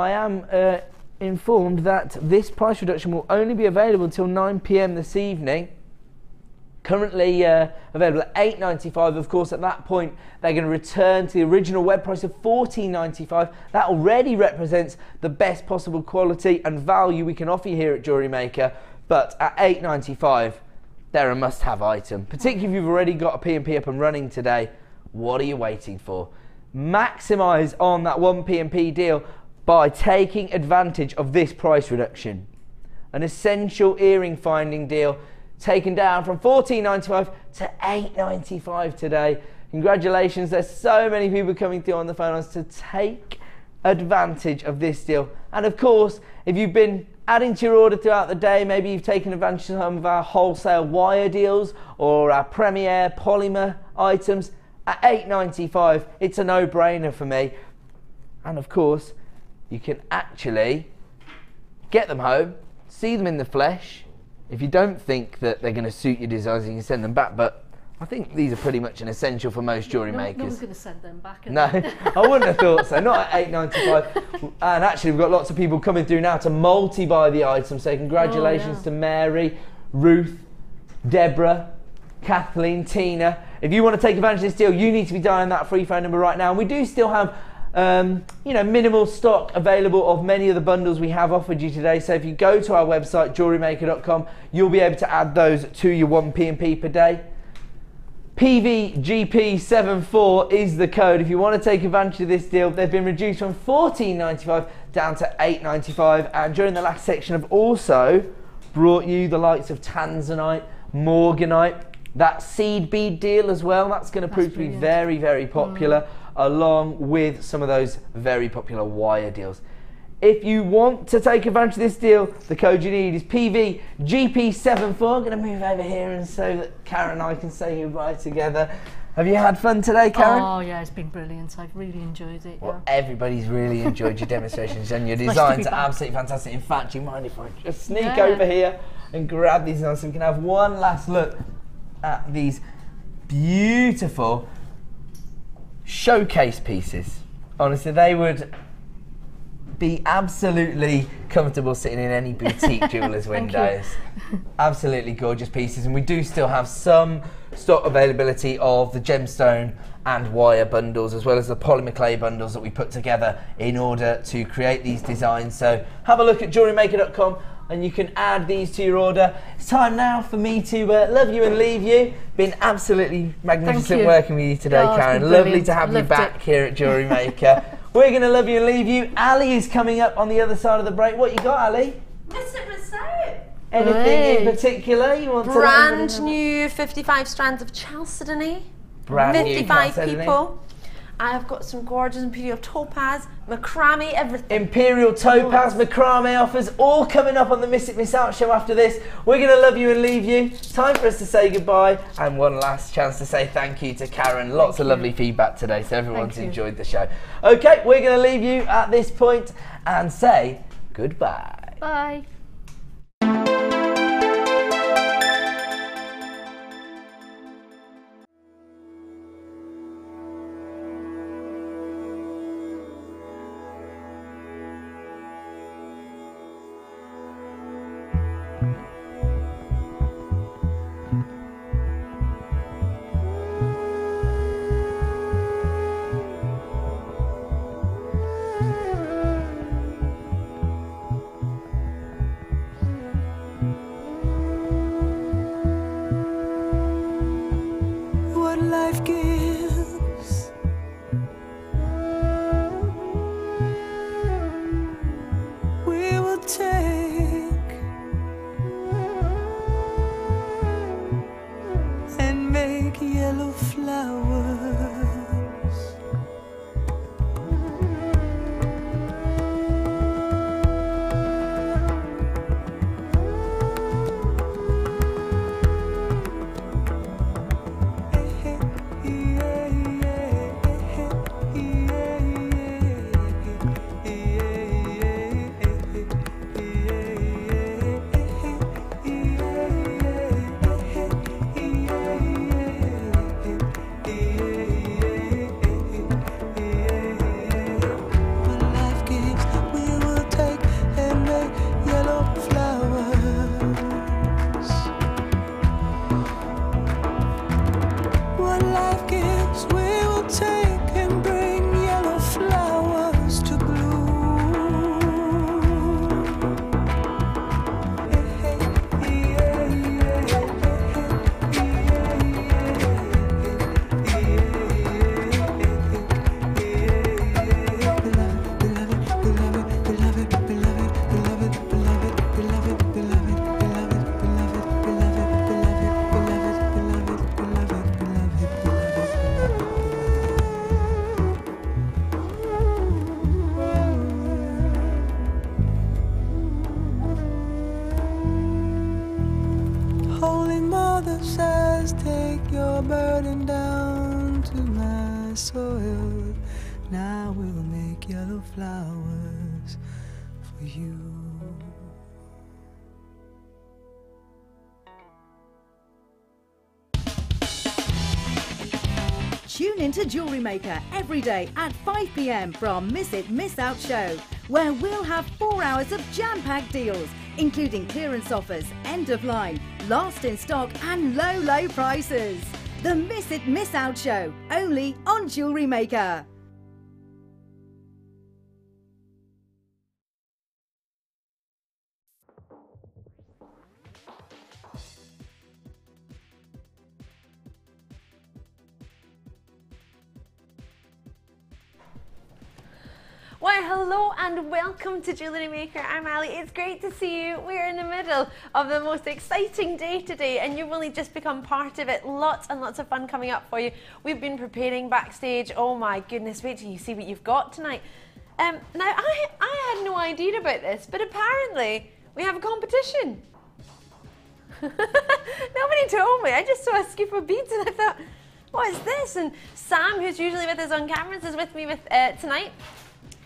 I am informed that this price reduction will only be available until 9 PM this evening. Currently available at $8.95. Of course, at that point, they're going to return to the original web price of $14.95. That already represents the best possible quality and value we can offer you here at Jewellery Maker. But at $8.95, they're a must-have item. Particularly if you've already got a P&P up and running today, what are you waiting for? Maximise on that one P&P deal by taking advantage of this price reduction. An essential earring finding deal taken down from $14.95 to $8.95 today. Congratulations, there's so many people coming through on the phone lines to take advantage of this deal. And of course, if you've been adding to your order throughout the day, maybe you've taken advantage of some of our wholesale wire deals or our Premier polymer items at $8.95, it's a no-brainer for me. And of course, you can actually get them home, see them in the flesh. If you don't think that they're going to suit your designs, you can send them back. But I think these are pretty much an essential for most jewellery makers. No one's going to send them back. No, I wouldn't have thought so. Not at $8.95. And actually, we've got lots of people coming through now to multi-buy the item. So congratulations to Mary, Ruth, Deborah, Kathleen, Tina. If you want to take advantage of this deal, you need to be dialing that free phone number right now. And we do still have minimal stock available of many of the bundles we have offered you today. So if you go to our website, jewellerymaker.com, you'll be able to add those to your one P&P per day. PVGP74 is the code. If you want to take advantage of this deal, they've been reduced from $14.95 down to $8.95. And during the last section, I've also brought you the likes of Tanzanite, Morganite, that seed bead deal as well. That's going to prove to be very, very popular, along with some of those very popular wire deals. If you want to take advantage of this deal, the code you need is PVGP74. I'm going to move over here and so that Karen and I can say goodbye together. Have you had fun today, Karen? Oh yeah, it's been brilliant. I've really enjoyed it. Well, everybody's really enjoyed your demonstrations and your designs are absolutely fantastic. In fact, do you mind if I just sneak over here and grab these now so we can have one last look at these beautiful showcase pieces. Honestly, they would be absolutely comfortable sitting in any boutique jeweller's windows. Absolutely gorgeous pieces, and we do still have some stock availability of the gemstone and wire bundles, as well as the polymer clay bundles that we put together in order to create these designs. So have a look at jewellerymaker.com and you can add these to your order. It's time now for me to love you and leave you. Been absolutely magnificent working with you today, Karen. Lovely to have you back here at Jewellery Maker. We're going to love you and leave you. Ali is coming up on the other side of the break. What you got, Ali? Anything in particular you want to Brand new 55 strands of Chalcedony. Brand new 55 Chalcedony. people. I have got some gorgeous Imperial Topaz, Macramé, everything. Imperial Topaz, Macramé offers, all coming up on the Miss It Miss Out show after this. We're going to love you and leave you. Time for us to say goodbye, and one last chance to say thank you to Karen. Lots of lovely feedback today, so everyone's enjoyed the show. Okay, we're going to leave you at this point and say goodbye. Bye. Life gives, we will take and make yellow flowers. says take your burden down to my soil. Now we'll make yellow flowers for you. Tune into Jewellery Maker every day at 5 p.m. for our Miss It, Miss Out show, where we'll have 4 hours of jam-packed deals, including clearance offers, end of line, last in stock and low, low prices. The Miss It, Miss Out show, only on Jewellery Maker. Why, hello and welcome to Jewellery Maker. I'm Ali. It's great to see you. We're in the middle of the most exciting day today and you've only just become part of it. Lots and lots of fun coming up for you. We've been preparing backstage. Oh my goodness, wait till you see what you've got tonight. Now, I had no idea about this, but apparently we have a competition. Nobody told me. I just saw a scoop of beads and I thought, what is this? And Sam, who's usually with us on cameras, is with me tonight.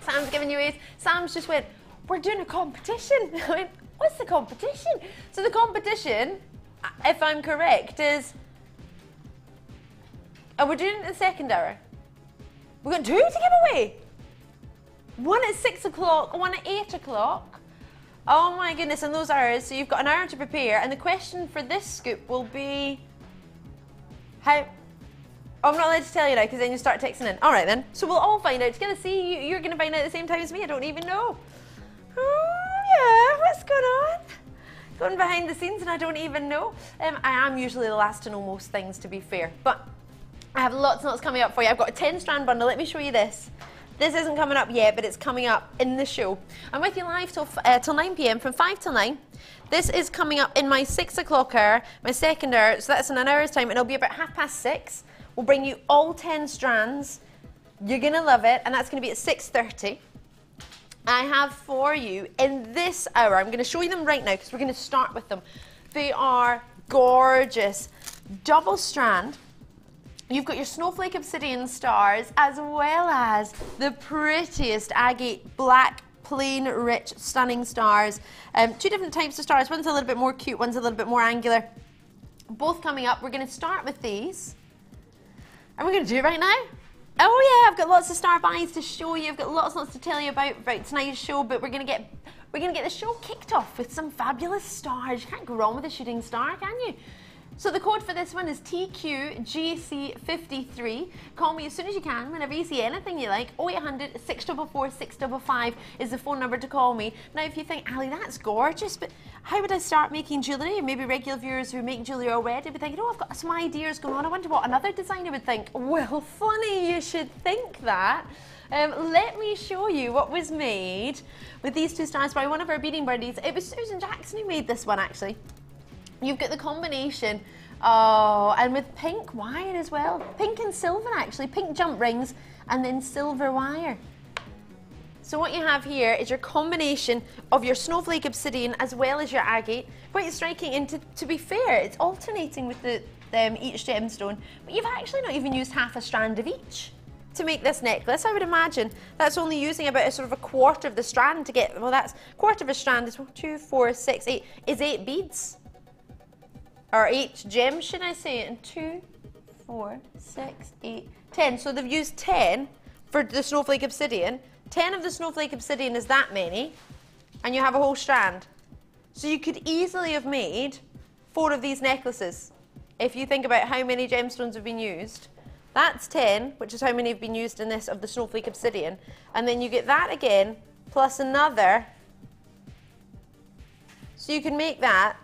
Sam's giving you aids. Sam's just went, we're doing a competition. I went, what's the competition? So the competition, if I'm correct, is, we're doing it in the second hour. We've got 2 to give away. One at 6 o'clock, one at 8 o'clock. Oh my goodness, and those hours, so you've got an hour to prepare. And the question for this scoop will be, how... Oh, I'm not allowed to tell you now because then you start texting in. All right then. So we'll all find out. It's going to see you're going to find out at the same time as me. I don't even know. Oh yeah, what's going on? Going behind the scenes and I don't even know. I am usually the last to know most things, to be fair. But I have lots and lots coming up for you. I've got a 10 strand bundle. Let me show you this. This isn't coming up yet, but it's coming up in the show. I'm with you live till 9 p.m. from 5 till 9. This is coming up in my 6 o'clock hour, my second hour. So that's in an hour's time and it'll be about 6:30. We'll bring you all 10 strands. You're gonna love it, and that's gonna be at 6:30. I have for you in this hour, I'm gonna show you them right now because we're gonna start with them. They are gorgeous. Double strand. You've got your snowflake obsidian stars as well as the prettiest agate black, plain, rich, stunning stars. 2 different types of stars. One's a little bit more cute, one's a little bit more angular. Both coming up. We're gonna start with these. And we're going to do it right now. Oh yeah, I've got lots of star buys to show you. I've got lots and lots to tell you about tonight's show, but we're going to get the show kicked off with some fabulous stars. You can't go wrong with a shooting star, can you? So the code for this one is TQGC53. Call me as soon as you can, whenever you see anything you like. 0800 644 655 is the phone number to call me. Now, if you think, Ali, that's gorgeous, but how would I start making jewellery? Maybe regular viewers who make jewellery already would think, oh, I've got some ideas going on. I wonder what another designer would think. Well, funny you should think that. Let me show you what was made with these 2 stars by one of our beading birdies. It was Susan Jackson who made this one, actually. You've got the combination, and with pink wire as well. Pink and silver, actually. Pink jump rings and then silver wire. So what you have here is your combination of your snowflake obsidian as well as your agate. Quite striking, and to be fair, it's alternating with each gemstone, but you've actually not even used half a strand of each to make this necklace. I would imagine that's only using about a sort of a quarter of the strand to get, well, that's quarter of a strand is 2, 4, 6, 8, is 8 beads. Or 8 gems, should I say? And 2, 4, 6, 8, 10. So they've used 10 for the snowflake obsidian. 10 of the snowflake obsidian is that many, and you have a whole strand. So you could easily have made 4 of these necklaces. If you think about how many gemstones have been used, that's 10, which is how many have been used in this of the snowflake obsidian. And then you get that again, plus another. So you can make that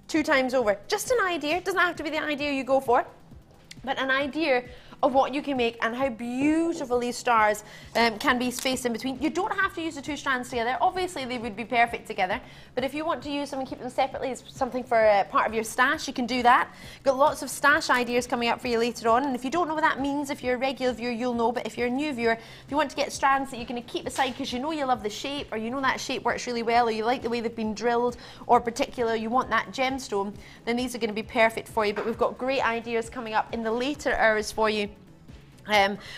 2 times over. Just an idea. It doesn't have to be the idea you go for, but an idea of what you can make and how beautiful these stars can be spaced in between. You don't have to use the two strands together. Obviously, they would be perfect together, but if you want to use them and keep them separately as something for part of your stash, you can do that. Got lots of stash ideas coming up for you later on, and if you don't know what that means, if you're a regular viewer, you'll know, but if you're a new viewer, if you want to get strands that you're going to keep aside because you know you love the shape, or you know that shape works really well, or you like the way they've been drilled, or particular you want that gemstone, then these are going to be perfect for you. But we've got great ideas coming up in the later hours for you,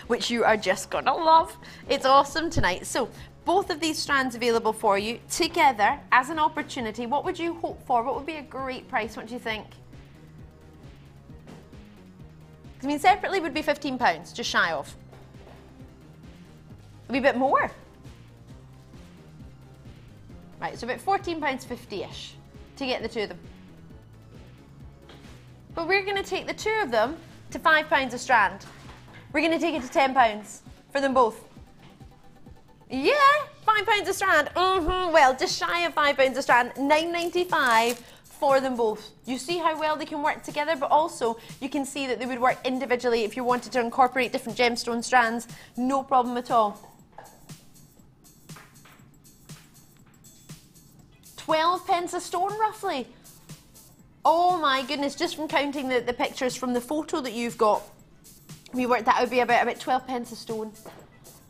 which you are just gonna love. It's awesome tonight. So both of these strands available for you together as an opportunity. What would you hope for? What would be a great price? What do you think? I mean, separately would be £15, just shy of. A wee bit more. Right, so about £14.50-ish to get the two of them. But we're going to take the two of them to £5 a strand. We're going to take it to £10 for them both. Yeah, £5 a strand. Well, just shy of £5 a strand, £9.95 for them both. You see how well they can work together, but also you can see that they would work individually if you wanted to incorporate different gemstone strands. No problem at all. 12p a stone, roughly. Oh my goodness, just from counting the pictures from the photo that you've got, we worked that would be about 12p a stone.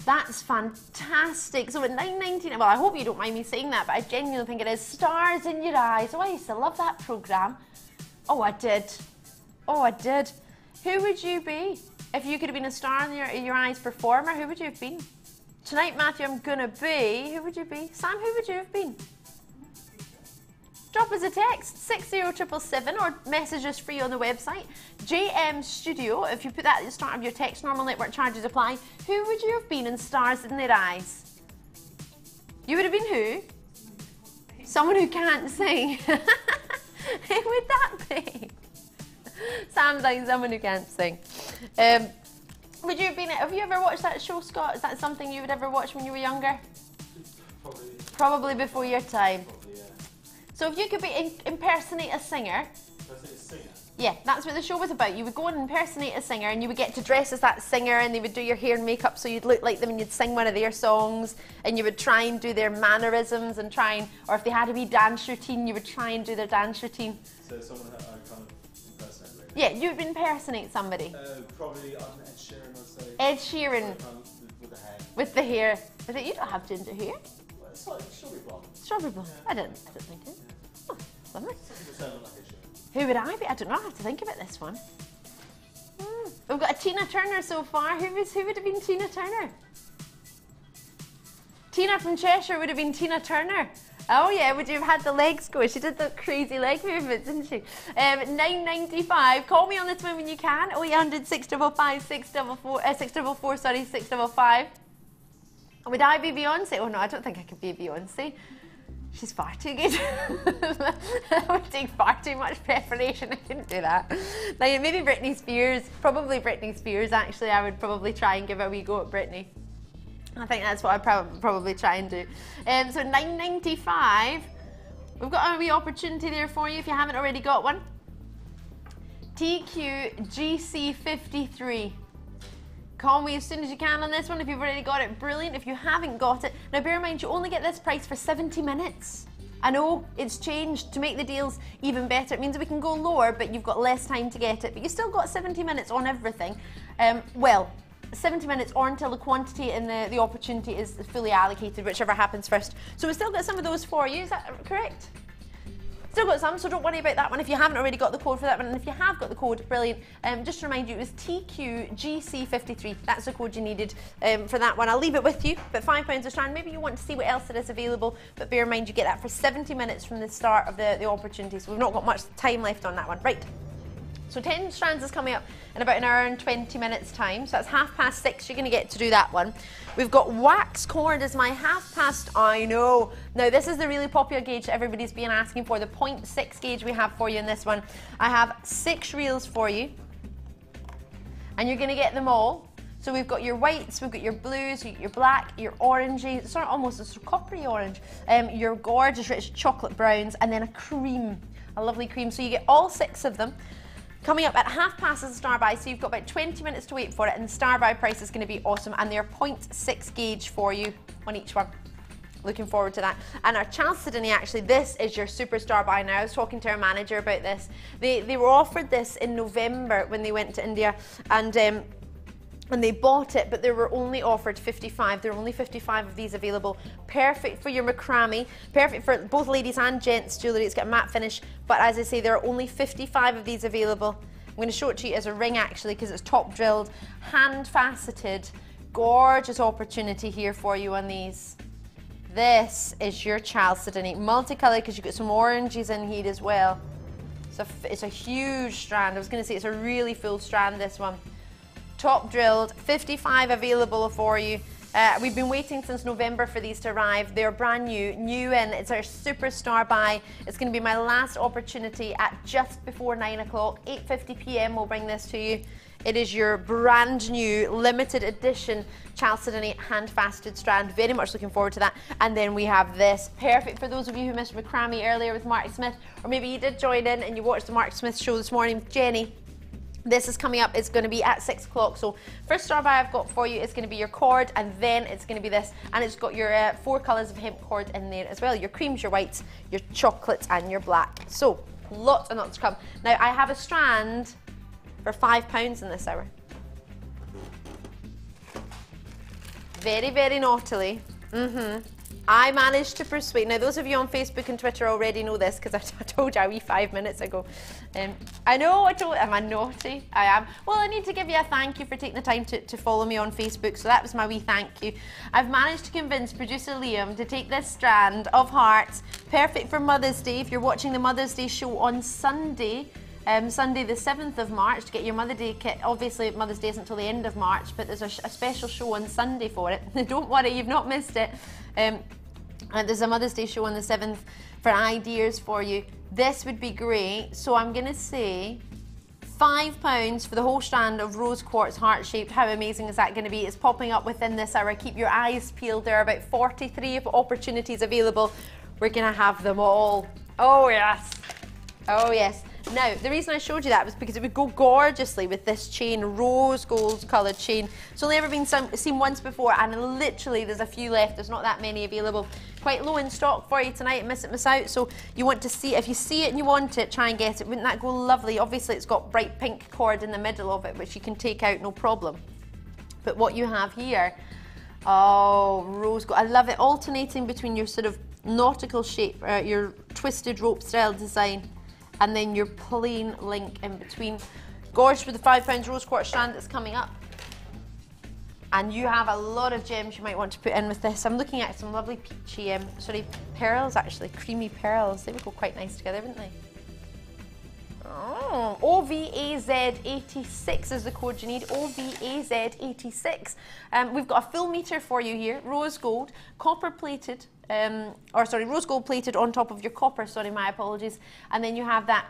That's fantastic. So at £9.99, well, I hope you don't mind me saying that, but I genuinely think it is. Stars in your eyes. Oh, I used to love that programme. Oh, I did. Oh, I did. Who would you be if you could have been a star in your eyes performer? Who would you have been? Tonight, Matthew, I'm gonna be. Who would you be? Sam, who would you have been? Drop us a text, 60777, or message us free on the website. JM Studio, if you put that at the start of your text, normal network charges apply. Who would you have been in Stars in Their Eyes? You would have been who? Someone who can't sing. Who would that be? Sam's like someone who can't sing. Would you have been, have you ever watched that show, Scott? Is that something you would ever watch when you were younger? Probably before your time. So if you could impersonate a singer. Yeah, that's what the show was about. You would go and impersonate a singer, and you would get to dress as that singer, and they would do your hair and makeup so you'd look like them, and you'd sing one of their songs, and you would try and do their mannerisms and try and, or if they had a wee dance routine, you would try and do their dance routine. So someone that I kind of impersonate, really? Yeah, you would impersonate somebody. Probably Ed Sheeran, I'd say. Ed Sheeran. With the hair. With the hair. But you don't have ginger hair. Well, it's like strawberry blonde. Strawberry blonde. Yeah. I didn't think it. Oh, lovely. Like who would I be? I don't know. I have to think about this one. We've got a Tina Turner so far. Who would have been Tina Turner? Tina from Cheshire would have been Tina Turner. Oh yeah, would you have had the legs go? She did the crazy leg movements, didn't she? £9.95. Call me on this one when you can. 0800 655 644, sorry, 655. Would I be Beyonce? Oh no, I don't think I could be Beyonce. She's far too good. That would take far too much preparation. I couldn't do that. Like maybe Britney Spears. Probably Britney Spears, actually. I would probably try and give a wee go at Britney. I think that's what I'd probably try and do. So £9.95. We've got a wee opportunity there for you if you haven't already got one. TQGC53. Call me as soon as you can on this one. If you've already got it, brilliant. If you haven't got it, now bear in mind you only get this price for 70 minutes. I know it's changed to make the deals even better. It means we can go lower, but you've got less time to get it. But you still got 70 minutes on everything. Well, 70 minutes or until the quantity and the opportunity is fully allocated, whichever happens first. So we've still got some of those for you. Is that correct? Still got some, so don't worry about that one if you haven't already got the code for that one. And if you have got the code, brilliant. Just to remind you, it was TQGC53. That's the code you needed for that one. I'll leave it with you, but £5 a strand. Maybe you want to see what else there is available, but bear in mind you get that for 70 minutes from the start of the opportunity. So we've not got much time left on that one. Right. So 10 strands is coming up in about an hour and 20 minutes time. So that's 6:30 you're going to get to do that one. We've got wax cord as my 6:30. I know. Now this is the really popular gauge that everybody's been asking for. The 0.6 gauge we have for you in this one. I have 6 reels for you. And you're going to get them all. So we've got your whites, we've got your blues, your black, your orangey, sort of almost a coppery orange, your gorgeous rich chocolate browns, and then a cream, a lovely cream. So you get all 6 of them. Coming up at 5:30 is the star buy, so you've got about 20 minutes to wait for it, and the star buy price is going to be awesome, and they're 0.6 gauge for you on each one. Looking forward to that. And our Chalcedony, actually, this is your superstar buy now. I was talking to our manager about this. They were offered this in November when they went to India, and they bought it, but they were only offered 55. There are only 55 of these available. Perfect for your macrame, perfect for both ladies and gents jewellery. It's got a matte finish, but as I say, there are only 55 of these available. I'm going to show it to you as a ring, actually, because it's top drilled, hand faceted. Gorgeous opportunity here for you on these. This is your Chalcedony, multicolour, because you've got some oranges in here as well. It's a huge strand. I was going to say it's a really full strand, this one. Top drilled, 55 available for you. We've been waiting since November for these to arrive. They're brand new in. It's our superstar buy. It's going to be my last opportunity at just before 9 o'clock, 8:50 p.m. we'll bring this to you. It is your brand new limited edition Chalcedony hand faceted strand. Very much looking forward to that. And then we have this, perfect for those of you who missed macrame earlier with Mark Smith, or maybe you did join in and you watched the Mark Smith show this morning with Jenny. This is coming up, it's going to be at 6 o'clock. So first star buy I've got for you is going to be your cord, and then it's going to be this, and it's got your 4 colours of hemp cord in there as well. Your creams, your whites, your chocolates and your black. So lots and lots to come. Now I have a strand for £5 in this hour. Very, very naughtily. I managed to persuade, now those of you on Facebook and Twitter already know this because I told you a wee 5 minutes ago. I know, am I naughty? I am. Well, I need to give you a thank you for taking the time to follow me on Facebook, so that was my wee thank you. I've managed to convince producer Liam to take this strand of hearts, perfect for Mother's Day. If you're watching the Mother's Day show on Sunday, Sunday the 7th of March, to get your Mother's Day kit. Obviously Mother's Day isn't until the end of March, but there's a special show on Sunday for it. Don't worry, you've not missed it. And there's a Mother's Day show on the 7th for ideas for you. This would be great. So I'm going to say £5 for the whole strand of rose quartz heart shaped. How amazing is that going to be? It's popping up within this hour. Keep your eyes peeled. There are about 43 opportunities available. We're going to have them all. Oh yes. Oh yes. Now, the reason I showed you that was because it would go gorgeously with this chain, rose gold coloured chain. It's only ever been seen once before, and literally there's a few left. There's not that many available. Quite low in stock for you tonight, miss it, miss out. So you want to see, if you see it and you want it, try and get it. Wouldn't that go lovely? Obviously it's got bright pink cord in the middle of it, which you can take out, no problem. But what you have here, oh, rose gold. I love it, alternating between your sort of nautical shape, your twisted rope style design, and then your plain link in between. Gorgeous for the £5 rose quartz strand that's coming up. And you have a lot of gems you might want to put in with this. I'm looking at some lovely peachy, pearls actually, creamy pearls. They would go quite nice together, wouldn't they? Oh, OVAZ86 is the code you need, OVAZ86. We've got a full metre for you here, rose gold, copper plated, rose gold plated on top of your copper, sorry, my apologies. And then you have that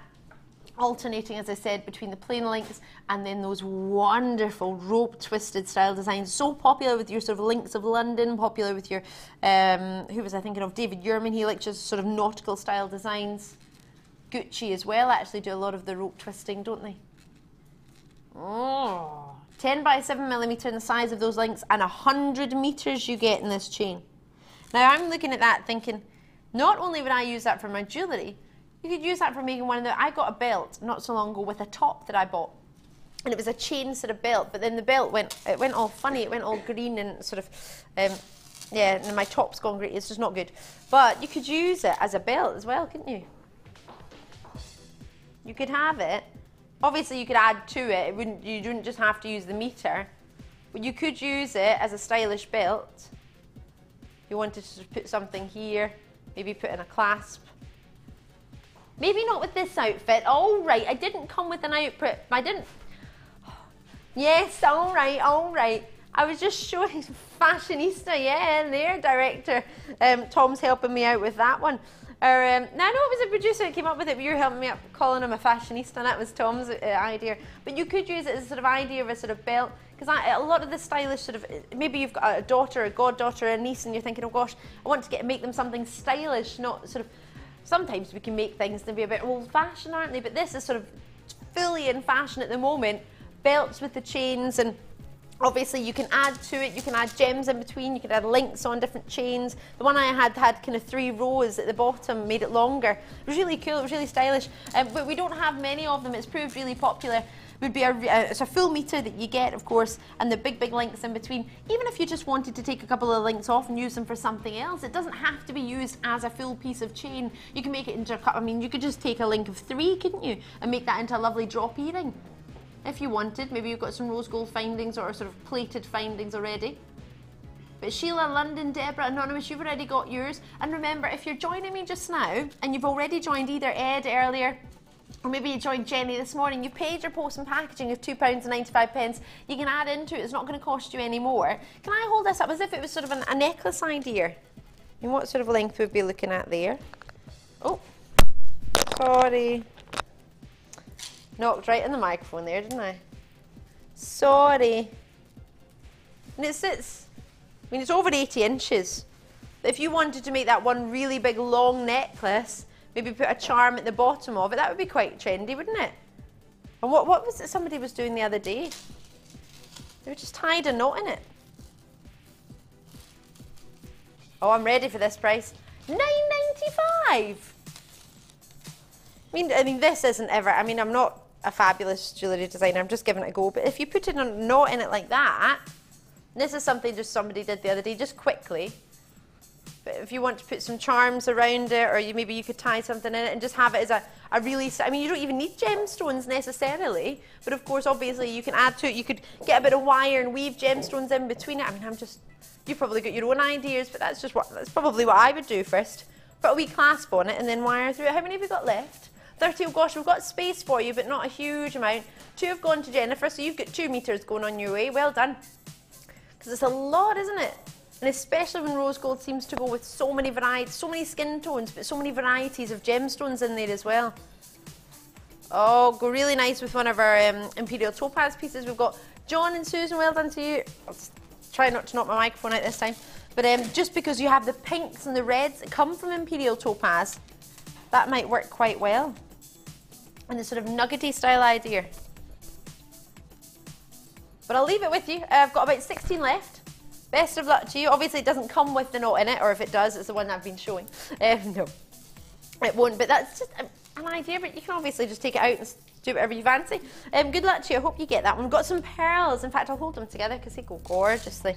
alternating, as I said, between the plain links and then those wonderful rope twisted style designs. So popular with your sort of links of London, popular with your, who was I thinking of? David Yurman, he likes just sort of nautical style designs. Gucci as well actually do a lot of the rope twisting, don't they? Oh, 10 by 7mm in the size of those links, and 100 metres you get in this chain. Now I'm looking at that thinking, not only would I use that for my jewellery, you could use that for making one of the, I got a belt not so long ago with a top that I bought, and it was a chain sort of belt, but then the belt went all funny, it went all green and sort of, yeah, and my top's gone green, it's just not good. But you could use it as a belt as well, couldn't you? You could have it. Obviously you could add to it, you wouldn't just have to use the metre, but you could use it as a stylish belt. You wanted to put something here, maybe put in a clasp. Maybe not with this outfit. All right, I didn't come with an outfit. I didn't. Yes, all right, all right. I was just showing fashionista, yeah, there, director. Tom's helping me out with that one. No, it was a producer that came up with it, but you're helping me up calling him a fashionista, and that was Tom's idea. But you could use it as a sort of idea of a sort of belt, because a lot of the stylish sort of, maybe you've got a daughter, a goddaughter, a niece, and you're thinking, oh gosh, I want to make them something stylish, not sort of, sometimes we can make things that be a bit old-fashioned, aren't they? But this is sort of fully in fashion at the moment. Belts with the chains, and obviously you can add to it, you can add gems in between, you can add links on different chains. The one I had kind of 3 rows at the bottom, made it longer. It was really cool, it was really stylish, but we don't have many of them. It's proved really popular. Would be it's a full meter that you get, of course, and the big links in between. Even if you just wanted to take a couple of links off and use them for something else, it doesn't have to be used as a full piece of chain. You can make it into a, I mean, you could just take a link of 3, couldn't you, and make that into a lovely drop earring. If you wanted, maybe you've got some rose gold findings or sort of plated findings already. But Sheila, London, Deborah, Anonymous, you've already got yours. And remember, if you're joining me just now, and you've already joined either Ed earlier, or maybe you joined Jenny this morning, you paid your post and packaging of £2.95. You can add into it, it's not going to cost you any more. Can I hold this up as if it was sort of a necklace idea? And what sort of length would we be looking at there? Oh, sorry. Knocked right in the microphone there, didn't I? Sorry. And it sits, I mean, it's over 80 inches. But if you wanted to make that one really big long necklace, maybe put a charm at the bottom of it, that would be quite trendy, wouldn't it? And what was it somebody was doing the other day? They were just tied a knot in it. Oh, I'm ready for this price. £9.95. I mean, this isn't ever, I mean, I'm not a fabulous jewellery designer, I'm just giving it a go, but if you put a knot in it like that, this is something just somebody did the other day, just quickly. But if you want to put some charms around it, or maybe you could tie something in it and just have it as a really, I mean, you don't even need gemstones necessarily, but of course, obviously, you can add to it. You could get a bit of wire and weave gemstones in between it. I mean, you've probably got your own ideas, but that's probably what I would do first. Put a wee clasp on it and then wire through it. How many have we got left? 30, oh gosh, we've got space for you, but not a huge amount. 2 have gone to Jennifer, so you've got 2 meters going on your way. Well done. Because it's a lot, isn't it? And especially when rose gold seems to go with so many varieties, so many skin tones, but so many varieties of gemstones in there as well. Oh, go really nice with one of our Imperial Topaz pieces. We've got John and Susan, well done to you. I'll just try not to knock my microphone out this time. But just because you have the pinks and the reds that come from Imperial Topaz, that might work quite well. And the sort of nuggety style idea. But I'll leave it with you. I've got about 16 left. Best of luck to you. Obviously it doesn't come with the knot in it, or if it does, it's the one that I've been showing. No, it won't, but that's just an idea, but you can obviously just take it out and do whatever you fancy. Good luck to you. I hope you get that one. We've got some pearls. In fact, I'll hold them together because they go gorgeously.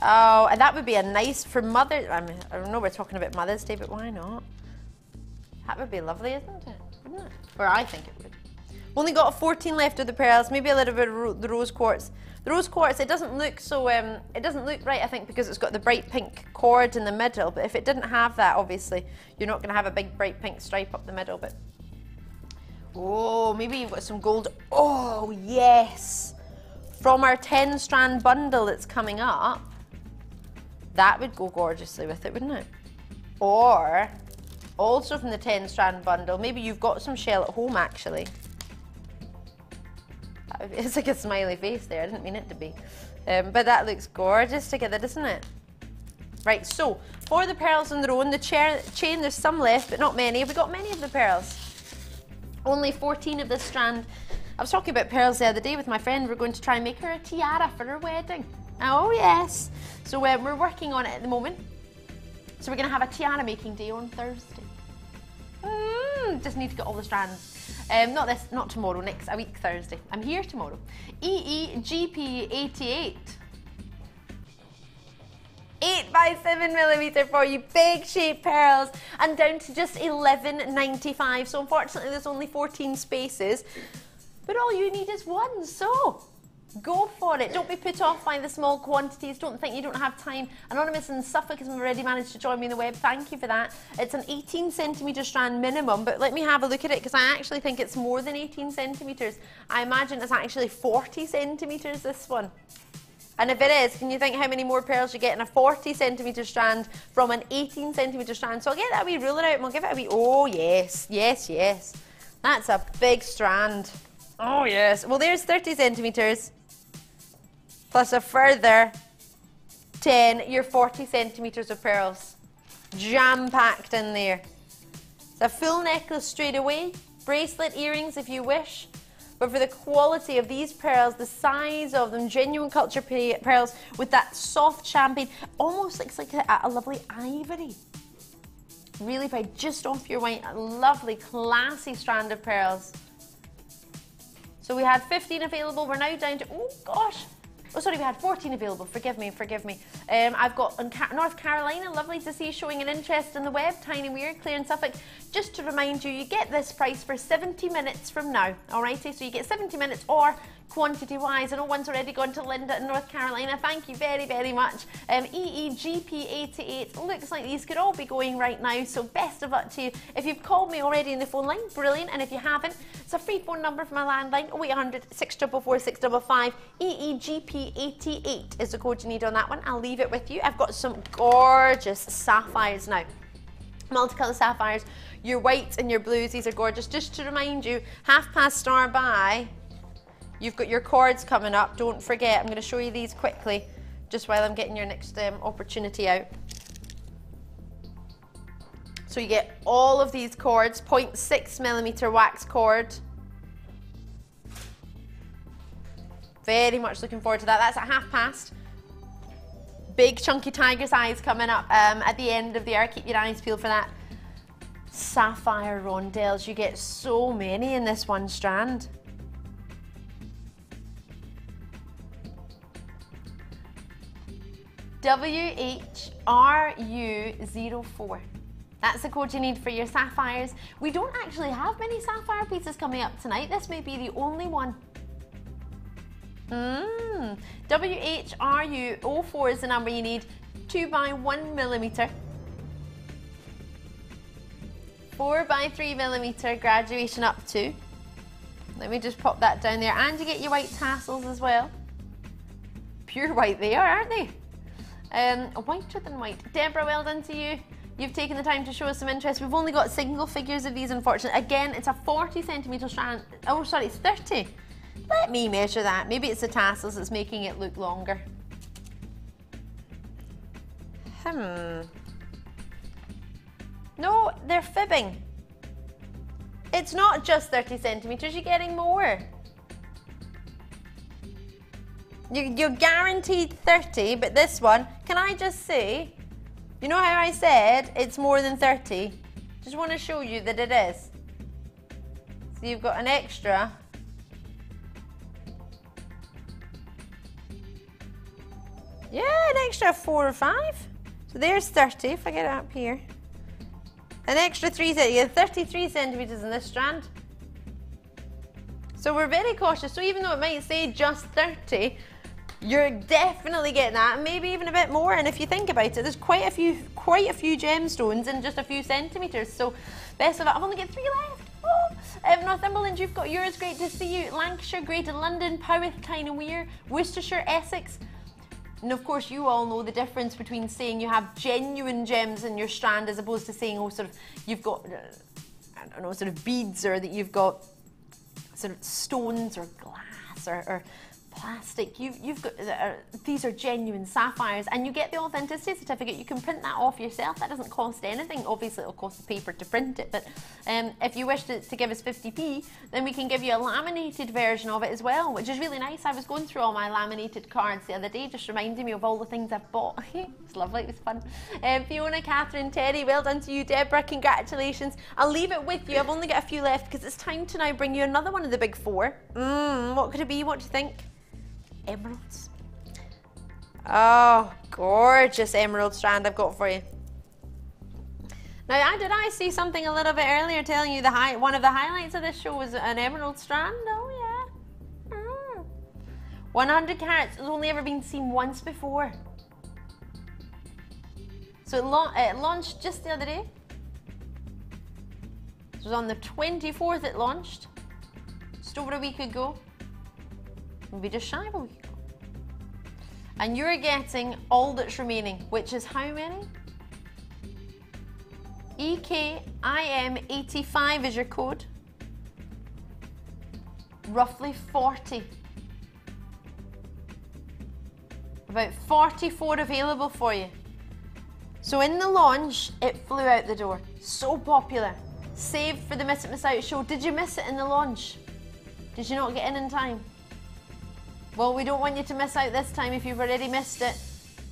Oh, and that would be a nice for Mother's, I mean, I know we're talking about Mother's Day, but why not? That would be lovely, isn't it? Wouldn't it? Or I think it would. Only got 14 left of the pearls, maybe a little bit of the rose quartz. The rose quartz, it doesn't look so, it doesn't look right, I think, because it's got the bright pink cord in the middle, but if it didn't have that, obviously, you're not going to have a big bright pink stripe up the middle, but... Oh, maybe you've got some gold. Oh, yes! From our 10 strand bundle that's coming up, that would go gorgeously with it, wouldn't it? Or, also from the 10 strand bundle, maybe you've got some shell at home, actually. It's like a smiley face there, I didn't mean it to be. But that looks gorgeous together, doesn't it? Right, so, for the pearls on their own, the chain, there's some left, but not many. Have we got many of the pearls? Only 14 of this strand. I was talking about pearls the other day with my friend. We're going to try and make her a tiara for her wedding. Oh, yes. So, we're working on it at the moment. So, we're going to have a tiara making day on Thursday. Just need to get all the strands. Not tomorrow, a week Thursday. I'm here tomorrow. EEGP88. 8 by 7 millimeter for you, big shape pearls, and down to just £11.95. So unfortunately, there's only 14 spaces, but all you need is one. So go for it. Don't be put off by the small quantities. Don't think you don't have time. Anonymous in Suffolk has already managed to join me on the web. Thank you for that. It's an 18 centimetre strand minimum, but let me have a look at it because I actually think it's more than 18 centimetres. I imagine it's actually 40 centimetres, this one. And if it is, can you think how many more pearls you get in a 40 centimetre strand from an 18 centimetre strand? So I'll get that wee ruler out and we'll give it a wee, oh yes, yes, yes. That's a big strand. Oh yes. Well, there's 30 centimetres. Plus a further 10, you're 40 centimetres of pearls. Jam-packed in there. It's a full necklace straight away. bracelet, earrings if you wish. But for the quality of these pearls, the size of them, genuine culture pearls with that soft champagne, almost looks like a lovely ivory. Really by just off your white, a lovely classy strand of pearls. So we had 15 available, we're now down to, oh gosh. Oh, sorry, we had 14 available. Forgive me, forgive me. I've got North Carolina, lovely to see, showing an interest in the web. Tiny Weird, Claire in Suffolk. Just to remind you, you get this price for 70 minutes from now. Alrighty, so you get 70 minutes, or quantity-wise, I know one's already gone to Linda in North Carolina. Thank you very, very much. EEGP88. Looks like these could all be going right now, so best of luck to you. If you've called me already in the phone line, brilliant. And if you haven't, it's a free phone number for my landline, 0800 644 655. EEGP88 is the code you need on that one. I'll leave it with you. I've got some gorgeous sapphires now. Multicolour sapphires, your whites and your blues, these are gorgeous. Just to remind you, 5:30 by, you've got your cords coming up. Don't forget, I'm going to show you these quickly, just while I'm getting your next opportunity out. So you get all of these cords, 0.6mm wax cord. Very much looking forward to that. That's at 5:30. Big chunky tiger's eyes coming up at the end of the hour. Keep your eyes peeled for that. Sapphire rondelles. You get so many in this one strand. WHRU04. That's the code you need for your sapphires. We don't actually have many sapphire pieces coming up tonight. This may be the only one. WHRU04 is the number you need. 2x1mm. 4x3mm graduation up to. Let me just pop that down there. And you get your white tassels as well. Pure white they are, aren't they? Whiter than white. Deborah, well done to you. You've taken the time to show us some interest. We've only got single figures of these, unfortunately. Again, it's a 40cm strand. Oh, sorry, it's 30. Let me measure that. Maybe it's the tassels that's making it look longer. No, they're fibbing. It's not just 30 centimetres, you're getting more. You're guaranteed 30, but this one, can I just say, you know how I said it's more than 30? Just want to show you that it is. So you've got an extra. Yeah, an extra 4 or 5. So there's 30, if I get it up here. An extra 3, you have 33 centimetres in this strand. So we're very cautious. So even though it might say just 30, you're definitely getting that, and maybe even a bit more. And if you think about it, there's quite a few gemstones in just a few centimetres. So best of luck. I've only got 3 left. Oh. Northumberland, you've got yours. Great to see you. Lancashire, Greater London, Powith, Tyne Weir, Worcestershire, Essex. And of course, you all know the difference between saying you have genuine gems in your strand as opposed to saying, oh, sort of, you've got, I don't know, sort of beads, or that you've got sort of stones or glass or plastic. You've got, these are genuine sapphires, and you get the authenticity certificate. You can print that off yourself. That doesn't cost anything. Obviously, it'll cost the paper to print it, but if you wish to give us 50p, then we can give you a laminated version of it as well, which is really nice. I was going through all my laminated cards the other day, just reminding me of all the things I've bought. It's lovely, it was fun. Fiona, Catherine, Terry, well done to you. Deborah, congratulations. I'll leave it with you. I've only got a few left because it's time to now bring you another one of the big 4. What could it be? What do you think? Emeralds. Oh, gorgeous emerald strand I've got for you. Now, did I see something a little bit earlier telling you one of the highlights of this show was an emerald strand? Oh, yeah. 100 carats has only ever been seen once before. So it launched just the other day. It was on the 24th it launched. Just over a week ago. Maybe just shy of a week ago. And you're getting all that's remaining, which is how many? EKIM85 is your code. Roughly 40. About 44 available for you. So in the launch, it flew out the door. So popular. saved for the Miss It Miss Out show. Did you miss it in the launch? Did you not get in time? Well, we don't want you to miss out this time if you've already missed it.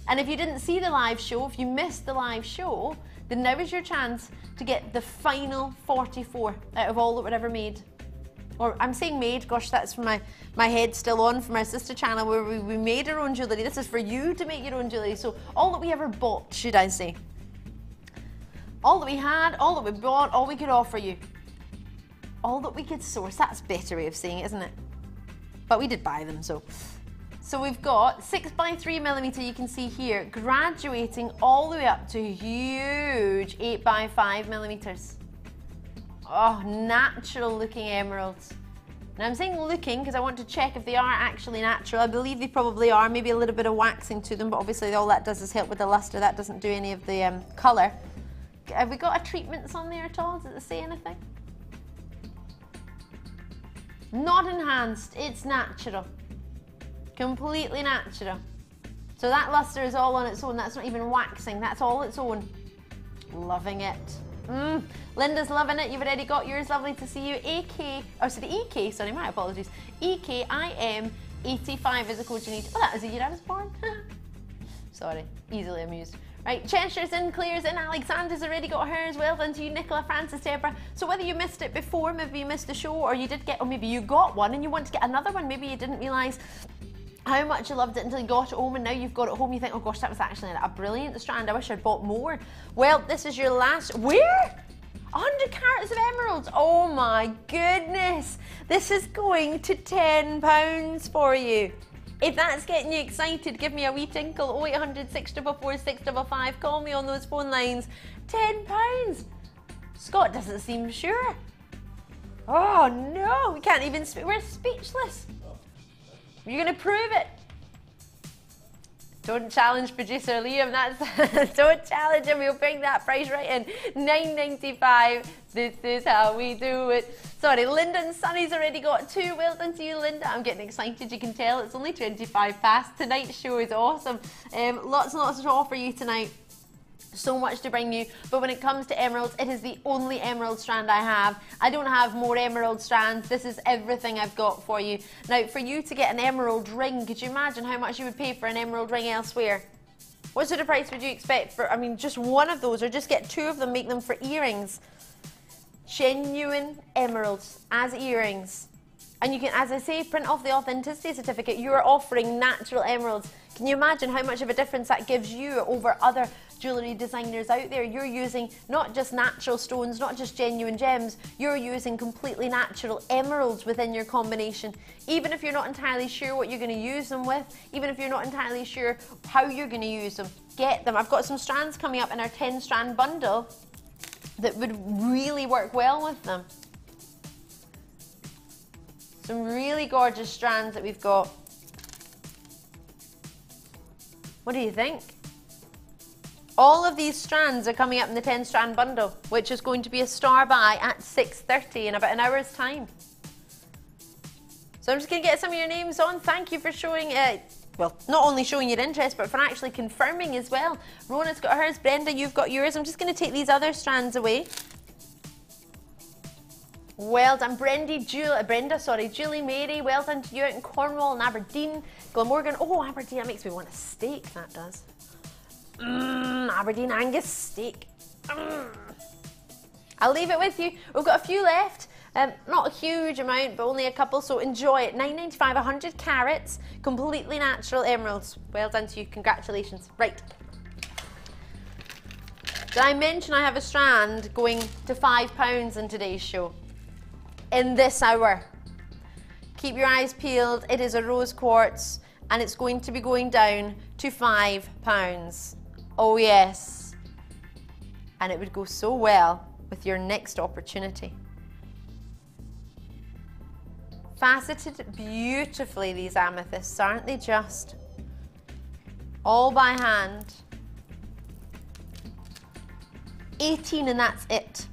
And if you didn't see the live show, if you missed the live show, then now is your chance to get the final 44 out of all that were ever made. Or I'm saying made, gosh, that's from my head still on from our sister channel where we made our own jewellery. This is for you to make your own jewellery. So all that we ever bought, should I say. All that we had, all that we bought, all we could offer you. All that we could source. That's a better way of saying it, isn't it? But we did buy them, so. So we've got 6x3mm, you can see here, graduating all the way up to huge 8x5mm. Oh, natural looking emeralds. Now I'm saying looking because I want to check if they are actually natural. I believe they probably are, maybe a little bit of waxing to them, but obviously all that does is help with the luster. That doesn't do any of the colour. Have we got a treatments on there at all? Does it say anything? Not enhanced, it's natural. Completely natural. So that luster is all on its own. That's not even waxing, that's all its own. Loving it. Linda's loving it. You've already got yours. Lovely to see you. EK, sorry, my apologies. EKIM85 is the code you need. Oh, that was the year I was born. Sorry, easily amused. Right, Cheshire's in, Claire's in, Alexandra's already got hers. Well done to you, Nicola, Francis, Deborah. So whether you missed it before, maybe you missed the show, or you did get, or maybe you got one and you want to get another one, maybe you didn't realise how much you loved it until you got it home, and now you've got it home, you think, oh gosh, that was actually a brilliant strand, I wish I'd bought more. Well, this is your last, where? 100 carats of emeralds, oh my goodness. This is going to £10 for you. If that's getting you excited, give me a wee tinkle, 0800 644 655, call me on those phone lines. £10. Scott doesn't seem sure. Oh no, we can't even speak, we're speechless. You're going to prove it. Don't challenge producer Liam, that's, don't challenge him, we'll bring that price right in. £9.95, this is how we do it. Sorry, Linda and Sunny's already got 2, well done to you Linda. I'm getting excited, you can tell, it's only 25 past. Tonight's show is awesome. Lots and lots to offer you tonight. So much to bring you, but when it comes to emeralds, it is the only emerald strand I have. I don't have more emerald strands. This is everything I've got for you. Now, for you to get an emerald ring, could you imagine how much you would pay for an emerald ring elsewhere? What sort of price would you expect for, I mean, just one of those, or just get 2 of them, make them for earrings? Genuine emeralds as earrings. And you can, as I say, print off the authenticity certificate. You are offering natural emeralds. Can you imagine how much of a difference that gives you over other jewellery designers out there? You're using not just natural stones, not just genuine gems, you're using completely natural emeralds within your combination. Even if you're not entirely sure what you're going to use them with, even if you're not entirely sure how you're going to use them, get them. I've got some strands coming up in our 10 strand bundle that would really work well with them. Some really gorgeous strands that we've got. What do you think? All of these strands are coming up in the 10 strand bundle, which is going to be a star buy at 6:30 in about an hour's time. So I'm just going to get some of your names on. Thank you for showing well, not only showing your interest, but for actually confirming as well. Rona's got hers, Brenda, you've got yours. I'm just going to take these other strands away. Well done, Julie Mary, well done to you out in Cornwall and Aberdeen. Glamorgan, oh Aberdeen, that makes me want a steak, that does. Aberdeen Angus steak. I'll leave it with you. We've got a few left. Not a huge amount, but only a couple, so enjoy it. £9.95, 100 carats, completely natural emeralds. Well done to you, congratulations. Right. Did I mention I have a strand going to £5 in today's show? In this hour. Keep your eyes peeled. It is a rose quartz, and it's going to be going down to £5. Oh yes. And it would go so well with your next opportunity. Faceted beautifully, these amethysts, aren't they just? All by hand. 18 and that's it.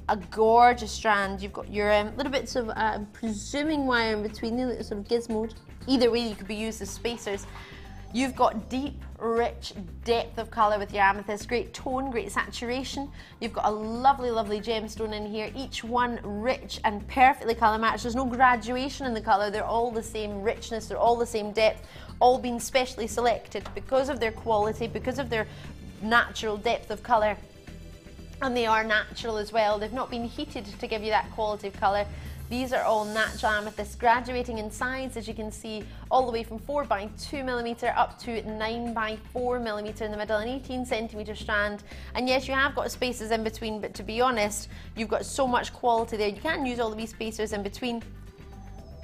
A gorgeous strand. You've got your little bits of, I'm presuming, wire in between, the sort of gizmoed. Either way, you could be used as spacers. You've got deep rich depth of colour with your amethyst. Great tone, great saturation. You've got a lovely, lovely gemstone in here. Each one rich and perfectly colour matched. There's no graduation in the colour. They're all the same richness. They're all the same depth. All been specially selected because of their quality, because of their natural depth of colour. And they are natural as well. They've not been heated to give you that quality of colour. These are all natural amethysts, graduating in size, as you can see, all the way from 4 by 2 millimetre up to 9 by 4 millimetre in the middle, an 18 centimetre strand. And yes, you have got spaces in between, but to be honest, you've got so much quality there. You can use all of these spacers in between.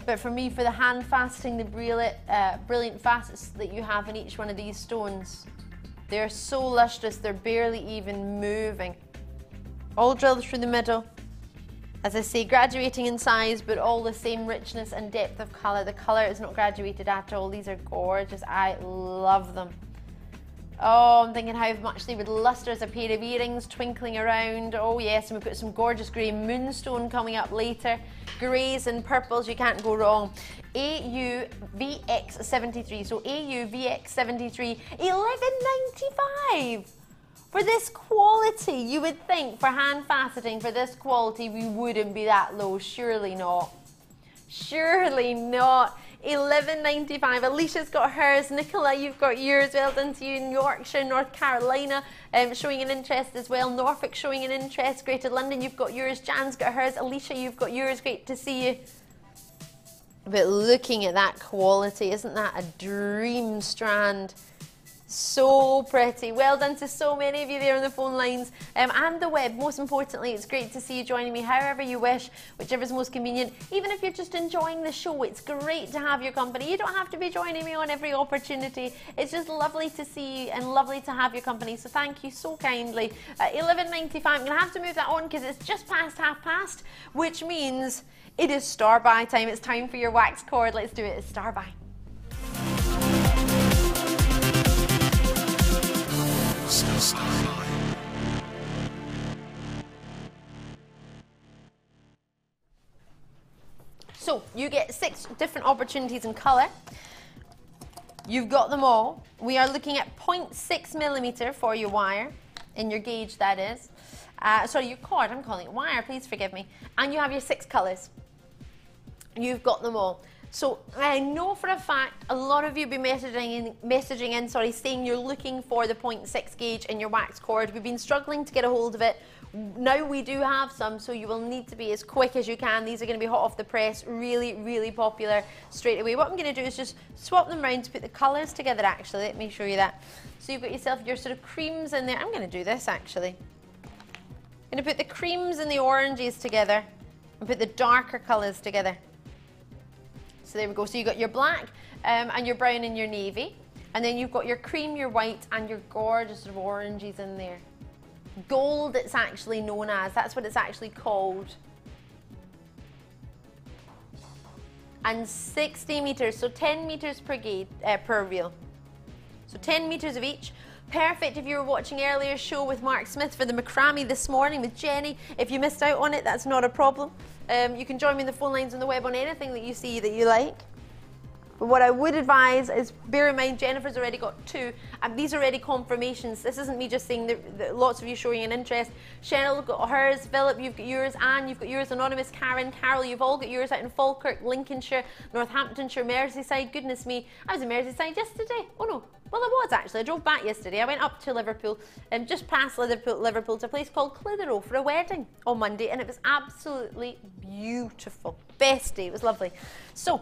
But for me, for the hand faceting, the brilliant facets that you have in each one of these stones, they're so lustrous, they're barely even moving. All drilled through the middle. As I say, graduating in size, but all the same richness and depth of colour. The colour is not graduated at all. These are gorgeous. I love them. Oh, I'm thinking how much they would lustre as a pair of earrings twinkling around. Oh yes, and we've got some gorgeous grey moonstone coming up later. Greys and purples, you can't go wrong. AU VX73, so AU VX73, $11.95. For this quality, you would think for hand faceting, for this quality, we wouldn't be that low. Surely not. Surely not. $11.95. Alicia's got hers. Nicola, you've got yours. Well done to you in Yorkshire, North Carolina, showing an interest as well. Norfolk showing an interest. Greater London, you've got yours. Jan's got hers. Alicia, you've got yours. Great to see you. But looking at that quality, isn't that a dream strand? So pretty. Well done to so many of you there on the phone lines and the web. Most importantly, it's great to see you joining me however you wish, whichever's most convenient. Even if you're just enjoying the show, it's great to have your company. You don't have to be joining me on every opportunity. It's just lovely to see you and lovely to have your company. So thank you so kindly. $11.95. I'm going to have to move that on because it's just past 1/2 which means it is star buy time. It's time for your wax cord. Let's do it. It's star buy. So you get 6 different opportunities in colour. You've got them all. We are looking at 0.6 millimetre for your wire, in your gauge that is. Sorry, your cord, I'm calling it wire, please forgive me. And you have your 6 colours. You've got them all. So I know for a fact a lot of you be messaging in, saying you're looking for the 0.6 gauge in your wax cord. We've been struggling to get a hold of it. Now we do have some, so you will need to be as quick as you can. These are going to be hot off the press, really, really popular straight away. What I'm going to do is just swap them around to put the colours together actually. Let me show you that. So you've got yourself your sort of creams in there. I'm going to do this actually. I'm going to put the creams and the oranges together and put the darker colours together. So there we go. So you've got your black and your brown and your navy. And then you've got your cream, your white and your gorgeous sort of oranges in there. Gold it's actually known as. That's what it's actually called. And 60 metres, so 10 metres per reel. So 10 metres of each. Perfect if you were watching earlier show with Mark Smith for the macrame this morning with Jenny. If you missed out on it, that's not a problem. You can join me in the phone lines on the web on anything that you see that you like. But what I would advise is, bear in mind, Jennifer's already got 2, and these are already confirmations. This isn't me just saying that lots of you showing an interest. Cheryl got hers, Philip, you've got yours, Anne, you've got yours, Anonymous, Karen, Carol, you've all got yours out in Falkirk, Lincolnshire, Northamptonshire, Merseyside. Goodness me, I was in Merseyside yesterday. Oh no, well I was actually. I drove back yesterday. I went up to Liverpool, just past Liverpool to a place called Clitheroe for a wedding on Monday, and it was absolutely beautiful. Best day, it was lovely. So,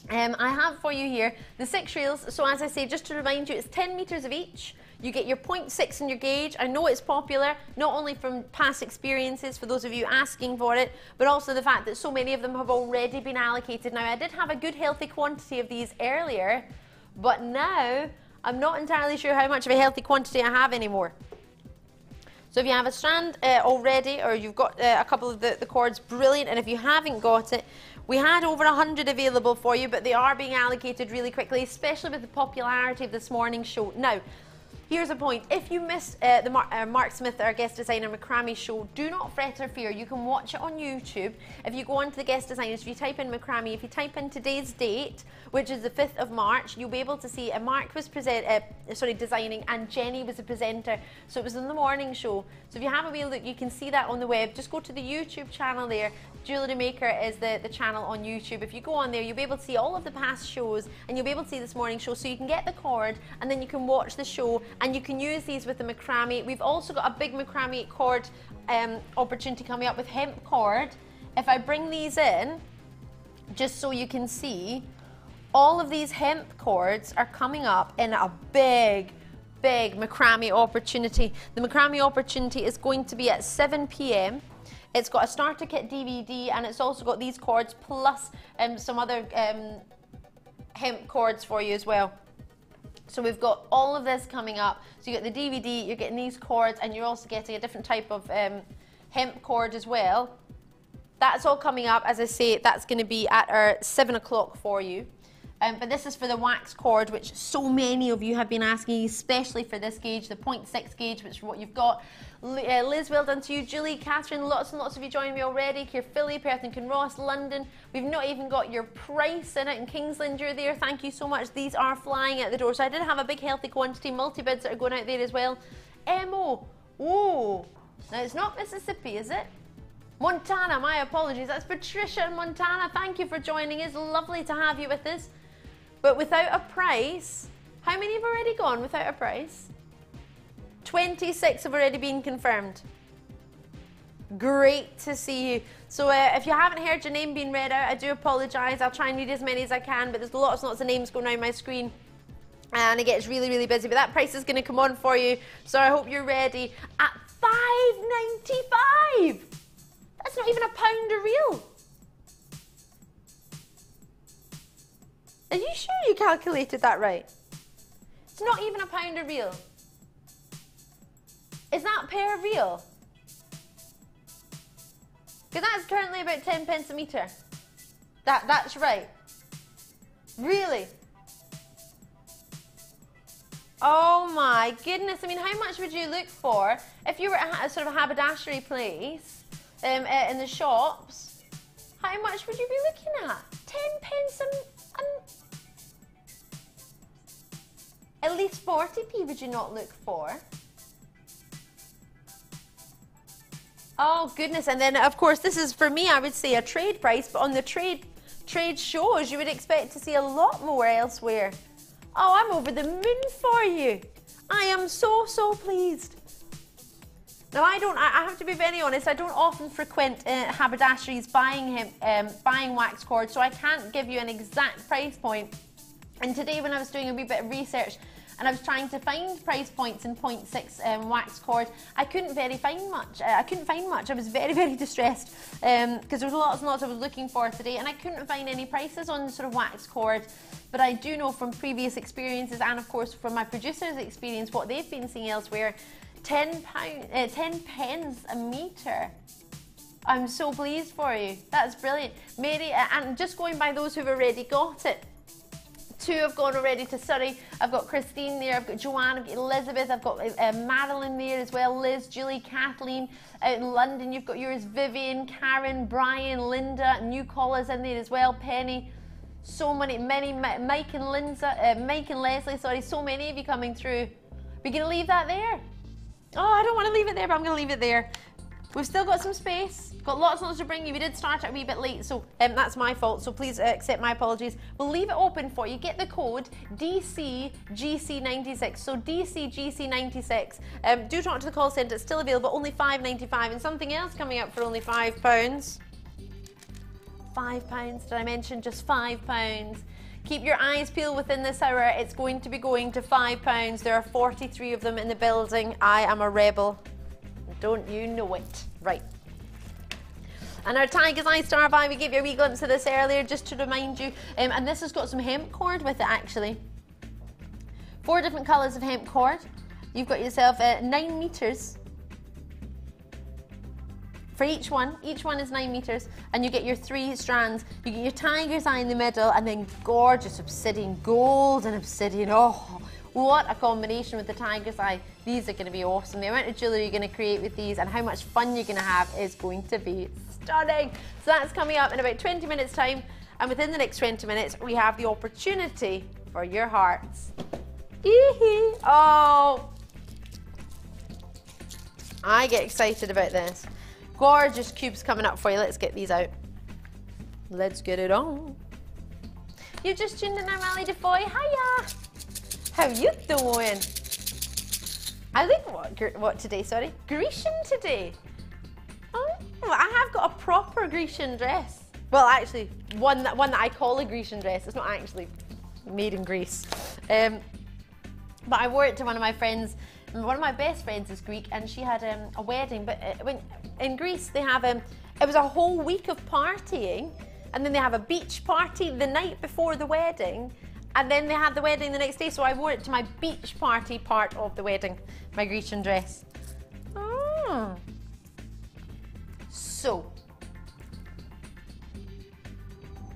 I have for you here the 6 reels. So as I say, just to remind you, it's 10 metres of each. You get your 0.6 in your gauge. I know it's popular, not only from past experiences for those of you asking for it, but also the fact that so many of them have already been allocated. Now, I did have a good healthy quantity of these earlier, but now I'm not entirely sure how much of a healthy quantity I have anymore. So if you have a strand already, or you've got a couple of the cords, brilliant. And if you haven't got it, we had over 100 available for you, but they are being allocated really quickly, especially with the popularity of this morning's show. Now, Here's a point. If you missed the Mark Smith, our guest designer macrame show, do not fret or fear. You can watch it on YouTube. If you go on to the guest designers, if you type in macrame, if you type in today's date, which is the 5th of March, you'll be able to see Mark was designing and Jenny was the presenter. So it was in the morning show. So if you have a wee look, you can see that on the web. Just go to the YouTube channel there. Jewellery Maker is the channel on YouTube. If you go on there, you'll be able to see all of the past shows and you'll be able to see this morning show, so you can get the cord and then you can watch the show and you can use these with the macrame. We've also got a big macrame cord opportunity coming up with hemp cord. If I bring these in, just so you can see, all of these hemp cords are coming up in a big macrame opportunity. The macrame opportunity is going to be at 7 p.m. It's got a starter kit DVD and it's also got these cords plus some other hemp cords for you as well. So we've got all of this coming up. So you get the DVD, you're getting these cords, and you're also getting a different type of hemp cord as well. That's all coming up. As I say, that's going to be at our 7 o'clock for you. But this is for the wax cord, which so many of you have been asking, especially for this gauge, the 0.6 gauge, which is what you've got. Liz, well done to you. Julie, Catherine, lots and lots of you joining me already. Caerphilly, Perth and Kinross, London. We've not even got your price in it. In Kingsland, you're there. Thank you so much. These are flying out the door. So I did have a big healthy quantity, multi-bids that are going out there as well. MO. Oh, now it's not Mississippi, is it? Montana, my apologies. That's Patricia in Montana. Thank you for joining us. Lovely to have you with us. But without a price, how many have already gone without a price? 26 have already been confirmed. Great to see you. So if you haven't heard your name being read out, I do apologise. I'll try and read as many as I can, but there's lots and lots of names going around my screen. And it gets really, really busy. But that price is going to come on for you. So I hope you're ready at $5.95. That's not even £1 a reel. Are you sure you calculated that right? It's not even £1 a reel. Is that per reel? Because that's currently about 10 pence a metre. That's right. Really? Oh my goodness. I mean, how much would you look for if you were at a sort of a haberdashery place in the shops? How much would you be looking at? 10 pence at least 40p would you not look for? Oh goodness, and then of course this is for me, I would say a trade price, but on the trade shows you would expect to see a lot more elsewhere. Oh, I'm over the moon for you. I am so pleased. Now I have to be very honest, I don't often frequent haberdasheries buying wax cord, so I can't give you an exact price point. And today when I was doing a wee bit of research and I was trying to find price points in 0.6 wax cord, I couldn't find much. I was very distressed because there was lots and lots I was looking for today, and I couldn't find any prices on sort of wax cord. But I do know from previous experiences and of course from my producer's experience what they've been seeing elsewhere, 10 pence a metre. I'm so pleased for you. That's brilliant. Mary, and just going by those who've already got it, 2 have gone already to Surrey. I've got Christine there, I've got Joanne, I've got Elizabeth, I've got Madeline there as well, Liz, Julie, Kathleen out in London. You've got yours, Vivian, Karen, Brian, Linda, new callers in there as well, Penny. So many, Mike and Leslie, sorry, so many of you coming through. We're going to leave that there. Oh, I don't want to leave it there, but I'm going to leave it there. We've still got some space, got lots and lots to bring you. We did start a wee bit late, so that's my fault, so please accept my apologies. We'll leave it open for you. Get the code DCGC96, so DCGC96. Do talk to the call centre, it's still available, only £5.95, and something else coming up for only £5. £5, did I mention just £5? Keep your eyes peeled within this hour, it's going to be going to £5. There are 43 of them in the building. I am a rebel. Don't you know it? Right. And our Tiger's Eye Star Buy, we gave you a wee glimpse of this earlier just to remind you. And this has got some hemp cord with it actually. 4 different colours of hemp cord. You've got yourself 9 metres for each one. Each one is 9 metres, and you get your 3 strands. You get your Tiger's Eye in the middle, and then gorgeous obsidian, golden obsidian. Oh, What a combination with the tiger's eye. These are going to be awesome. The amount of jewellery you're going to create with these and how much fun you're going to have is going to be stunning. So that's coming up in about 20 minutes time, and within the next 20 minutes we have the opportunity for your hearts. Oh, I get excited about this. Gorgeous cubes coming up for you. Let's get these out. Let's get it on. You just tuned in. I'm Ali Defoy. Hiya. How you doing? I look what today? Sorry, Grecian today. Oh, I have got a proper Grecian dress. Well, actually, one that I call a Grecian dress. It's not actually made in Greece. But I wore it to one of my friends. One of my best friends is Greek, and she had a wedding. But in Greece, they have it was a whole week of partying, and then they have a beach party the night before the wedding, and then they had the wedding the next day. So I wore it to my beach party part of the wedding, my Grecian dress. Oh. So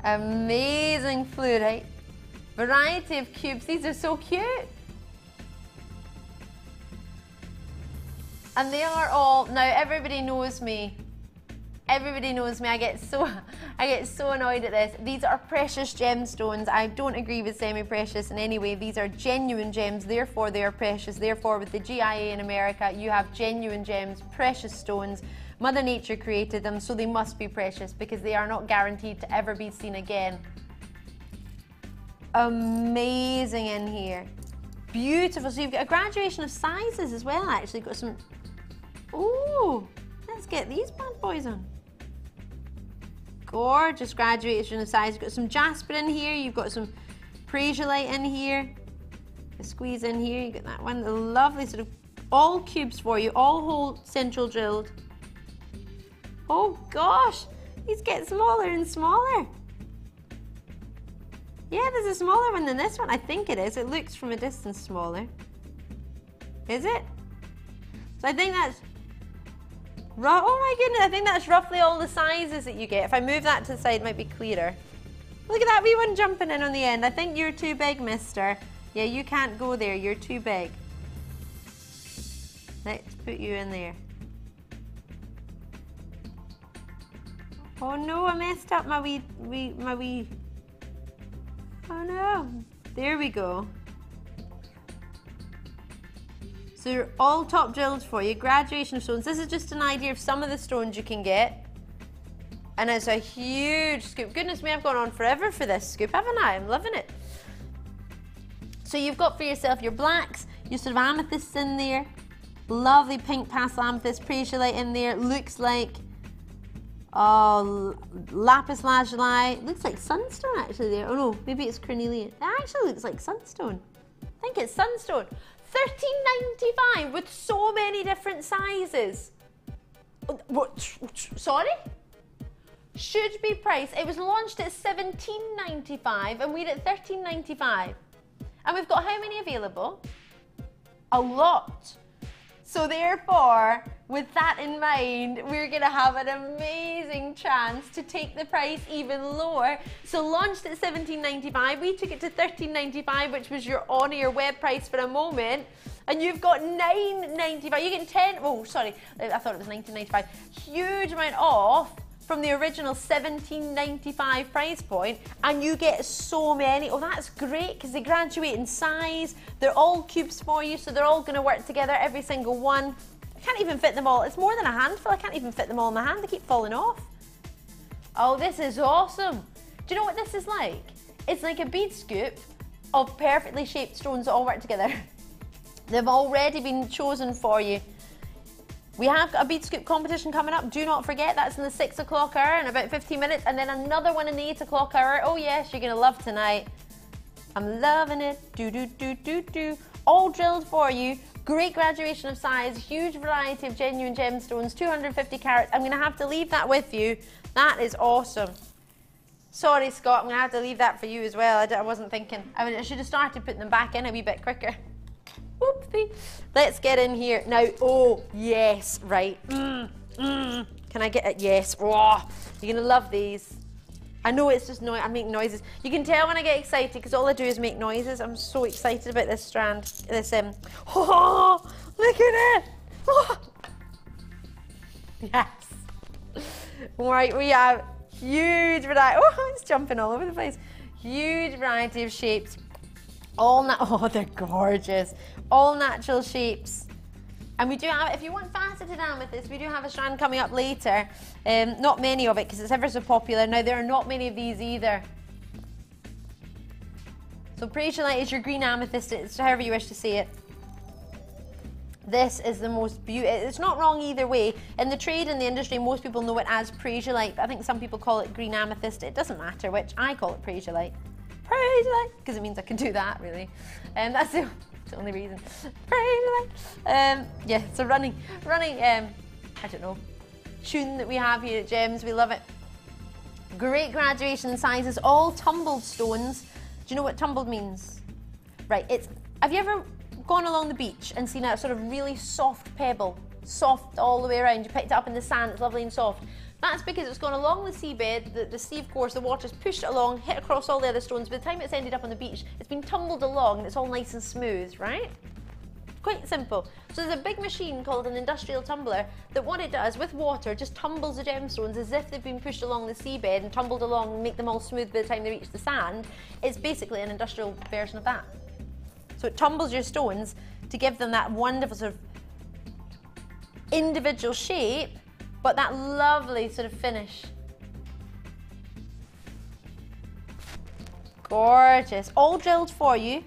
amazing fluorite, variety of cubes. These are so cute. And they are all, now everybody knows me. Everybody knows me. I get so annoyed at this. These are precious gemstones. I don't agree with semi-precious in any way. These are genuine gems, therefore they are precious. Therefore, with the GIA in America, you have genuine gems, precious stones. Mother Nature created them, so they must be precious because they are not guaranteed to ever be seen again. Amazing in here. Beautiful. So you've got a graduation of sizes as well, actually. Got some. Ooh, let's get these bad boys on. Gorgeous graduation of size. You've got some jasper in here. You've got some prasiolite in here. A squeeze in here. You get that one. The lovely sort of all cubes for you, all hole central drilled. Oh gosh, these get smaller and smaller. Yeah, there's a smaller one than this one. I think it is. It looks from a distance smaller. Is it? So I think that's. Oh my goodness, I think that's roughly all the sizes that you get. If I move that to the side, it might be clearer. Look at that wee one jumping in on the end. I think you're too big, mister. Yeah, you can't go there. You're too big. Let's put you in there. Oh no, I messed up my wee. Oh no. There we go. So they're all top drilled for you. Graduation of stones. This is just an idea of some of the stones you can get. And it's a huge scoop. Goodness me, I've gone on forever for this scoop, haven't I? I'm loving it. So you've got for yourself your blacks, your sort of amethysts in there. Lovely pink pastel amethyst, prasiolite in there. Looks like lapis lazuli. Looks like sunstone actually there. Oh no, maybe it's carnelian. It actually looks like sunstone. I think it's sunstone. $13.95 with so many different sizes. What? Sorry? Should be priced. It was launched at $17.95 and we're at $13.95. And we've got how many available? A lot. So therefore, with that in mind, we're gonna have an amazing chance to take the price even lower. So launched at $17.95, we took it to $13.95, which was your on-air web price for a moment. And you've got $9.95, you get 10, oh sorry, I thought it was $19.95. Huge amount off from the original $17.95 price point, and you get so many. Oh, that's great, because they graduate in size. They're all cubes for you, so they're all gonna work together, every single one. I can't even fit them all. It's more than a handful. I can't even fit them all in my hand. They keep falling off. Oh, this is awesome. Do you know what this is like? It's like a bead scoop of perfectly shaped stones that all work together. They've already been chosen for you. We have got a bead scoop competition coming up. Do not forget, that's in the 6 o'clock hour in about 15 minutes, and then another one in the 8 o'clock hour. Oh yes, you're gonna love tonight. I'm loving it. Do, do, do, do, do. All drilled for you. Great graduation of size, huge variety of genuine gemstones, 250 carats. I'm gonna have to leave that with you. That is awesome. Sorry, Scott, I'm gonna have to leave that for you as well. I wasn't thinking. I should have started putting them back in a wee bit quicker. Oopsie. Let's get in here. Now, oh, yes, right. Can I get it? Yes. Oh, you're gonna love these. I know it's just noise. I make noises. You can tell when I get excited because all I do is make noises. I'm so excited about this strand. This oh, look at it! Oh. Yes. Right, we have huge variety. Oh, it's jumping all over the place. Huge variety of shapes. Oh, they're gorgeous. All natural shapes. And we do have, if you want faceted amethyst, we do have a strand coming up later. Not many of it because it's ever so popular. Now, there are not many of these either. So Prasiolite is your green amethyst. It's however you wish to see it. This is the most beautiful. It's not wrong either way. In the trade, in the industry, most people know it as Prasiolite. But I think some people call it green amethyst. It doesn't matter which. I call it Prasiolite. Prasiolite, because it means I can do that, really. That's the only reason. Yeah, it's a running, I don't know, tune that we have here at Gems. We love it. Great graduation sizes, all tumbled stones. Do you know what tumbled means? Right, have you ever gone along the beach and seen a sort of really soft pebble? Soft all the way around. You picked it up in the sand, it's lovely and soft. That's because it's gone along the seabed, the sea, of course, the water's pushed it along, hit across all the other stones. By the time it's ended up on the beach, it's been tumbled along and it's all nice and smooth, right? Quite simple. So there's a big machine called an industrial tumbler that what it does with water just tumbles the gemstones as if they've been pushed along the seabed and tumbled along and make them all smooth by the time they reach the sand. It's basically an industrial version of that. So it tumbles your stones to give them that wonderful sort of individual shape, but that lovely sort of finish. Gorgeous. All drilled for you.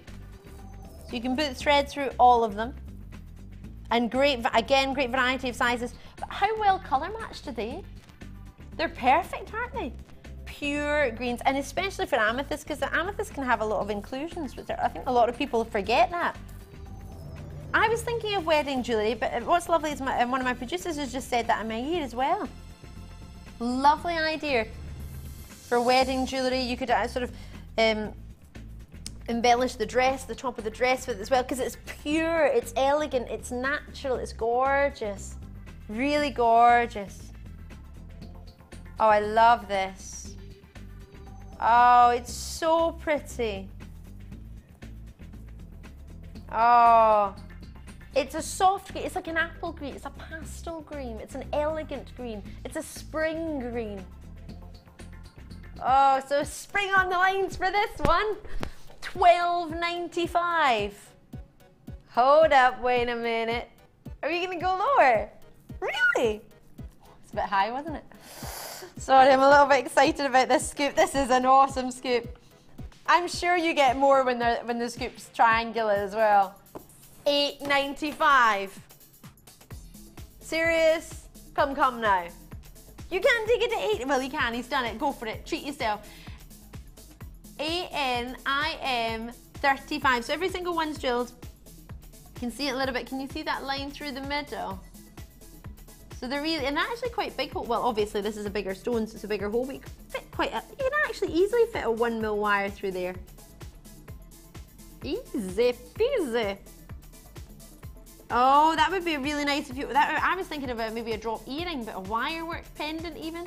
So you can put thread through all of them. And great variety of sizes. But how well colour matched are they? They're perfect, aren't they? Pure greens, and especially for amethyst, because the amethyst can have a lot of inclusions, which I think a lot of people forget that. I was thinking of wedding jewellery, but what's lovely is one of my producers has just said that in my ear as well. Lovely idea for wedding jewellery. You could sort of embellish the dress, the top of the dress with it as well, because it's pure, it's elegant, it's natural, it's gorgeous. Really gorgeous. Oh, I love this. Oh, it's so pretty. Oh. It's a soft green, it's like an apple green, it's a pastel green, it's an elegant green, it's a spring green. Oh, so spring on the lines for this one. $12.95. Hold up, wait a minute. Are you gonna go lower? Really? It's a bit high, wasn't it? Sorry, I'm a little bit excited about this scoop. This is an awesome scoop. I'm sure you get more when the scoop's triangular as well. $8.95. Serious? Come now. You can't take it to 8. Well, you can. He's done it. Go for it. Treat yourself. ANIM 35. So every single one's drilled. You can see it a little bit. Can you see that line through the middle? So they're really, and actually quite big hole. Well, obviously this is a bigger stone, so it's a bigger hole, but you can fit you can actually easily fit a 1mm wire through there. Easy peasy. Oh, that would be really nice if you, I was thinking about maybe a drop earring, but a wire work pendant even,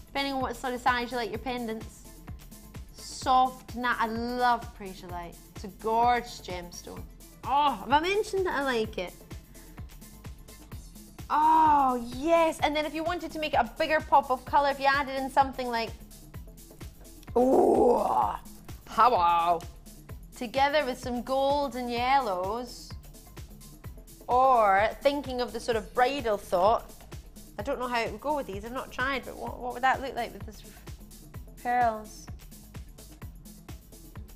depending on what sort of size you like your pendants. Soft, I love Prasiolite. It's a gorgeous gemstone. Oh, have I mentioned that I like it? Oh, yes. And then if you wanted to make it a bigger pop of colour, if you added in something like, oh, wow, together with some golds and yellows, or thinking of the sort of bridal thought, I don't know how it would go with these, I've not tried, but what would that look like with this pearls?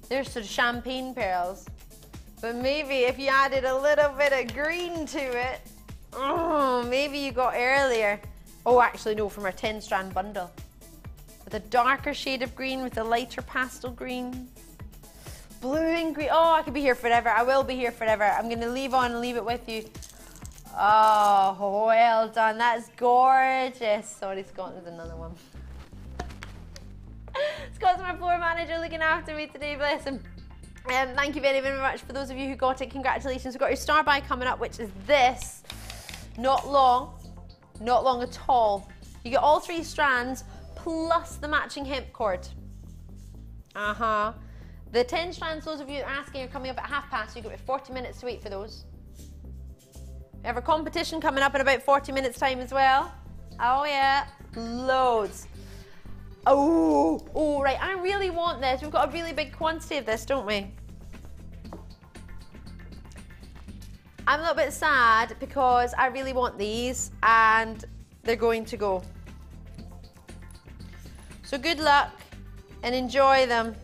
They're sort of champagne pearls, but maybe if you added a little bit of green to it, oh, maybe you got earlier. Oh, actually no, from our 10-strand bundle. With a darker shade of green with a lighter pastel green. Blue and green. Oh, I could be here forever. I will be here forever. I'm going to leave on and leave it with you. Oh, well done. That's gorgeous. Sorry, Scott, there's another one. Scott's my floor manager looking after me today, bless him. Thank you very, very much for those of you who got it. Congratulations. We've got your star buy coming up, which is this. Not long at all. You get all 3 strands plus the matching hemp cord. The 10 strands, those of you asking, are coming up at past. You've got 40 minutes to wait for those. We have a competition coming up in about 40 minutes time as well. Oh yeah, loads. Oh, right, I really want this. We've got a really big quantity of this, don't we? I'm a little bit sad because I really want these and they're going to go. So good luck and enjoy them.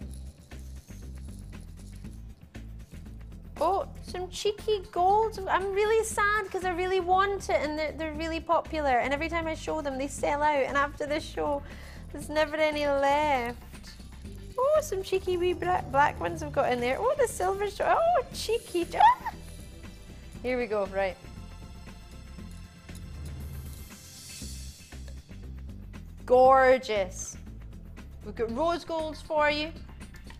Oh, some cheeky golds. I'm really sad because I really want it and they're really popular. And every time I show them, they sell out. And after this show, there's never any left. Oh, some cheeky wee black ones I've got in there. Oh, the silver. Oh, cheeky. Ah! Here we go, right. Gorgeous. We've got rose golds for you.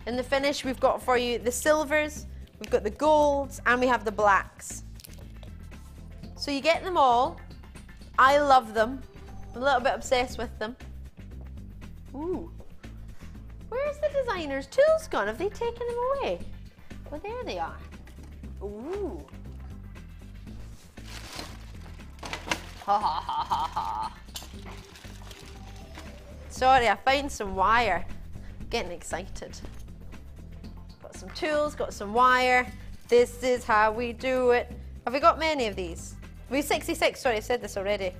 In the finish, we've got for you the silvers. We've got the golds and we have the blacks. So you get them all. I love them. I'm a little bit obsessed with them. Ooh. Where's the designer's tools gone? Have they taken them away? Well, there they are. Ooh. Ha ha ha ha ha. Sorry, I found some wire. Getting excited. Got some tools, got some wire. This is how we do it. Have we got many of these? We 66, sorry, I said this already.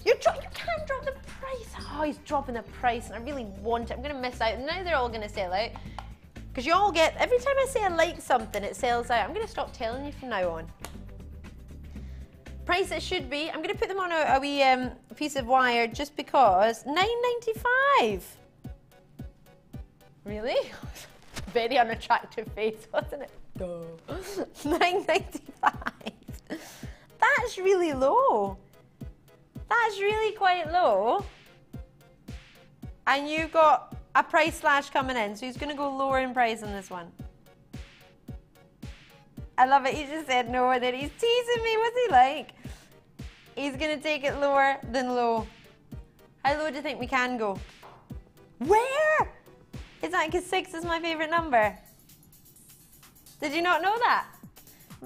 You can't drop the price. Oh, he's dropping the price and I really want it. I'm gonna miss out. Now they're all gonna sell out. Because you all get, every time I say I like something, it sells out. I'm gonna stop telling you from now on. Price it should be, I'm gonna put them on a wee piece of wire just because, $9.95. Really? Very unattractive face, wasn't it? Duh. $9.95. That's really low. That's really quite low. And you've got a price slash coming in, so he's going to go lower in price on this one. I love it. He just said no, and then he's teasing me. What's he like? He's going to take it lower than low. How low do you think we can go? Where? Is that because 6 is my favourite number? Did you not know that?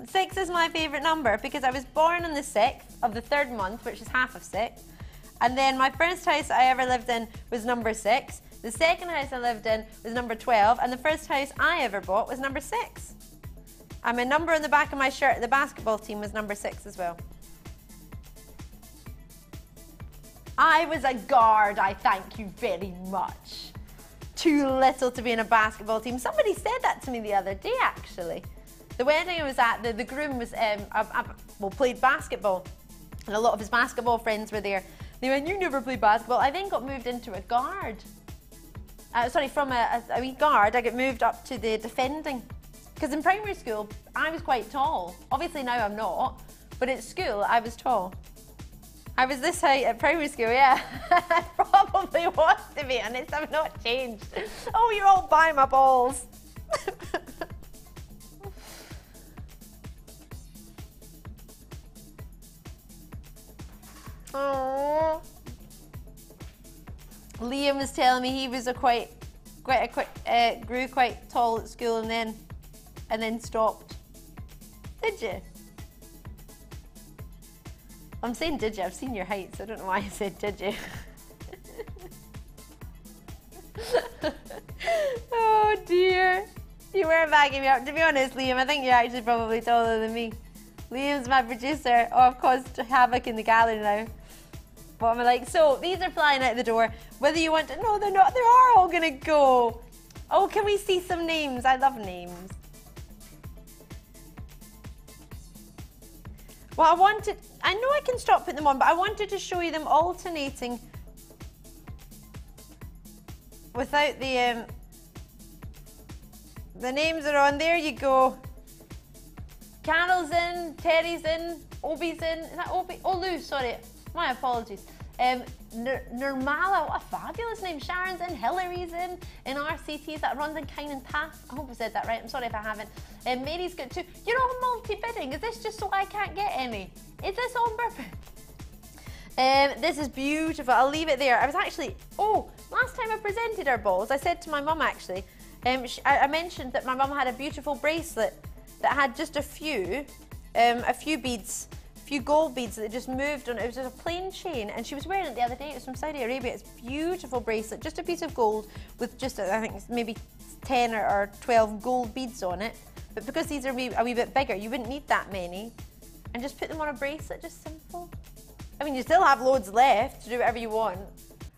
6 is my favourite number because I was born on the 6th of the 3rd month, which is half of 6. And then my first house I ever lived in was number 6. The second house I lived in was number 12. And the first house I ever bought was number 6. And my number on the back of my shirt at the basketball team was number 6 as well. I was a guard, I thank you very much. Too little to be in a basketball team. Somebody said that to me the other day, actually. The wedding I was at, the groom was played basketball, and a lot of his basketball friends were there. They went, "You never played basketball." I then got moved into a guard. From a wee guard, I got moved up to the defending. Because in primary school, I was quite tall. Obviously now I'm not, but at school I was tall. I was this height at primary school, yeah. I probably was, to be honest. I've not changed. Oh, you're all by my balls. Oh. Liam was telling me he was grew quite tall at school and then stopped. Did you? I'm saying did you? I've seen your height, so I don't know why I said did you. Oh dear. You weren't backing me up. To be honest, Liam, I think you're actually probably taller than me. Liam's my producer. Oh, I've caused havoc in the gallery now. What am I like? So, these are flying out the door. Whether you want to... No, they're not. They are all going to go. Oh, can we see some names? I love names. Well, I wanted... I know I can stop putting them on, but I wanted to show you them alternating without the names are on. There you go. Carol's in, Terry's in, Obi's in. Is that Obi? Oh, Lou, sorry. My apologies. Nirmala, what a fabulous name. Sharon's in, Hillary's in RCT. Is that Rondon, Kine and Taff? I hope I said that right. I'm sorry if I haven't. Mary's got 2. You're all multi-bidding. Is this just so I can't get any? Is this on purpose? This is beautiful. I'll leave it there. I was actually, last time I presented our balls, I said to my mum actually, I mentioned that my mum had a beautiful bracelet that had just a few beads, a few gold beads that just moved on. It was just a plain chain, and she was wearing it the other day. It was from Saudi Arabia. It's a beautiful bracelet, just a piece of gold with just, I think it's maybe 10 or 12 gold beads on it. But because these are a wee bit bigger, you wouldn't need that many. And just put them on a bracelet, just simple. I mean, you still have loads left to do whatever you want.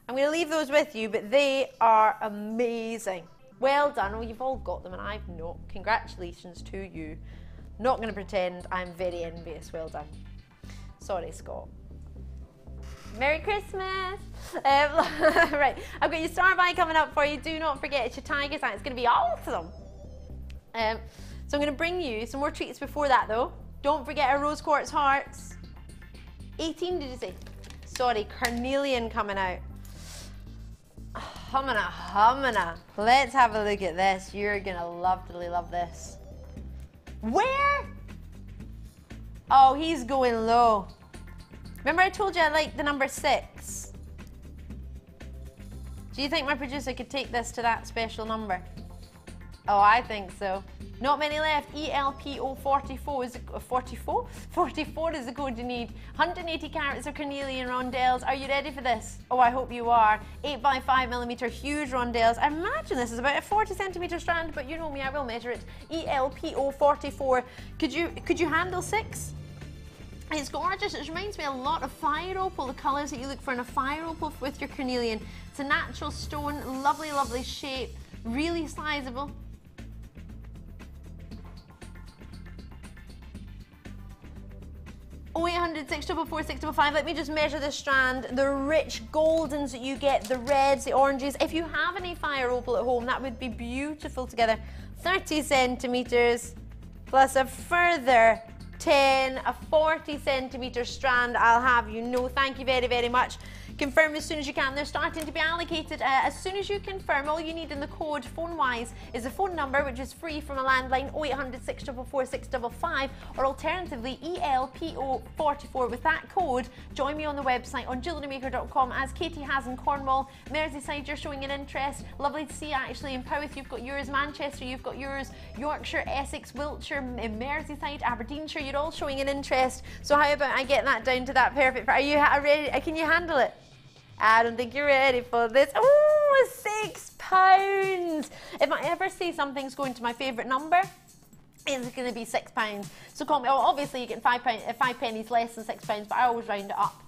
I'm going to leave those with you, but they are amazing. Well done. Oh, you've all got them and I've not. Congratulations to you. Not going to pretend I'm very envious. Well done. Sorry, Scott. Merry Christmas. Right, I've got your star buy coming up for you. Do not forget, it's your Tiger's Eye. It's going to be awesome. So I'm going to bring you some more treats before that, though. Don't forget our rose quartz hearts. 18, did you say? Sorry, carnelian coming out. Humana. Let's have a look at this. You're gonna lovely love this. Where? Oh, he's going low. Remember I told you I like the number 6? Do you think my producer could take this to that special number? Oh, I think so. Not many left. ELPO44 is 44 is the code you need. 180 carats of carnelian rondelles. Are you ready for this? Oh, I hope you are. 8 by 5mm huge rondelles. I imagine this is about a 40cm strand, but you know me, I will measure it. ELPO44. Could you handle 6? It's gorgeous. It reminds me a lot of fire opal, the colours that you look for in a fire opal with your carnelian. It's a natural stone, lovely shape, really sizable. Oh, 800 644 655. Let me just measure the strand. The rich goldens that you get, the reds, the oranges. If you have any fire opal at home, that would be beautiful together. 30 centimetres plus a further 10, a 40cm strand. I'll have you know. Thank you very much. Confirm as soon as you can. They're starting to be allocated. As soon as you confirm, all you need in the code phone-wise is a phone number, which is free from a landline, 0800 644 655, or alternatively ELPO44. With that code, join me on the website on jewellerymaker.com, as Katie has in Cornwall. Merseyside, you're showing an interest. Lovely to see actually in Powys. You've got yours. Manchester, you've got yours. Yorkshire, Essex, Wiltshire, Merseyside, Aberdeenshire, you're all showing an interest. So how about I get that down to that perfect? Are you ready? Can you handle it? I don't think you're ready for this. Oh, £6. If I ever say something's going to my favourite number, it's going to be £6. So call me. Oh, obviously you get 5 pennies less than £6, but I always round it up.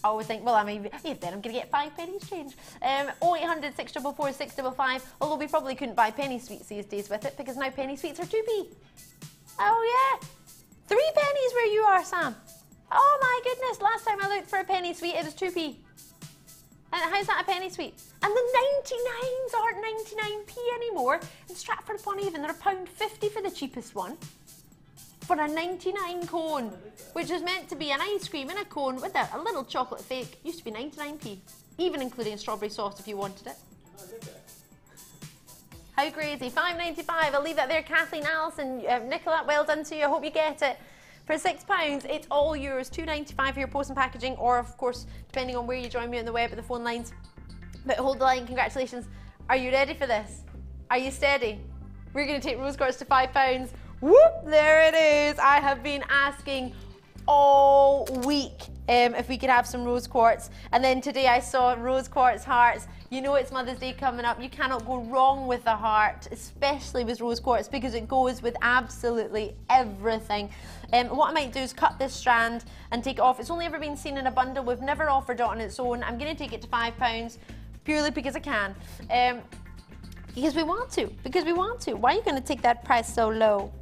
I always think, well, I mean, then I'm going to get 5 pennies change. 0800 644 655. Although we probably couldn't buy penny sweets these days with it, because now penny sweets are 2p. Oh yeah, 3 pennies where you are, Sam. Oh my goodness! Last time I looked for a penny sweet, it was 2p. And how's that a penny sweet? And the 99s aren't 99p anymore. In Stratford-upon-Avon, they're £1.50 for the cheapest one. For a 99 cone, which is meant to be an ice cream in a cone with a little chocolate fake. Used to be 99p, even including a strawberry sauce if you wanted it. How crazy. £5.95. I'll leave that there. Kathleen, Alison, Nicola, well done to you. I hope you get it. For £6, it's all yours. £2.95 for your post and packaging, or of course, depending on where you join me on the web at the phone lines. But hold the line, congratulations. Are you ready for this? Are you steady? We're going to take rose quartz to £5. Whoop, there it is. I have been asking all week if we could have some rose quartz, and then today I saw rose quartz hearts. You know it's Mother's Day coming up. You cannot go wrong with a heart, especially with rose quartz, because it goes with absolutely everything. What I might do is cut this strand and take it off. It's only ever been seen in a bundle. We've never offered it on its own. I'm going to take it to £5 purely because I can. Because we want to. Why are you going to take that price so low?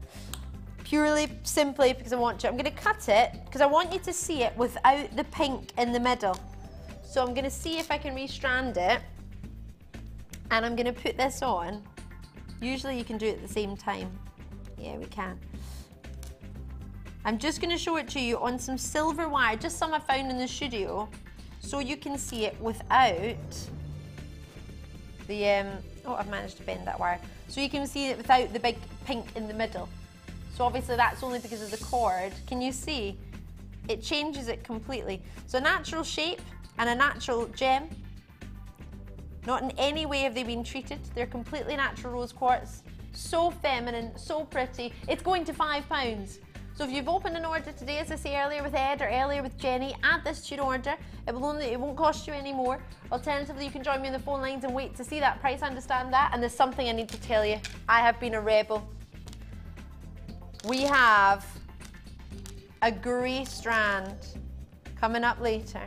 Purely, simply because I want to. I'm going to cut it because I want you to see it without the pink in the middle. So I'm going to see if I can restrand it. And I'm going to put this on. Usually you can do it at the same time. Yeah, we can. I'm just going to show it to you on some silver wire, just some I found in the studio, so you can see it without the, oh, I've managed to bend that wire. So you can see it without the big pink in the middle. So obviously that's only because of the cord. Can you see? it changes it completely. So a natural shape and a natural gem. Not in any way have they been treated. They're completely natural rose quartz. So feminine, so pretty. It's going to £5. So if you've opened an order today, as I say earlier with Ed or earlier with Jenny, add this to your order. It won't cost you any more. Alternatively, you can join me on the phone lines and wait to see that price. I understand that. And there's something I need to tell you. I have been a rebel. We have a grey strand coming up later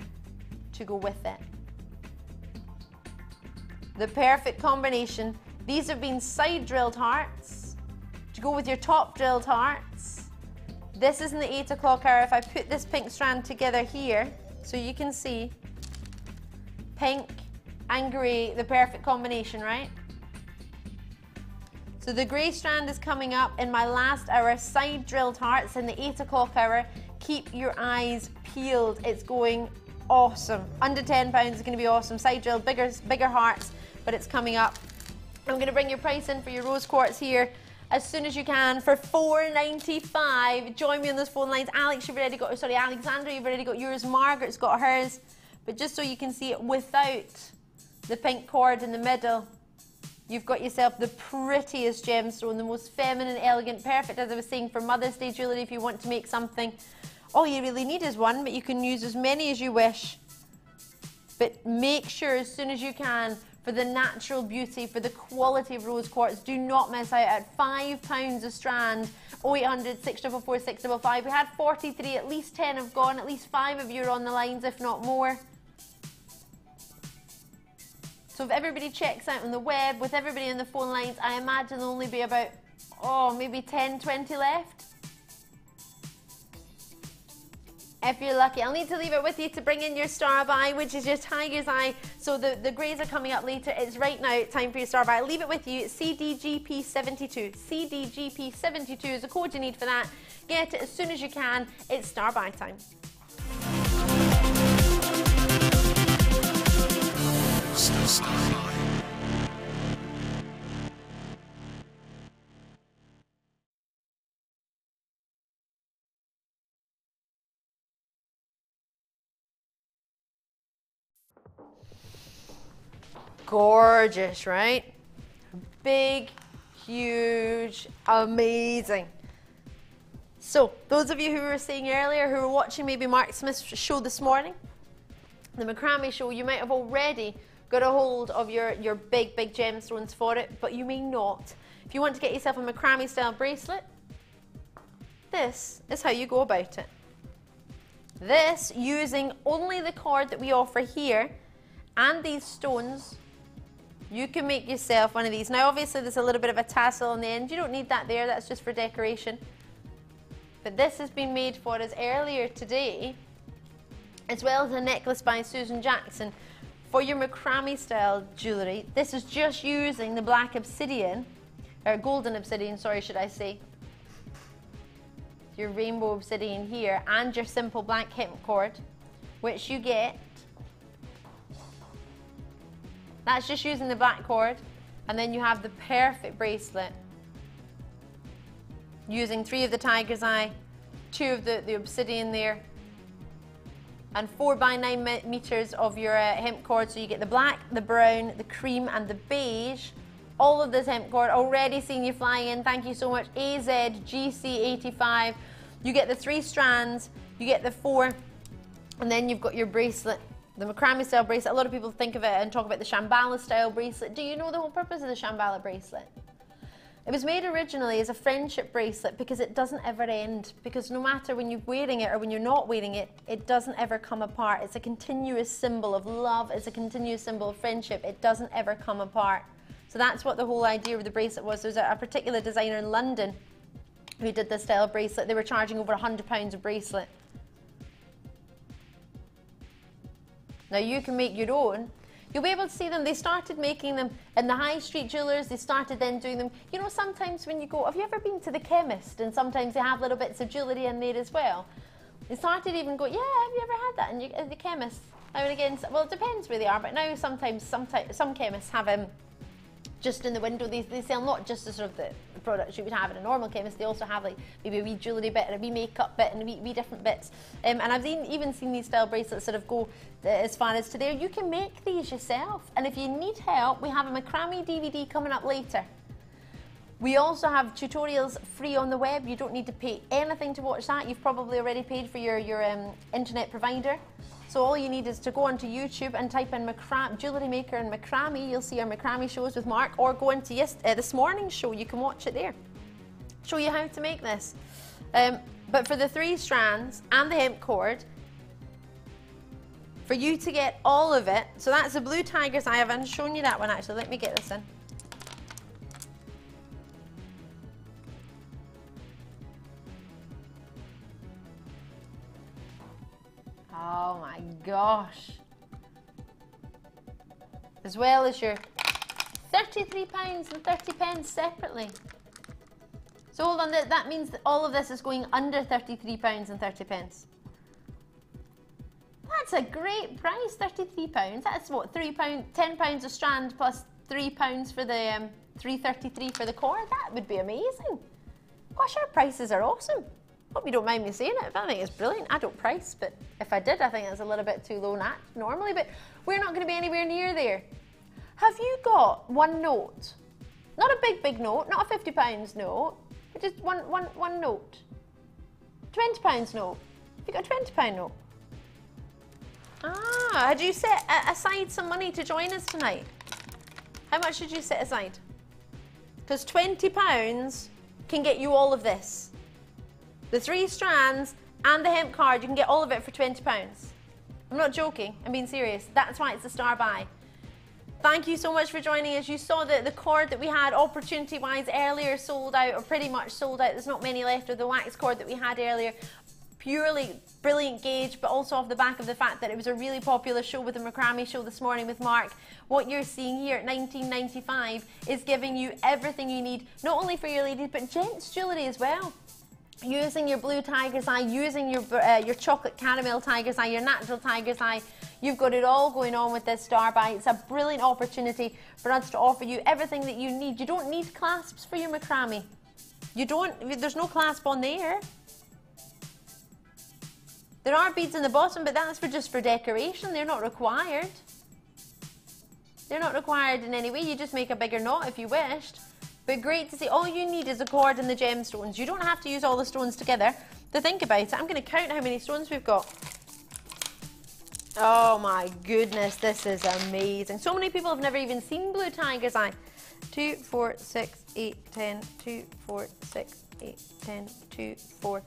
to go with it. The perfect combination. These have been side drilled hearts to go with your top drilled hearts. This is in the 8 o'clock hour. If I put this pink strand together here, so you can see pink and grey, the perfect combination, right? So the grey strand is coming up in my last hour, side drilled hearts in the 8 o'clock hour. Keep your eyes peeled. It's going awesome. Under £10 is going to be awesome. Side drilled, bigger hearts, but it's coming up. I'm going to bring your price in for your rose quartz here as soon as you can for £4.95. Join me on those phone lines. Alex, you've already got, sorry, Alexandra, you've already got yours. Margaret's got hers. But just so you can see it without the pink cord in the middle, you've got yourself the prettiest gemstone, the most feminine, elegant, perfect, as I was saying, for Mother's Day jewellery if you want to make something. All you really need is one, but you can use as many as you wish. But make sure as soon as you can, for the natural beauty, for the quality of rose quartz, do not miss out at £5 a strand. 0800 644 655. We had 43, at least 10 have gone, at least 5 of you are on the lines, if not more. So if everybody checks out on the web, with everybody on the phone lines, I imagine there'll only be about, maybe 10, 20 left. If you're lucky. I'll need to leave it with you to bring in your star of eye, which is your tiger's eye. So the greys are coming up later. It's right now time for your star of eye. I'll leave it with you. CDGP72. CDGP72 is the code you need for that. Get it as soon as you can. It's star of eye time. Gorgeous, right? Big, huge, amazing. So, those of you who were saying earlier, who were watching maybe Mark Smith's show this morning, the macrame show, you might have already got a hold of your big gemstones for it, but you may not. If you want to get yourself a macrame style bracelet, this is how you go about it. This, using only the cord that we offer here and these stones, you can make yourself one of these. Now obviously there's a little bit of a tassel on the end. You don't need that there, that's just for decoration. But this has been made for us earlier today, as well as a necklace by Susan Jackson for your macrame style jewellery. This is just using the black obsidian, or golden obsidian, sorry, should I say. Your rainbow obsidian here, and your simple black hemp cord, which you get. That's just using the black cord, and then you have the perfect bracelet using 3 of the tiger's eye, 2 of the obsidian there, and 4 by 9 meters of your hemp cord. So you get the black, the brown, the cream, and the beige. All of this hemp cord. Already seeing you flying in. Thank you so much. AZGC85. You get the 3 strands, you get the 4, and then you've got your bracelet. The macrame style bracelet. A lot of people think of it and talk about the Shambhala style bracelet. Do you know the whole purpose of the Shambhala bracelet? It was made originally as a friendship bracelet because it doesn't ever end. Because no matter when you're wearing it or when you're not wearing it, it doesn't ever come apart. It's a continuous symbol of love. It's a continuous symbol of friendship. It doesn't ever come apart. So that's what the whole idea of the bracelet was. There's a particular designer in London who did this style of bracelet. They were charging over £100 a bracelet. Now you can make your own. You'll be able to see them. They started making them in the high street jewellers. They started then doing them. You know, sometimes when you go, have you ever been to the chemist? And sometimes they have little bits of jewellery in there as well. They started even going, yeah, have you ever had that in the chemist? Now and again, well, it depends where they are, but now sometimes some chemists have just in the window. They sell not just the sort of the products you would have in a normal chemist. They also have like maybe a wee jewellery bit and a wee makeup bit and a wee different bits. And I've even seen these style bracelets sort of go as far as to there. You can make these yourself, and if you need help, we have a macrame DVD coming up later. We also have tutorials free on the web. You don't need to pay anything to watch that. You've probably already paid for your internet provider. So all you need is to go onto YouTube and type in Jewellery Maker and Macrame. You'll see our macrame shows with Mark, or go into this morning's show. You can watch it there. Show you how to make this. But for the 3 strands and the hemp cord, for you to get all of it, so that's a blue tiger's eye. I haven't shown you that one actually. Let me get this in. Oh my gosh. As well as your £33.30 separately. So hold on, that means that all of this is going under £33.30. That's a great price, £33. That's what, £10 a strand plus £3 for the £3.33 for the cord. That would be amazing. Gosh, our prices are awesome. Hope you don't mind me saying it. I think it's brilliant. I don't price, but if I did, I think it's a little bit too low normally, but we're not going to be anywhere near there. Have you got one note? Not a big note, not a £50 note, but just one note. £20 note. Have you got a £20 note? Ah, had you set aside some money to join us tonight? How much did you set aside? Because £20 can get you all of this. The 3 strands and the hemp card, you can get all of it for £20. I'm not joking, I'm being serious. That's why it's a star buy. Thank you so much for joining us. You saw that the cord that we had opportunity-wise earlier sold out, or pretty much sold out. There's not many left of the wax cord that we had earlier. Purely brilliant gauge, but also off the back of the fact that it was a really popular show with the macrame show this morning with Mark. What you're seeing here at $19.95 is giving you everything you need, not only for your ladies, but gents jewellery as well. Using your blue tiger's eye, using your chocolate caramel tiger's eye, your natural tiger's eye, you've got it all going on with this star buy. It's a brilliant opportunity for us to offer you everything that you need. You don't need clasps for your macrame. There's no clasp on there. There are beads in the bottom, but that's just for decoration. They're not required. They're not required in any way. You just make a bigger knot if you wished. But great to see. All you need is a cord and the gemstones. You don't have to use all the stones together. To think about it, I'm going to count how many stones we've got. Oh my goodness, this is amazing. So many people have never even seen blue tiger's eye. 2, 4, 6, 8, 10, 2, 4, 6, 8, 10, 2, 4.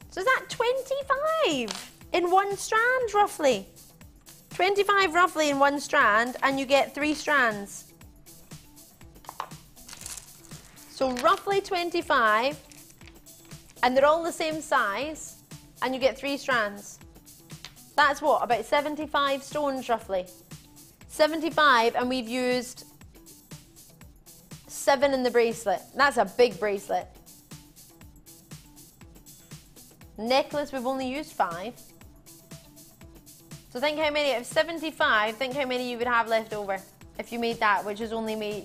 So is that 25 in one strand, roughly? 25 roughly in one strand, and you get 3 strands. So roughly 25, and they're all the same size, and you get 3 strands. That's what, about 75 stones roughly. 75, and we've used 7 in the bracelet. That's a big bracelet. Necklace, we've only used 5. So think how many, out of 75, think how many you would have left over if you made that, which is only made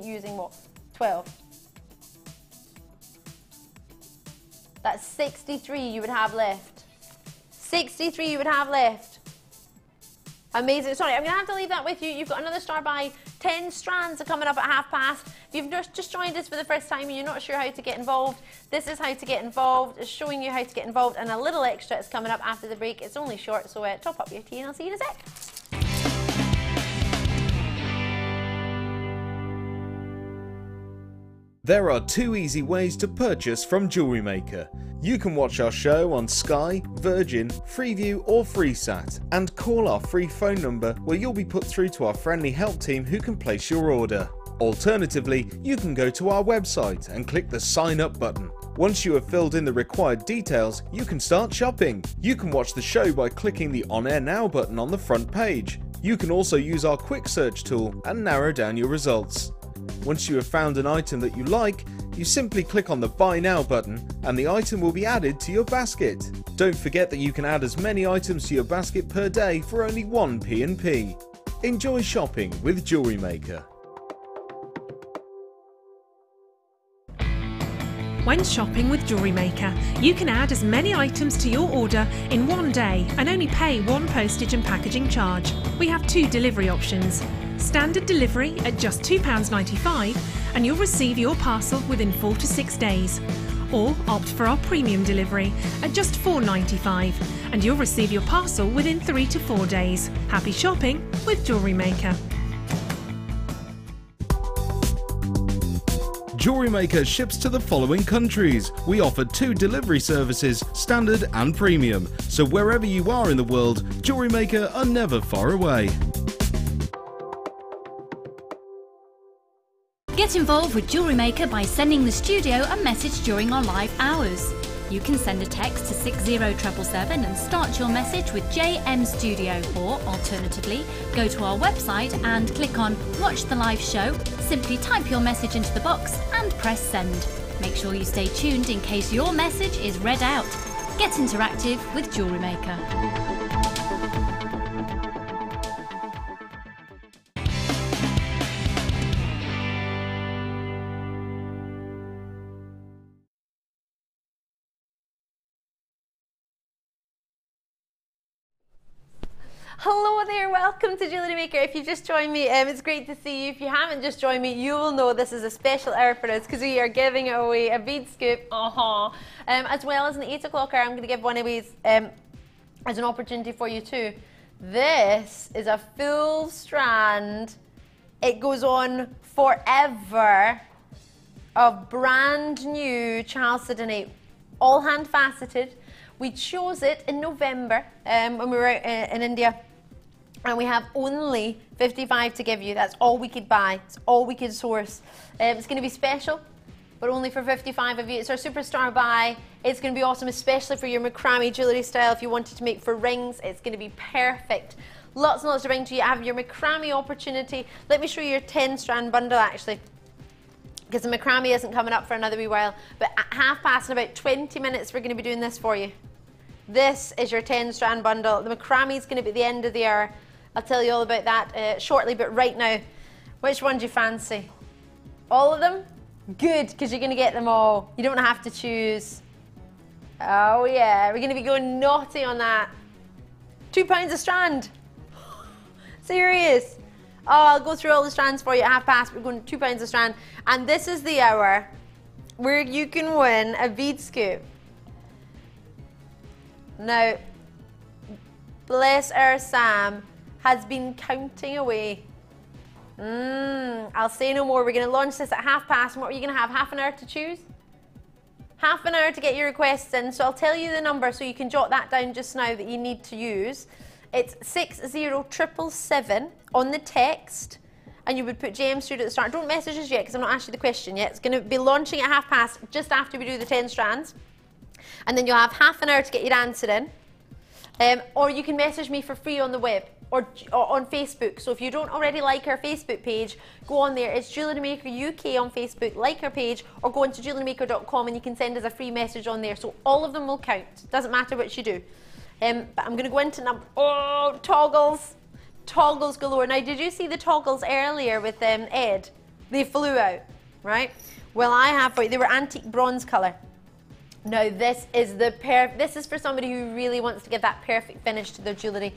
using what, 12. That's 63 you would have left. 63 you would have left. Amazing. Sorry, I'm going to have to leave that with you. You've got another star buy. 10 strands are coming up at past. If you've just joined us for the first time and you're not sure how to get involved, this is how to get involved. It's showing you how to get involved, and a little extra is coming up after the break. It's only short, so top up your tea and I'll see you in a sec. There are 2 easy ways to purchase from Jewellery Maker. You can watch our show on Sky, Virgin, Freeview or FreeSat, and call our free phone number where you'll be put through to our friendly help team who can place your order. Alternatively, you can go to our website and click the sign up button. Once you have filled in the required details, you can start shopping. You can watch the show by clicking the On Air Now button on the front page. You can also use our quick search tool and narrow down your results. Once you have found an item that you like, you simply click on the Buy Now button and the item will be added to your basket. Don't forget that you can add as many items to your basket per day for only 1p&p. Enjoy shopping with Jewellery Maker. When shopping with Jewellery Maker, you can add as many items to your order in one day and only pay one postage and packaging charge. We have 2 delivery options. Standard delivery at just £2.95 and you'll receive your parcel within 4 to 6 days. Or opt for our premium delivery at just £4.95 and you'll receive your parcel within 3 to 4 days. Happy shopping with Jewellery Maker. Jewellery Maker ships to the following countries. We offer 2 delivery services, standard and premium. So wherever you are in the world, Jewellery Maker are never far away. Get involved with Jewellery Maker by sending the studio a message during our live hours. You can send a text to 60777 and start your message with JM Studio, or alternatively, go to our website and click on Watch the Live Show, simply type your message into the box and press send. Make sure you stay tuned in case your message is read out. Get interactive with Jewellery Maker. Hello there, welcome to Jewellery Maker. If you've just joined me, it's great to see you. If you haven't just joined me, you will know this is a special hour for us because we are giving away a bead scoop, as well as an 8 o'clock hour. I'm going to give one away as an opportunity for you too. This is a full strand. It goes on forever of brand new Chalcedony, all hand faceted. We chose it in November when we were in India, and we have only 55 to give you. That's all we could buy. It's all we could source. It's going to be special, but only for 55 of you. It's our superstar buy. It's going to be awesome, especially for your macrame jewellery style. If you wanted to make for rings, it's going to be perfect. Lots and lots to bring to you. I have your macrame opportunity. Let me show you your 10 strand bundle actually, because the macrame isn't coming up for another wee while. But at 1:30 in about 20 minutes, we're going to be doing this for you. This is your 10 strand bundle. The macrame is going to be at the end of the hour. I'll tell you all about that shortly, but right now, which one do you fancy? All of them? Good, because you're going to get them all. You don't have to choose. Oh yeah, we're going to be going naughty on that. £2 a strand. Serious. Oh, I'll go through all the strands for you at 1:30. We're going £2 a strand. And this is the hour where you can win a bead scoop. Now, bless our Sam, has been counting away. I'll say no more. We're going to launch this at 1:30. And what are you going to have? Half an hour to choose? Half an hour to get your requests in. So I'll tell you the number so you can jot that down just now that you need to use. It's 60777 on the text. And you would put JM Studio at the start. Don't message us yet because I'm not asking you the question yet. It's going to be launching at 1:30 just after we do the 10 strands. And then you'll have half an hour to get your answer in. Or you can message me for free on the web or on Facebook. So if you don't already like our Facebook page, go on there. It's Jewellery Maker UK on Facebook. Like our page, or go into jewellerymaker.com and you can send us a free message on there. So all of them will count. Doesn't matter what you do. But I'm going to go into toggles. Toggles galore. Now, did you see the toggles earlier with Ed? They flew out, right? Well, I have for you. They were antique bronze colour. Now, this is this is for somebody who really wants to give that perfect finish to their jewellery.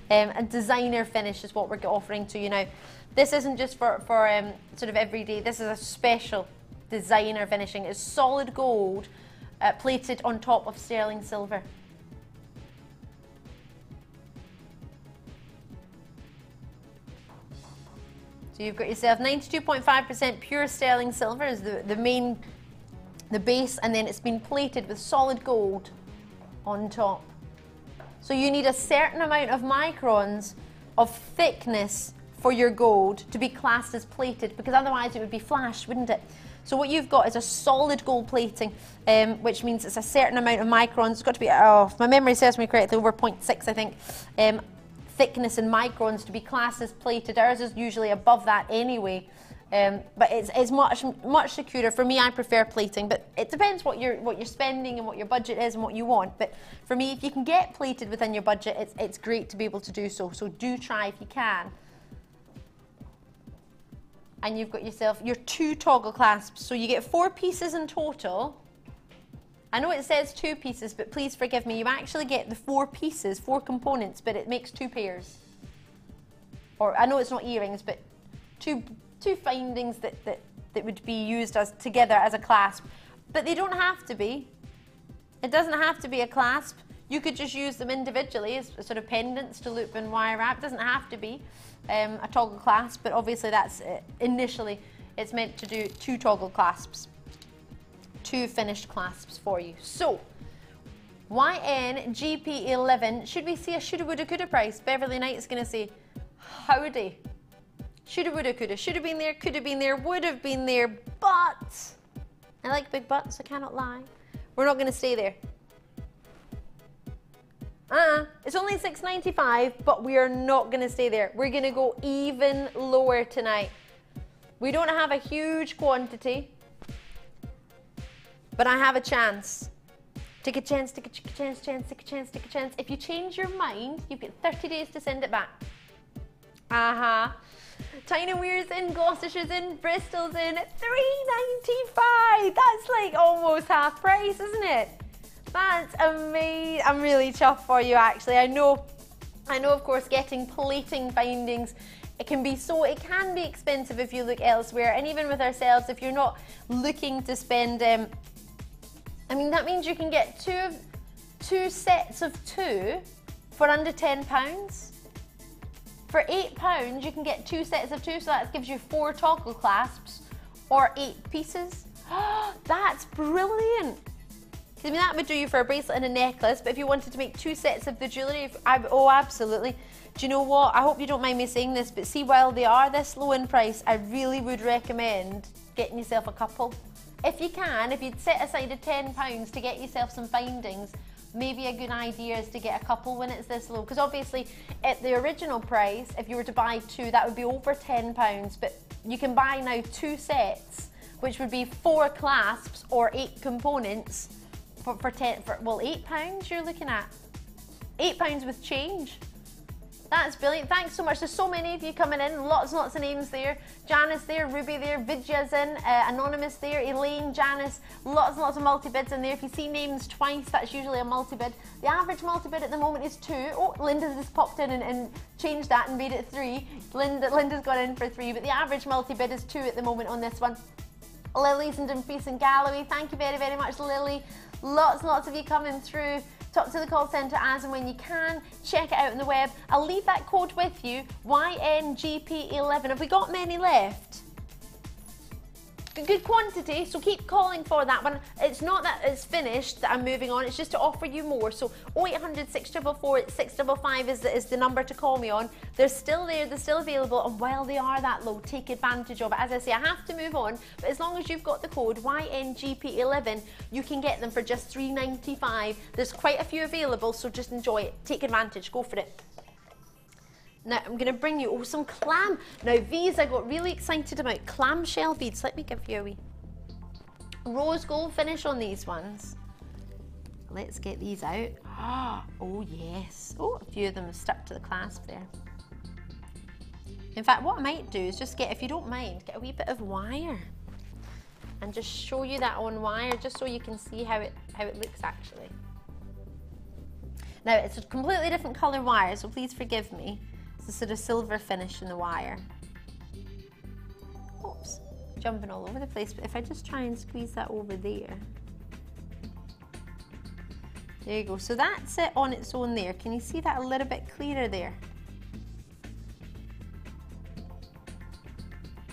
A designer finish is what we're offering to you now. This isn't just for sort of everyday. This is a special designer finishing. It's solid gold plated on top of sterling silver. So you've got yourself 92.5% pure sterling silver is the base, and then it's been plated with solid gold on top. So you need a certain amount of microns of thickness for your gold to be classed as plated, because otherwise it would be flash, wouldn't it? So what you've got is a solid gold plating, which means it's a certain amount of microns. It's got to be, if my memory serves me correctly, over 0.6, I think, thickness in microns to be classed as plated. Ours is usually above that anyway. But it's much secure. For me, I prefer plating, but it depends what you're spending and what your budget is and what you want. But for me, if you can get plated within your budget, it's great to be able to do so. So do try if you can. And you've got yourself your 2 toggle clasps. So you get 4 pieces in total. I know it says 2 pieces, but please forgive me. You actually get the 4 pieces, 4 components, but it makes 2 pairs. Or I know it's not earrings, but two findings that would be used as together as a clasp. But they don't have to be. It doesn't have to be a clasp. You could just use them individually as sort of pendants to loop and wire wrap. It doesn't have to be a toggle clasp, but obviously that's initially it's meant to do 2 toggle clasps. 2 finished clasps for you. So, YN GP11, should we see a shoulda, woulda, coulda price? Beverly Knight's going to say, howdy. Shoulda, woulda, coulda. Should have been there, could have been there, would have been there, but I like big butts, I cannot lie. We're not going to stay there. It's only $6.95, but we are not going to stay there. We're going to go even lower tonight. We don't have a huge quantity, but I have a chance. Take a chance, take a chance, take a chance, take a chance. If you change your mind, you get 30 days to send it back. China Weir's in, Gloucestershire's in, Bristol's in at $3.95. That's like almost half price, isn't it? That's amazing. I'm really chuffed for you, actually. I know of course getting plating findings, it can be expensive if you look elsewhere, and even with ourselves, if you're not looking to spend I mean, that means you can get two sets of 2 for under £10. For £8, you can get 2 sets of 2, so that gives you 4 toggle clasps or 8 pieces. That's brilliant. I mean, that would do you for a bracelet and a necklace, but if you wanted to make 2 sets of the jewellery, oh, absolutely. Do you know what? I hope you don't mind me saying this, but see, while they are this low in price, I really would recommend getting yourself a couple. If you can, if you'd set aside a £10 to get yourself some findings, maybe a good idea is to get a couple when it's this low. Because obviously, at the original price, if you were to buy 2, that would be over £10. But you can buy now 2 sets, which would be 4 clasps or 8 components for £8 you're looking at. £8 with change. That's brilliant. Thanks so much. There's so many of you coming in. Lots and lots of names there. Janice there, Ruby there, Vidya's in, Anonymous there, Elaine, Janice. Lots and lots of multi-bids in there. If you see names twice, that's usually a multi-bid. The average multi-bid at the moment is 2. Oh, Linda's just popped in and changed that and made it 3. Linda's gone in for 3, but the average multi-bid is 2 at the moment on this one. Lily's in Dumfries and Galloway. Thank you very, very much, Lily. Lots and lots of you coming through. Talk to the call centre as and when you can. Check it out on the web. I'll leave that code with you, YNGP11. Have we got many left? Good quantity, so keep calling for that one. It's not that it's finished that I'm moving on, it's just to offer you more. So 0800 644 655 is the number to call me on. They're still there, they're still available, and while they are that low, take advantage of it. As I say, I have to move on, but as long as you've got the code YNGP11, you can get them for just $3.95. There's quite a few available, so just enjoy it. Take advantage, go for it. Now I'm going to bring you some clam. Now these I got really excited about, clamshell beads. Let me give you a wee rose gold finish on these ones. Let's get these out. Oh yes. Oh, a few of them have stuck to the clasp there. In fact, what I might do is just get, if you don't mind, get a wee bit of wire and just show you that on wire, just so you can see how it looks actually. Now it's a completely different colour wire, so please forgive me. The sort of silver finish in the wire. Oops, jumping all over the place, but if I just try and squeeze that over there. There you go, so that's it on its own there. Can you see that a little bit clearer there?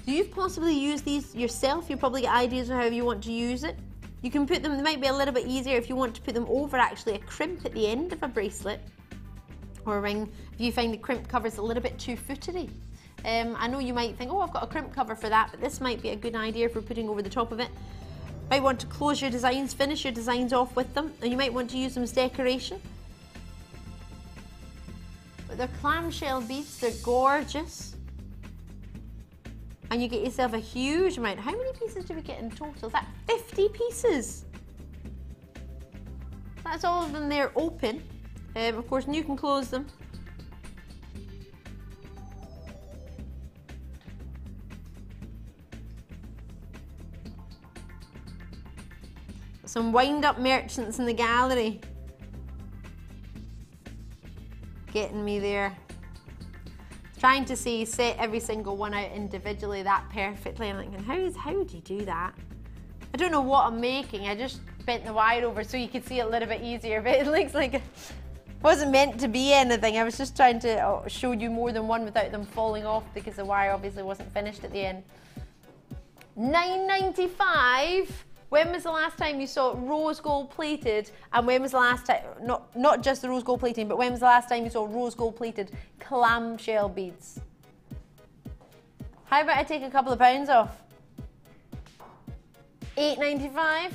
So you've possibly used these yourself, you probably get ideas of how you want to use it. You can put them, it might be a little bit easier if you want to put them over actually a crimp at the end of a bracelet or a ring, if you find the crimp cover's a little bit too footery. I know you might think, oh, I've got a crimp cover for that, but this might be a good idea for putting over the top of it. You might want to close your designs, finish your designs off with them, and you might want to use them as decoration. But they're clamshell beads, they're gorgeous. And you get yourself a huge amount. How many pieces do we get in total? Is that 50 pieces? That's all of them there open. Of course, you can close them. Some wind-up merchants in the gallery. Getting me there. Trying to see, set every single one out individually that perfectly. I'm thinking, how would you do that? I don't know what I'm making. I just bent the wire over so you could see it a little bit easier, but it looks like it wasn't meant to be anything. I was just trying to show you more than one without them falling off because the wire obviously wasn't finished at the end. $9.95. When was the last time you saw rose gold plated? And when was the last time, not just the rose gold plating, but when was the last time you saw rose gold plated clamshell beads? How about I take a couple of pounds off? $8.95,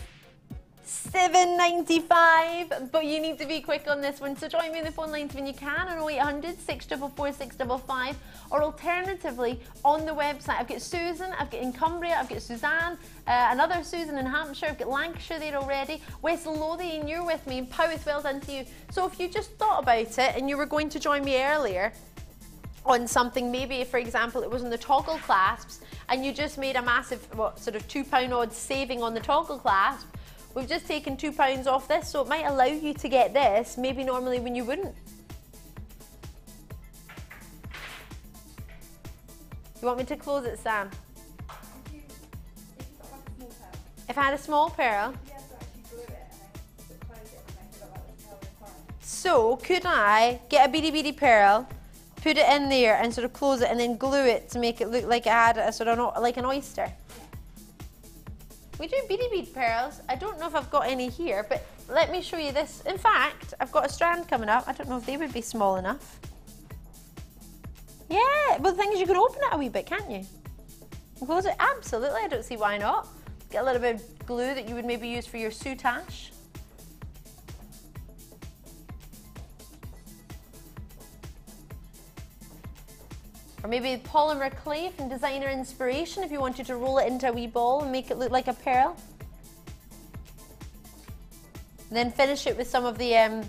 $7.95, but you need to be quick on this one. So join me in the phone lines when you can on 0800 644 655, or alternatively on the website. I've got Susan, I've got in Cumbria, I've got Suzanne, another Susan in Hampshire, I've got Lancashire there already, West Lothian, you're with me, and Powys, well done to you. So if you just thought about it and you were going to join me earlier on something, maybe for example it was on the toggle clasps, and you just made a massive, sort of £2 odd saving on the toggle clasp, we've just taken £2 off this, so it might allow you to get this, maybe normally when you wouldn't. You want me to close it, Sam? If I had a small pearl? So, could I get a beady pearl, put it in there and sort of close it and then glue it to make it look like it had a sort of like an oyster? We do bead pearls. I don't know if I've got any here, but let me show you this. In fact, I've got a strand coming up. I don't know if they would be small enough. Yeah, well the thing is you can open it a wee bit, can't you? And close it, absolutely, I don't see why not. Get a little bit of glue that you would maybe use for your soutache. Or maybe polymer clay from Designer Inspiration if you wanted to roll it into a wee ball and make it look like a pearl. And then finish it with some of the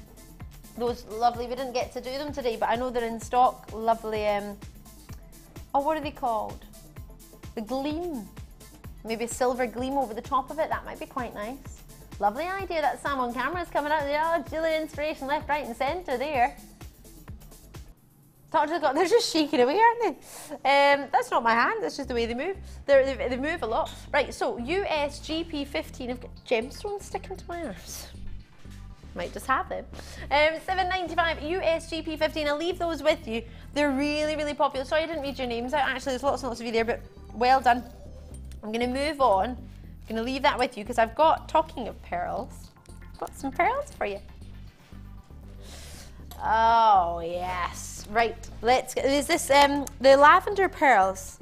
those lovely, we didn't get to do them today, but I know they're in stock, lovely, oh, what are they called? The gleam. Maybe a silver gleam over the top of it, that might be quite nice. Lovely idea, that Sam on camera is coming out. Oh, Jewellery Inspiration left, right and centre there. Talk to the God, they're just shaking away, aren't they? That's not my hand, that's just the way they move. They move a lot. Right, so US GP15, I've got gemstones sticking to my arms. Might just have them. $7.95 US GP15, I'll leave those with you. They're really, really popular. Sorry I didn't read your names out, actually there's lots and lots of you there, but well done. I'm gonna move on. I'm gonna leave that with you because I've got, talking of pearls, I've got some pearls for you. Oh yes, right, let's get, is this the lavender pearls?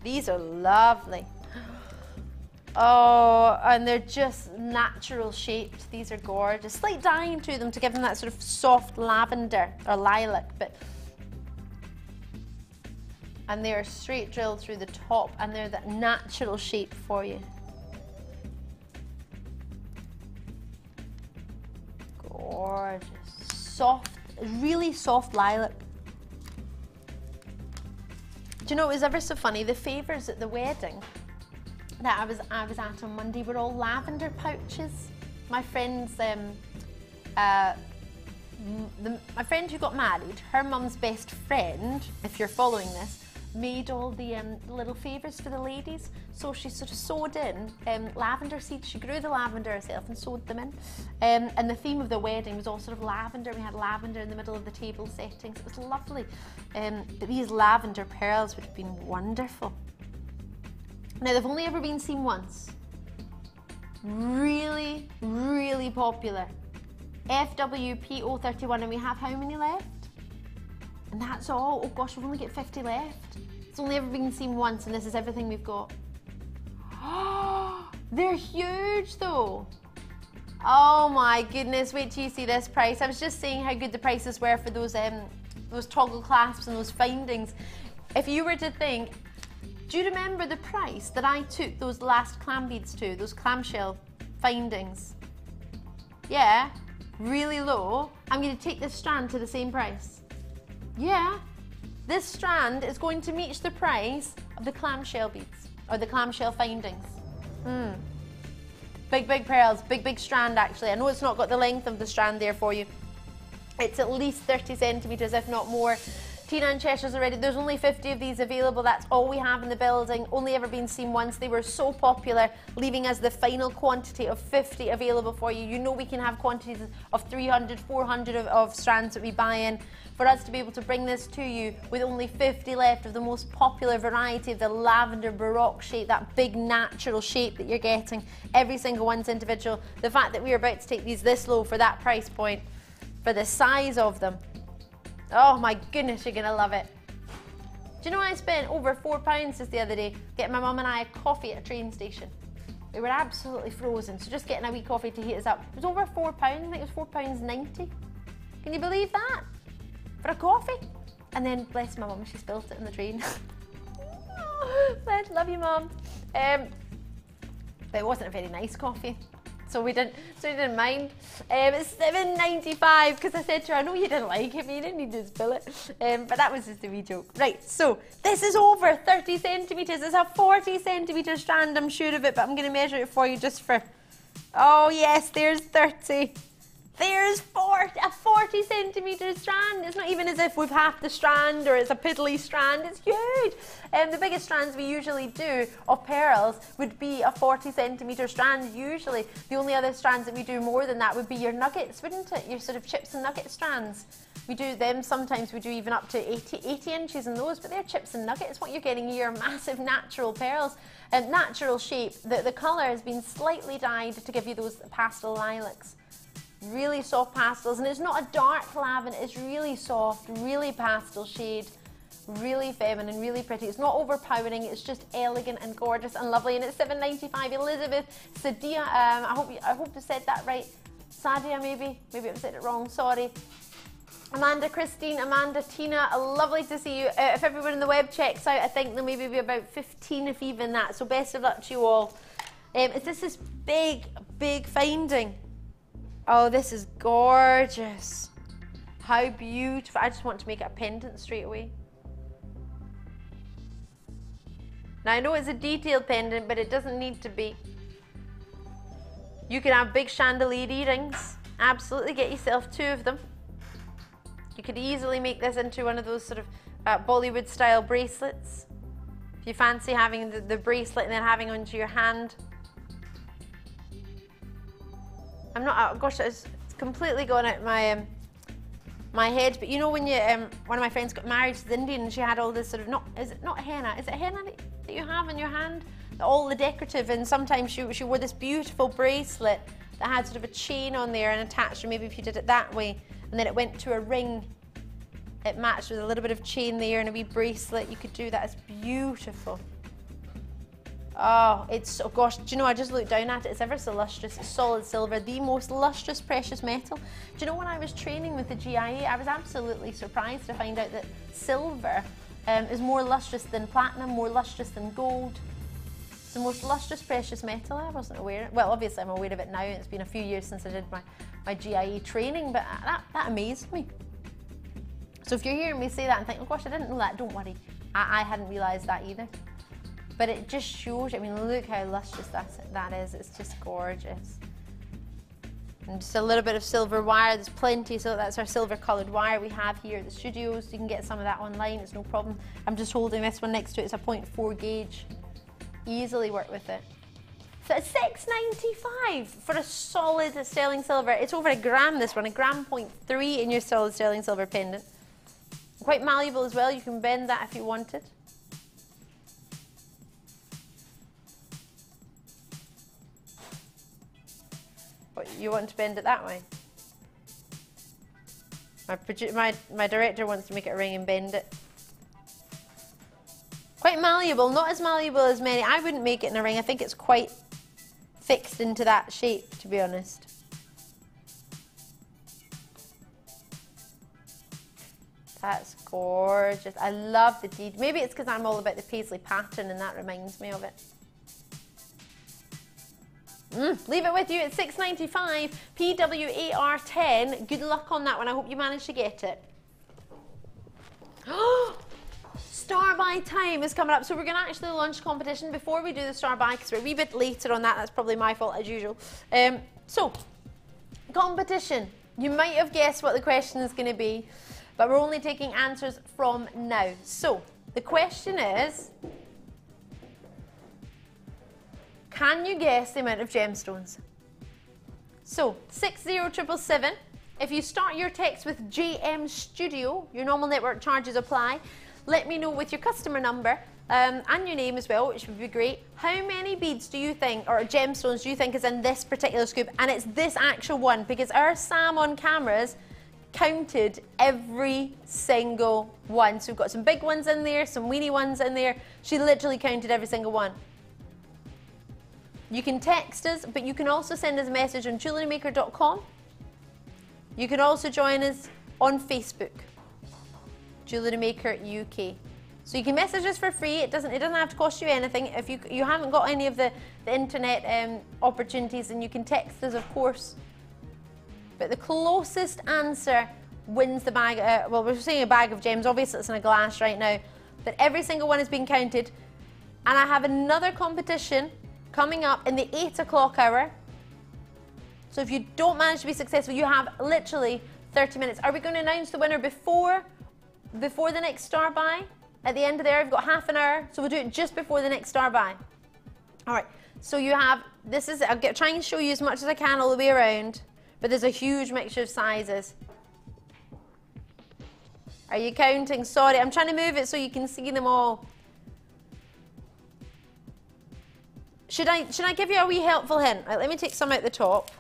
These are lovely. Oh, and they're just natural shaped. These are gorgeous. Slight dyeing to them to give them that sort of soft lavender or lilac, but and they are straight drilled through the top and they're that natural shape for you. Gorgeous. Soft, really soft lilac. Do you know, it was ever so funny, the favours at the wedding that I was at on Monday were all lavender pouches. My friend's, my friend who got married, her mum's best friend, if you're following this, made all the little favours for the ladies. So she sort of sewed in lavender seeds. She grew the lavender herself and sewed them in. And the theme of the wedding was all sort of lavender. We had lavender in the middle of the table settings. It was lovely. But these lavender pearls would have been wonderful. Now they've only ever been seen once. Really, really popular. FWP031, and we have how many left? And that's all. Oh gosh, we've only got 50 left. It's only ever been seen once, and this is everything we've got. Oh, they're huge though. Oh my goodness, wait till you see this price. I was just saying how good the prices were for those toggle clasps and those findings. If you were to think, do you remember the price that I took those last clam beads to, those clamshell findings? Yeah, really low. I'm going to take this strand to the same price. Yeah, this strand is going to match the price of the clamshell beads, or the clamshell findings. Big pearls, big strand actually. I know it's not got the length of the strand there for you. It's at least 30 centimetres, if not more. Tina and Cheshire's already, there's only 50 of these available. That's all we have in the building. Only ever been seen once. They were so popular, leaving us the final quantity of 50 available for you. You know we can have quantities of 300, 400 of strands that we buy in. For us to be able to bring this to you with only 50 left of the most popular variety of the lavender baroque shape, that big natural shape that you're getting. Every single one's individual. The fact that we're about to take these this low for that price point, for the size of them, oh my goodness, you're gonna love it. Do you know I spent over £4 just the other day getting my mum and I a coffee at a train station? We were absolutely frozen, so just getting a wee coffee to heat us up. It was over £4, I think it was £4.90. Can you believe that? For a coffee? And then, bless my mum, she spilt it in the train. Bless, love you, Mum. But it wasn't a very nice coffee. So we didn't mind. It's $7.95 because I said to her, I know you didn't like it, but you didn't need to spill it. But that was just a wee joke. Right, so this is over 30 centimetres. It's a 40 centimetre strand, I'm sure of it, but I'm going to measure it for you just for, oh yes, there's 30. There's a 40 centimetre strand. It's not even as if we've half the strand or it's a piddly strand. It's huge. The biggest strands we usually do of pearls would be a 40 centimetre strand usually. The only other strands that we do more than that would be your nuggets, wouldn't it? Your sort of chips and nugget strands. We do them, sometimes we do even up to 80 inches in those, but they're chips and nuggets. What you're getting here are massive natural pearls. Natural shape. The colour has been slightly dyed to give you those pastel lilacs. Really soft pastels, and it's not a dark lavender, it's really soft, really pastel shade, really feminine, really pretty. It's not overpowering, it's just elegant and gorgeous and lovely, and it's $7.95. Elizabeth, Sadia, I hope I said that right. Sadia, maybe I've said it wrong, sorry. Amanda, Christine, Amanda, Tina, lovely to see you. If everyone in the web checks out, I think there'll maybe be about 15 if even that, so best of luck to you all. This is big finding. Oh, this is gorgeous. How beautiful. I just want to make it a pendant straight away. Now, I know it's a detailed pendant, but it doesn't need to be. You can have big chandelier earrings. Absolutely, get yourself 2 of them. You could easily make this into one of those sort of Bollywood style bracelets. If you fancy having the bracelet and then having onto your hand. I'm not, gosh, it's completely gone out my my head, but you know when you, one of my friends got married, she's Indian, and she had all this sort of, is it henna that you have in your hand? All the decorative, and sometimes she wore this beautiful bracelet that had sort of a chain on there and attached, or maybe if you did it that way, and then it went to a ring, it matched with a little bit of chain there and a wee bracelet. You could do that. It's beautiful. Oh, it's, oh gosh, do you know, I just looked down at it, it's ever so lustrous. It's solid silver, the most lustrous precious metal. Do you know, when I was training with the GIA, I was absolutely surprised to find out that silver is more lustrous than platinum, more lustrous than gold. It's the most lustrous precious metal. I wasn't aware. Well, obviously I'm aware of it now, and it's been a few years since I did my GIA training, but that amazed me. So if you're hearing me say that and think, oh gosh, I didn't know that, don't worry. I hadn't realised that either. But it just shows, I mean, look how lustrous that is. It's just gorgeous. And just a little bit of silver wire, there's plenty, so that's our silver coloured wire we have here at the studios. You can get some of that online, it's no problem. I'm just holding this one next to it, it's a 0.4 gauge. Easily work with it. So it's $6.95 for a solid sterling silver. It's over a gram, this one, a gram 0.3 in your solid sterling silver pendant. Quite malleable as well, you can bend that if you wanted. You want to bend it that way? My director wants to make it a ring and bend it. Quite malleable, not as malleable as many. I wouldn't make it in a ring. I think it's quite fixed into that shape, to be honest. That's gorgeous. I love the deed. Maybe it's because I'm all about the paisley pattern and that reminds me of it. Leave it with you at $6.95, PWAR10. Good luck on that one. I hope you managed to get it. Star by by time is coming up, so we're going to actually launch competition before we do the star by, because we're a wee bit later on that. That's probably my fault as usual. So, competition. You might have guessed what the question is going to be, but we're only taking answers from now. So, the question is, can you guess the amount of gemstones? So, 60777. If you start your text with JM Studio, your normal network charges apply. Let me know with your customer number and your name as well, which would be great. How many beads do you think, or gemstones do you think is in this particular scoop? And it's this actual one, because our Sam on cameras counted every single one. So we've got some big ones in there, some weeny ones in there. She literally counted every single one. You can text us, but you can also send us a message on jewellerymaker.com. You can also join us on Facebook, Jewellery Maker UK. So you can message us for free. It doesn't have to cost you anything. If you haven't got any of the internet opportunities, then you can text us, of course. But the closest answer wins the bag. Well, we're saying a bag of gems. Obviously, it's in a glass right now. But every single one is being counted. And I have another competition coming up in the 8 o'clock hour. So if you don't manage to be successful, you have literally 30 minutes. Are we going to announce the winner before the next star by? At the end of there, we've got half an hour, so we'll do it just before the next star by. All right, so you have, I'll try and show you as much as I can all the way around, but there's a huge mixture of sizes. Are you counting? Sorry, I'm trying to move it so you can see them all. Should I give you a wee helpful hint? Right, let me take some out the top.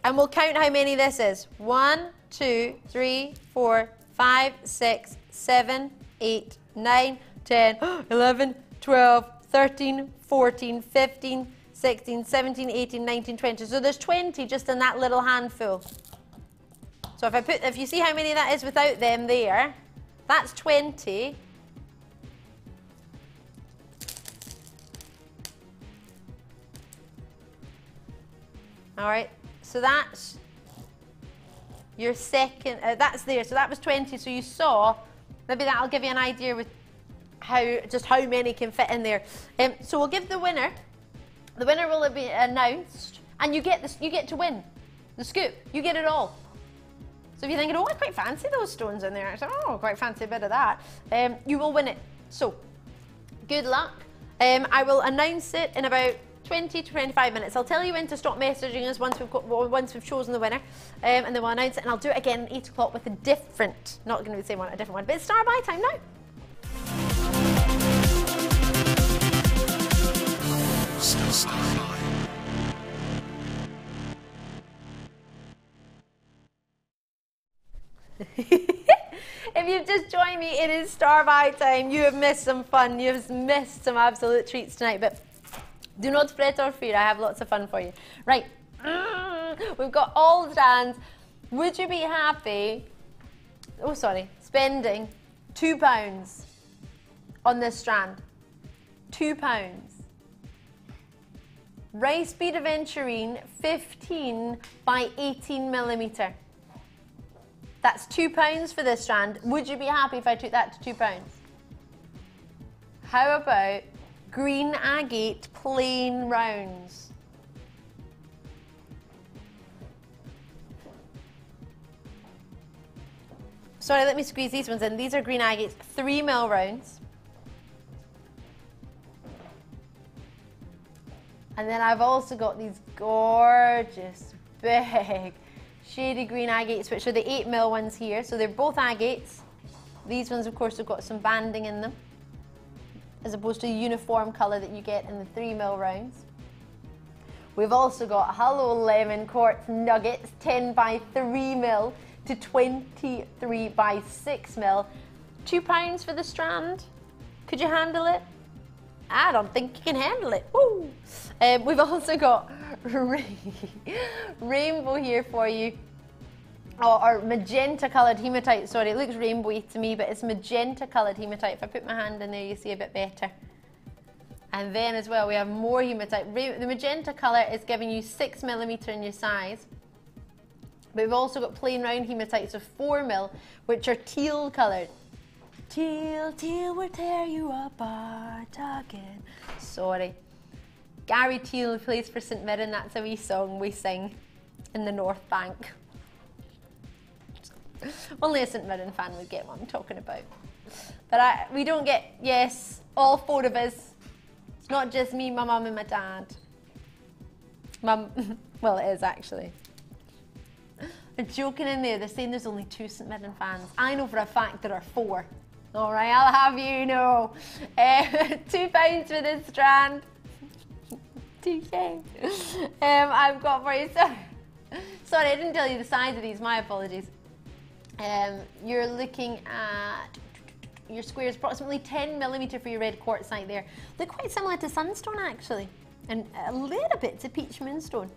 And we'll count how many this is. 1, 2, 3, 4, 5, 6, 7, 8, 9, 10, 11, 12, 13, 14, 15, 16, 17, 18, 19, 20. So there's 20 just in that little handful. So if you see how many that is without them there, that's 20. All right. So that's your second, that's there, so that was 20, so you saw, maybe that'll give you an idea with just how many can fit in there. So we'll give the winner will be announced, and you get to win the scoop, you get it all. So if you're thinking, oh, I quite fancy those stones in there, I said, oh, quite fancy a bit of that, you will win it. So, good luck. I will announce it in about 20 to 25 minutes. I'll tell you when to stop messaging us once we've chosen the winner, and then we'll announce it, and I'll do it again at 8 o'clock with a different, not going to be the same one, a different one, but it's star by time now. If you've just joined me, it is star by time. You have missed some fun, you have missed some absolute treats tonight, but do not fret or fear, I have lots of fun for you. Right, we've got all the strands. Would you be happy, spending £2 on this strand? £2. Rice bead aventurine 15 by 18 millimetre. That's £2 for this strand. Would you be happy if I took that to £2? How about green agate plain rounds? Sorry, let me squeeze these ones in. These are green agates, 3mm rounds. And then I've also got these gorgeous, big, shady green agates, which are the 8mm ones here. So they're both agates. These ones, of course, have got some banding in them, as opposed to the uniform colour that you get in the 3mm rounds. We've also got Hello Lemon Quartz Nuggets, 10 by 3mm to 23 by 6mm. £2 for the strand. Could you handle it? I don't think you can handle it. Woo! We've also got rainbow here for you. Or magenta coloured hematite. Sorry, it looks rainbowy to me, but it's magenta coloured hematite. If I put my hand in there, you see a bit better. And then as well, we have more hematite. The magenta colour is giving you 6mm in your size. But we've also got plain round hematites of 4mm, which are teal coloured. Teal will tear you apart again. Sorry. Gary Teal plays for St Mirren. That's a wee song we sing in the North Bank. Only a St Mirren fan would get what I'm talking about. But we don't get, yes, all four of us. It's not just me, my mum and my dad. Well, it is actually. They're joking in there. They're saying there's only 2 St Mirren fans. I know for a fact there are 4. All right, I'll have you know. £2 for this strand. I've got for you. Sorry, I didn't tell you the size of these. My apologies. You're looking at your squares, approximately 10mm for your red quartzite there. Look quite similar to sunstone actually, and a little bit to peach moonstone.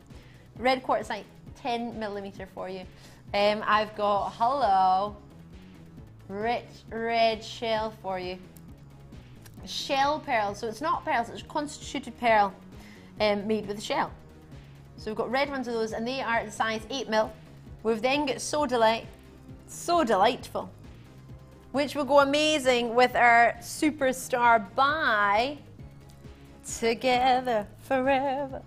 Red quartzite, 10mm for you. I've got, hello, rich red shell for you. Shell pearl, so it's not pearls, it's constituted pearl made with a shell. So we've got red ones of those, and they are the size 8mm. We've then got sodalite, so delightful, which will go amazing with our Superstar by Together Forever.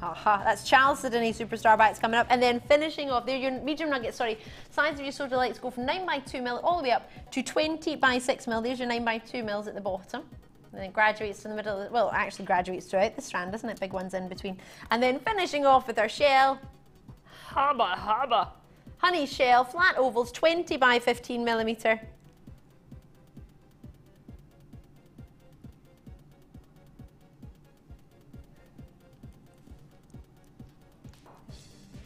Aha, that's Chalcedony Superstar by, it's coming up. And then finishing off, there your medium nuggets, sorry, size of your sodalites go from 9x2mm all the way up to 20x6mm. There's your 9x2mm at the bottom. And then graduates to the middle, well, actually graduates throughout the strand, doesn't it? Big ones in between. And then finishing off with our shell, hubba. Honey shell, flat ovals, 20x15mm.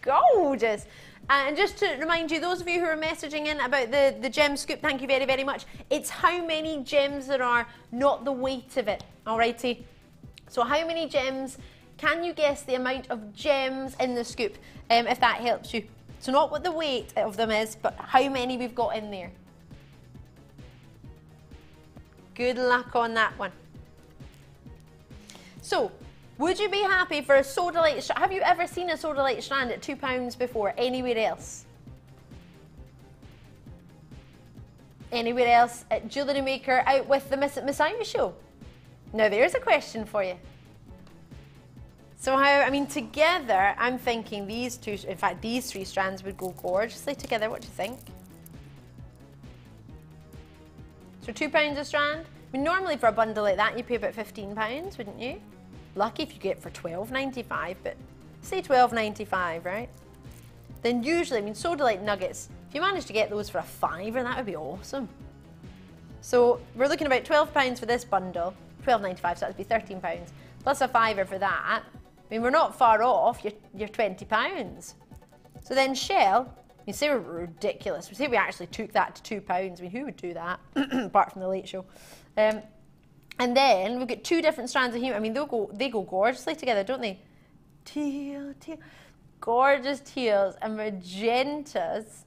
Gorgeous. And just to remind you, those of you who are messaging in about the gem scoop, thank you very, very much. It's how many gems there are, not the weight of it, alrighty? So how many gems, can you guess the amount of gems in the scoop, if that helps you? So not what the weight of them is, but how many we've got in there. Good luck on that one. So, would you be happy for a sodalite strand? Have you ever seen a sodalite strand at £2 before, anywhere else? Anywhere else at Jewellery Maker out with the Miss Irish show? Now there's a question for you. So how, I mean, together, I'm thinking these two, in fact, these 3 strands would go gorgeously together. What do you think? So £2 a strand. I mean, normally for a bundle like that, you pay about £15, wouldn't you? Lucky if you get it for £12.95, but say £12.95, right? Then usually, I mean, sodalite nuggets, if you manage to get those for a £5, that would be awesome. So we're looking about £12 for this bundle, £12.95, so that would be £13, plus a £5 for that. I mean, we're not far off your £20. So then shell, you say we're ridiculous. We say we actually took that to £2. I mean, who would do that, apart from the Late Show? And then we've got 2 different strands of I mean, they go gorgeously together, don't they? Teal. Gorgeous teals and magentas.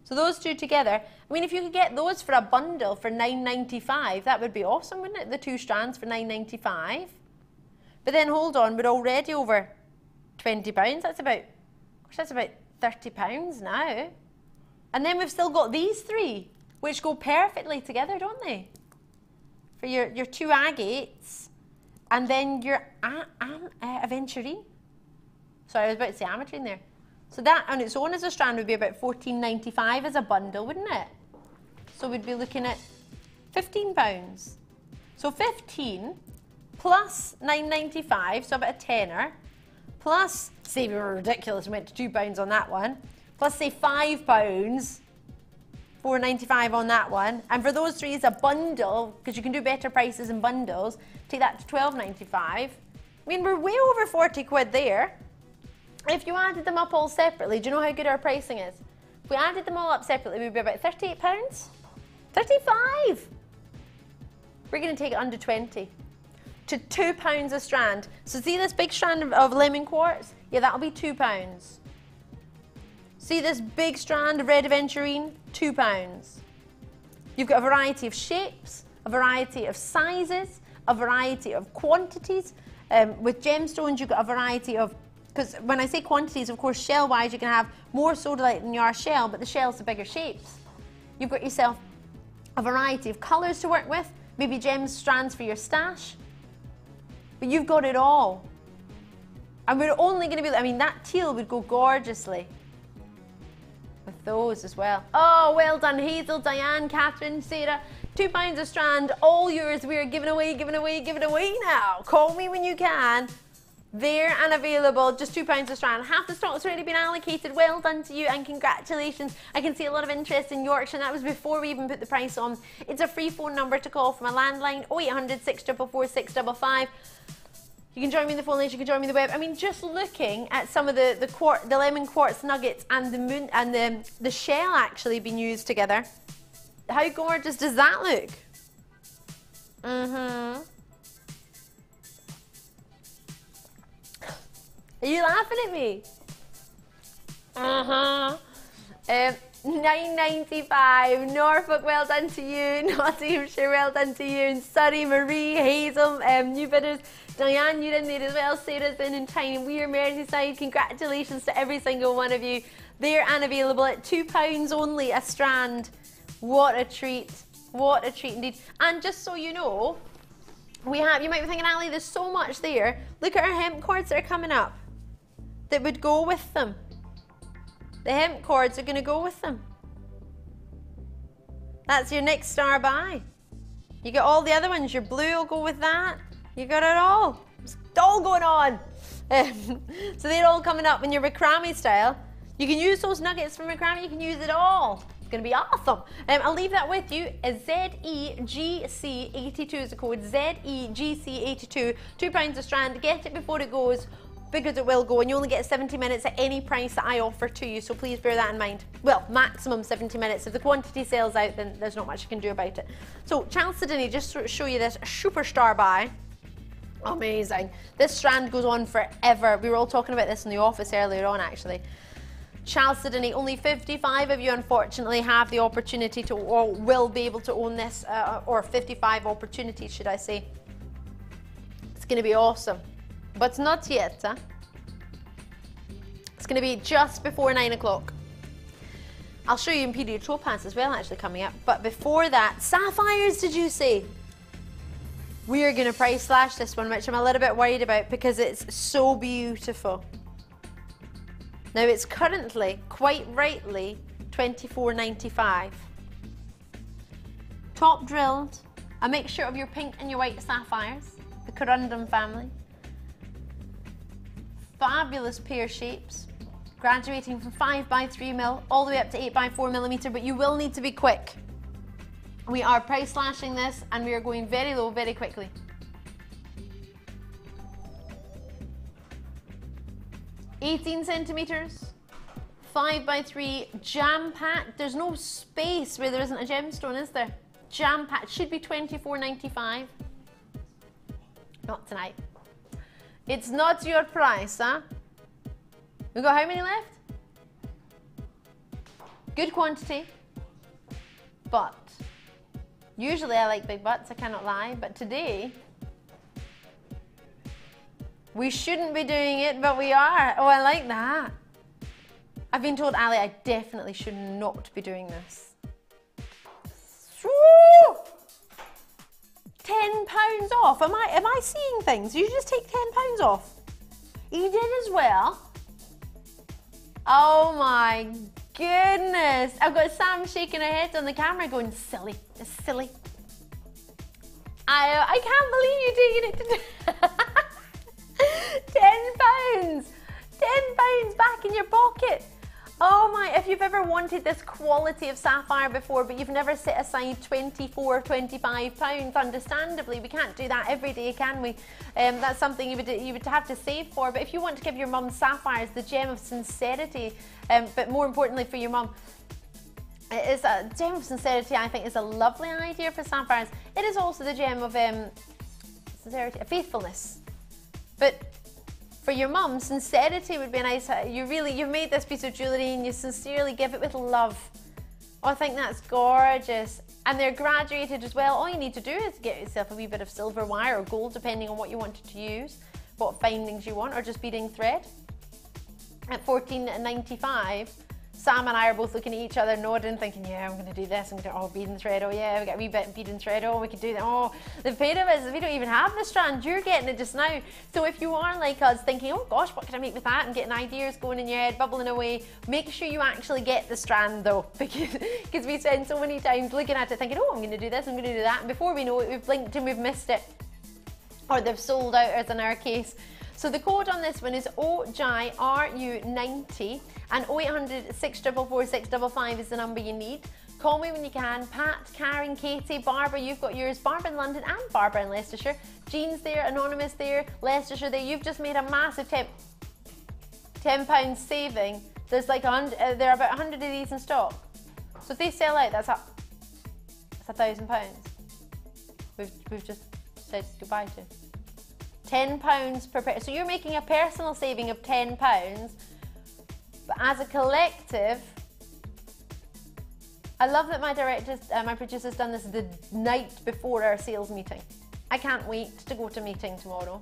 So those 2 together, I mean, if you could get those for a bundle for £9.95, that would be awesome, wouldn't it? The 2 strands for £9.95. But then hold on, we're already over £20. That's about £30 now. And then we've still got these 3, which go perfectly together, don't they? For your 2 agates, and then your aventurine. Sorry, I was about to say ametrine there. So that on its own as a strand would be about £14.95 as a bundle, wouldn't it? So we'd be looking at £15. So 15 plus £9.95, so about a tenner, plus, say we were ridiculous and went to £2 on that one, plus say £5, £4.95 on that one, and for those 3 as a bundle, because you can do better prices in bundles, take that to £12.95. I mean, we're way over 40 quid there. If you added them up all separately, do you know how good our pricing is? If we added them all up separately, we'd be about £38. £35! We're going to take it under 20 to £2 a strand. So see this big strand of lemon quartz? Yeah, that'll be £2. See this big strand of red aventurine? £2. You've got a variety of shapes, a variety of sizes, a variety of quantities. With gemstones, you've got a variety of, because when I say quantities, of course, shell-wise, you can have more sodalite than you are shell, but the shell's the bigger shapes. You've got yourself a variety of colours to work with, maybe gem strands for your stash. But you've got it all. And we're only going to be, I mean, that teal would go gorgeously with those as well. Oh, well done, Hazel, Diane, Catherine, Sarah. £2 a strand, all yours. We are giving away now. Call me when you can. There and available, just £2 a strand. Half the stock's already been allocated. Well done to you and congratulations. I can see a lot of interest in Yorkshire. That was before we even put the price on. It's a free phone number to call from a landline, 0800 644 655. You can join me in the phone lines, you can join me in the web. I mean, just looking at some of the lemon quartz nuggets and the moon and the shell actually being used together. How gorgeous does that look? Mm-hmm. Are you laughing at me? Uh-huh. £9.95. Norfolk, well done to you. Nottinghamshire, well done to you. And Surrey, Marie, Hazel, new bidders. Diane, you're in there as well. Sarah's in Tyne Weir, Merseyside. Congratulations to every single one of you. There and available at £2 only a strand. What a treat. What a treat indeed. And just so you know, we have, you might be thinking, Ali, there's so much there. Look at our hemp cords that are coming up that would go with them. The hemp cords are going to go with them. That's your next star buy. You get all the other ones. Your blue will go with that. You got it all. It's all going on. So they're all coming up in your macrame style. You can use those nuggets from macrame. You can use it all. It's going to be awesome. I'll leave that with you. ZEGC82 is the code. ZEGC82. £2 a strand. Get it before it goes, because it will go, and you only get 70 minutes at any price that I offer to you, so please bear that in mind. Well, maximum 70 minutes. If the quantity sells out, then there's not much you can do about it. So Chalcedony, just to show you this superstar buy. Amazing. This strand goes on forever. We were all talking about this in the office earlier on, actually. Chalcedony, only 55 of you unfortunately have the opportunity to, or will be able to own this, or 55 opportunities, should I say. It's going to be awesome. But not yet, huh? It's going to be just before 9 o'clock. I'll show you Imperial Topaz as well, actually, coming up. But before that, sapphires, did you say? We are going to price slash this one, which I'm a little bit worried about because it's so beautiful. Now, it's currently, quite rightly, £24.95. Top drilled, a mixture of your pink and your white sapphires, the corundum family. Fabulous pear shapes, graduating from 5x3mm all the way up to 8x4mm, but you will need to be quick. We are price slashing this and we are going very low very quickly. £18cm, 5x3, jam-packed. There's no space where there isn't a gemstone, is there? Jam-packed, should be £24.95. Not tonight. It's not your price, huh? We got how many left? Good quantity, but usually I like big butts, I cannot lie, but today we shouldn't be doing it, but we are. Oh, I like that. I've been told, Ali, I definitely should not be doing this. Woo! £10 off. Am I seeing things? You just take £10 off. You did as well. Oh my goodness. I've got Sam shaking her head on the camera going, silly, it's silly. I can't believe you're taking it to £10. £10 back in your pocket. Oh my, if you've ever wanted this quality of sapphire before, but you've never set aside £24, £25, understandably, we can't do that every day, can we? That's something you would have to save for. But if you want to give your mum sapphires, the gem of sincerity, but more importantly for your mum, it is a gem of sincerity, I think, is a lovely idea for sapphires. It is also the gem of sincerity, faithfulness. But for your mum, sincerity would be nice. You've made this piece of jewellery and you sincerely give it with love. Oh, I think that's gorgeous. And they're graduated as well. All you need to do is get yourself a wee bit of silver wire or gold, depending on what you wanted to use, what findings you want, or just beading thread. At £14.95, Sam and I are both looking at each other, nodding, thinking, yeah, I'm going to do this. I'm going to do, oh, bead and thread. Oh, yeah, we got a wee bit of bead and thread. Oh, we could do that. Oh, the pain of it is we don't even have the strand. You're getting it just now. So if you are like us thinking, oh, gosh, what can I make with that? And getting ideas going in your head, bubbling away, make sure you actually get the strand, though. Because we spend so many times looking at it thinking, oh, I'm going to do this, I'm going to do that. And before we know it, we've blinked and we've missed it. Or they've sold out, as in our case. So the code on this one is OJRU90 and 0800 644 655 is the number you need. Call me when you can. Pat, Karen, Katie, Barbara, you've got yours. Barbara in London and Barbara in Leicestershire. Jean's there, Anonymous there, Leicestershire there. You've just made a massive £10 saving. There's like there are about 100 of these in stock. So if they sell out, that's £1,000. We've just said goodbye to. £10 per pair. So you're making a personal saving of £10, but as a collective, I love that my producer's done this the night before our sales meeting. I can't wait to go to meeting tomorrow.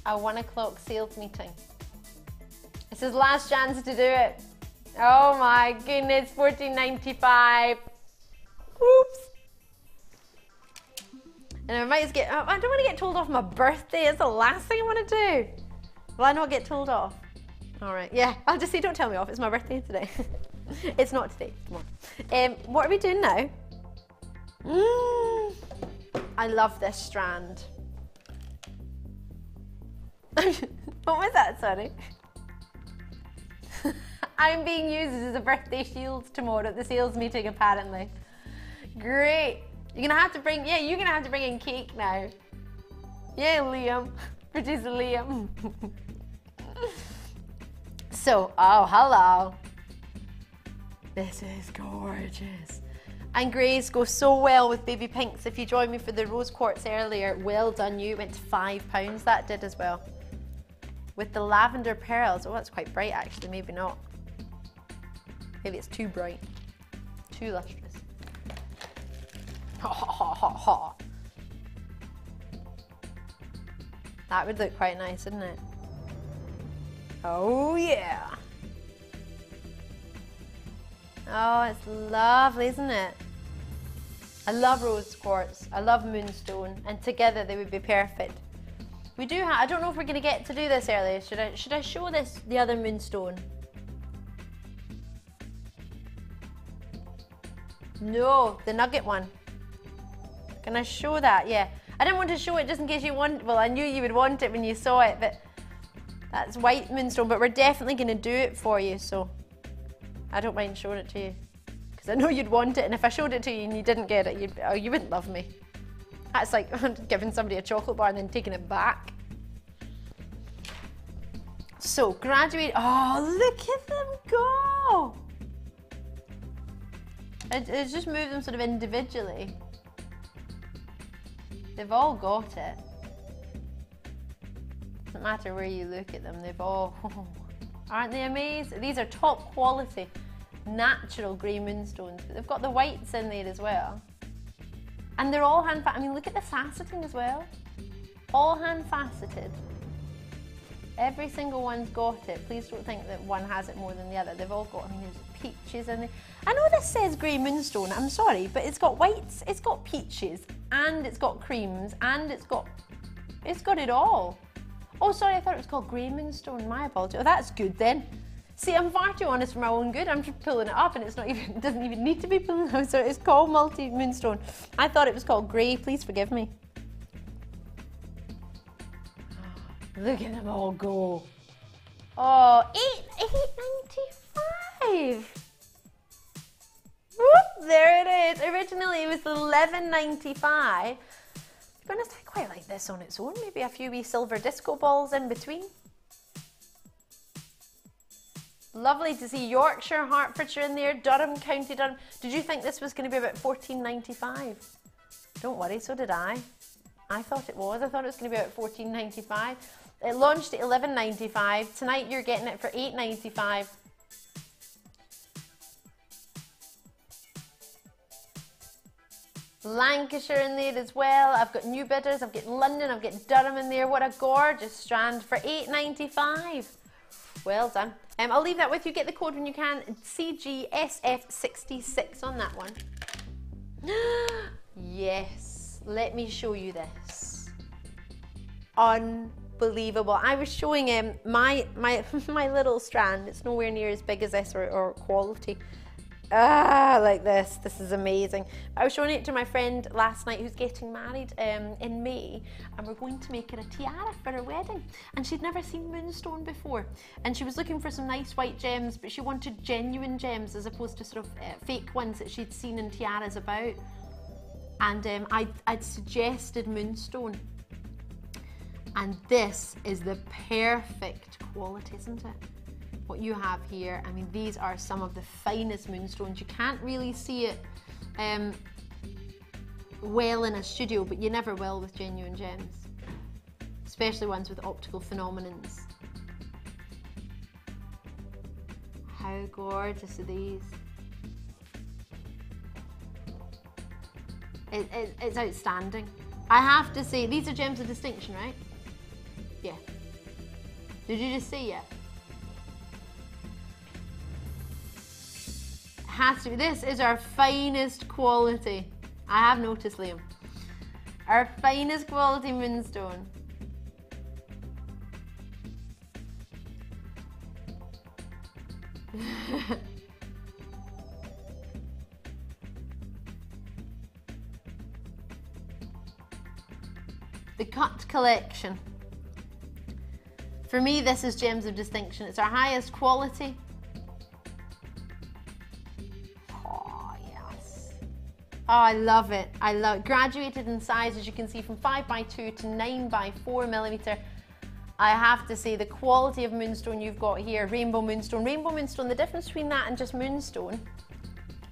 A 1 o'clock sales meeting. It's his last chance to do it. Oh my goodness, $14.95. Oops. And I might get, I don't want to get told off my birthday. It's the last thing I want to do. Will I not get told off? All right, yeah, I'll just say don't tell me off. It's my birthday today. It's not today, come on. What are we doing now? I love this strand. What was that, sorry? I'm being used as a birthday shield tomorrow at the sales meeting, apparently. Great. You're gonna have to bring, yeah, you're gonna have to bring in cake now. Yeah, Liam, producer Liam. So, oh, hello. This is gorgeous. And greys go so well with baby pinks. If you joined me for the rose quartz earlier, well done you. It went to £5, that did as well. With the lavender pearls, oh, that's quite bright actually, maybe not. Maybe it's too bright, too lustrous. Ha ha ha ha ha. That would look quite nice, wouldn't it? Oh yeah. Oh, it's lovely, isn't it? I love rose quartz, I love moonstone, and together they would be perfect. We do have, I don't know if we're going to get to do this earlier. Should I show this, the other moonstone? No, the nugget one. Can I show that? Yeah. I didn't want to show it just in case you want, well, I knew you would want it when you saw it, but that's white moonstone, but we're definitely going to do it for you, so I don't mind showing it to you. Because I know you'd want it, and if I showed it to you and you didn't get it, you wouldn't love me. That's like giving somebody a chocolate bar and then taking it back. So, graduate, oh, look at them go! It's just moved them sort of individually. They've all got it. Doesn't matter where you look at them, they've all, aren't they amazing? These are top quality, natural grey moonstones, but they've got the whites in there as well. And they're all hand faceted. I mean, look at the faceting as well. All hand faceted. Every single one's got it. Please don't think that one has it more than the other. They've all got, I mean, there's peaches in there. I know this says grey moonstone, I'm sorry, but it's got whites, it's got peaches, and it's got creams, and it's got it all. Oh, sorry, I thought it was called grey moonstone. My apologies. Oh, that's good then. See, I'm far too honest for my own good. I'm just pulling it up and it's not even, it doesn't even need to be pulled out. So it's called Multi-Moonstone. I thought it was called grey. Please forgive me. Look at them all go. Oh, $8.95. Whoop, there it is. Originally it was $11.95. To be honest, I quite like this on its own. Maybe a few wee silver disco balls in between. Lovely to see Yorkshire, Hertfordshire in there, Durham, County Durham. Did you think this was going to be about $14.95? Don't worry, so did I. I thought it was. I thought it was going to be about $14.95. It launched at $11.95. Tonight you're getting it for $8.95. Lancashire in there as well. I've got New Bidders, I've got London, I've got Durham in there. What a gorgeous strand for $8.95. Well done. I'll leave that with you. Get the code when you can. CGSF66 on that one. Yes, let me show you this. Unbelievable. I was showing him my little strand. It's nowhere near as big as this or quality. Like this. This is amazing. I was showing it to my friend last night who's getting married in May, and we're going to make her a tiara for her wedding. And she'd never seen moonstone before, and she was looking for some nice white gems, but she wanted genuine gems as opposed to sort of fake ones that she'd seen in tiaras about. And I'd suggested moonstone, and this is the perfect quality, isn't it? What you have here, I mean, these are some of the finest moonstones. You can't really see it well in a studio, but you never will with genuine gems, especially ones with optical phenomenons. How gorgeous are these? It's outstanding. I have to say, these are gems of distinction, right? Yeah. Did you just see it? Has to be. This is our finest quality. I have noticed, Liam. Our finest quality moonstone. The cut collection. For me, this is gems of distinction. It's our highest quality. Oh, I love it. I love it. Graduated in size, as you can see, from 5x2 to 9x4mm. I have to say, the quality of moonstone you've got here, rainbow moonstone. Rainbow moonstone, the difference between that and just moonstone,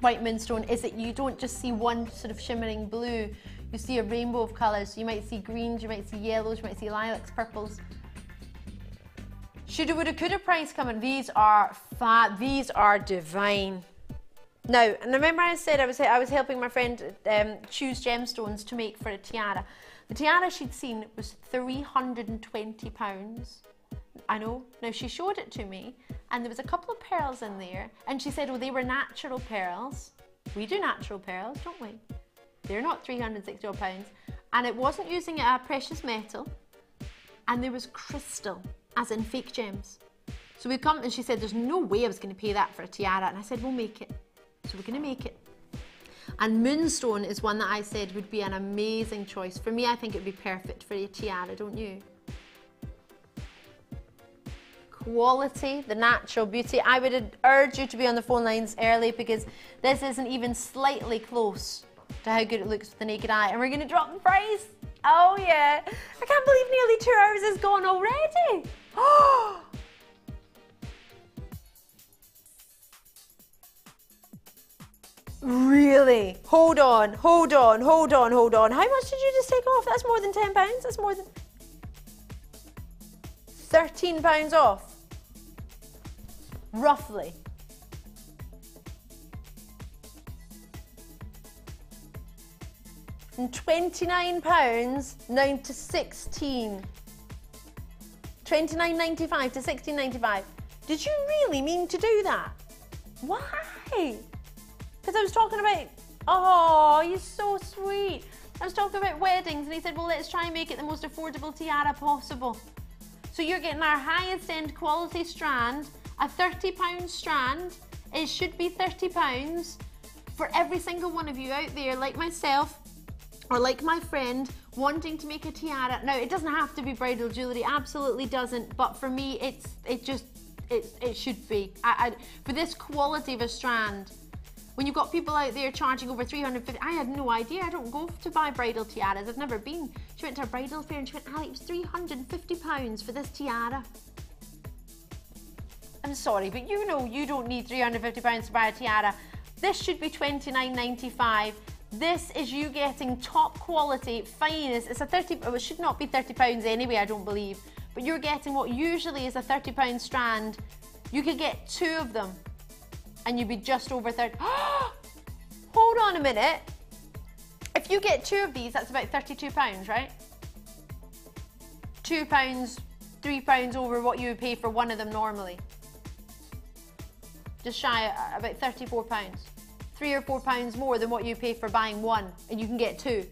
white moonstone, is that you don't just see one sort of shimmering blue. You see a rainbow of colours. You might see greens, you might see yellows, you might see lilacs, purples. Shoulda, woulda, coulda price coming. These are fat. These are divine. Now, and remember I said I was helping my friend choose gemstones to make for a tiara. The tiara she'd seen was £320. I know. Now, she showed it to me, and there was a couple of pearls in there, and she said, oh, they were natural pearls. We do natural pearls, don't we? They're not £360, and it wasn't using a precious metal, and there was crystal, as in fake gems. So we come, and she said, there's no way I was going to pay that for a tiara, and I said, we'll make it. So we're going to make it. And moonstone is one that I said would be an amazing choice. For me, I think it would be perfect for a tiara, don't you? Quality, the natural beauty. I would urge you to be on the phone lines early, because this isn't even slightly close to how good it looks with the naked eye. And we're going to drop the price. Oh yeah. I can't believe nearly 2 hours has gone already. Oh! Really? Hold on, hold on, hold on, hold on. How much did you just take off? That's more than £10. That's more than £13 off. Roughly. From £29 down to 16. £29.95 to £16.95. Did you really mean to do that? Why? Because I was talking about, oh, he's so sweet. I was talking about weddings, and he said, well, let's try and make it the most affordable tiara possible. So you're getting our highest end quality strand, a £30 strand. It should be £30 for every single one of you out there, like myself, or like my friend, wanting to make a tiara. Now, it doesn't have to be bridal jewellery, absolutely doesn't, but for me, it should be. For this quality of a strand, when you've got people out there charging over $350, I had no idea. I don't go to buy bridal tiaras. I've never been. She went to a bridal fair and she went, Ali, it was £350 for this tiara. I'm sorry, but you know you don't need £350 to buy a tiara. This should be $29.95. This is you getting top quality, finest. It's a it should not be £30 anyway, I don't believe. But you're getting what usually is a £30 strand. You could get 2 of them, and you'd be just over 30. Hold on a minute. If you get 2 of these, that's about £32, right? £2, £3 over what you would pay for one of them normally. just shy about £34. £3 or £4 more than what you pay for buying one, and you can get two.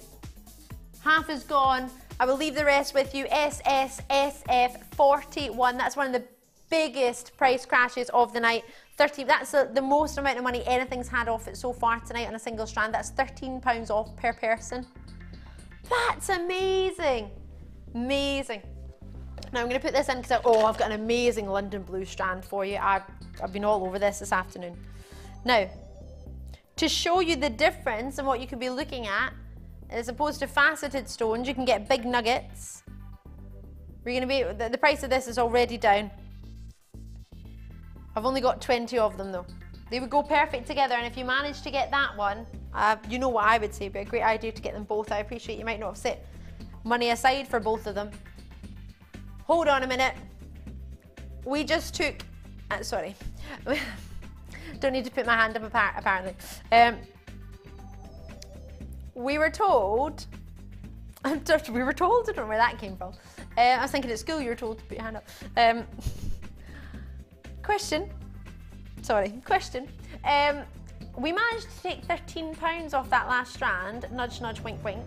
Half is gone. I will leave the rest with you. SSSF41. That's one of the biggest price crashes of the night. 30. That's the most amount of money anything's had off it so far tonight on a single strand. That's £13 off per person. That's amazing. Amazing. Now I'm going to put this in because I've got an amazing London blue strand for you. I've been all over this afternoon. Now, to show you the difference and what you could be looking at, as opposed to faceted stones, you can get big nuggets. We're going to be, the price of this is already down. I've only got 20 of them though. They would go perfect together, and if you manage to get that one, you know what I would say, it'd be a great idea to get them both. I appreciate you might not have set money aside for both of them. Hold on a minute. We just took, sorry, don't need to put my hand up apparently. We were told, I don't know where that came from. I was thinking at school you were told to put your hand up. Question. We managed to take £13 off that last strand, nudge, nudge, wink, wink.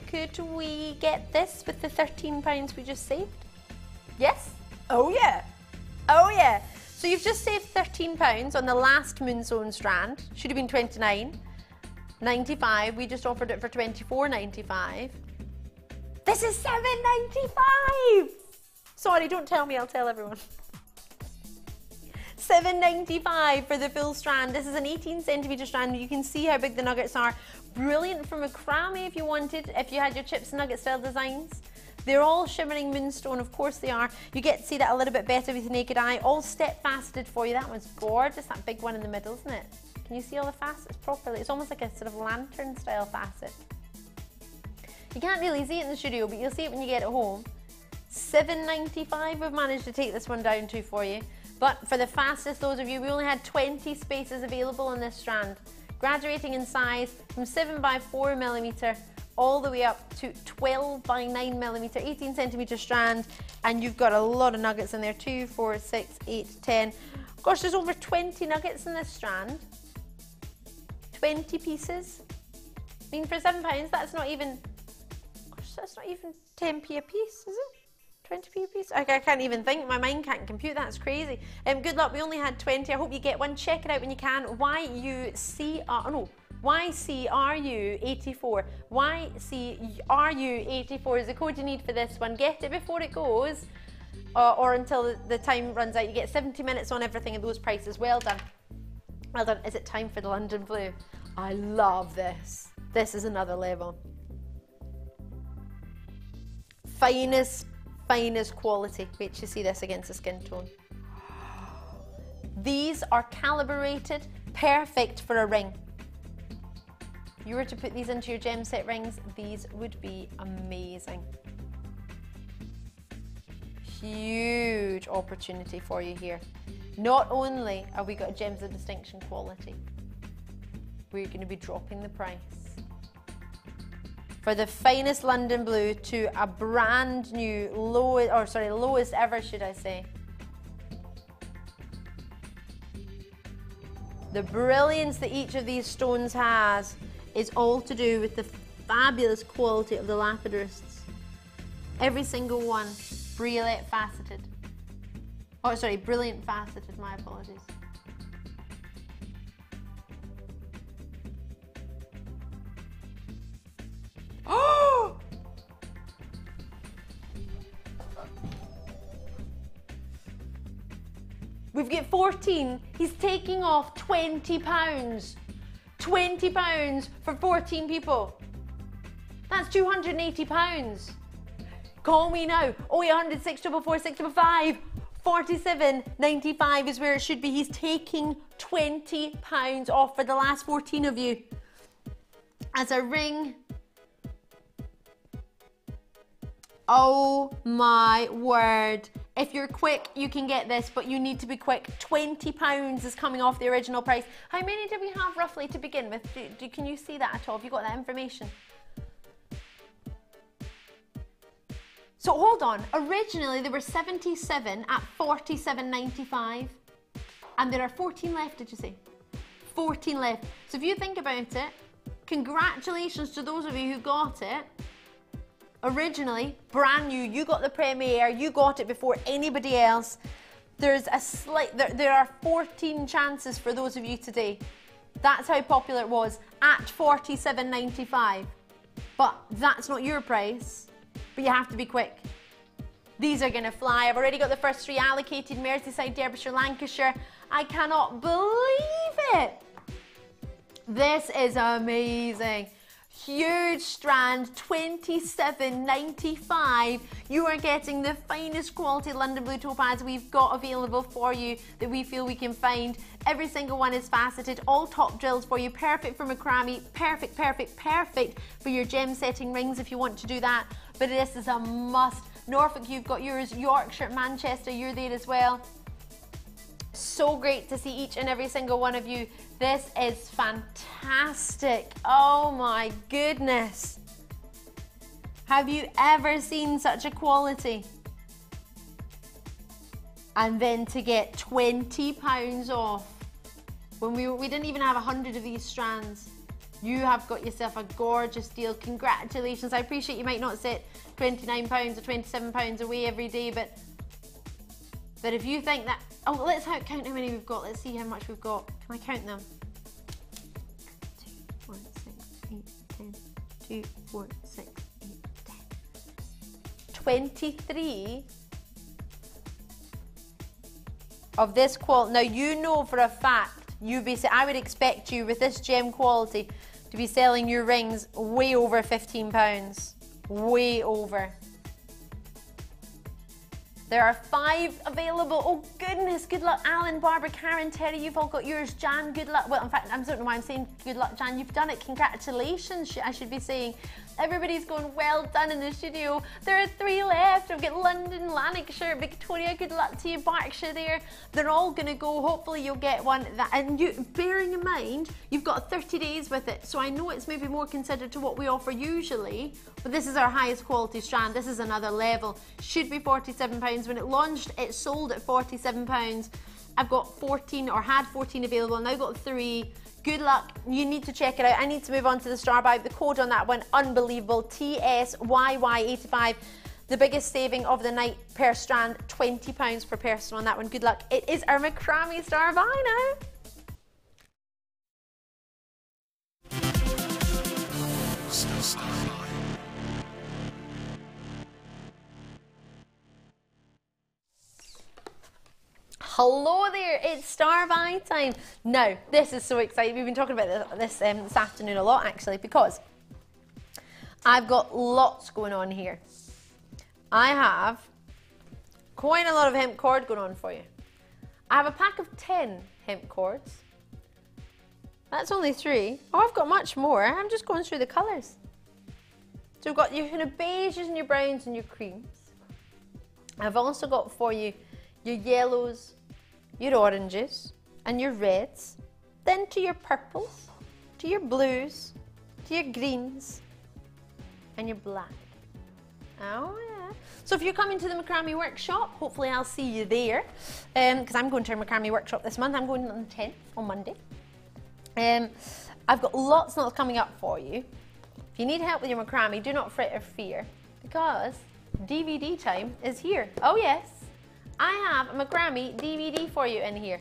Could we get this with the £13 we just saved? Yes? Oh yeah. Oh yeah. So you've just saved £13 on the last moonstone strand. Should have been $29.95. We just offered it for $24.95. This is $7.95. Sorry, don't tell me, I'll tell everyone. $7.95 for the full strand. This is an 18cm strand. You can see how big the nuggets are. Brilliant for macrame if you wanted, if you had your chips and nugget style designs. They're all shimmering moonstone, of course they are. You get to see that a little bit better with the naked eye. All step faceted for you. That one's gorgeous, that big one in the middle, isn't it? Can you see all the facets properly? It's almost like a sort of lantern style facet. You can't really see it in the studio, but you'll see it when you get it home. $7.95 we've managed to take this one down to for you. But for the fastest, those of you, we only had 20 spaces available on this strand. Graduating in size from 7 by 4mm all the way up to 12 by 9mm, 18cm strand. And you've got a lot of nuggets in there, 2, 4, 6, 8, 10. Gosh, there's over 20 nuggets in this strand. 20 pieces. I mean, for £7, that's not even, gosh, that's not even 10p a piece, is it? 20p a piece? I can't even think. My mind can't compute. That's crazy. Good luck. We only had 20. I hope you get one. Check it out when you can. YCRU84. YCRU84 is the code you need for this one. Get it before it goes, or until the time runs out. You get 70 minutes on everything at those prices. Well done. Well done. Is it time for the London Blue? I love this. This is another level. Finest quality. Wait till you see this against the skin tone. These are calibrated, perfect for a ring. If you were to put these into your gem set rings, these would be amazing. Huge opportunity for you here. Not only have we got gems of distinction quality, we're going to be dropping the price. For the finest London Blue to a brand new, lowest ever, should I say. The brilliance that each of these stones has is all to do with the fabulous quality of the lapidarists. Every single one, brilliant faceted. Oh, sorry, brilliant faceted, my apologies. Oh! We've got 14. He's taking off £20. £20 for 14 people. That's £280. Call me now. 0800 644 655. $47.95 is where it should be. He's taking £20 off for the last 14 of you. As a ring. Oh my word. If you're quick, you can get this, but you need to be quick. £20 is coming off the original price. How many did we have roughly to begin with? Can you see that at all? Have you got that information? So hold on. Originally, there were 77 at $47.95. And there are 14 left, did you say? 14 left. So if you think about it, congratulations to those of you who got it. Originally, brand new, you got the premiere, you got it before anybody else. There's a there are 14 chances for those of you today. That's how popular it was, at $47.95. But that's not your price, but you have to be quick. These are gonna fly. I've already got the first 3 allocated, Merseyside, Derbyshire, Lancashire. I cannot believe it. This is amazing. Huge strand, $27.95. You are getting the finest quality London Blue Topaz we've got available for you that we feel we can find. Every single one is faceted, all top drills for you, perfect for macrame, perfect, perfect, perfect for your gem setting rings if you want to do that. But this is a must. Norfolk, you've got yours. Yorkshire, Manchester, you're there as well. So great to see each and every single one of you. This is fantastic. Oh my goodness. Have you ever seen such a quality? And then to get £20 off when we didn't even have 100 of these strands. You have got yourself a gorgeous deal. Congratulations. I appreciate you might not sit £29 or £27 away every day, but if you think that, oh, let's count how many we've got. Let's see how much we've got. Can I count them? 2, 4, 6, 8, 10. 2, 4, 6, 8, 10. 23 of this quality. Now you know for a fact, I would expect you with this gem quality to be selling your rings way over £15. Way over. There are 5 available. Oh goodness, good luck Alan, Barbara, Karen, Terry, you've all got yours. Jan, good luck. Well, in fact, I don't know why I'm saying good luck, Jan. You've done it. Congratulations, I should be saying. Everybody's going well done in the studio. There are 3 left. I've got London, Lanarkshire, Victoria, good luck to you, Berkshire there. They're all gonna go. Hopefully you'll get one. And you, bearing in mind, you've got 30 days with it. So I know it's maybe more considered to what we offer usually, but this is our highest quality strand. This is another level. Should be £47. When it launched, it sold at £47. I've got 14, or had 14 available, now got 3. Good luck. You need to check it out. I need to move on to the star buy. The code on that one, unbelievable. TSYY85. The biggest saving of the night per strand, £20 per person on that one. Good luck. It is our macrame star buy now. Hello there, it's star buy time. Now, this is so exciting. We've been talking about this afternoon a lot actually, because I've got lots going on here. I have quite a lot of hemp cord going on for you. I have a pack of 10 hemp cords. That's only 3. Oh, I've got much more. I'm just going through the colours. So we've got your kind of beiges and your browns and your creams. I've also got for you your yellows, your oranges and your reds, then to your purples, to your blues, to your greens and your black. Oh yeah. So if you're coming to the macrame workshop, hopefully I'll see you there, because I'm going to a macrame workshop this month. I'm going on the 10th on Monday. I've got lots and lots coming up for you. If you need help with your macrame, do not fret or fear, because DVD time is here. Oh yes, I have a macrame DVD for you in here.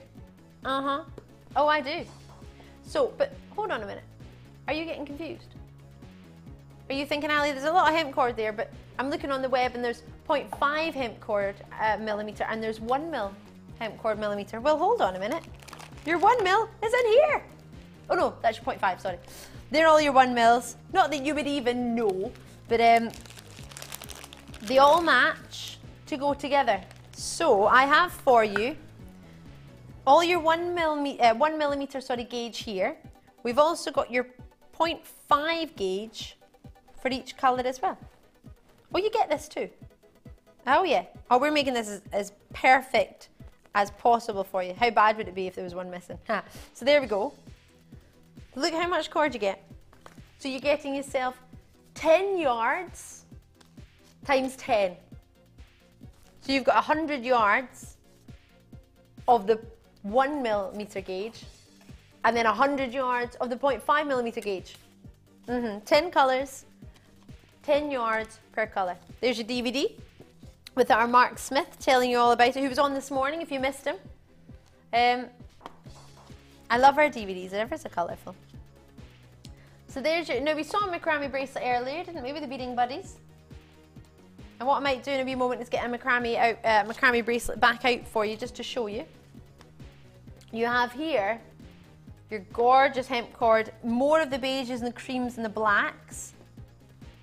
Oh, I do. So, but hold on a minute. Are you getting confused? Are you thinking, Ali, there's a lot of hemp cord there, but I'm looking on the web and there's 0.5 hemp cord millimeter and there's 1 mil hemp cord millimeter. Well, hold on a minute. Your 1 mil is in here. Oh no, that's your 0.5, sorry. They're all your 1 mils. Not that you would even know, but they all match to go together. So I have for you all your 1 millimeter gauge here. We've also got your 0.5 gauge for each colour as well. Oh, you get this too. Oh yeah. Oh, we're making this as perfect as possible for you. How bad would it be if there was one missing? So there we go. Look how much cord you get. So you're getting yourself 10 yards times 10. So you've got 100 yards of the 1mm gauge, and then 100 yards of the 0.5mm gauge. 10 colours, 10 yards per colour. There's your DVD with our Mark Smith telling you all about it, who was on this morning if you missed him. I love our DVDs, they're ever so colourful. So there's your, now we saw a macrame bracelet earlier, didn't we, with the beading buddies? And what I might do in a wee moment is get a macrame bracelet back out for you, just to show you. You have here your gorgeous hemp cord, more of the beiges and the creams and the blacks.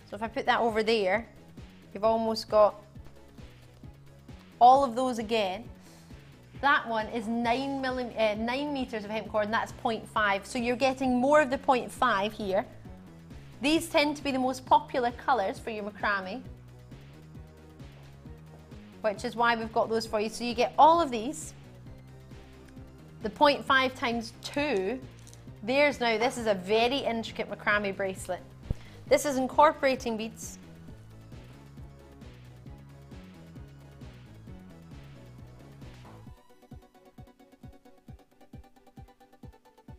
So if I put that over there, you've almost got all of those again. That one is 9 meters of hemp cord, and that's 0.5. So you're getting more of the 0.5 here. These tend to be the most popular colours for your macrame, which is why we've got those for you. So you get all of these. The 0.5 times 2. There's now, this is a very intricate macrame bracelet. This is incorporating beads.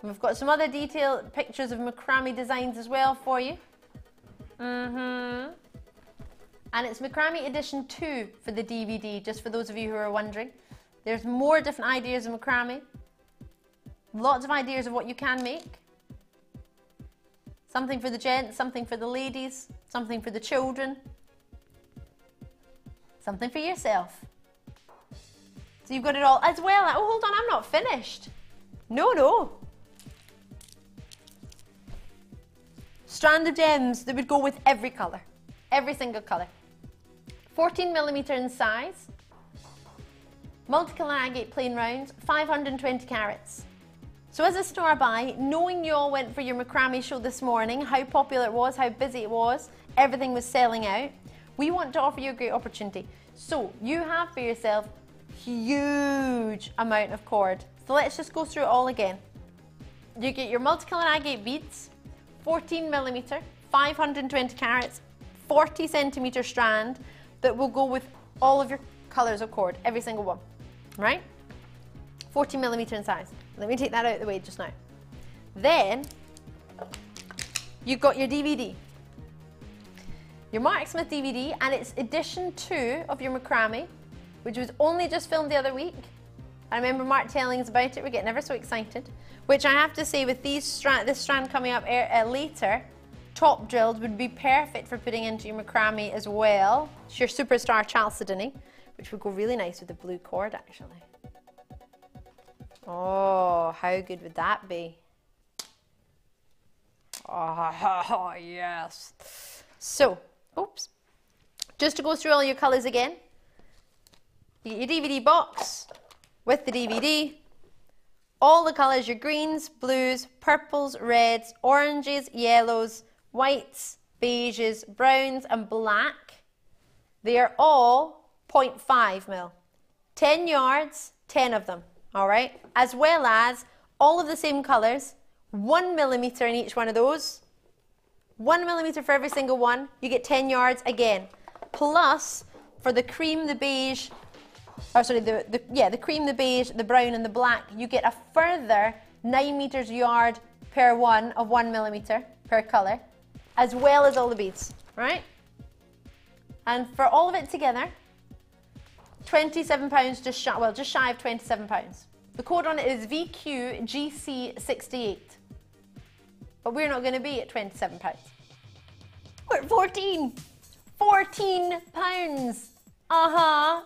We've got some other detailed pictures of macrame designs as well for you. And it's Macrame Edition 2 for the DVD, just for those of you who are wondering. There's more different ideas of macrame. Lots of ideas of what you can make. Something for the gents, something for the ladies, something for the children, something for yourself. So you've got it all as well. Oh, hold on, I'm not finished. No. Strand of gems that would go with every colour, every single colour. 14mm in size, multicolour agate plain round, 520 carats. So as a store buy, knowing you all went for your macrame show this morning, how popular it was, how busy it was, everything was selling out, we want to offer you a great opportunity. So you have for yourself huge amount of cord. So let's just go through it all again. You get your multicolour agate beads, 14mm, 520 carats, 40 centimetre strand that will go with all of your colours of cord, every single one, right? 14mm in size. Let me take that out of the way just now. Then you've got your DVD, your Mark Smith DVD, and it's edition 2 of your macrame, which was only just filmed the other week. I remember Mark telling us about it. We're getting ever so excited. Which I have to say, with this strand coming up later, top drilled would be perfect for putting into your macrame as well. It's your Superstar Chalcedony, which would go really nice with the blue cord, actually. Oh, how good would that be? Oh, yes. So, oops. Just to go through all your colours again. You get your DVD box with the DVD. All the colours, your greens, blues, purples, reds, oranges, yellows, whites, beiges, browns and black. They are all 0.5mm. 10 yards, 10 of them, all right? As well as all of the same colours, 1mm in each one of those. 1mm for every single one. You get 10 yards again. Plus, for the cream, the beige, the cream, the beige, the brown and the black, you get a further 9 meters yard per one of 1mm per colour, as well as all the beads, right? And for all of it together, £27, just shy of £27. The code on it is VQGC68. But we're not going to be at £27. We're at 14. £14.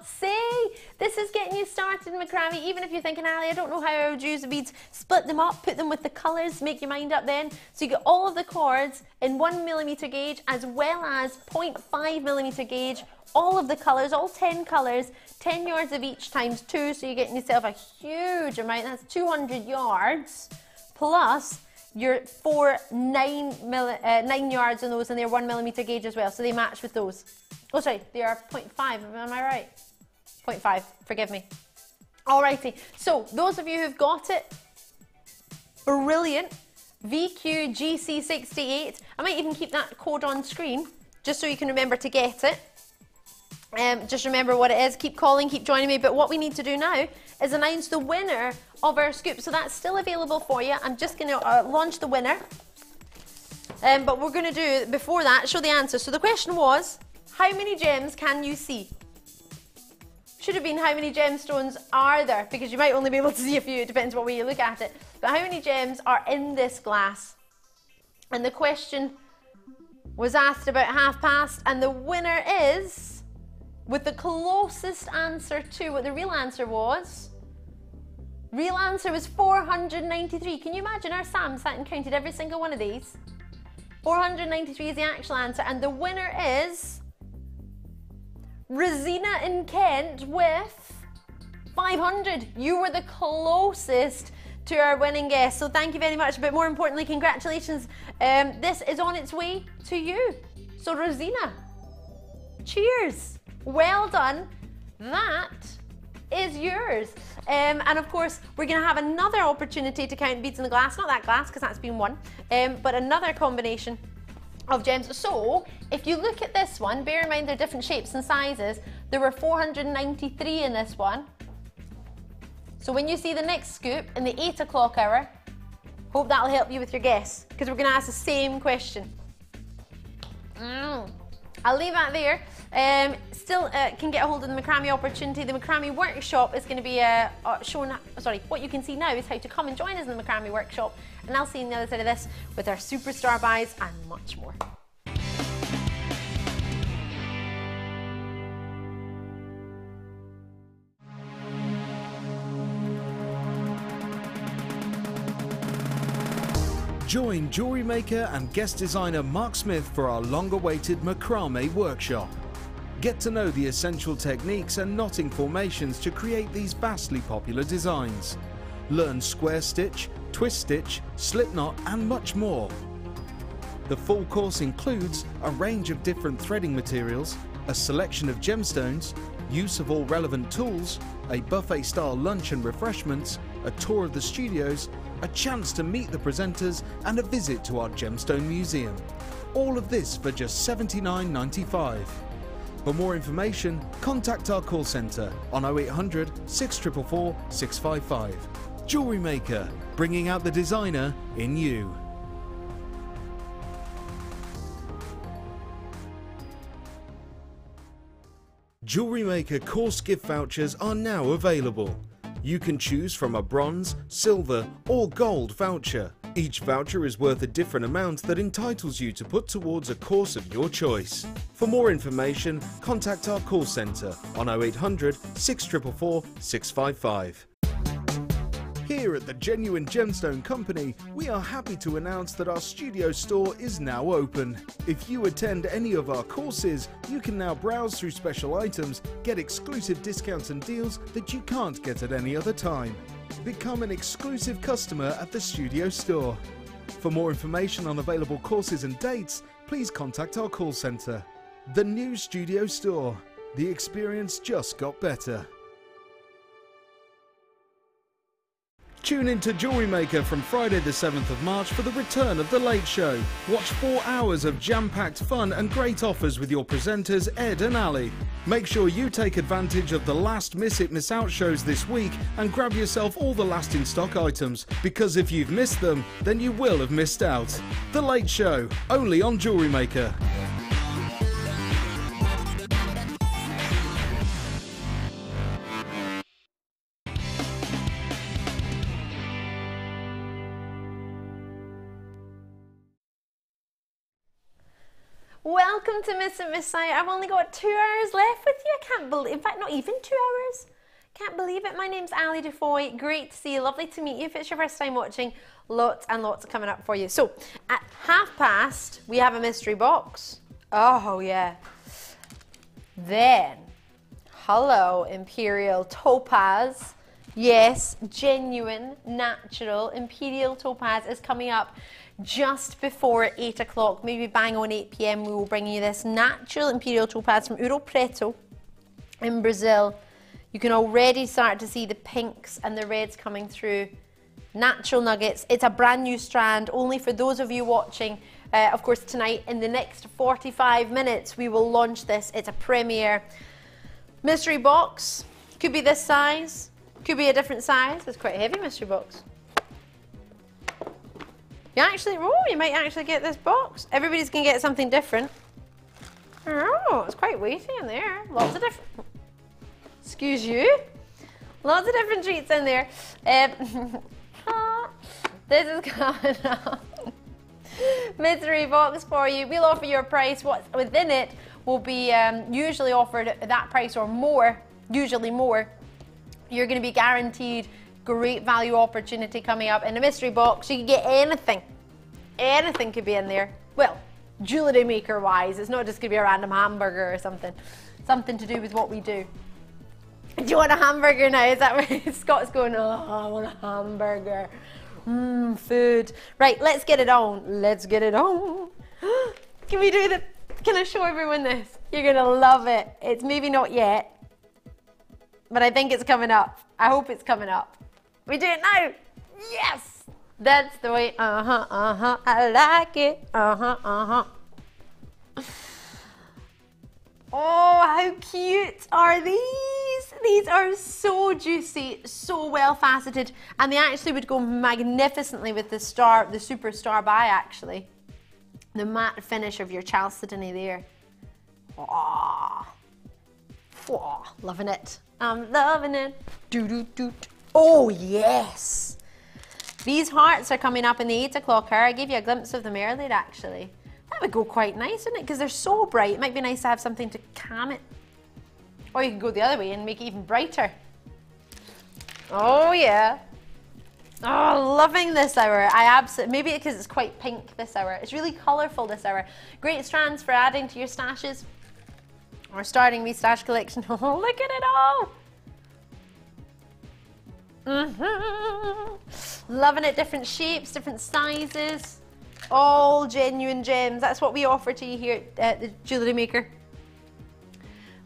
See? This is getting you started in macrame. Even if you're thinking, Ali, I don't know how I would use the beads, split them up, put them with the colours, make your mind up then. So you get all of the cords in 1mm gauge as well as 0.5mm gauge, all of the colours, all 10 colours, 10 yards of each times 2, so you're getting yourself a huge amount. That's 200 yards plus your 9 yards in those, and they're 1mm gauge as well, so they match with those. Oh, sorry, they are 0.5, am I right? 0.5, forgive me. Alrighty, so those of you who've got it, brilliant. VQGC68. I might even keep that code on screen, just so you can remember to get it. Just remember what it is. Keep calling, keep joining me. But what we need to do now is announce the winner of our scoop. So that's still available for you. I'm just going to launch the winner. But we're going to do, before that, show the answer. So the question was, how many gems can you see? Should have been how many gemstones are there, because you might only be able to see a few. It depends what way you look at it. But how many gems are in this glass? And the question was asked about 1/2 and the winner is, with the closest answer to what the real answer was, 493. Can you imagine our Sam sat and counted every single one of these? 493 is the actual answer, and the winner is Rosina in Kent with 500. You were the closest to our winning guest, so thank you very much. But more importantly, congratulations. This is on its way to you. So Rosina, cheers. Well done. That is yours. And of course, we're going to have another opportunity to count beads in the glass. Not that glass, because that's been won, but another combination of gems. So if you look at this one, bear in mind they're different shapes and sizes. There were 493 in this one. So when you see the next scoop in the 8 o'clock hour, hope that'll help you with your guess, because we're going to ask the same question. I'll leave that there. Still can get a hold of the macrame opportunity. The macrame workshop is going to be shown. Sorry, what you can see now is how to come and join us in the macrame workshop, and I'll see you on the other side of this with our superstar buys and much more. Join jewellery maker and guest designer Mark Smith for our long-awaited macrame workshop. Get to know the essential techniques and knotting formations to create these vastly popular designs. Learn square stitch, twist stitch, slip knot and much more. The full course includes a range of different threading materials, a selection of gemstones, use of all relevant tools, a buffet-style lunch and refreshments, a tour of the studios, a chance to meet the presenters and a visit to our gemstone museum. All of this for just $79.95. For more information, contact our call centre on 0800 644 655. Jewellery Maker, bringing out the designer in you. Jewellery Maker course gift vouchers are now available. You can choose from a bronze, silver or gold voucher. Each voucher is worth a different amount that entitles you to put towards a course of your choice. For more information, contact our call centre on 0800 644 655. Here at the Genuine Gemstone Company, we are happy to announce that our studio store is now open. If you attend any of our courses, you can now browse through special items, get exclusive discounts and deals that you can't get at any other time. Become an exclusive customer at the studio store. For more information on available courses and dates, please contact our call centre. The new studio store. The experience just got better. Tune in to Jewellery Maker from Friday the 7th of March for the return of The Late Show. Watch 4 hours of jam-packed fun and great offers with your presenters Ed and Ali. Make sure you take advantage of the last Miss It Miss Out shows this week and grab yourself all the last in stock items, because if you've missed them, then you will have missed out. The Late Show, only on Jewellery Maker. Welcome to Miss It Miss Out. I've only got 2 hours left with you. I can't believe, in fact, not even 2 hours. Can't believe it. My name's Ali Defoy. Great to see you. Lovely to meet you. If it's your first time watching, lots and lots coming up for you. So, at 1:30, we have a mystery box. Oh, yeah. Then, hello, Imperial Topaz. Yes, genuine, natural Imperial Topaz is coming up just before 8 o'clock, maybe bang on 8 p.m. we will bring you this natural Imperial Topaz from Ouro Preto in Brazil. You can already start to see the pinks and the reds coming through. Natural nuggets. It's a brand new strand, only for those of you watching. Of course, tonight, in the next 45 minutes, we will launch this. It's a premiere. Mystery box. Could be this size. Could be a different size. It's quite a heavy mystery box. You might actually get this box. Everybody's going to get something different. Oh, it's quite weighty in there. Lots of different... Excuse you. Lots of different treats in there. This is coming up. Mystery box for you. We'll offer you a price. What's within it will be usually offered at that price or more, usually more. You're going to be guaranteed great value opportunity coming up. In a mystery box, you can get anything. Anything could be in there. Well, jewellery maker wise, it's not just going to be a random hamburger or something. Something to do with what we do. Do you want a hamburger now? Is that right? Scott's going, oh, I want a hamburger. Food. Right, let's get it on. Let's get it on. Can I show everyone this? You're going to love it. It's maybe not yet, but I think it's coming up. I hope it's coming up. We do it now. Yes. That's the way. I like it. Oh, how cute are these? These are so juicy, so well faceted, and they actually would go magnificently with the superstar buy actually. The matte finish of your chalcedony there. Oh, loving it. I'm loving it. Oh yes. These hearts are coming up in the 8 o'clock hour. I gave you a glimpse of them earlier actually. That would go quite nice, wouldn't it? Because they're so bright. It might be nice to have something to calm it. Or you can go the other way and make it even brighter. Oh yeah. Oh, loving this hour. Maybe because it's quite pink this hour. It's really colourful this hour. Great strands for adding to your stashes. Or starting me stash collection. Oh, look at it all. Loving it. Different shapes, different sizes. All genuine gems. That's what we offer to you here at the Jewellery Maker.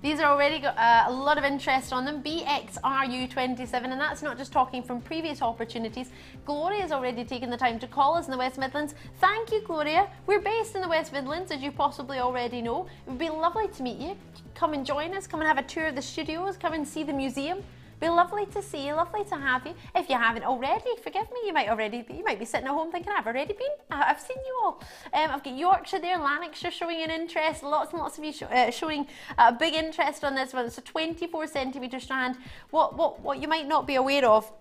These are already got a lot of interest on them. BXRU27, and that's not just talking from previous opportunities. Gloria has already taken the time to call us in the West Midlands. Thank you, Gloria. We're based in the West Midlands, as you possibly already know. It would be lovely to meet you. Come and join us. Come and have a tour of the studios. Come and see the museum. Be lovely to see you, lovely to have you. If you haven't already, forgive me, you might be sitting at home thinking, I've already been, I've seen you all. I've got Yorkshire there, Lanarkshire showing an interest, lots and lots of you showing a big interest on this one. It's a 24 centimetre strand. What you might not be aware of,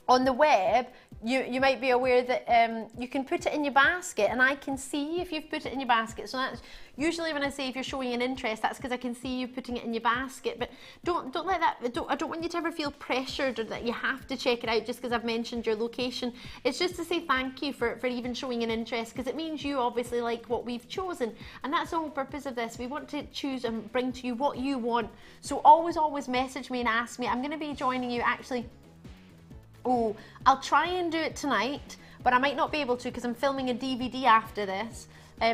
on the web, you might be aware that you can put it in your basket, and I can see if you've put it in your basket. So that's usually when I say if you're showing an interest, that's because I can see you putting it in your basket. But don't let that. I don't want you to ever feel pressured or that you have to check it out just because I've mentioned your location. It's just to say thank you for even showing an interest, because it means you obviously like what we've chosen, and that's the whole purpose of this. We want to choose and bring to you what you want. So always message me and ask me. I'm going to be joining you actually. Oh, I'll try and do it tonight, but I might not be able to because I'm filming a DVD after this.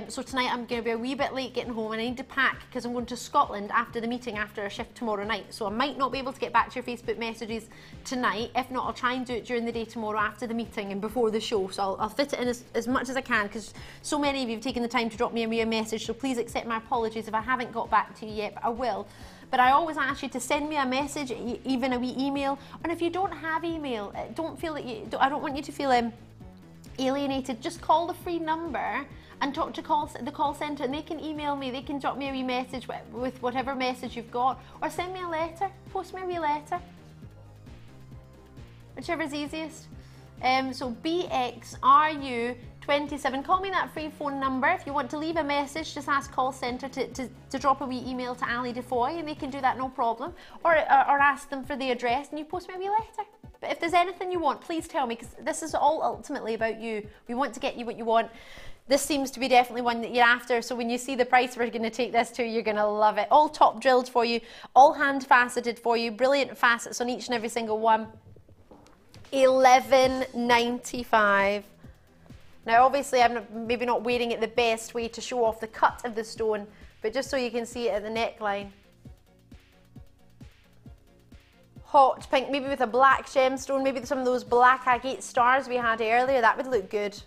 So tonight I'm going to be a wee bit late getting home, and I need to pack because I'm going to Scotland after the meeting, after a shift tomorrow night. So I might not be able to get back to your Facebook messages tonight. If not, I'll try and do it during the day tomorrow after the meeting and before the show. So I'll fit it in as much as I can, because so many of you have taken the time to drop me a message. So please accept my apologies if I haven't got back to you yet, but I will. But I always ask you to send me a message, even a wee email. And if you don't have email, don't feel that I don't want you to feel alienated. Just call the free number and talk to the call centre, and they can email me. They can drop me a wee message with whatever message you've got, or send me a letter. Post me a wee letter. Whichever's easiest. So BXRU27. Call me that free phone number. If you want to leave a message, just ask call centre to drop a wee email to Ali Defoy, and they can do that no problem. Or ask them for the address, and you post me a wee letter. But if there's anything you want, please tell me, because this is all ultimately about you. We want to get you what you want. This seems to be definitely one that you're after, so when you see the price we're going to take this to, you're going to love it. All top drilled for you, all hand faceted for you, brilliant facets on each and every single one. $11.95. Now obviously I'm maybe not wearing it the best way to show off the cut of the stone, but just so you can see it at the neckline. Hot pink, maybe with a black gemstone, maybe some of those black agate stars we had earlier. That would look good.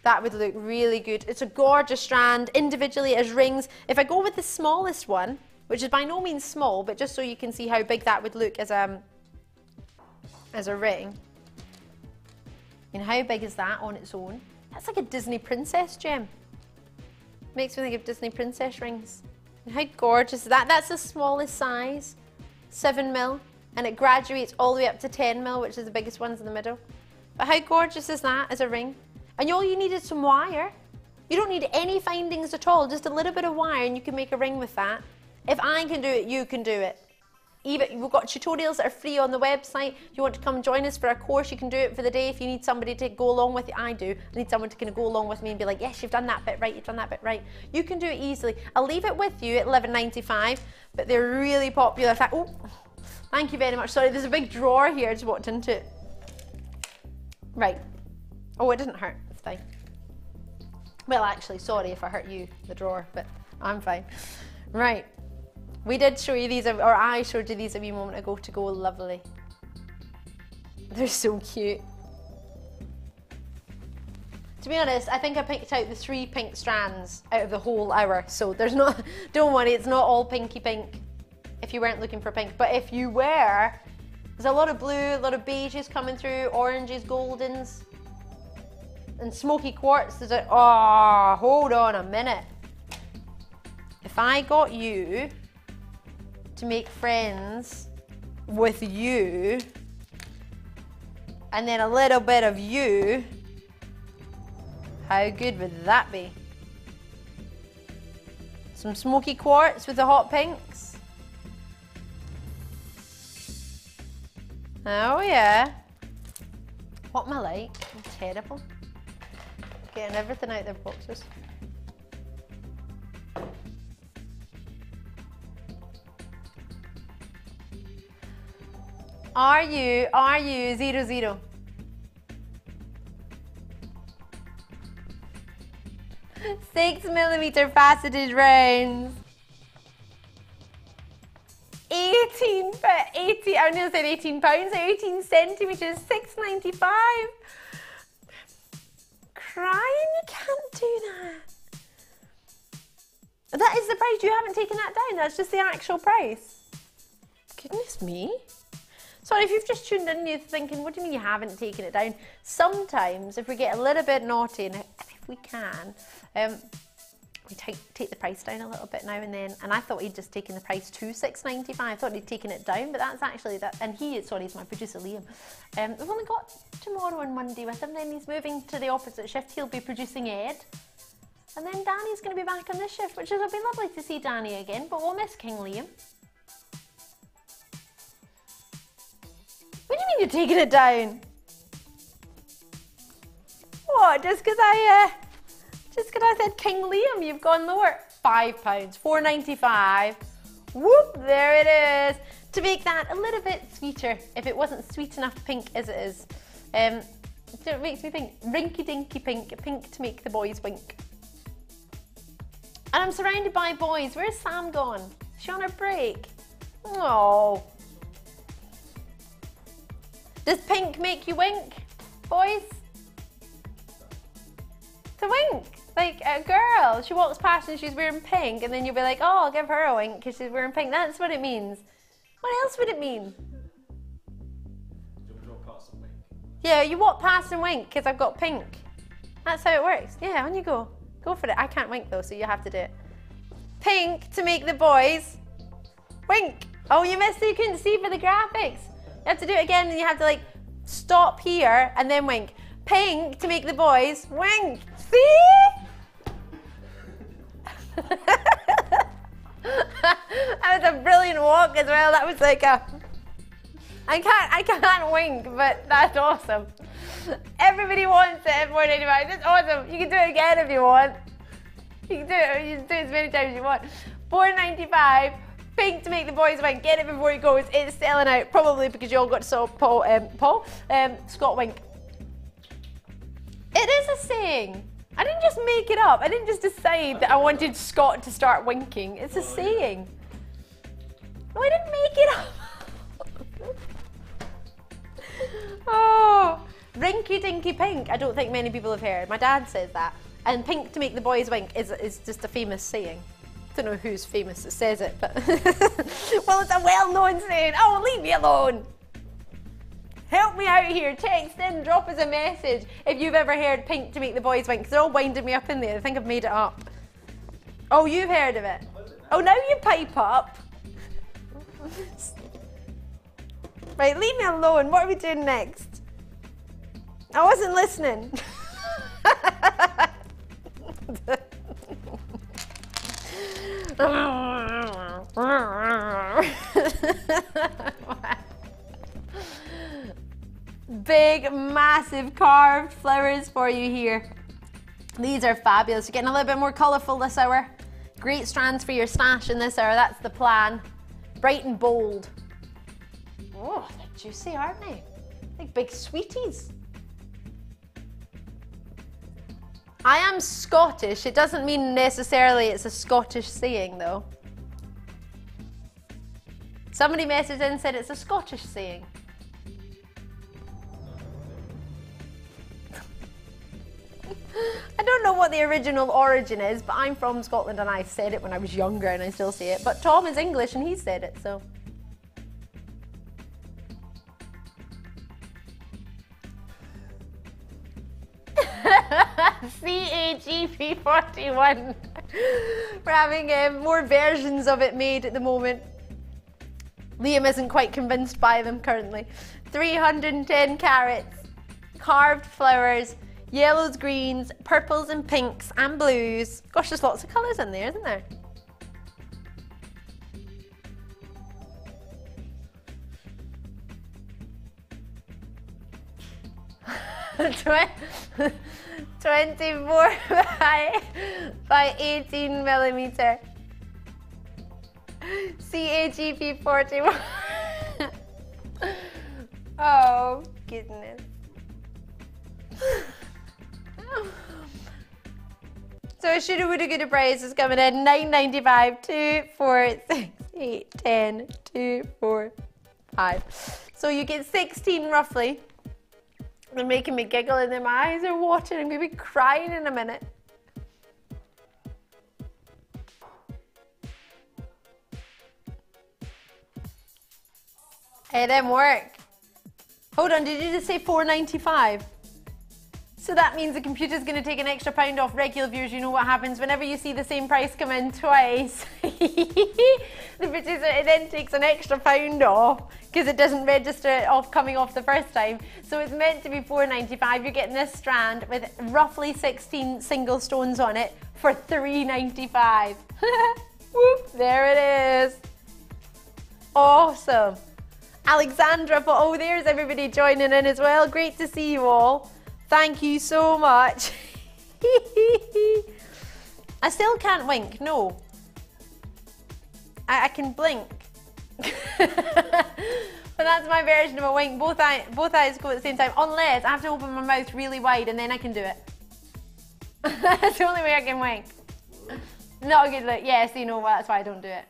That would look really good. It's a gorgeous strand, individually as rings. If I go with the smallest one, which is by no means small, but just so you can see how big that would look as a ring. And how big is that on its own? That's like a Disney princess gem. Makes me think of Disney princess rings. And how gorgeous is that? That's the smallest size, 7mm, and it graduates all the way up to 10mm, which is the biggest ones in the middle. But how gorgeous is that as a ring? And all you need is some wire. You don't need any findings at all, just a little bit of wire and you can make a ring with that. If I can do it, you can do it. Even we've got tutorials that are free on the website. If you want to come join us for a course, you can do it for the day. If you need somebody to go along with you, I do. I need someone to kind of go along with me and be like, yes, you've done that bit right, you've done that bit right. You can do it easily. I'll leave it with you at $11.95, but they're really popular. In fact, oh, thank you very much. Sorry, there's a big drawer here. I just walked into it. Right. Oh, it didn't hurt. It's fine. Well, actually, sorry if I hurt you, the drawer, but I'm fine. Right. We did show you these, or I showed you these a wee moment ago to go lovely. They're so cute. To be honest, I think I picked out the 3 pink strands out of the whole hour, so there's not, don't worry, it's not all pinky pink if you weren't looking for pink. But if you were, there's a lot of blue, a lot of beiges coming through, oranges, goldens, and smoky quartz. There's a, oh, hold on a minute. If I got you to make friends with you, and then a little bit of you, how good would that be? Some smoky quartz with the hot pinks. Oh yeah. What am I like? I'm terrible. Getting everything out of their boxes. Are you 00? $6mm faceted rounds. 18, I nearly said 18 pounds, 18 centimetres, $6.95. Crying, you can't do that. That is the price, you haven't taken that down, that's just the actual price. Goodness me. Sorry, if you've just tuned in and you're thinking, what do you mean you haven't taken it down? Sometimes, if we get a little bit naughty, and if we can, we take the price down a little bit now and then. And I thought he'd just taken the price to $6.95. I thought he'd taken it down, but that's actually that. And sorry, it's my producer Liam. We've only got tomorrow and Monday with him. Then he's moving to the opposite shift. He'll be producing Ed. And then Danny's going to be back on this shift, which will be lovely to see Danny again, but we'll miss King Liam. What do you mean you're taking it down? What, just because I said King Liam, you've gone lower? £5, $4.95. Whoop, there it is. To make that a little bit sweeter, if it wasn't sweet enough pink as it is. It makes me think, rinky dinky pink, pink to make the boys wink. And I'm surrounded by boys. Where's Sam gone? Is she on her break? Oh. Does pink make you wink, boys? To wink, like a girl. She walks past and she's wearing pink, and then you'll be like, oh, I'll give her a wink because she's wearing pink. That's what it means. What else would it mean? Do you walk past and wink? Yeah, you walk past and wink because I've got pink. That's how it works. Yeah, on you go. Go for it. I can't wink though, so you have to do it. Pink to make the boys wink. Oh, you missed it. You couldn't see for the graphics. You have to do it again, and you have to like stop here and then wink. Pink to make the boys wink. See? That was a brilliant walk as well. That was like a. I can't wink, but that's awesome. Everybody wants it at $4.95. That's awesome. You can do it again if you want. You can do it as many times as you want. $4.95. Pink to make the boys wink. Get it before it goes. It's selling out, probably because you all got to saw Scott wink. It is a saying. I didn't just make it up. I didn't just decide that I wanted Scott to start winking. It's a saying. No, I didn't make it up. Oh, rinky dinky pink. I don't think many people have heard. My dad says that. And pink to make the boys wink is just a famous saying. Don't know who's famous that says it, but well, it's a well-known saying. Oh, leave me alone. Help me out here. Text in, drop us a message if you've ever heard pink to make the boys wink, because they're all winding me up in there. I think I've made it up. Oh, you've heard of it? Oh, now you pipe up. Right, leave me alone. What are we doing next? I wasn't listening. Big, massive carved flowers for you here. These are fabulous. You're getting a little bit more colourful this hour. Great strands for your stash in this hour. That's the plan. Bright and bold. Oh, they're juicy, aren't they? Like big sweeties. I am Scottish. It doesn't mean necessarily it's a Scottish saying, though. Somebody messaged in and said it's a Scottish saying. I don't know what the original origin is, but I'm from Scotland and I said it when I was younger and I still say it. But Tom is English and he said it, so. CAGP41. We're having more versions of it made at the moment. Liam isn't quite convinced by them currently. 310 carats, carved flowers, yellows, greens, purples and pinks and blues. Gosh, there's lots of colours in there, isn't there? $24 by 18 millimeter. CAGP 41. Oh, goodness. So shoulda, woulda, coulda price is coming in $9.95, 2, 4, 6, 8, 10, 2, 4, 5. So you get 16 roughly. They're making me giggle and then my eyes are watering. I'm going to be crying in a minute. It didn't work. Hold on, did you just say $4.95? So that means the computer's going to take an extra £1 off. Regular viewers, you know what happens whenever you see the same price come in twice. The producer then takes an extra £1 off because it doesn't register off coming off the first time. So it's meant to be $4.95. You're getting this strand with roughly 16 single stones on it for $3.95. Whoop, there it is. Awesome. Alexandra, oh, there's everybody joining in as well. Great to see you all. Thank you so much. I still can't wink, no. I can blink. But that's my version of a wink. Both eyes go at the same time, unless I have to open my mouth really wide and then I can do it. That's the only way I can wink. Not a good look. Yes, you know what, that's why I don't do it.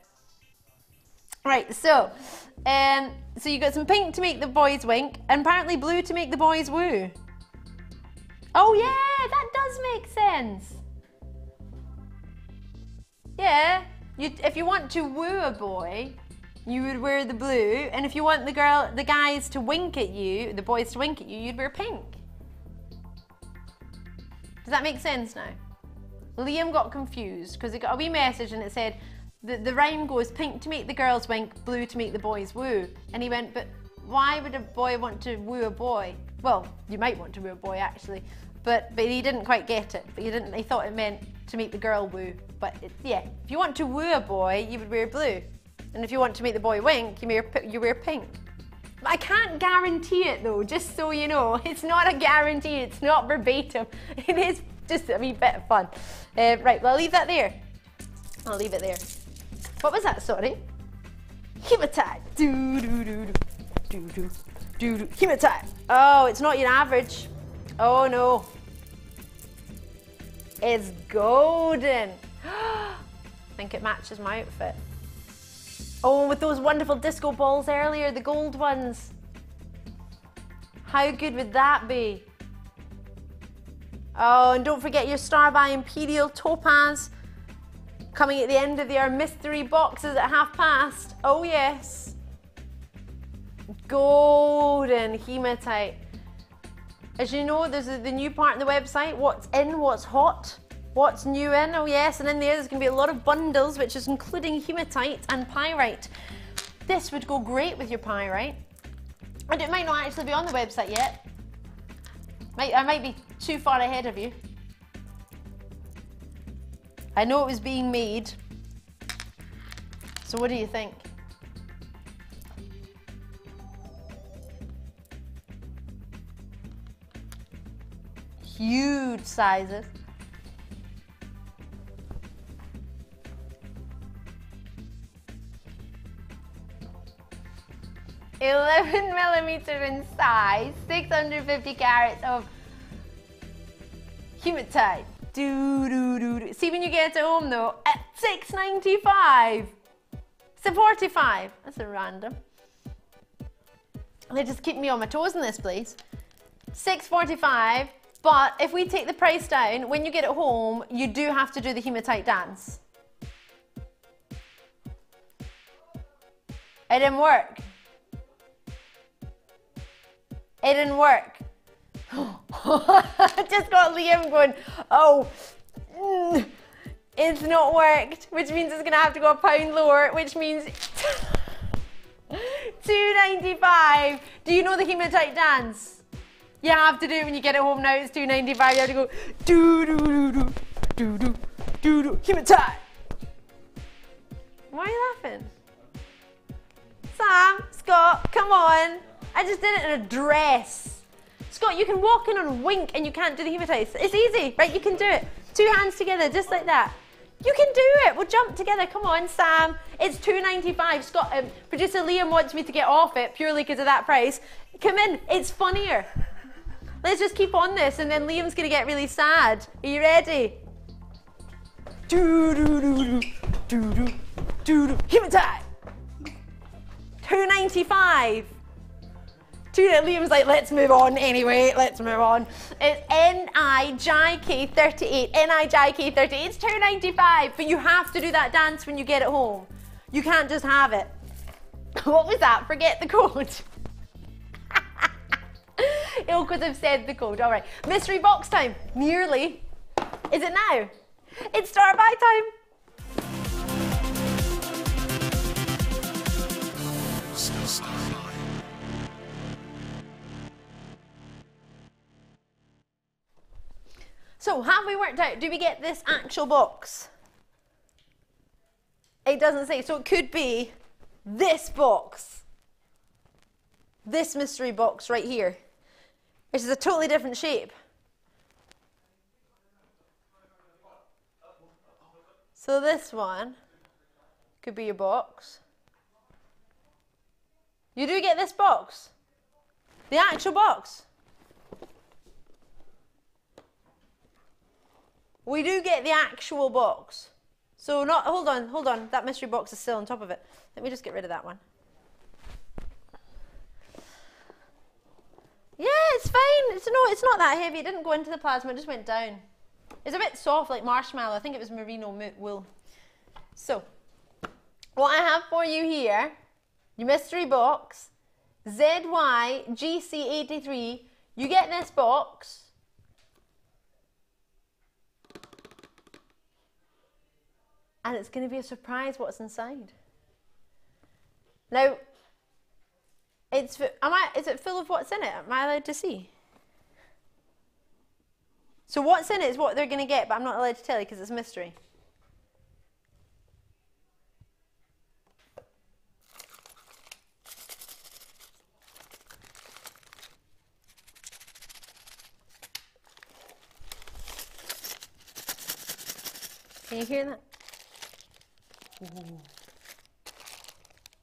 Right, so you got some pink to make the boys wink, and apparently blue to make the boys woo. Oh yeah, that does make sense. Yeah, if you want to woo a boy, you would wear the blue, and if you want the guys to wink at you, the boys to wink at you, you'd wear pink. Does that make sense now? Liam got confused because he got a wee message and it said, the rhyme goes pink to make the girls wink, blue to make the boys woo. And he went, but why would a boy want to woo a boy? Well, you might want to woo a boy actually, but he didn't quite get it. But he thought it meant to make the girl woo. But yeah, if you want to woo a boy, you would wear blue. And if you want to make the boy wink, you wear pink. But I can't guarantee it though, just so you know. It's not a guarantee, it's not verbatim. It is just a wee bit of fun. Right, well I'll leave that there. I'll leave it there. What was that, sorry? Haematite. Haematite. Oh, it's not your average. Oh no. It's golden. I think it matches my outfit. Oh, with those wonderful disco balls earlier, the gold ones. How good would that be? Oh, and don't forget your star by Imperial Topaz Coming at the end of our mystery boxes at past. Oh yes. Golden hematite. As you know, there's the new part on the website. What's in, what's hot, what's new in. Oh yes, and in there's going to be a lot of bundles, which is including hematite and pyrite. This would go great with your pyrite. And it might not actually be on the website yet. I might be too far ahead of you. I know it was being made. So what do you think? Huge sizes. $11mm in size, 650 carats of hematite. See when you get it home though, at $6.95. It's a 45. That's a random. They just keep me on my toes in this place. $6.45. But if we take the price down, when you get it home, you do have to do the hematite dance. It didn't work. It didn't work. I just got Liam going, oh, it's not worked, which means it's gonna have to go £1 lower, which means $2.95. Do you know the hematite dance? You have to do it when you get it home now. It's $2.95. You have to go do do do do do do do do hematite. Why are you laughing? Sam, Scott, come on. I just did it in a dress. Scott, you can walk in and wink and you can't do the hematite. It's easy, right? You can do it. 2 hands together, just like that. You can do it. We'll jump together. Come on, Sam. It's $2.95. Scott, producer Liam wants me to get off it purely because of that price. Come in. It's funnier. Let's just keep on this and then Liam's going to get really sad. Are you ready? Do do do do do do do do. Hematite. $2.95. Liam's like, let's move on anyway, let's move on. It's NIJK38, NIJK38, it's $2.95, but you have to do that dance when you get it home. You can't just have it. What was that? Forget the code. Oh, because I've said the code, all right. Mystery box time, nearly. Is it now? It's start buy time. So, have we worked out, do we get this actual box? It doesn't say, so it could be this box. This mystery box right here. Which is a totally different shape. So this one could be your box. You do get this box. The actual box. We do get the actual box. So not, hold on, that mystery box is still on top of it. Let me just get rid of that one. Yeah, it's fine. It's not that heavy. It didn't go into the plasma, it just went down. It's a bit soft like marshmallow. I think it was merino wool. So, what I have for you here, your mystery box, ZYGC83. You get this box. And it's going to be a surprise what's inside. Now, is it full of what's in it? Am I allowed to see? So what's in it is what they're going to get, but I'm not allowed to tell you because it's a mystery. Can you hear that? Ooh.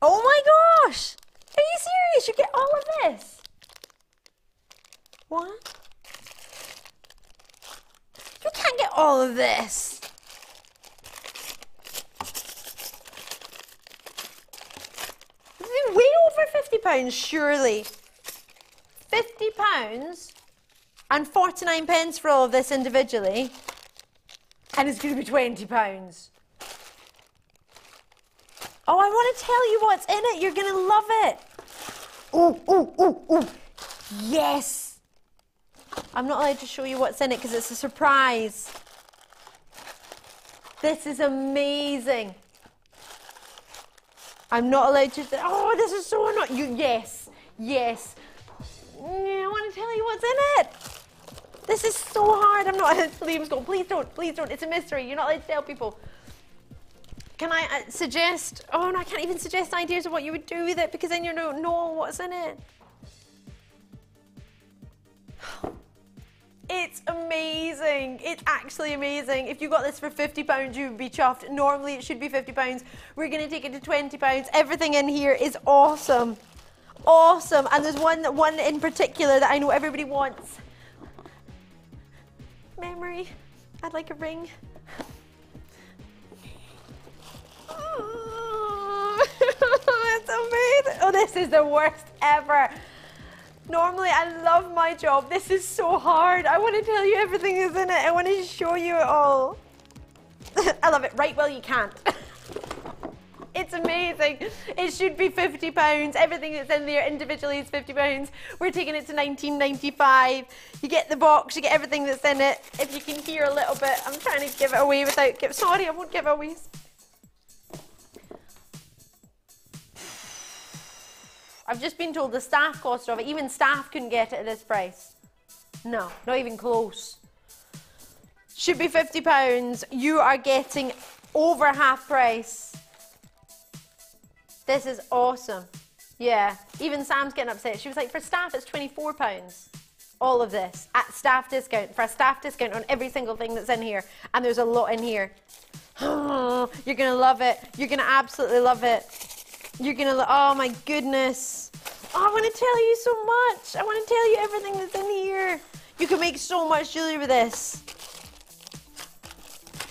Oh my gosh! Are you serious? You get all of this? What? You can't get all of this. This is way over £50, surely. £50 and 49 pence for all of this individually. And it's going to be £20. Oh, I want to tell you what's in it. You're going to love it. Ooh, ooh, ooh, ooh. Yes. I'm not allowed to show you what's in it because it's a surprise. This is amazing. I'm not allowed to. Oh, this is so annoying. Yes, yes. I want to tell you what's in it. This is so hard. I'm not. Liam's going, please don't, please don't. It's a mystery. You're not allowed to tell people. Can I suggest? Oh no, I can't even suggest ideas of what you would do with it because then you don't know what's in it. It's amazing. It's actually amazing. If you got this for £50, you would be chuffed. Normally it should be £50. We're going to take it to £20. Everything in here is awesome. Awesome. And there's one in particular that I know everybody wants. Memory. I'd like a ring. Oh, it's amazing. Oh, this is the worst ever. Normally, I love my job. This is so hard. I want to tell you everything that's in it. I want to show you it all. I love it. Right, well, you can't. It's amazing. It should be £50. Everything that's in there individually is £50. We're taking it to £19.95. You get the box, you get everything that's in it. If you can hear a little bit, I'm trying to give it away without... Sorry, I won't give it away. I've just been told the staff cost of it, even staff couldn't get it at this price. No, not even close. Should be £50. You are getting over half price. This is awesome. Yeah, even Sam's getting upset. She was like, for staff, it's £24. All of this at staff discount, for a staff discount on every single thing that's in here. And there's a lot in here. Oh, you're gonna love it. You're gonna absolutely love it. You're gonna, oh my goodness. Oh, I want to tell you so much. I want to tell you everything that's in here. You can make so much jewellery with this.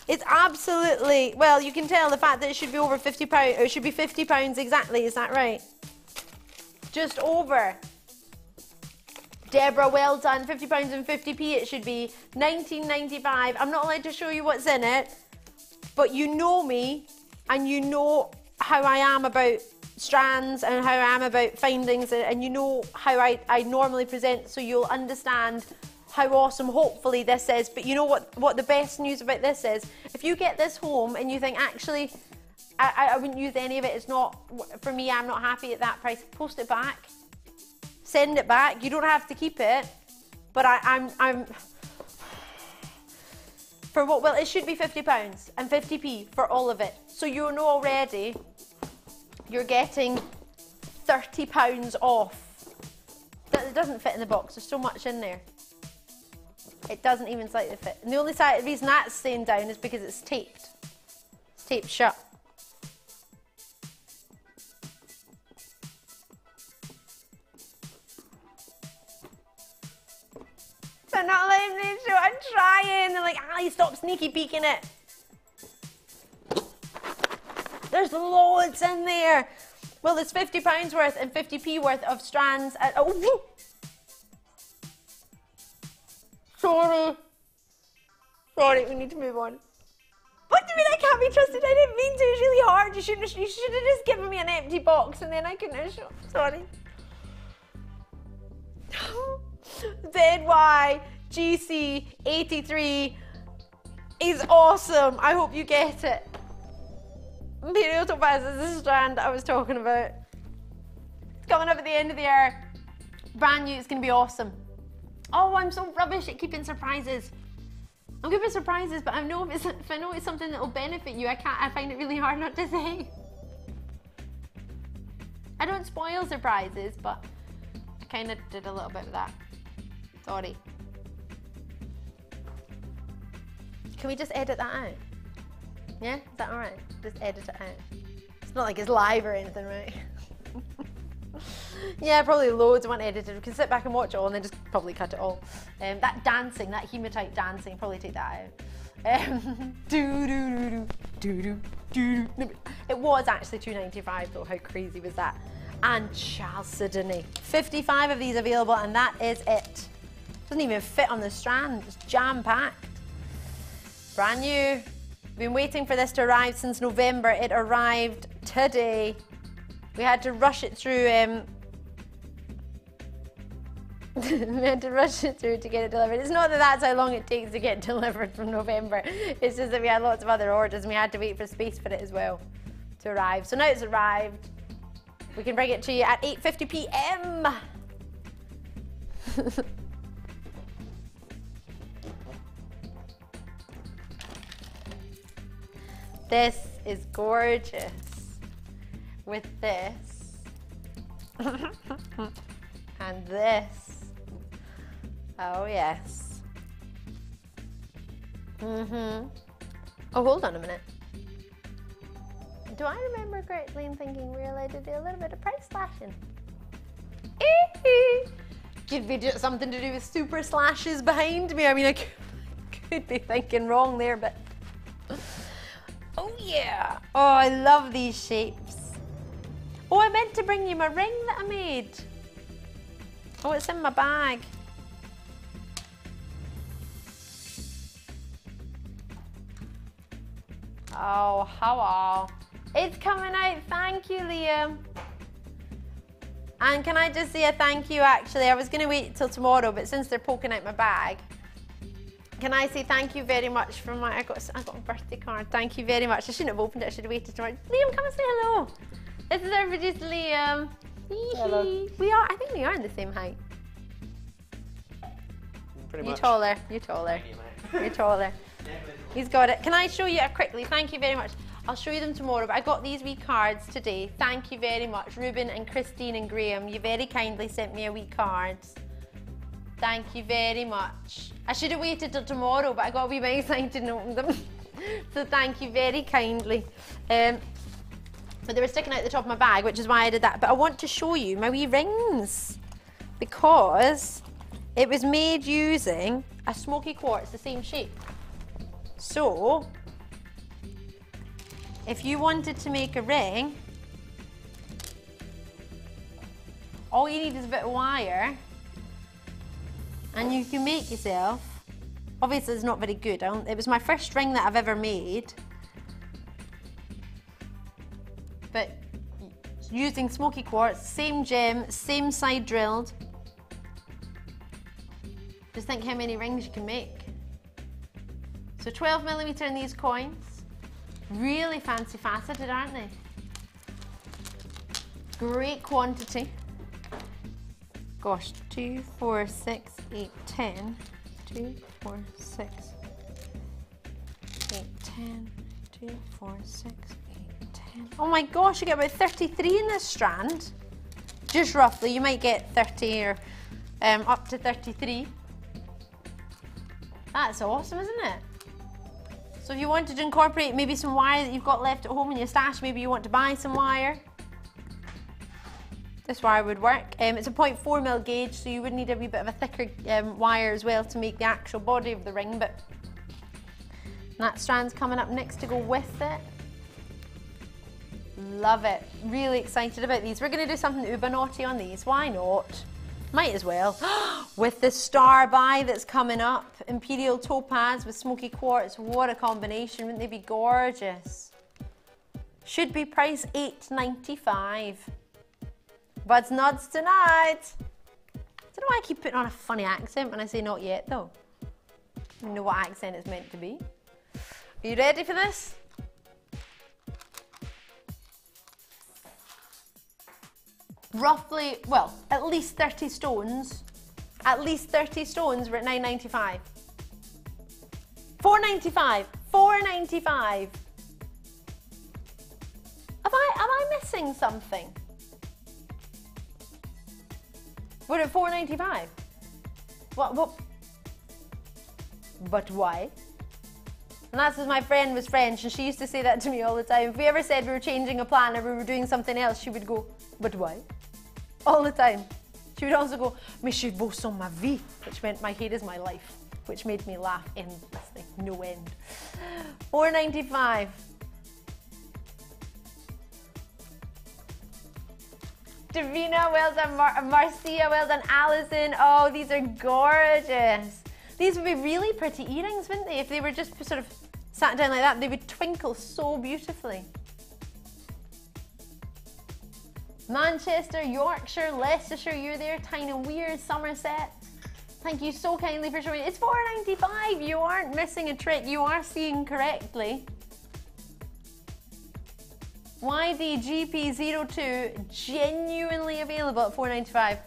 It's absolutely, well, you can tell the fact that it should be over £50, it should be £50 exactly, is that right? Just over. Deborah, well done, £50 and 50p it should be, £19.95. I'm not allowed to show you what's in it, but you know me, and you know how I am about strands and how I am about findings, and you know how I normally present, so you'll understand how awesome hopefully this is. But you know what the best news about this is? If you get this home and you think, actually, I wouldn't use any of it, it's not, for me, I'm not happy at that price, post it back. Send it back. You don't have to keep it, but I'm for what, well, it should be £50 and 50p for all of it. So you know already you're getting £30 off. It doesn't fit in the box, there's so much in there. It doesn't even slightly fit. And the only reason that's staying down is because it's taped. It's taped shut. They're not letting me show. I'm trying. They're like, Ali, stop sneaky peeking it. There's loads in there. Well, there's £50 worth and 50p worth of strands. Oh, sorry. Sorry, we need to move on. What do you mean I can't be trusted? I didn't mean to. It's really hard. You should have just given me an empty box and then I couldn't have shown. Sorry. ZYGC83 is awesome. I hope you get it. Imperial Topaz is the strand I was talking about. It's coming up at the end of the year. Brand new, it's going to be awesome. Oh, I'm so rubbish at keeping surprises. I'm good with surprises, but if I know it's something that will benefit you, I find it really hard not to say. I don't spoil surprises, but I kind of did a little bit of that. Sorry. Can we just edit that out? Yeah? Is that alright? Just edit it out. It's not like it's live or anything, right? Yeah, probably loads I want edited. We can sit back and watch it all and then just probably cut it all. That dancing, that hematite dancing, probably take that out. It was actually £2.95 though, how crazy was that? And Chalcedony. 55 of these available and that is it. Doesn't even fit on the strand, it's jam-packed. Brand new. Been waiting for this to arrive since November. It arrived today. We had to rush it through. We had to rush it through to get it delivered. It's not that that's how long it takes to get delivered from November. It's just that we had lots of other orders and we had to wait for space for it as well to arrive. So now it's arrived. We can bring it to you at 8:50 p.m. This is gorgeous. With this. And this. Oh, yes. Oh, hold on a minute. Do I remember correctly in thinking we're allowed to do a little bit of price slashing? Could be just something to do with super slashes behind me. I mean, I could be thinking wrong there, but... Oh, yeah. Oh, I love these shapes. Oh, I meant to bring you my ring that I made. Oh, it's in my bag. Oh, hello. It's coming out. Thank you, Liam. And can I just say a thank you, actually? I was going to wait till tomorrow, but since they're poking out my bag, can I say thank you very much for my... I got a birthday card. Thank you very much. I shouldn't have opened it. I should have waited tomorrow. Liam, come and say hello. This is our producer, Liam. Hello. I think we are in the same height. Pretty You much. taller. You're taller. You're taller. He's got it. Can I show you it quickly? Thank you very much. I'll show you them tomorrow, but I got these wee cards today. Thank you very much. Ruben and Christine and Graham, you very kindly sent me a wee card. Thank you very much. I should have waited till tomorrow, but I got a wee bit excited and opened them. So thank you very kindly. But they were sticking out the top of my bag, which is why I did that. But I want to show you my wee rings because it was made using a smoky quartz, the same shape. So, if you wanted to make a ring, all you need is a bit of wire and you can make yourself, obviously it's not very good, it was my first ring that I've ever made, but using smoky quartz, same gem, same side drilled. Just think how many rings you can make. So 12mm in these coins, really fancy faceted, aren't they? Great quantity. Gosh, 2, 4, 6, 8, 10. 2, 4, 6, 8, 10. 2, 4, 6, 8, 10. Oh my gosh, you get about 33 in this strand. Just roughly, you might get 30 or up to 33. That's awesome, isn't it? So if you wanted to incorporate maybe some wire that you've got left at home in your stash, maybe you want to buy some wire, this wire would work. It's a 0.4mm gauge, so you would need a wee bit of a thicker wire as well to make the actual body of the ring, but that strand's coming up next to go with it. Love it. Really excited about these. We're going to do something uber naughty on these. Why not? Might as well. With the star buy that's coming up, Imperial Topaz with smoky quartz, what a combination, wouldn't they be gorgeous? Should be priced $8.95. Buds nuts tonight. I don't know why I keep putting on a funny accent when I say not yet though. I don't know what accent it's meant to be. Are you ready for this? Roughly, well, at least 30 stones. At least 30 stones were at $9.95. $4.95. $4.95. Am I missing something? We're at $4.95. What? But why? And that's because my friend was French and she used to say that to me all the time. If we ever said we were changing a plan or we were doing something else, she would go, but why? All the time. She would also go, mais je vaux sans ma vie, which meant my hair is my life, which made me laugh endlessly, no end. $4.95. Davina, well done. Marcia, well done. Alison, oh, these are gorgeous. These would be really pretty earrings, wouldn't they? If they were just sort of sat down like that, they would twinkle so beautifully. Manchester, Yorkshire, Leicestershire, you're there. Tyne Weir, Somerset. Thank you so kindly for showing. It's £4.95. You aren't missing a trick. You are seeing correctly. YDGP02 genuinely available at £4.95.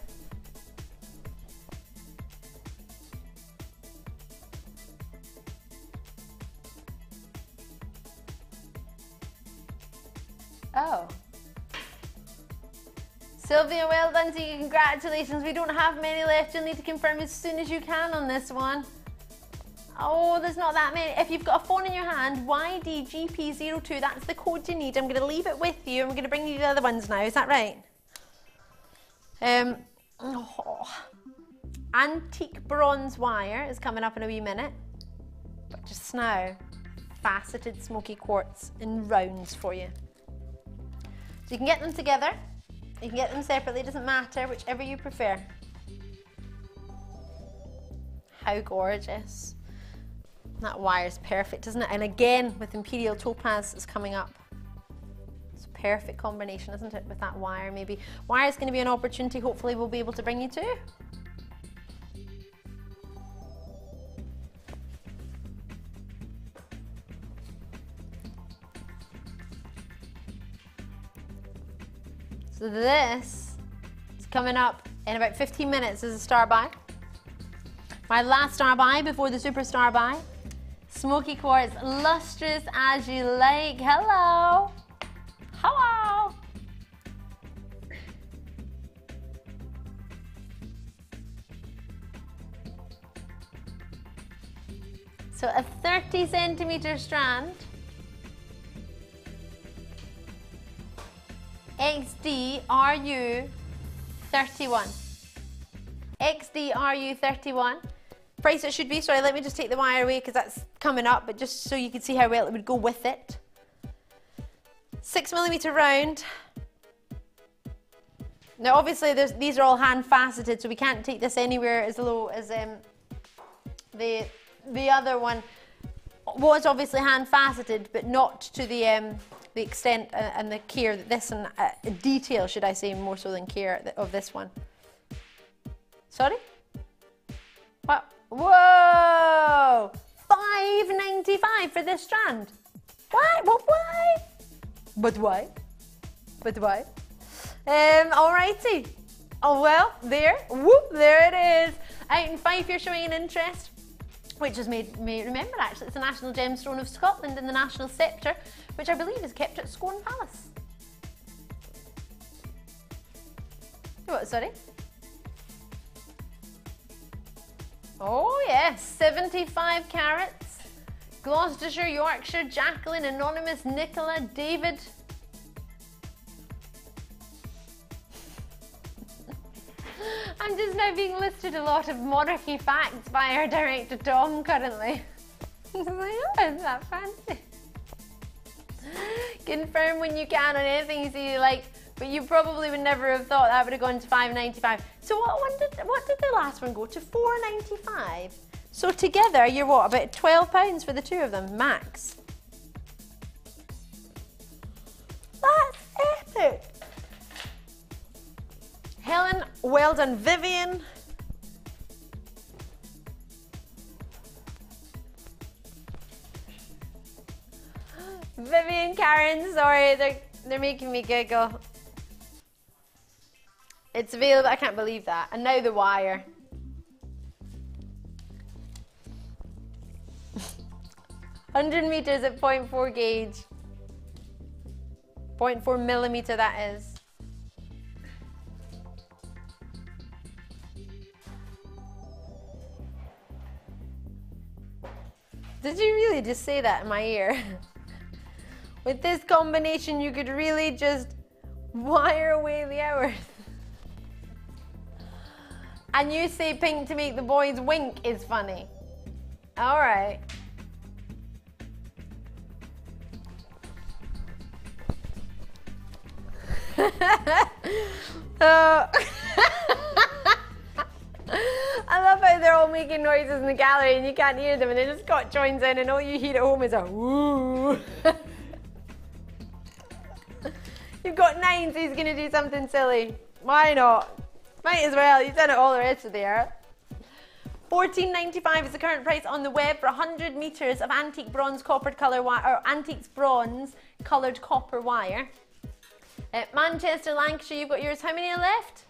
Oh. Sylvia, well done to you. Congratulations. We don't have many left. You'll need to confirm as soon as you can on this one. Oh, there's not that many. If you've got a phone in your hand, YDGP02, that's the code you need. I'm going to leave it with you. I'm going to bring you the other ones now. Is that right? Antique bronze wire is coming up in a wee minute. But just now, faceted smoky quartz in rounds for you. So you can get them together, you can get them separately, it doesn't matter, whichever you prefer. How gorgeous. That wire is perfect, isn't it? And again, with Imperial Topaz is coming up. It's a perfect combination, isn't it, with that wire maybe. Wire is going to be an opportunity, hopefully we'll be able to bring you to. So this is coming up in about 15 minutes as a star buy. My last star buy before the superstar buy. Smoky quartz, lustrous as you like. Hello. Hello. So a 30 centimeter strand. XDRU 31. XDRU 31. Price it should be, sorry, let me just take the wire away because that's coming up, but just so you can see how well it would go with it. 6mm round. Now obviously these are all hand faceted, so we can't take this anywhere as low as the other one was obviously hand faceted, but not to the extent and the care that this and detail, should I say, more so than care of this one. Sorry? What? Whoa! $5.95 for this strand. Why? What? Why? But why? But why? Alrighty. Oh well, there. Whoop! There it is. Out in 5, you're showing an interest, which has made me remember actually it's the National Gemstone of Scotland and the National Sceptre, which I believe is kept at Scone Palace. What, sorry? Oh yes, 75 carats. Gloucestershire, Yorkshire, Jacqueline, Anonymous, Nicola, David. I'm just now being listed a lot of monarchy facts by our director Tom currently. He's like, oh, isn't that fancy? Confirm when you can on anything you see you like, but you probably would never have thought that would have gone to $5.95. So what did the last one go to? $4.95. So together you're what, about £12 for the two of them max. That's epic. Helen, well done. Vivian. Vivian, Karen, sorry, they're making me giggle. It's available, I can't believe that. And now the wire. $100 meters at 0.4 gauge. 0.4 millimeter that is. Did you really just say that in my ear? With this combination, you could really just wire away the hours. And you say pink to make the boys wink is funny. All right. I love how they're all making noises in the gallery and you can't hear them, and then Scott joins in and all you hear at home is a woo. You've got 9, so he's going to do something silly. Why not? Might as well. You've done it all the rest of the year. $14.95 is the current price on the web for 100 metres of antique bronze coppered colour wire, or antiques bronze coloured copper wire. Manchester, Lancashire, you've got yours. How many are left?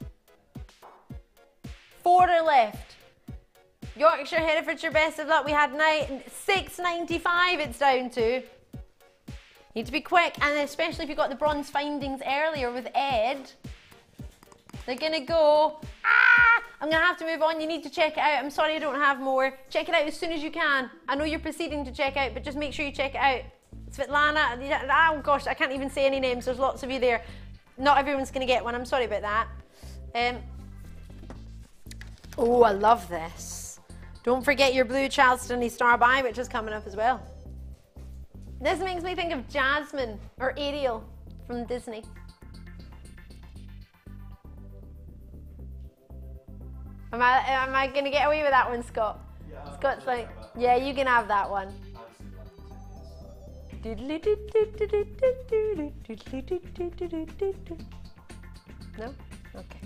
4 are left. Yorkshire, Herefordshire, best of luck. We had $6.95 it's down to. Need to be quick, and especially if you got the bronze findings earlier with Ed. They're gonna go, I'm gonna have to move on, you need to check it out. I'm sorry I don't have more. Check it out as soon as you can. I know you're proceeding to check out, but just make sure you check it out. Svetlana, oh gosh, I can't even say any names, there's lots of you there. Not everyone's gonna get one, I'm sorry about that. Oh, I love this. Don't forget your blue Chalcedony Star By, which is coming up as well. This makes me think of Jasmine, or Ariel, from Disney. Am I going to get away with that one, Scott? Yeah, Scott's like, yeah, you can have that one. No? Okay.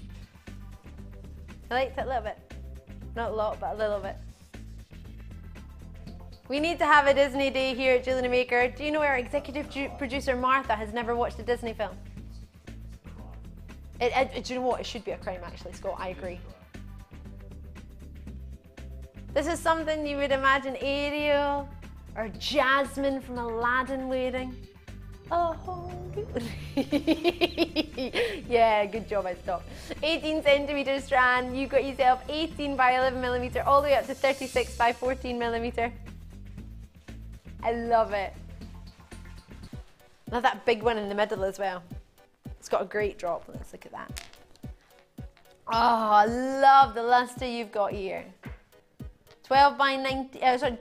I liked it a little bit. Not a lot, but a little bit. We need to have a Disney day here at Jewellery Maker. Do you know our executive producer Martha has never watched a Disney film? Do you know what? It should be a crime, actually, Scott. I agree. This is something you would imagine Ariel or Jasmine from Aladdin wearing. Oh, good. Yeah, good job, I stopped. 18 centimetre strand. You got yourself 18 by 11 millimetre, all the way up to 36 by 14 millimetre. I love it. Love that big one in the middle as well. It's got a great drop. Let's look at that. Oh, I love the lustre you've got here. 12 by 90, sorry,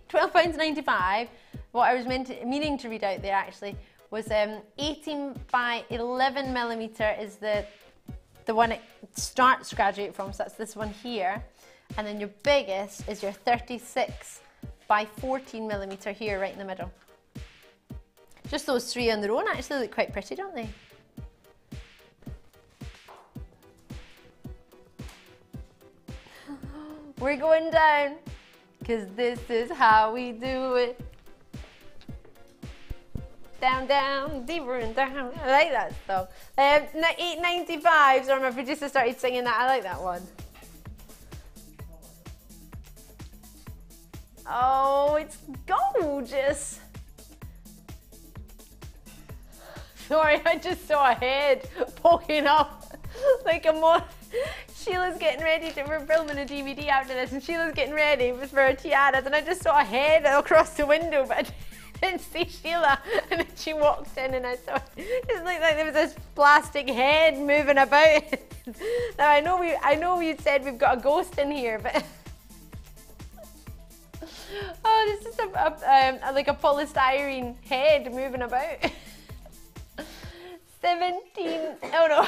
12 pounds 95. What I was meaning to read out there actually was 18 by 11 millimetre is the one it starts graduate from, so that's this one here. And then your biggest is your 36 by 14 millimetre here, right in the middle. Just those three on their own actually look quite pretty, don't they? We're going down, because this is how we do it. Down, down, deeper and down. I like that song. $8.95, so my producer started singing that. I like that one. Oh, it's gorgeous. Sorry, I just saw a head poking up like a moth. Sheila's getting ready we're filming a DVD after this, and Sheila's getting ready for her tiaras, and I just saw a head across the window, but I didn't see Sheila, and then she walked in and I saw it. Just like there was this plastic head moving about. Now I know we said we've got a ghost in here, but oh, this is like a polystyrene head moving about. 17. Oh no.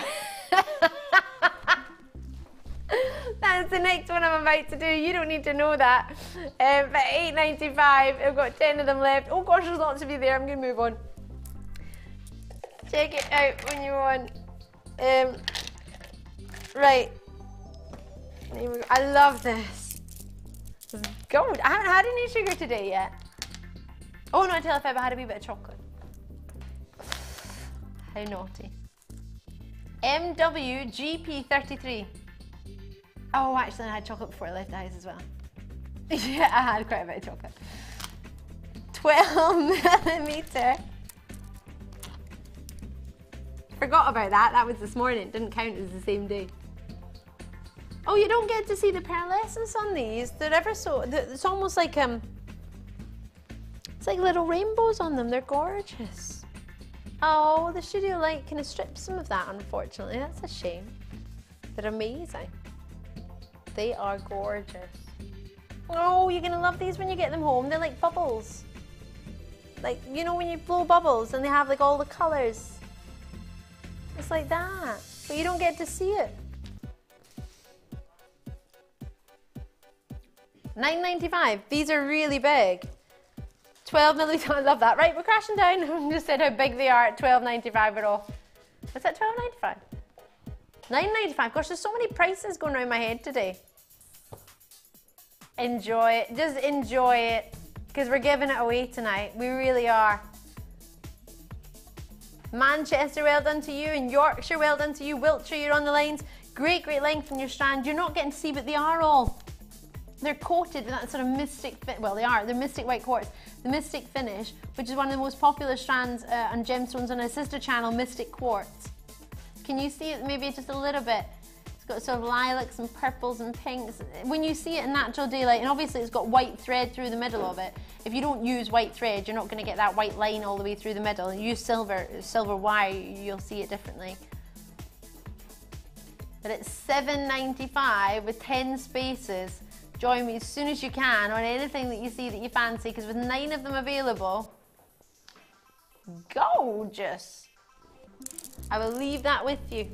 That's the next one I'm about to do. You don't need to know that. But $8.95. I've got 10 of them left. Oh gosh, there's lots of you there. I'm going to move on. Check it out when you want. Right. There we go. I love this. This is gold. I haven't had any sugar today yet. Oh no, I tell if I ever had a wee bit of chocolate. How naughty. MWGP33. Oh, actually, I had chocolate before I left the house as well. Yeah, I had quite a bit of chocolate. 12 millimetre. Forgot about that. That was this morning. It didn't count as the same day. Oh, you don't get to see the pearlescence on these. They're ever so. It's almost like it's like little rainbows on them. They're gorgeous. Oh, the studio light kind of stripped some of that, unfortunately. That's a shame. They're amazing. They are gorgeous. Oh, you're going to love these when you get them home. They're like bubbles. Like, you know when you blow bubbles and they have like all the colours. It's like that. But you don't get to see it. $9.95. These are really big. 12 millimetre. I love that. Right, we're crashing down. I just said how big they are at $12.95 we're off. Is that £12.95? £9.95. Gosh, there's so many prices going around my head today. Enjoy it. Just enjoy it. Because we're giving it away tonight. We really are. Manchester, well done to you. And Yorkshire, well done to you. Wiltshire, you're on the lines. Great, great length in your strand. You're not getting to see, but they are all. They're coated with that sort of mystic, well they are, they're mystic white quartz. The mystic finish, which is one of the most popular strands and gemstones on a sister channel, Mystic Quartz. Can you see it maybe just a little bit? It's got sort of lilacs and purples and pinks. When you see it in natural daylight, and obviously it's got white thread through the middle of it. If you don't use white thread, you're not going to get that white line all the way through the middle. And use silver wire, you'll see it differently. But it's $7.95 with 10 spaces. Join me as soon as you can on anything that you see that you fancy, because with 9 of them available, gorgeous. I will leave that with you.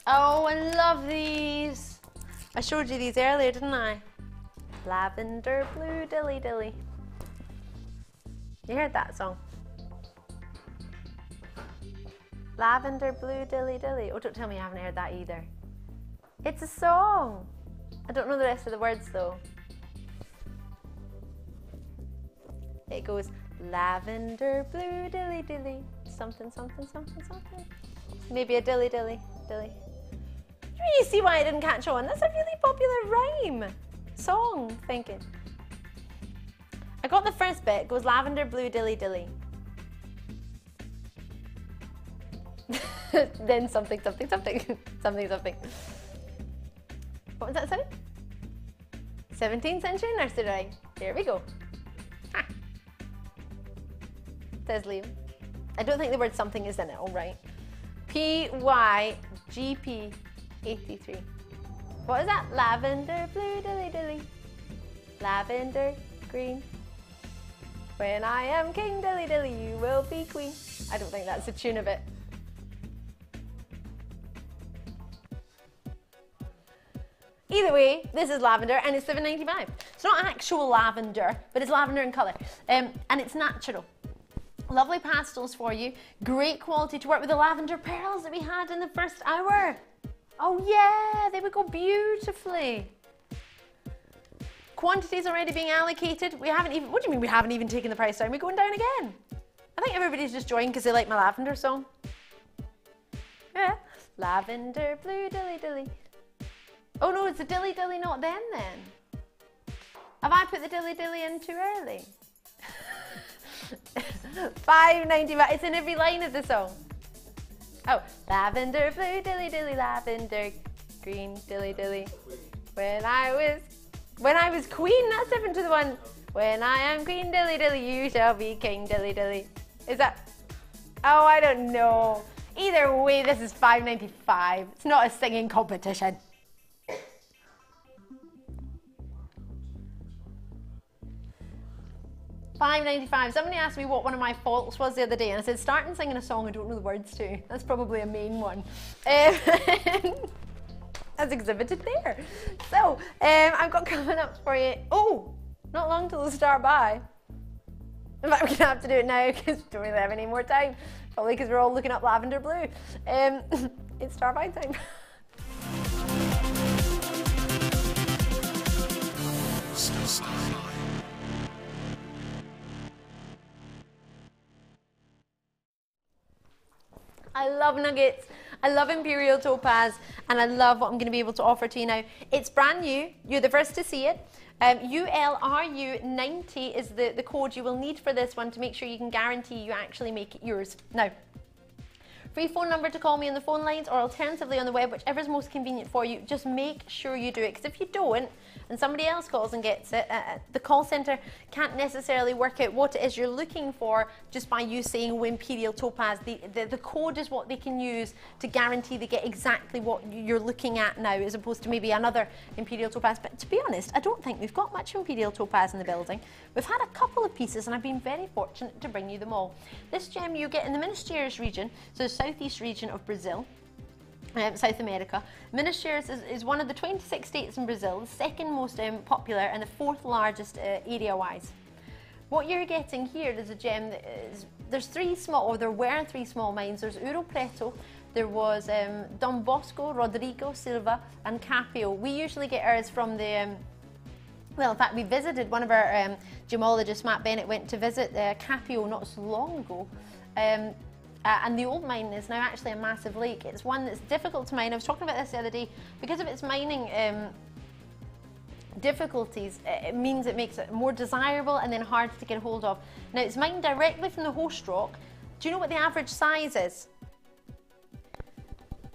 Oh, I love these. I showed you these earlier, didn't I? Lavender blue dilly dilly. You heard that song? Lavender blue dilly dilly. Oh, don't tell me you haven't heard that either. It's a song. I don't know the rest of the words though. It goes lavender blue dilly dilly, something something something something. Maybe a dilly dilly dilly. You see why I didn't catch on? That's a really popular rhyme song. Thinking. I got the first bit. It goes lavender blue dilly dilly. Then something something something something something. What was that say? 17th century nursery rhyme. Here we go. Ha. Says Liam. I don't think the word something is in it, alright. PYGP 83. What is that? Lavender blue dilly dilly. Lavender green. When I am king dilly dilly, you will be queen. I don't think that's the tune of it. Either way, this is lavender and it's $7.95. It's not actual lavender, but it's lavender in colour. And it's natural. Lovely pastels for you. Great quality to work with the lavender pearls that we had in the first hour. Oh yeah, they would go beautifully. Quantities already being allocated. We haven't even, what do you mean we haven't even taken the price down? We're going down again. I think everybody's just joined because they like my lavender song. Yeah. Lavender blue dilly dilly. Oh no, it's a dilly dilly, not then. Have I put the dilly dilly in too early? $5.95. It's in every line of the song. Oh, lavender blue dilly dilly, lavender green dilly dilly. When I was queen, that's different to the one. When I am queen dilly dilly, you shall be king dilly dilly. Is that? Oh, I don't know. Either way, this is $5.95. It's not a singing competition. $5.95. Somebody asked me what one of my faults was the other day, and I said, start and singing a song I don't know the words to. That's probably a main one. As exhibited there. So, I've got coming up for you. Oh, not long till the start by. In fact, we're going to have to do it now because we don't really have any more time. Probably because we're all looking up lavender blue. It's start by time. I love nuggets. I love Imperial Topaz, and I love what I'm going to be able to offer to you now. It's brand new. You're the first to see it. ULRU90 is the code you will need for this one to make sure you can guarantee you actually make it yours. Now, free phone number to call me on the phone lines or alternatively on the web, whichever is most convenient for you. Just make sure you do it, because if you don't and somebody else calls and gets it, the call centre can't necessarily work out what it is you're looking for just by you saying Imperial Topaz. The code is what they can use to guarantee they get exactly what you're looking at now, as opposed to maybe another Imperial Topaz. But to be honest, I don't think we've got much Imperial Topaz in the building. We've had a couple of pieces and I've been very fortunate to bring you them all. This gem you get in the Minas Gerais region, so the southeast region of Brazil. South America. Minas Gerais is one of the 26 states in Brazil, the second most popular and the fourth largest area-wise. What you're getting here is a gem that is, there were three small mines. There's Ouro Preto, there was Don Bosco, Rodrigo, Silva and Capio. We usually get ours from the, well, in fact, we visited, one of our gemologists, Matt Bennett, went to visit Capio not so long ago. And the old mine is now actually a massive lake. It's one that's difficult to mine. I was talking about this the other day. Because of its mining difficulties, it means it makes it more desirable and then hard to get a hold of. Now, it's mined directly from the host rock. Do you know what the average size is?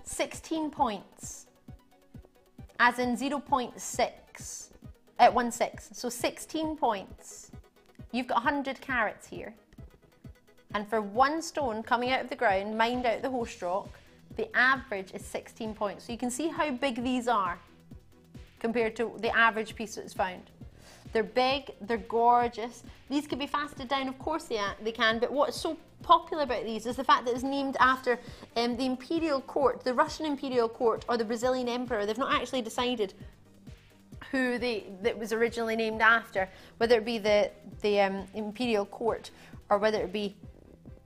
16 points, as in 0.6 at 1/6. So 16 points. You've got 100 carats here. And for one stone coming out of the ground, mined out the host rock, the average is 16 points. So you can see how big these are compared to the average piece that's found. They're big, they're gorgeous. These could be faceted down, of course they can, but what's so popular about these is the fact that it's named after the imperial court, the Russian imperial court or the Brazilian emperor. They've not actually decided who that was originally named after, whether it be the imperial court or whether it be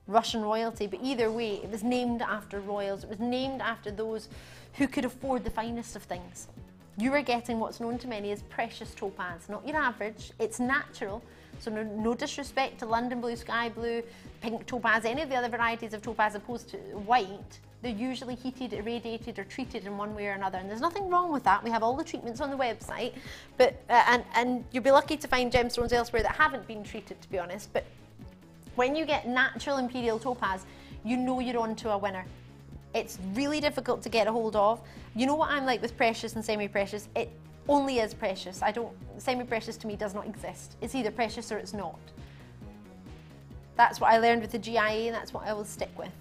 Russian royalty, but either way, it was named after royals. It was named after those who could afford the finest of things. You are getting what's known to many as precious topaz, not your average. It's natural, so no disrespect to London blue, sky blue, pink topaz, any of the other varieties of topaz opposed to white. They're usually heated, irradiated or treated in one way or another, and there's nothing wrong with that. We have all the treatments on the website, but and you'll be lucky to find gemstones elsewhere that haven't been treated, to be honest. But when you get natural imperial topaz, you know you're onto a winner. It's really difficult to get a hold of. You know what I'm like with precious and semi-precious? It only is precious. Semi-precious to me does not exist. It's either precious or it's not. That's what I learned with the GIA, and that's what I will stick with.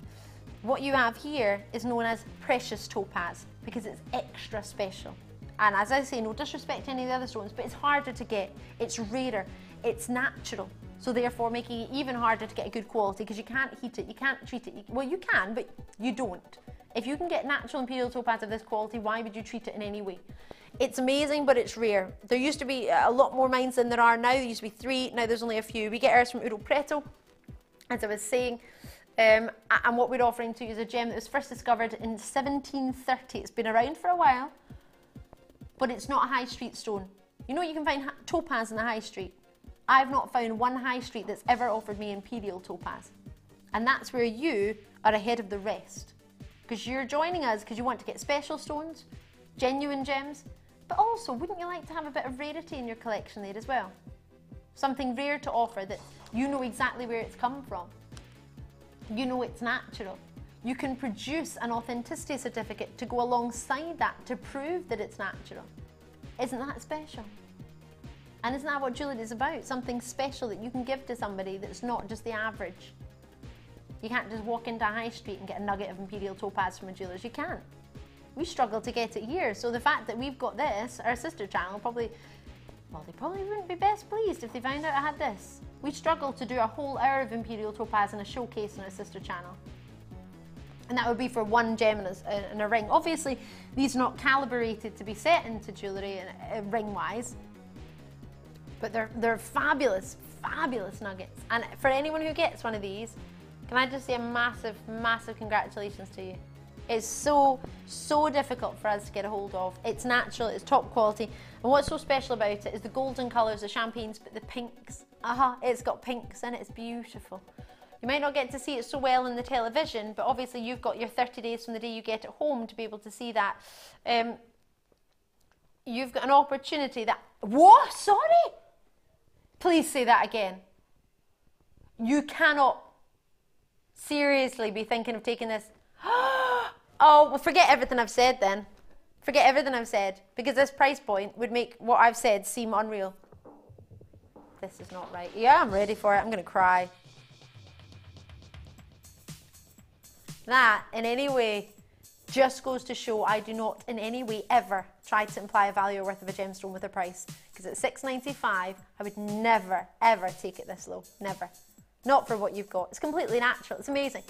What you have here is known as precious topaz because it's extra special. And as I say, no disrespect to any of the other stones, but it's harder to get. It's rarer. It's natural. So therefore making it even harder to get a good quality because you can't heat it, you can't treat it. Well, you can, but you don't. If you can get natural imperial topaz of this quality, why would you treat it in any way? It's amazing, but it's rare. There used to be a lot more mines than there are now. There used to be 3, now there's only a few. We get ours from Ouro Preto, as I was saying. And what we're offering to you is a gem that was first discovered in 1730. It's been around for a while, but it's not a high street stone. You know, you can find topaz in the high street. I've not found one high street that's ever offered me imperial topaz. And that's where you are ahead of the rest. Because you're joining us because you want to get special stones, genuine gems, but also, wouldn't you like to have a bit of rarity in your collection there as well? Something rare to offer that you know exactly where it's come from. You know it's natural. You can produce an authenticity certificate to go alongside that to prove that it's natural. Isn't that special? And isn't that what jewellery is about? Something special that you can give to somebody that's not just the average. You can't just walk into a high street and get a nugget of imperial topaz from a jeweller's. You can't. We struggle to get it here. So the fact that we've got this, our sister channel, they probably wouldn't be best pleased if they found out I had this. We struggle to do a whole hour of imperial topaz in a showcase on our sister channel. And that would be for one gem in a ring. Obviously, these are not calibrated to be set into jewellery ring-wise. But they're fabulous, fabulous nuggets. And for anyone who gets one of these, can I just say a massive, massive congratulations to you. It's so, so difficult for us to get a hold of. It's natural, it's top quality. And what's so special about it is the golden colours, the champagnes, but the pinks. It's got pinks in it, it's beautiful. You might not get to see it so well in the television, but obviously you've got your 30 days from the day you get it home to be able to see that. You've got an opportunity that... What? Sorry? Please say that again. You cannot seriously be thinking of taking this. Oh, well, forget everything I've said then. Forget everything I've said, because this price point would make what I've said seem unreal. This is not right. Yeah, I'm ready for it. I'm going to cry. That, in any way, just goes to show I do not in any way ever try to imply a value or worth of a gemstone with a price. Because at $6.95, I would never, ever take it this low. Never. Not for what you've got. It's completely natural. It's amazing.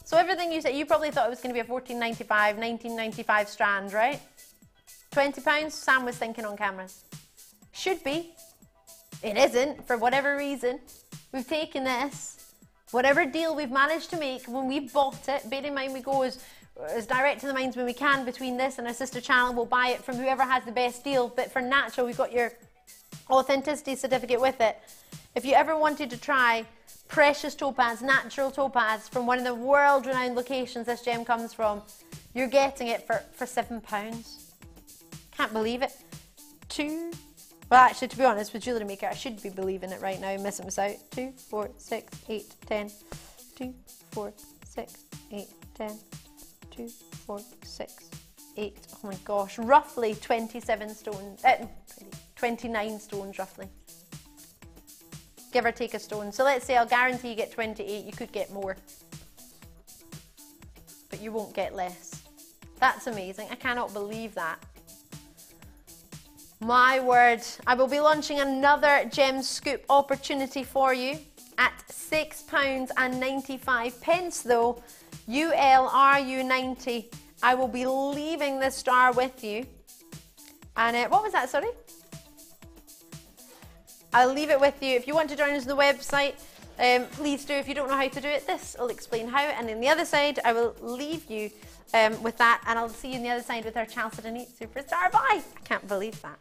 So everything you said, you probably thought it was going to be a $14.95, $19.95 strand, right? £20, Sam was thinking on camera. Should be. It isn't, for whatever reason. We've taken this, whatever deal we've managed to make when we bought it, bear in mind we go as direct to the mines when we can between this and our sister channel. We'll buy it from whoever has the best deal, but for natural, we've got your authenticity certificate with it. If you ever wanted to try precious topaz, natural topaz from one of the world-renowned locations this gem comes from, you're getting it for £7. Can't believe it. Well, actually, to be honest, with Jewellery Maker, I should be believing it right now and missing this out. 2, 4, 6, 8, 10. 2, 4, 6, 8, 10. 2, 4, 6, 8. Oh my gosh, roughly 27 stones. 29 stones, roughly. Give or take a stone. So let's say I'll guarantee you get 28. You could get more, but you won't get less. That's amazing. I cannot believe that. My word. I will be launching another gem scoop opportunity for you at £6.95 though. ULRU90. I will be leaving this star with you. And what was that, sorry? I'll leave it with you. If you want to join us on the website, please do. If you don't know how to do it, this will explain how. And on the other side, I will leave you with that. And I'll see you on the other side with our Chalcedony Superstar Buy. I can't believe that.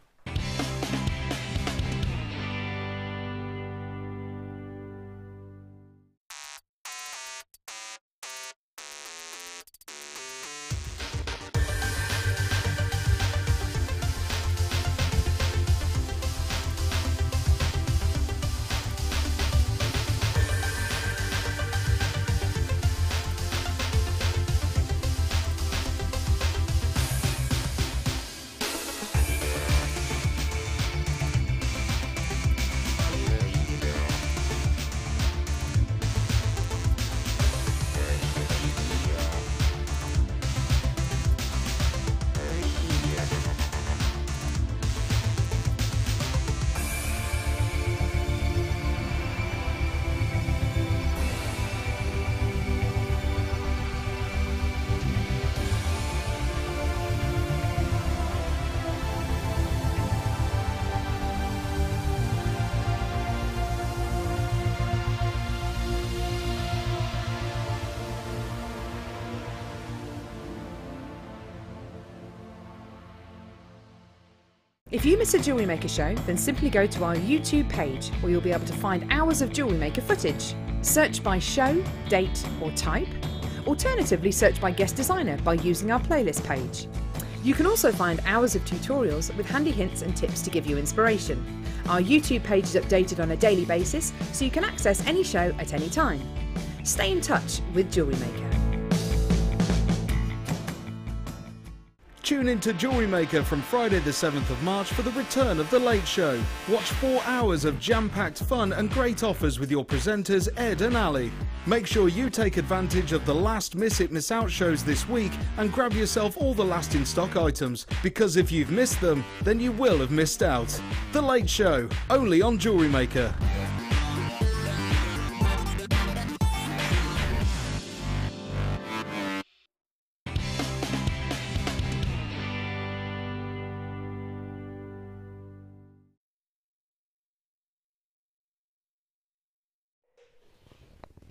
If you miss a Jewellery Maker show, then simply go to our YouTube page where you'll be able to find hours of Jewellery Maker footage. Search by show, date or type. Alternatively, search by guest designer by using our playlist page. You can also find hours of tutorials with handy hints and tips to give you inspiration. Our YouTube page is updated on a daily basis, so you can access any show at any time. Stay in touch with Jewellery Maker. Tune in to Jewellery Maker from Friday the 7th of March for the return of The Late Show. Watch 4 hours of jam-packed fun and great offers with your presenters Ed and Ali. Make sure you take advantage of the last Miss It Miss Out shows this week and grab yourself all the last in stock items, because if you've missed them, then you will have missed out. The Late Show, only on Jewellery Maker.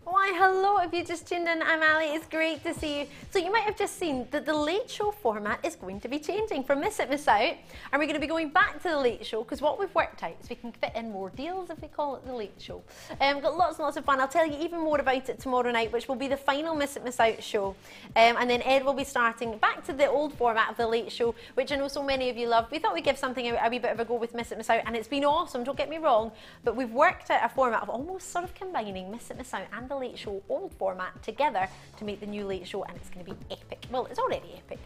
Why, hello, if you just tuned in, I'm Ali, it's great to see you. So you might have just seen that the Late Show format is going to be changing from Miss It, Miss Out, and we're going to be going back to the Late Show, because what we've worked out is we can fit in more deals if we call it the Late Show. We've got lots and lots of fun. I'll tell you even more about it tomorrow night, which will be the final Miss It, Miss Out show. And then Ed will be starting back to the old format of the Late Show, which I know so many of you love. We thought we'd give something a wee bit of a go with Miss It, Miss Out, and it's been awesome, don't get me wrong, but we've worked out a format of almost sort of combining Miss It, Miss Out and the Late Show old format together to make the new Late Show, and it's going to be epic. Well, it's already epic,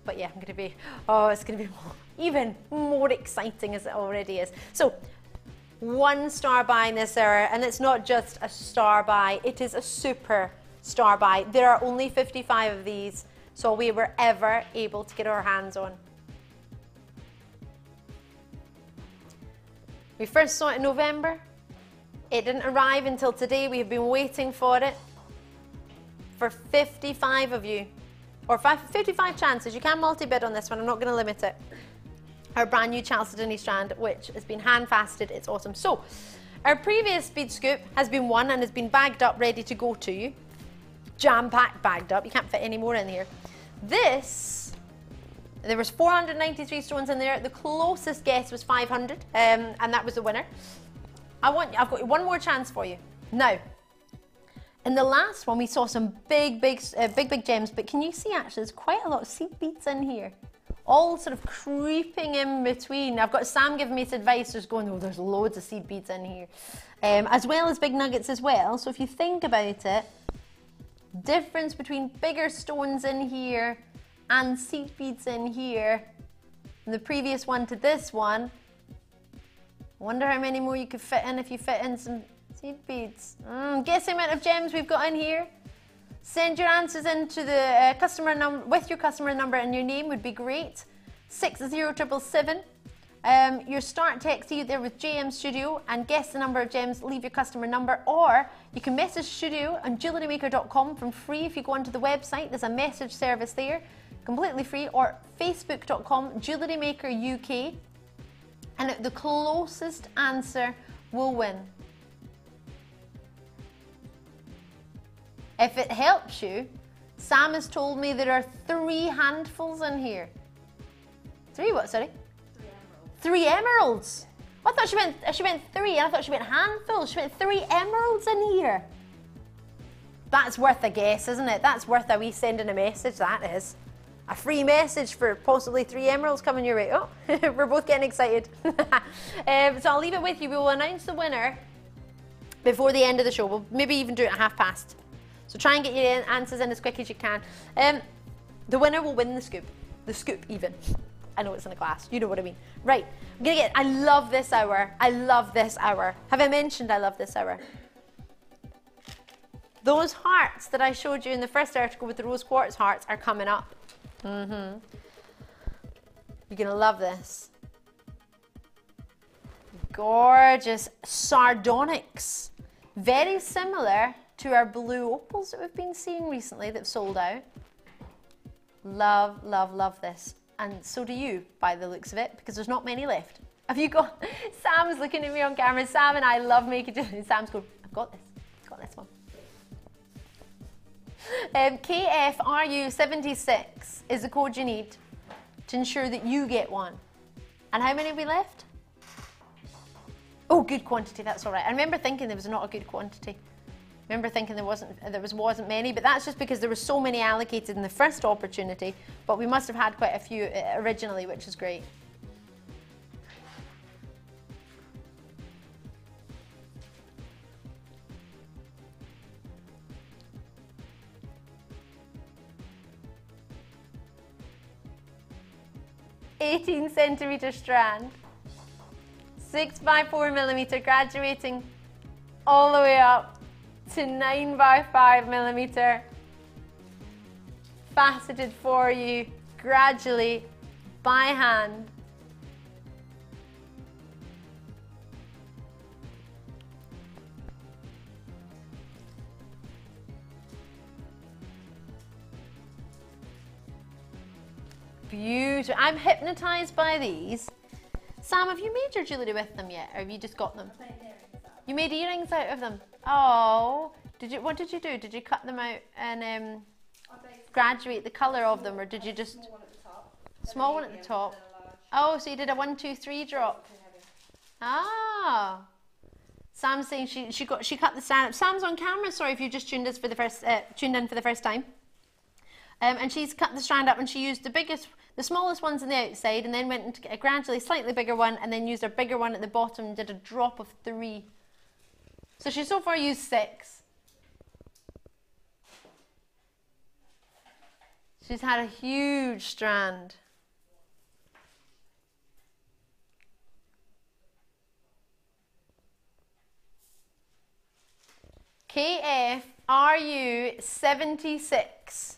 but yeah, I'm going to be, it's going to be even more exciting as it already is. So, 1 star buy in this era, and it's not just a star buy, it is a super star buy. There are only 55 of these, so we were ever able to get our hands on. We first saw it in November. It didn't arrive until today. We have been waiting for it. For 55 of you, or 55 chances. You can multi-bid on this one, I'm not going to limit it. our brand new Chalcedony strand, which has been hand faceted. It's awesome. So our previous bead scoop has been won and has been bagged up, ready to go to you. Jam-packed, bagged up. You can't fit any more in here. This, there was 493 stones in there. The closest guess was 500, and that was the winner. I've got one more chance for you. Now, in the last one, we saw some big gems, but can you see actually there's quite a lot of seed beads in here, all sort of creeping in between. I've got Sam giving me some advice, just going, oh, there's loads of seed beads in here, as well as big nuggets as well. So if you think about it, difference between bigger stones in here and seed beads in here, from the previous one to this one. I wonder how many more you could fit in if you fit in some seed beads. Guess the amount of gems we've got in here. Send your answers into the customer number with your customer number and your name would be great. 60777. Your start text either with JM Studio and guess the number of gems, leave your customer number, or you can message studio on jewellerymaker.com from free. If you go onto the website, there's a message service there, completely free, or facebook.com Jewellery Maker UK, and the closest answer will win. If it helps you, Sam has told me there are 3 handfuls in here. 3 what, sorry? 3 emeralds. I thought she meant 3, and I thought she meant handfuls. She meant 3 emeralds in here. That's worth a guess, isn't it? That's worth a wee sending a message, that is. A free message for possibly 3 emeralds coming your way. Oh, we're both getting excited. So I'll leave it with you. We will announce the winner before the end of the show. We'll maybe even do it at 1:30. So try and get your answers in as quick as you can. The winner will win the scoop. The scoop even. I know it's in a class. You know what I mean. Right. I'm gonna I love this hour. I love this hour. Have I mentioned I love this hour? Those hearts that I showed you in the first article with the rose quartz hearts are coming up. You're gonna love this. Gorgeous sardonyx. Very similar to our blue opals that we've been seeing recently that have sold out. Love, love, love this. And so do you, by the looks of it, because there's not many left. Have you got... Sam's looking at me on camera. Sam and I love making... Sam's going, I've got this. I've got this one. KFRU76 is the code you need to ensure that you get one. And how many have we left? Oh, good quantity, that's all right. I remember thinking there was not a good quantity. I remember thinking there wasn't many, but that's just because there were so many allocated in the first opportunity, but we must have had quite a few originally, which is great. (18cm) strand, 6x4mm, graduating all the way up to 9x5mm, faceted for you gradually by hand. Beautiful. I'm hypnotized by these. Sam, have you made your jewellery with them yet, or have you just got them? You made earrings out of them. Oh, what did you do? Did you cut them out and graduate the colour of them, or did you just small one at the top? Oh, so you did a 1, 2, 3 drop. Ah. Sam's saying she cut the strand. Sam's on camera. Sorry if you just tuned in for the first time. And she's cut the strand up, and she used the smallest ones on the outside, and then went into a gradually slightly bigger one, and then used a bigger one at the bottom and did a drop of 3. So she's so far used 6. She's had a huge strand. KFRU76.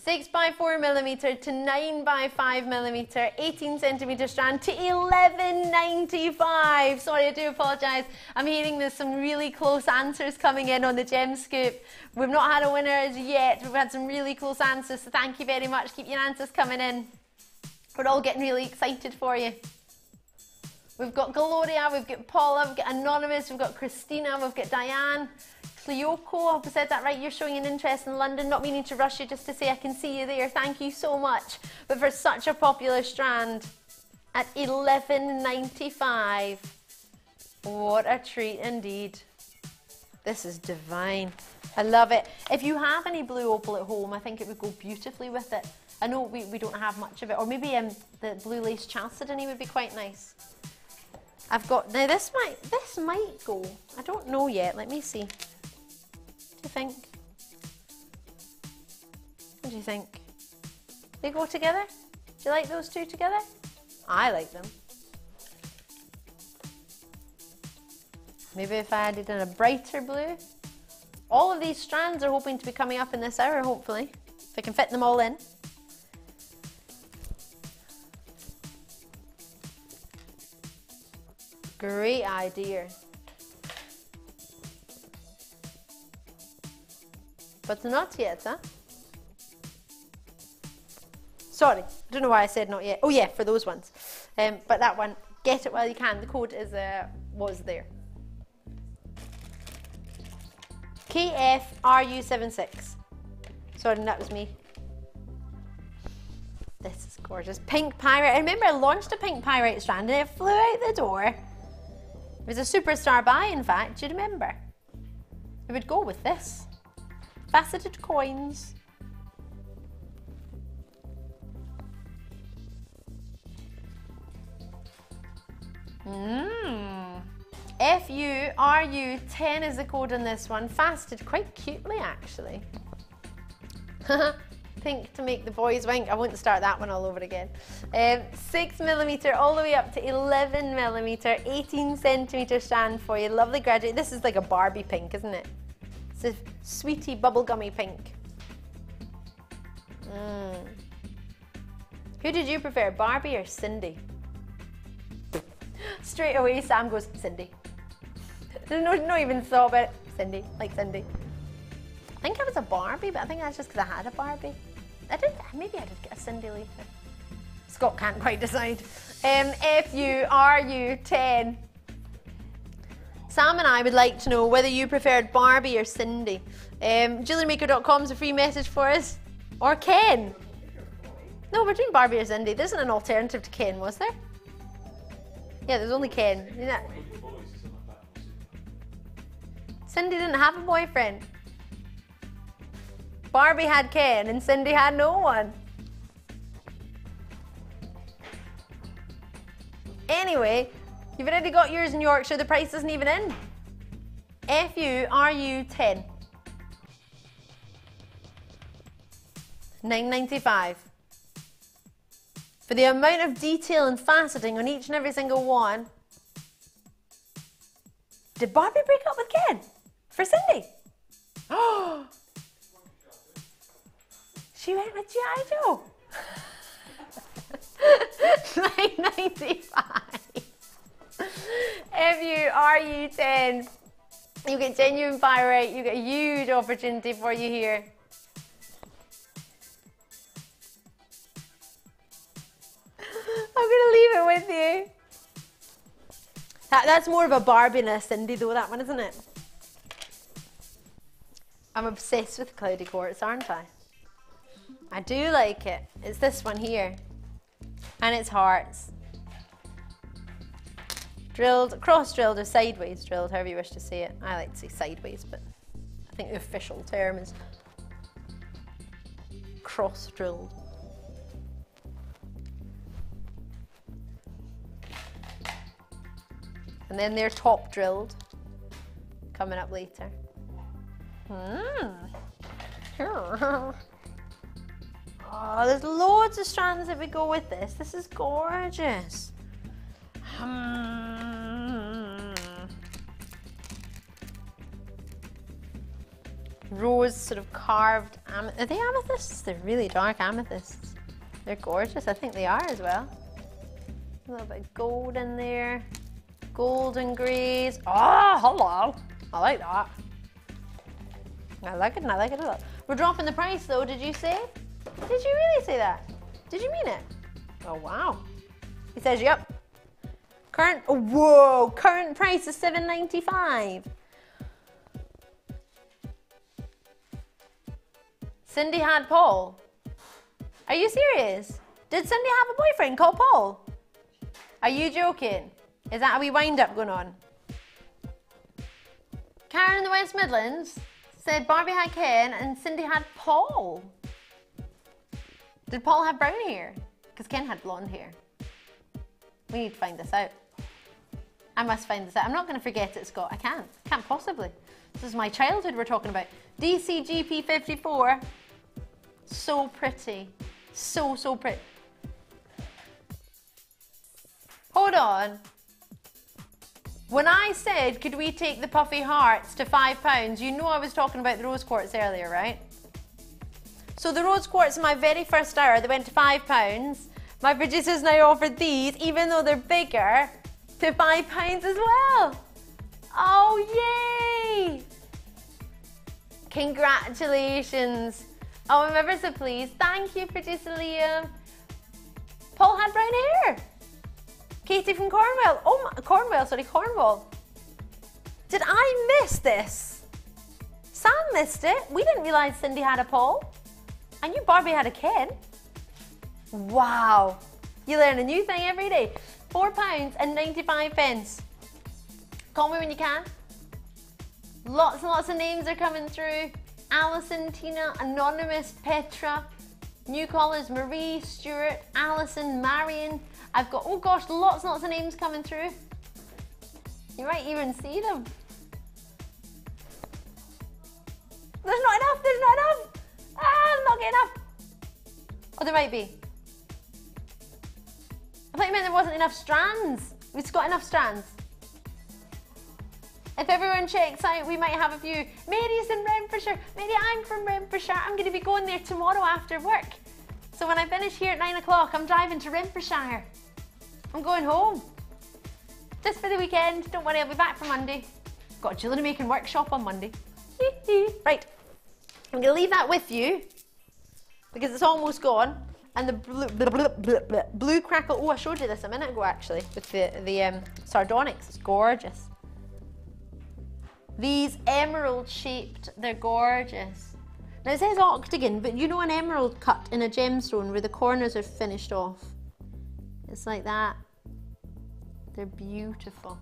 6x4mm to 9x5mm, 18cm strand to 11.95. Sorry, I do apologise. I'm hearing there's some really close answers coming in on the Gem Scoop. We've not had a winner as yet. We've had some really close answers, so thank you very much. Keep your answers coming in. We're all getting really excited for you. We've got Gloria, we've got Paula, we've got Anonymous, we've got Christina, we've got Diane, Cleoco, I hope I said that right. You're showing an interest in London, not meaning to rush you, just to say I can see you there. Thank you so much. But for such a popular strand at $11.95. What a treat indeed. This is divine. I love it. If you have any blue opal at home, I think it would go beautifully with it. I know we don't have much of it. Or maybe the blue lace chalcedony would be quite nice. I've got, now this might go. I don't know yet. Let me see. What do you think? What do you think? They go together? Do you like those two together? I like them. Maybe if I added in a brighter blue. All of these strands are hoping to be coming up in this hour, hopefully. If I can fit them all in. Great idea. But not yet, huh? Sorry, I don't know why I said not yet. Oh yeah, for those ones. But that one, get it while you can. The code is was there. KFRU76. Sorry, that was me. This is gorgeous. Pink pyrite. I remember I launched a pink pyrite strand and it flew out the door. It was a superstar buy, in fact. Do you remember? It would go with this. Faceted coins. FURU10 is the code on this one. Faceted quite cutely, actually. Pink to make the boys wink. I won't start that one all over again. 6mm all the way up to 11mm, 18cm strand for you. Lovely graduate. This is like a Barbie pink, isn't it? It's a sweetie bubblegummy pink. Who did you prefer, Barbie or Cindy? Straight away, Sam goes, Cindy. No even thought about it. Cindy, like Cindy. I think I was a Barbie, but I think that's just because I had a Barbie. Maybe I did get a Cindy later. Scott can't quite decide. FURU10. Sam and I would like to know whether you preferred Barbie or Cindy. Jewellerymaker.com is a free message for us. Or Ken. No, we're doing Barbie or Cindy. There isn't an alternative to Ken, was there? Yeah, there's only Ken. Cindy didn't have a boyfriend. Barbie had Ken and Cindy had no one. Anyway, you've already got yours in Yorkshire. The price isn't even in. FURU10. $9.95. For the amount of detail and faceting on each and every single one. Did Barbie break up with Ken? For Cindy? Oh! She went with G.I. Joe. $9.95. FURU10. You get genuine pyrite. You get a huge opportunity for you here. I'm gonna leave it with you. That's more of a Barbie than a Cindy though, that one, isn't it? I'm obsessed with cloudy quartz, aren't I? I do like it. It's this one here. And it's hearts. Drilled, cross-drilled or sideways drilled, however you wish to say it. I like to say sideways, but I think the official term is cross-drilled. And then they're top drilled, coming up later. Oh, there's loads of strands that would go with this. This is gorgeous. Rose sort of carved, are they amethysts? They're really dark amethysts. They're gorgeous, I think they are as well. A little bit of gold in there. Golden greys. Oh, hello. I like that. I like it and I like it a lot. We're dropping the price though, did you say? Did you really say that? Did you mean it? Oh, wow. He says, yep. Current, oh, whoa, current price is $7.95. Cindy had Paul. Are you serious? Did Cindy have a boyfriend called Paul? Are you joking? Is that a wee wind-up going on? Karen in the West Midlands said Barbie had Ken and Cindy had Paul. Did Paul have brown hair? Because Ken had blonde hair. We need to find this out. I must find this out. I'm not going to forget it, Scott. I can't. Can't possibly. This is my childhood we're talking about. DCGP54. So pretty. So, so pretty. Hold on. When I said, could we take the puffy hearts to £5, you know I was talking about the rose quartz earlier, right? So the rose quartz in my very first hour, they went to £5. My producers now offered these, even though they're bigger, to £5 as well. Oh, yay! Congratulations. Oh, I'm ever so pleased. Thank you, producer Liam. Paul had brown hair. Katie from Cornwall. Oh, Cornwall. Did I miss this? Sam missed it. We didn't realise Cindy had a Paul. I knew Barbie had a Ken. Wow. You learn a new thing every day. £4.95. Call me when you can. Lots and lots of names are coming through. Alison, Tina, Anonymous, Petra. New callers, Marie, Stuart, Alison, Marion. I've got, oh gosh, lots and lots of names coming through. You might even see them. There's not enough. I'm not getting enough. Oh, there might be. I thought you meant there wasn't enough strands. We've got enough strands. If everyone checks out, we might have a few. Mary's in Renfrewshire. Mary, I'm from Renfrewshire. I'm going to be going there tomorrow after work. So when I finish here at 9 o'clock, I'm driving to Renfrewshire. I'm going home. Just for the weekend. Don't worry, I'll be back for Monday. Got a jewellery making workshop on Monday. Right. I'm going to leave that with you because it's almost gone. And the blue crackle. Oh, I showed you this a minute ago actually with the sardonyx. It's gorgeous. These emerald shaped, they're gorgeous. Now it says octagon, but you know an emerald cut in a gemstone where the corners are finished off. It's like that. They're beautiful.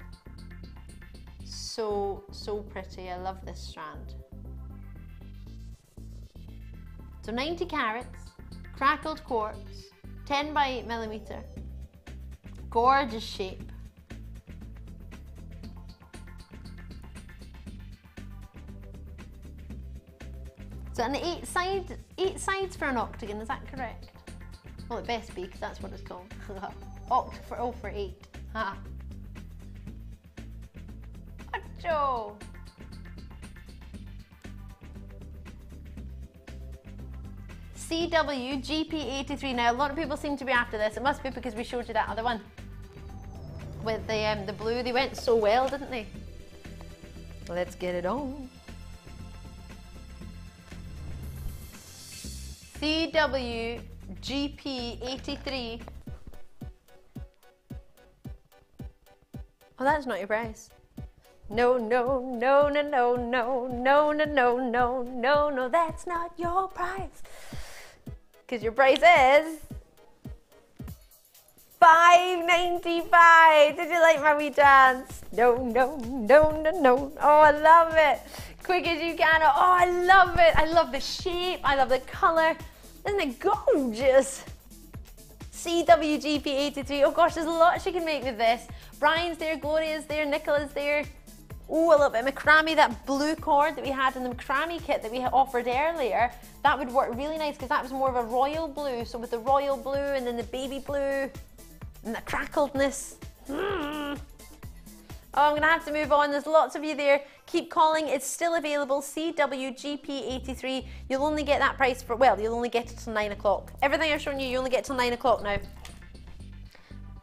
So, so pretty. I love this strand. So 90 carats, crackled quartz, 10 by 8 millimeter. Gorgeous shape. So an 8 sides for an octagon, is that correct? Well, it best be, because that's what it's called. for 8. Ha. Acho. CWGP83. Now, a lot of people seem to be after this. It must be because we showed you that other one with the blue. They went so well, didn't they? Let's get it on. CWGP83. Oh, that's not your price. No, that's not your price. Because your price is $5.95. Did you like my wee dance? No. Oh, I love it. Quick as you can. Oh, I love it. I love the shape. I love the colour. Isn't it gorgeous? CWGP83. Oh gosh, there's lots you can make with this. Brian's there, Gloria's there, Nicola's there. Oh, a little bit of macrame, that blue cord that we had in the macrame kit that we offered earlier. That would work really nice because that was more of a royal blue. So with the royal blue and then the baby blue and the crackledness. Oh, I'm going to have to move on. There's lots of you there. Keep calling. It's still available. CWGP83. You'll only get that price for, well, you'll only get it till 9 o'clock. Everything I've shown you, you only get till 9 o'clock now.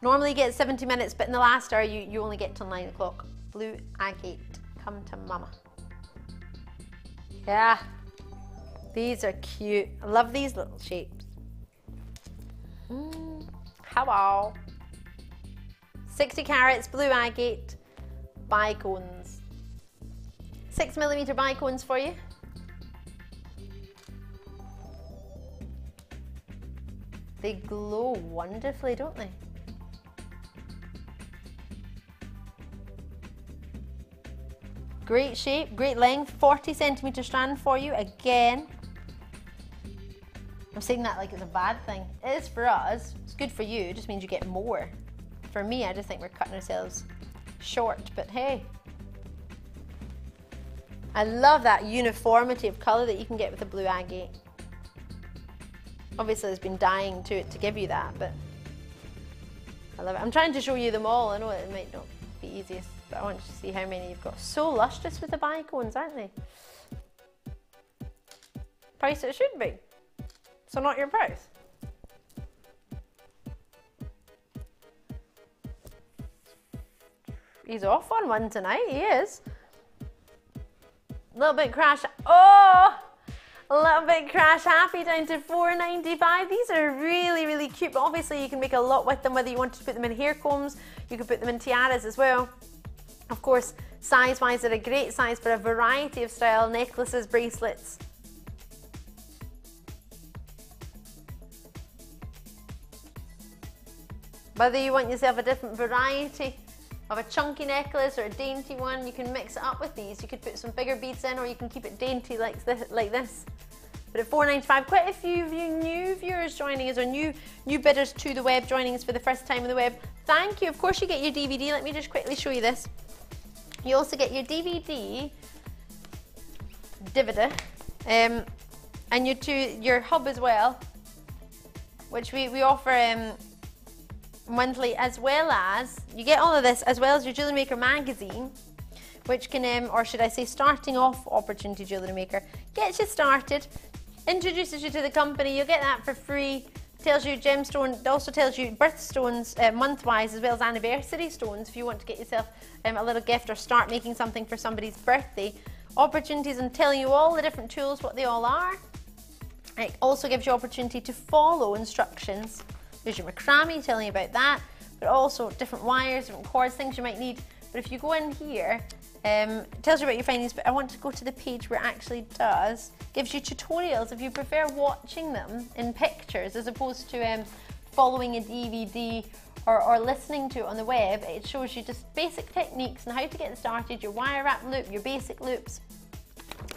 Normally you get 70 minutes, but in the last hour, you only get till 9 o'clock. Blue agate. Come to mama. Yeah. These are cute. I love these little shapes. Hello. 60 carats, blue agate, bicones. 6mm bicones for you. They glow wonderfully, don't they? Great shape, great length, 40cm strand for you again. I'm saying that like it's a bad thing. It is for us, it's good for you, it just means you get more. For me, I just think we're cutting ourselves short, but hey. I love that uniformity of colour that you can get with the blue agate. Obviously there's been dyeing to it to give you that, but I love it. I'm trying to show you them all. I know it might not be easiest, but I want you to see how many you've got. So lustrous with the bicones, aren't they? Price it should be. So not your price. He's off on one tonight, he is. A little bit crash, oh! A little bit crash happy down to $4.95. These are really, really cute, but obviously you can make a lot with them, whether you want to put them in hair combs, you can put them in tiaras as well. Of course, size-wise, they're a great size for a variety of style, necklaces, bracelets. Whether you want yourself a different variety of a chunky necklace or a dainty one, you can mix it up with these. You could put some bigger beads in, or you can keep it dainty like this. But at $4.95, quite a few of you new viewers joining us, or new bidders to the web joining us for the first time on the web. Thank you. Of course you get your DVD. Let me just quickly show you this. You also get your DVD, and your hub as well, which we offer monthly, as well as you get all of this, as well as your Jewellery Maker magazine, which can, or should I say, starting off opportunity Jewellery Maker, gets you started, introduces you to the company. You'll get that for free. Tells you gemstone, it also tells you birthstones month-wise, as well as anniversary stones if you want to get yourself a little gift or start making something for somebody's birthday. Opportunities and telling you all the different tools, what they all are. It also gives you opportunity to follow instructions. There's your macrame telling you about that, but also different wires, different cords, things you might need. But if you go in here, it tells you about your findings, but I want to go to the page where it actually gives you tutorials if you prefer watching them in pictures as opposed to following a DVD or listening to it on the web. It shows you just basic techniques and how to get started, your wire wrap loop, your basic loops.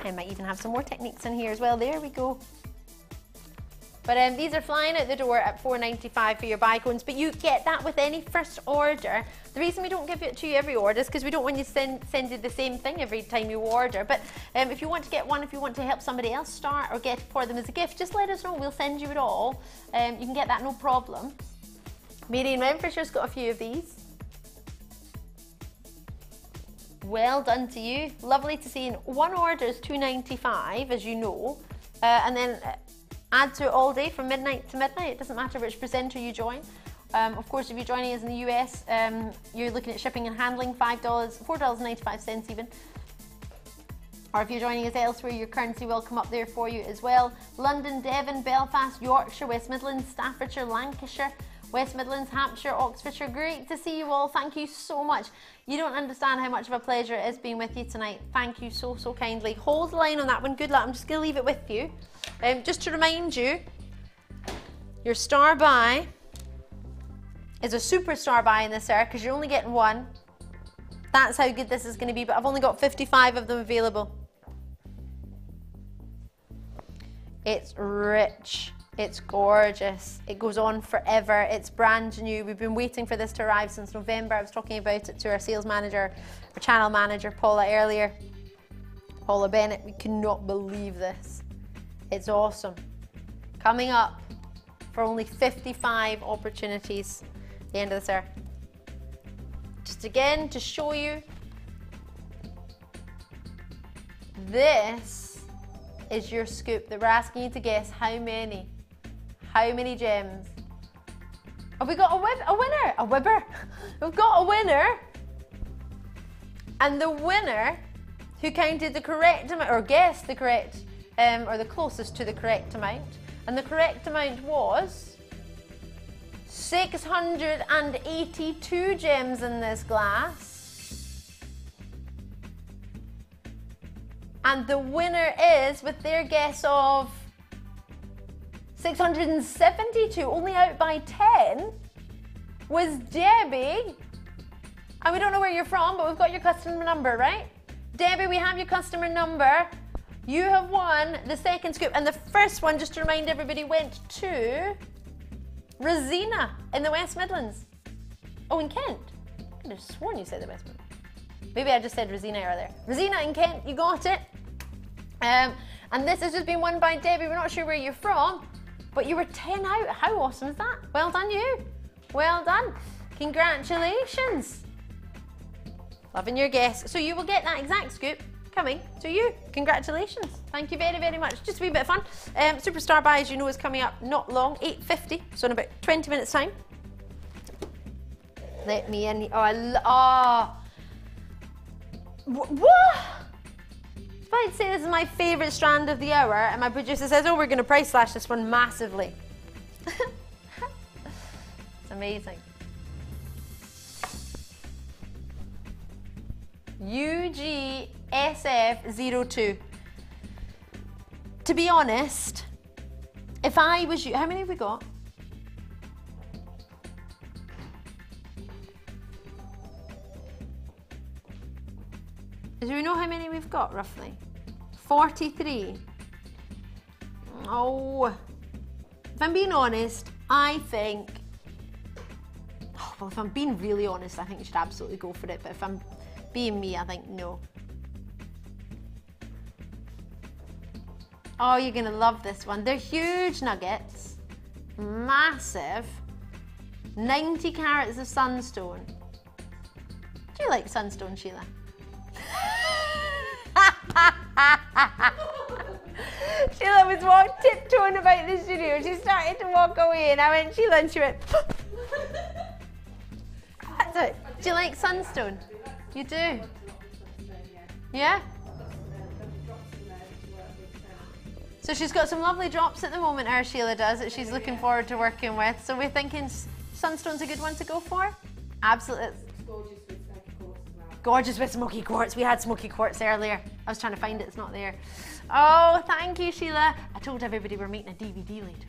I might even have some more techniques in here as well. There we go. But these are flying out the door at $4.95 for your bicones, but you get that with any first order. The reason we don't give it to you every order is because we don't want you to send you the same thing every time you order. But if you want to get one, if you want to help somebody else start or get for them as a gift, just let us know. We'll send you it all. You can get that no problem. Mary in Renfreshire's got a few of these. Well done to you. Lovely to see. One order is $2.95, as you know, and then add to it all day from midnight to midnight. It doesn't matter which presenter you join. Of course, if you're joining us in the US, you're looking at shipping and handling, $4.95 even. Or if you're joining us elsewhere, your currency will come up there for you as well. London, Devon, Belfast, Yorkshire, West Midlands, Staffordshire, Lancashire, West Midlands, Hampshire, Oxfordshire. Great to see you all. Thank you so much. You don't understand how much of a pleasure it is being with you tonight. Thank you so, so kindly. Hold the line on that one. Good luck. I'm just going to leave it with you. Just to remind you, your star buy is a superstar buy in this era because you're only getting one. That's how good this is going to be, but I've only got 55 of them available. It's rich. It's gorgeous. It goes on forever. It's brand new. We've been waiting for this to arrive since November. I was talking about it to our sales manager, our channel manager, Paula, earlier. Paula Bennett. We cannot believe this. It's awesome. Coming up for only 55 opportunities at the end of this era. Just again to show you, this is your scoop that we're asking you to guess how many gems. Have we got a winner? We've got a winner. And the winner who counted the correct amount, or guessed the correct, or the closest to the correct amount, and the correct amount was 682 gems in this glass. And the winner is, with their guess of 672, only out by 10, was Debbie. And we don't know where you're from, but we've got your customer number, right? Debbie, we have your customer number. You have won the second scoop. And the first one, just to remind everybody, went to Rosina in the West Midlands. Oh, in Kent. I could have sworn you said the West Midlands. Maybe I just said Rosina earlier. Rosina in Kent, you got it. And this has just been won by Debbie. We're not sure where you're from, but you were 10 out. How awesome is that? Well done, you. Well done. Congratulations. Loving your guess. So you will get that exact scoop coming to you. Congratulations. Thank you very, very much. Just a wee bit of fun. Superstar Buy, as you know, is coming up not long, 8:50, so in about 20 minutes time. Let me in. What? If I'd say this is my favourite strand of the hour, and my producer says, oh, we're going to price slash this one massively. It's amazing. UGSF02. To be honest, if I was you, how many have we got? Do we know how many we've got, roughly? 43. Oh. If I'm being honest, I think... Oh, well, if I'm being really honest, I think you should absolutely go for it. But if I'm being me, I think no. Oh, you're going to love this one. They're huge nuggets. Massive. 90 carats of sunstone. Do you like sunstone, Sheila? Sheila was tiptoeing about the studio. She started to walk away and I went, Sheila, and she went, that's it. Do you like sunstone? You do? Yeah? So she's got some lovely drops at the moment, our Sheila does, that she's looking forward to working with. So we're thinking sunstone's a good one to go for? Absolutely. Gorgeous with smoky quartz. We had smoky quartz earlier. I was trying to find it, it's not there. Oh, thank you, Sheila. I told everybody we're making a DVD later.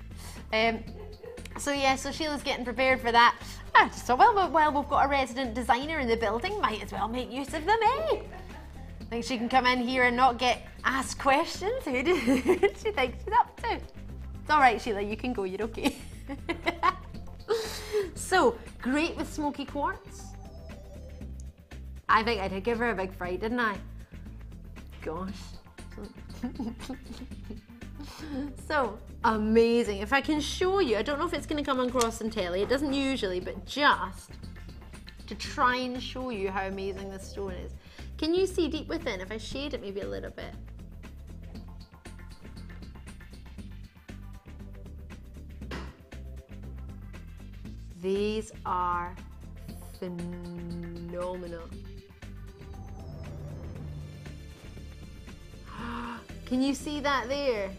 So yeah, so Sheila's getting prepared for that. I just thought, well, we've got a resident designer in the building, might as well make use of them, eh? I think she can come in here and not get asked questions. Who does she think she's up to? It's all right, Sheila, you can go, you're okay. So, great with smoky quartz. I think I did give her a big fright, didn't I? Gosh. So, amazing. If I can show you, I don't know if it's going to come across in telly, it doesn't usually, but just to try and show you how amazing this stone is. Can you see deep within, if I shade it maybe a little bit? These are phenomenal. Can you see that there?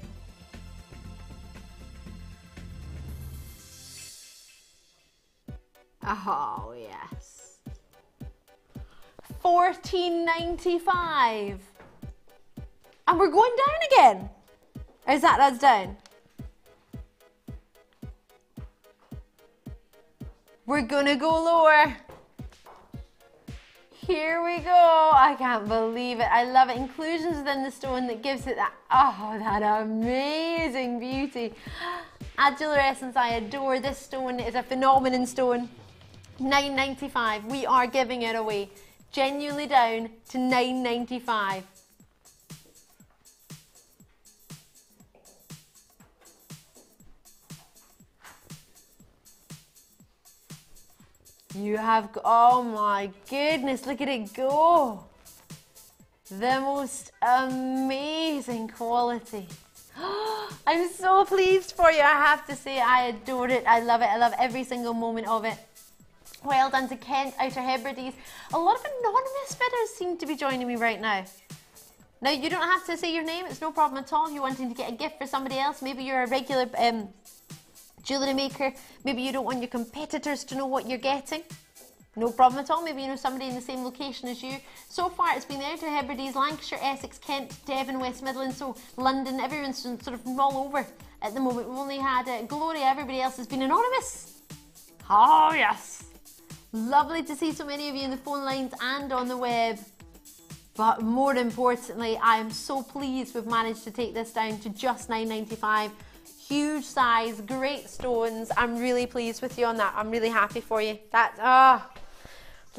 Oh, yes. $14.95. And we're going down again. Or is that's down? We're gonna go lower. Here we go. I can't believe it. I love it. Inclusions within the stone that gives it that, oh, that amazing beauty. Adular Essence, I adore this stone. It's a phenomenon stone. $9.95. We are giving it away. Genuinely down to $9.95. You have, oh my goodness, look at it go. The most amazing quality. I'm so pleased for you, I have to say. I adore it, I love it, I love every single moment of it. Well done to Kent, Outer Hebrides. A lot of anonymous bidders seem to be joining me right now. Now, you don't have to say your name, it's no problem at all. If you're wanting to get a gift for somebody else, maybe you're a regular Jewellery maker, maybe you don't want your competitors to know what you're getting. No problem at all, maybe you know somebody in the same location as you. So far it's been Outer Hebrides, Lancashire, Essex, Kent, Devon, West Midlands, so London, everyone's sort of from all over at the moment. We've only had Gloria, everybody else has been anonymous. Oh yes! Lovely to see so many of you in the phone lines and on the web. But more importantly, I am so pleased we've managed to take this down to just £9.95. Huge size, great stones. I'm really pleased with you on that. I'm really happy for you.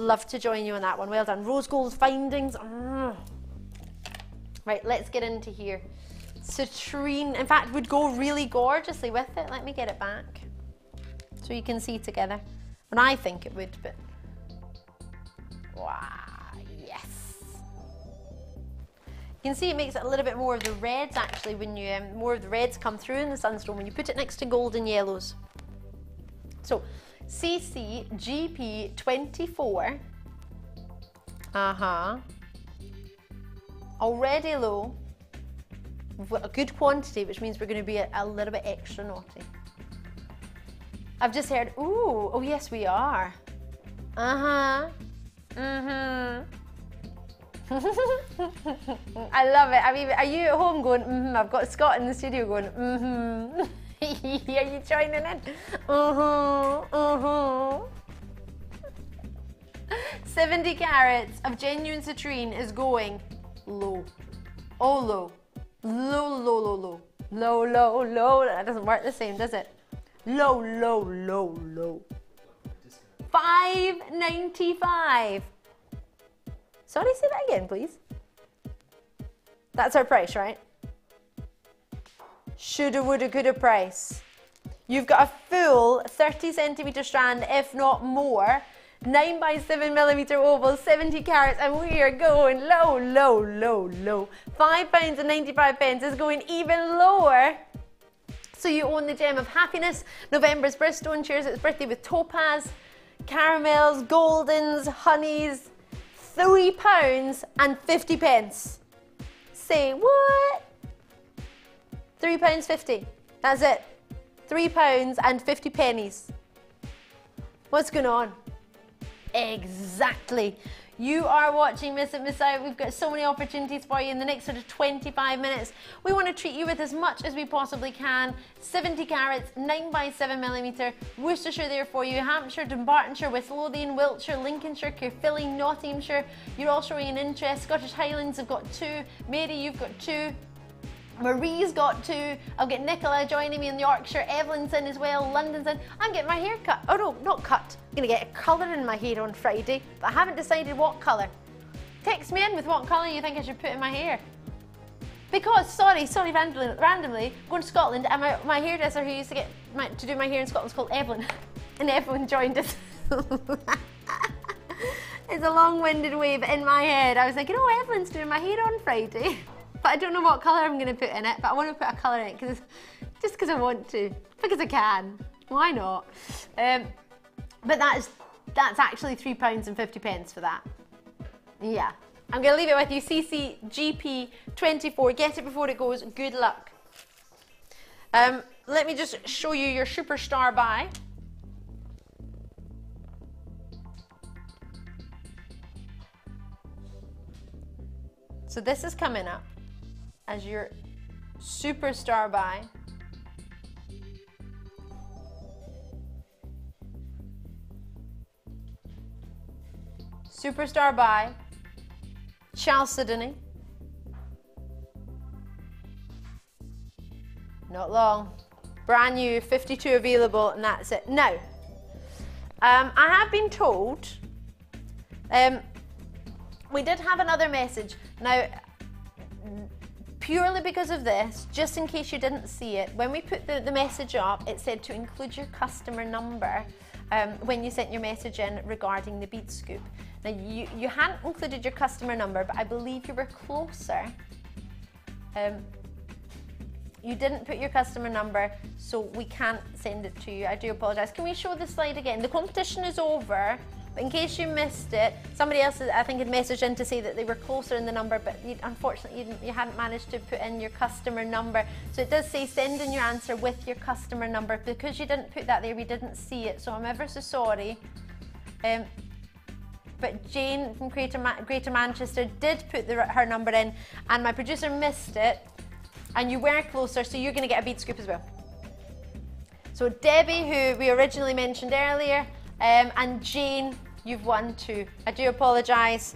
Love to join you on that one. Well done. Rose gold findings. Right, let's get into here. Citrine, in fact, would go really gorgeously with it. Let me get it back so you can see together. And I think it would, but wow, yes. You can see it makes it a little bit more of the reds actually when you, more of the reds come through in the sunstone when you put it next to golden yellows. So, CCGP24, already low. We've got a good quantity, which means we're going to be a little bit extra naughty. I've just heard, ooh, oh yes we are. I love it. I mean, are you at home going, I've got Scott in the studio going, Are you joining in? 70 carats of genuine citrine is going low. Oh, low. Low, low, low, low. Low, low, low. That doesn't work the same, does it? Low, low, low, low. $5.95. Sorry, say that again, please. That's our price, right? Shoulda, woulda, coulda price. You've got a full 30 centimetre strand, if not more, 9 by 7 millimetre oval, 70 carats, and we are going low, low, low, low. £5.95 is going even lower. So you own the gem of happiness. November's birthstone shares its birthday with topaz, caramels, goldens, honeys. £3.50. Say what? £3.50. That's it. £3.50. What's going on? Exactly. You are watching Miss It, Miss Out. We've got so many opportunities for you in the next sort of 25 minutes. We want to treat you with as much as we possibly can. 70 carats, 9 by 7 millimetre. Worcestershire there for you. Hampshire, Dumbartonshire, West Lothian, Wiltshire, Lincolnshire, Caerphilly, Nottinghamshire. You're all showing an interest. Scottish Highlands have got 2. Mary, you've got 2. Marie's got 2. I'll get Nicola joining me in Yorkshire. Evelyn's in as well. London's in. I'm getting my hair cut. Oh no, not cut. I'm going to get a colour in my hair on Friday, but I haven't decided what colour. Text me in with what colour you think I should put in my hair. Because, sorry, randomly, going to Scotland, and my hairdresser who used to to do my hair in Scotland is called Evelyn. And Evelyn joined us. It's a long-winded way, but in my head, I was like, oh, Evelyn's doing my hair on Friday. But I don't know what colour I'm going to put in it, but I want to put a colour in it just because I want to, because I can. Why not? But that's actually £3.50 for that. Yeah. I'm going to leave it with you. CCGP24. Get it before it goes. Good luck. Let me just show you your superstar buy. So this is coming up as your superstar buy. Superstar buy, Chalcedony. Not long. Brand new, 52 available, and that's it. Now, I have been told, we did have another message. Now, purely because of this, just in case you didn't see it, when we put the message up, it said to include your customer number when you sent your message in regarding the Bead Scoop. Now, you hadn't included your customer number, but I believe you were closer. You didn't put your customer number, so we can't send it to you. I do apologise. Can we show the slide again? The competition is over, But in case you missed it, somebody else, I think, had messaged in to say that they were closer in the number, but unfortunately you hadn't managed to put in your customer number. So it does say send in your answer with your customer number. Because you didn't put that there, we didn't see it, so I'm ever so sorry. But Jane from Greater Manchester did put her number in, and my producer missed it, and you were closer, so you're going to get a bead scoop as well. So Debbie, who we originally mentioned earlier, and Jane, you've won too. I do apologise,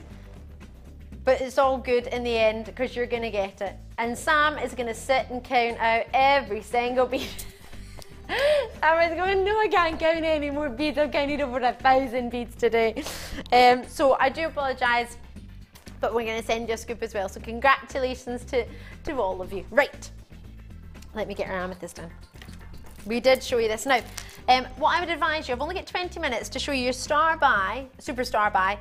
but it's all good in the end because you're going to get it. And Sam is going to sit and count out every single bead. Sam is going, no, I can't count any more beads. I've counted over 1,000 beads today. So I do apologise, but we're going to send you a scoop as well. So congratulations to all of you. Right, let me get our amethyst in. We did show you this. Now, what I would advise you, I've only got 20 minutes to show you your star buy, super star buy,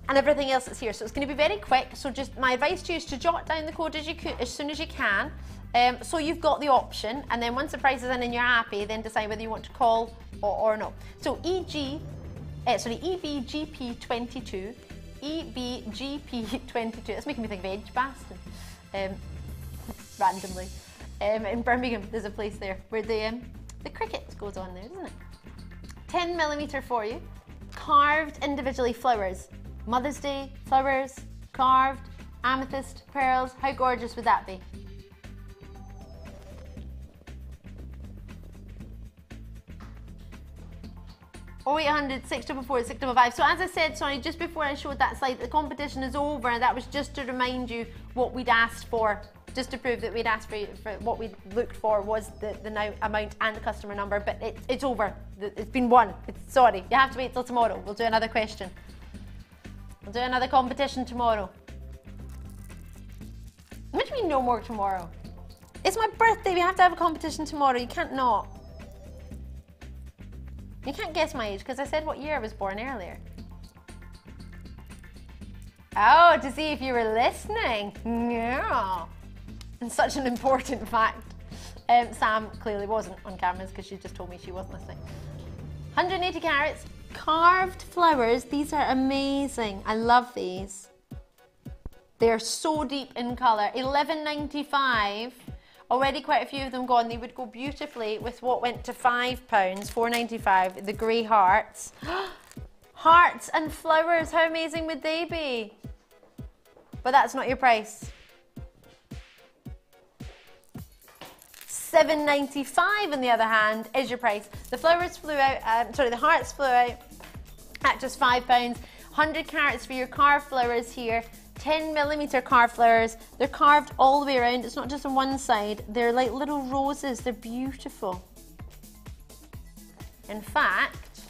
and everything else that's here. So it's going to be very quick. So just my advice to you is to jot down the code as soon as you can. So you've got the option, and then once the price is in and you're happy, then decide whether you want to call or not. So EBGP22, EBGP22, that's making me think of Edge Baston, randomly. In Birmingham, there's a place there where the cricket goes on there, isn't it? 10mm for you, carved individually flowers. Mother's Day, flowers, carved, amethyst, pearls, how gorgeous would that be? Oh, 0800 644 655. So as I said, sorry, just before I showed that slide, the competition is over. That was just to remind you what we'd asked for, just to prove that we'd asked for what we'd looked for was the now amount and the customer number, but it's over. It's been won. Sorry, you have to wait till tomorrow. We'll do another question. We'll do another competition tomorrow. What do you mean no more tomorrow? It's my birthday. We have to have a competition tomorrow. You can't not. You can't guess my age because I said what year I was born earlier. Oh, to see if you were listening. Yeah. And such an important fact. Sam clearly wasn't on cameras because she just told me she wasn't listening. 180 carats, carved flowers. These are amazing. I love these. They're so deep in colour. £11.95. Already quite a few of them gone. They would go beautifully with what went to £5, £4.95, the grey hearts. Hearts and flowers, how amazing would they be? But that's not your price. £7.95 on the other hand is your price. The flowers flew out, the hearts flew out at just £5. 100 carats for your carved flowers here. 10mm carved flowers. They're carved all the way around. It's not just on one side. They're like little roses. They're beautiful. In fact,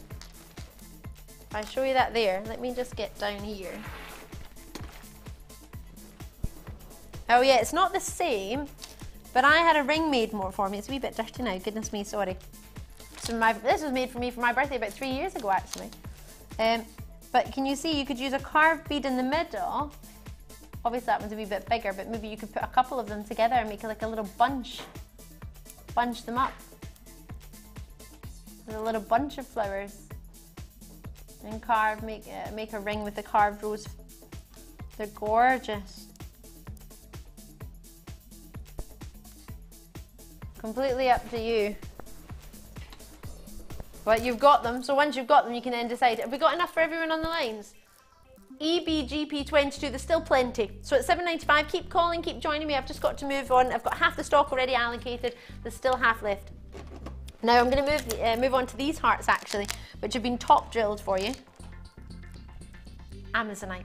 if I show you that there, let me just get down here. Oh yeah, it's not the same, but I had a ring made more for me. It's a wee bit dirty now, goodness me, sorry. So this was made for me for my birthday about 3 years ago actually. But can you see, you could use a carved bead in the middle. Obviously that one's a wee bit bigger, but maybe you could put a couple of them together and make like a little bunch. Bunch them up. With a little bunch of flowers. And carve, make a ring with the carved rose. They're gorgeous. Completely up to you. But you've got them, so once you've got them, you can then decide. Have we got enough for everyone on the lines? EBGP22, there's still plenty. So at £7.95, keep calling, keep joining me. I've just got to move on. I've got half the stock already allocated. There's still half left. Now I'm going to move on to these hearts actually, which have been top drilled for you. Amazonite.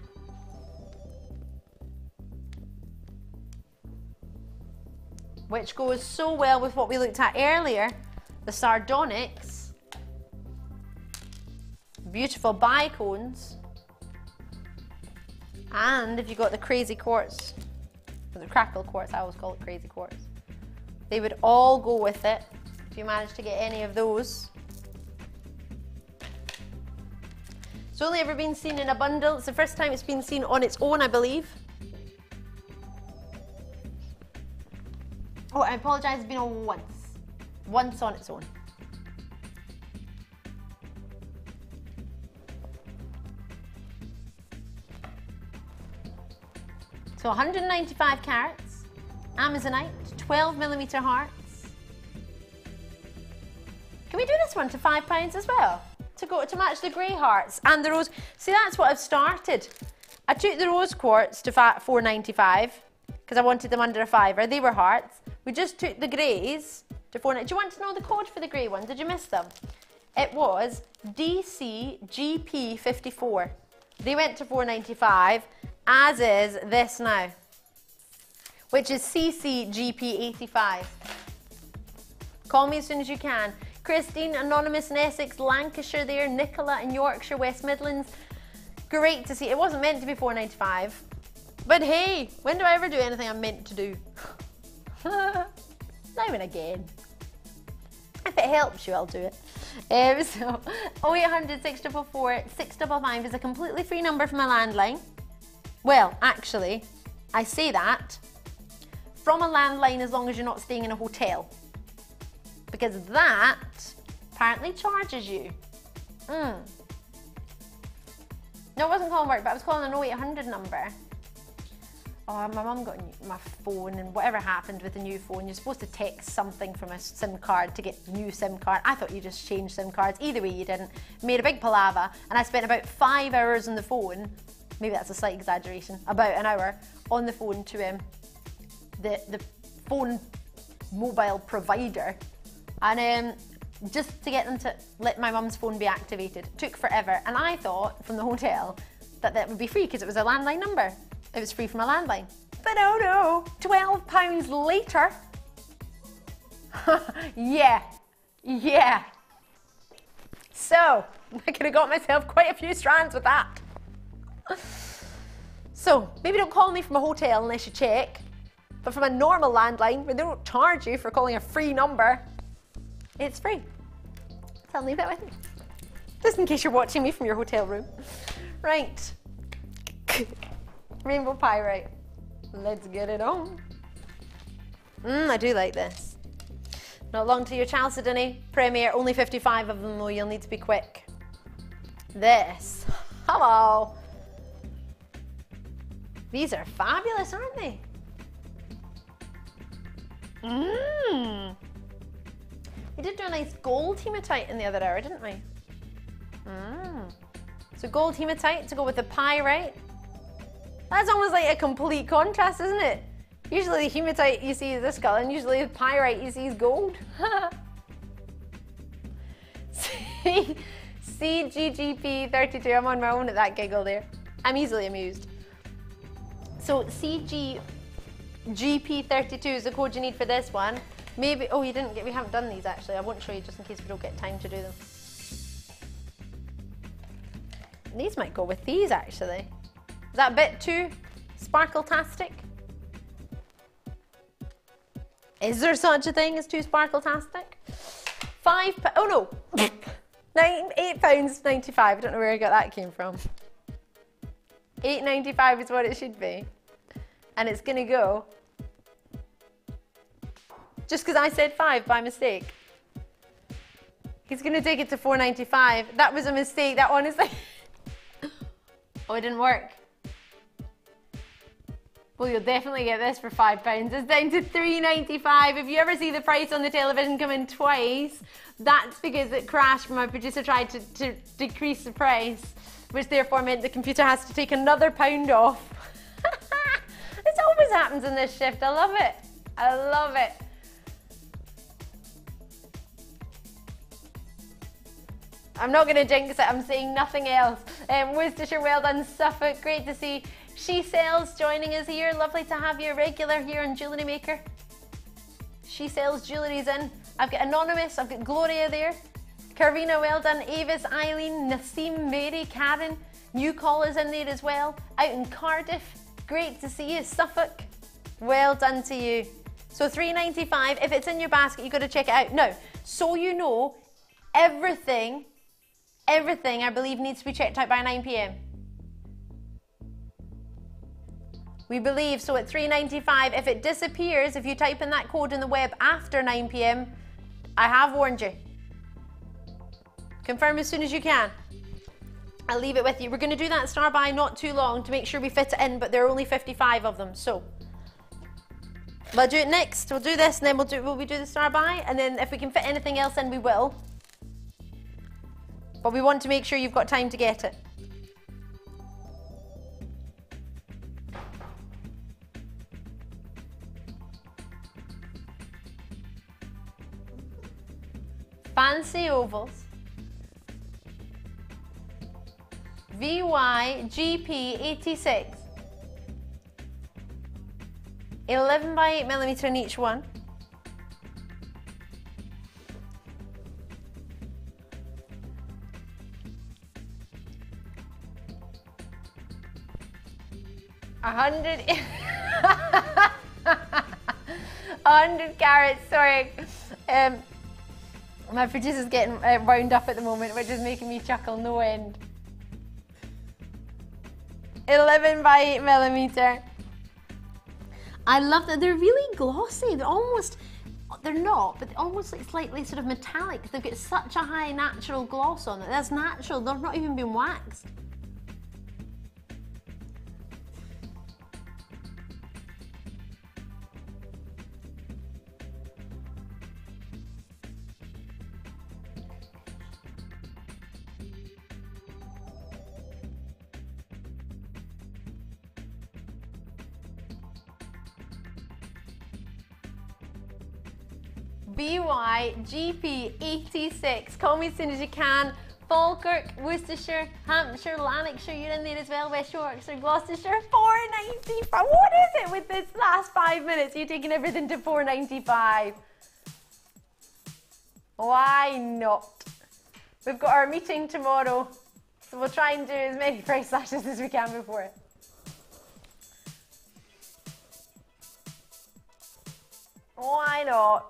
Which goes so well with what we looked at earlier, the sardonyx. Beautiful bicones. And if you got the crazy quartz, or the crackle quartz, I always call it crazy quartz, they would all go with it if you manage to get any of those. It's only ever been seen in a bundle. It's the first time it's been seen on its own, I believe. Oh, I apologise, it's been on once. Once on its own. So 195 carats, Amazonite, 12mm hearts. Can we do this one to £5 as well? To match the grey hearts and the rose. See, that's what I've started. I took the rose quartz to £4.95 because I wanted them under a £5. They were hearts. We just took the greys to £4.95. Do you want to know the code for the grey one? Did you miss them? It was DCGP54. They went to £4.95, as is this now, which is CCGP85. Call me as soon as you can. Christine, Anonymous in Essex, Lancashire there, Nicola in Yorkshire, West Midlands. Great to see. It wasn't meant to be £4.95. But hey, when do I ever do anything I'm meant to do? Not even again. If it helps you, I'll do it. So 0800 644 655 is a completely free number from my landline. Well, actually, I say that from a landline as long as you're not staying in a hotel. Because that apparently charges you. No, it wasn't calling work, but I was calling an 0800 number. Oh, my mum got my phone, and whatever happened with the new phone, you're supposed to text something from a SIM card to get a new SIM card. I thought you just changed SIM cards. Either way, you didn't. Made a big palaver, and I spent about 5 hours on the phone. Maybe that's a slight exaggeration. About an hour on the phone to the phone mobile provider, and just to get them to let my mum's phone be activated. Took forever, and I thought from the hotel that that would be free because it was a landline number. It was free from a landline. But oh no, £12 later. Yeah. So, I could have got myself quite a few strands with that. So, maybe don't call me from a hotel unless you check. But from a normal landline, where they don't charge you for calling a free number, it's free. So I'll leave that with you. Just in case you're watching me from your hotel room. Right. Rainbow pyrite. Let's get it on. I do like this. Not long to your Chalcedony premiere. Only 55 of them though, you'll need to be quick. This. Hello. These are fabulous, aren't they? We did do a nice gold hematite in the other hour, didn't we? So gold hematite to go with the pyrite. That's almost like a complete contrast, isn't it? Usually the hematite you see is this colour, and usually the pyrite you see is gold. CGGP32, I'm on my own at that giggle there. I'm easily amused. So CGGP32 is the code you need for this one. Maybe, oh, we haven't done these actually. I won't show you just in case we don't get time to do them. These might go with these actually. Is that a bit too sparkle-tastic? Is there such a thing as too sparkle-tastic? Oh no, £8.95. I don't know where I got that came from. £8.95 is what it should be. And it's gonna go, just because I said 5 by mistake. He's gonna take it to £4.95. That was a mistake, that honestly. Oh, it didn't work. Well, you'll definitely get this for £5. It's down to £3.95. If you ever see the price on the television come in twice, that's because it crashed when my producer tried to decrease the price, which therefore meant the computer has to take another £1 off. This always happens in this shift. I love it. I love it. I'm not going to jinx it. I'm saying nothing else. Worcestershire, well done. Suffolk, great to see. She Sells joining us here. Lovely to have you a regular here on Jewellery Maker. She Sells Jewellery's in. I've got Anonymous. I've got Gloria there. Carvina, well done. Avis, Eileen, Nassim, Mary, Karen. New callers in there as well. Out in Cardiff. Great to see you. Suffolk, well done to you. So £3.95. If it's in your basket, you've got to check it out. Now, so you know, everything I believe needs to be checked out by 9 PM. We believe, so at £3.95, if it disappears, if you type in that code in the web after 9 PM, I have warned you. Confirm as soon as you can. I'll leave it with you. We're going to do that star by not too long to make sure we fit it in, but there are only 55 of them, so we'll do it next. We'll do this, and then we'll do the star by, and then if we can fit anything else in, we will. But we want to make sure you've got time to get it. Fancy ovals. VYGP86. 11 by 8 millimeter in each one. A 100 carats, sorry. My producer's getting wound up at the moment, which is making me chuckle no end. 11 by 8 millimeter. I love that they're really glossy. They're not, but they're almost like slightly sort of metallic. They've got such a high natural gloss on it. That's natural. They've not even been waxed. BYGP86. Call me as soon as you can. Falkirk, Worcestershire, Hampshire, Lanarkshire, you're in there as well. West Yorkshire, Gloucestershire, $4.95. What is it with this last 5 minutes? You're taking everything to $4.95. Why not? We've got our meeting tomorrow, so we'll try and do as many price slashes as we can before it. Why not?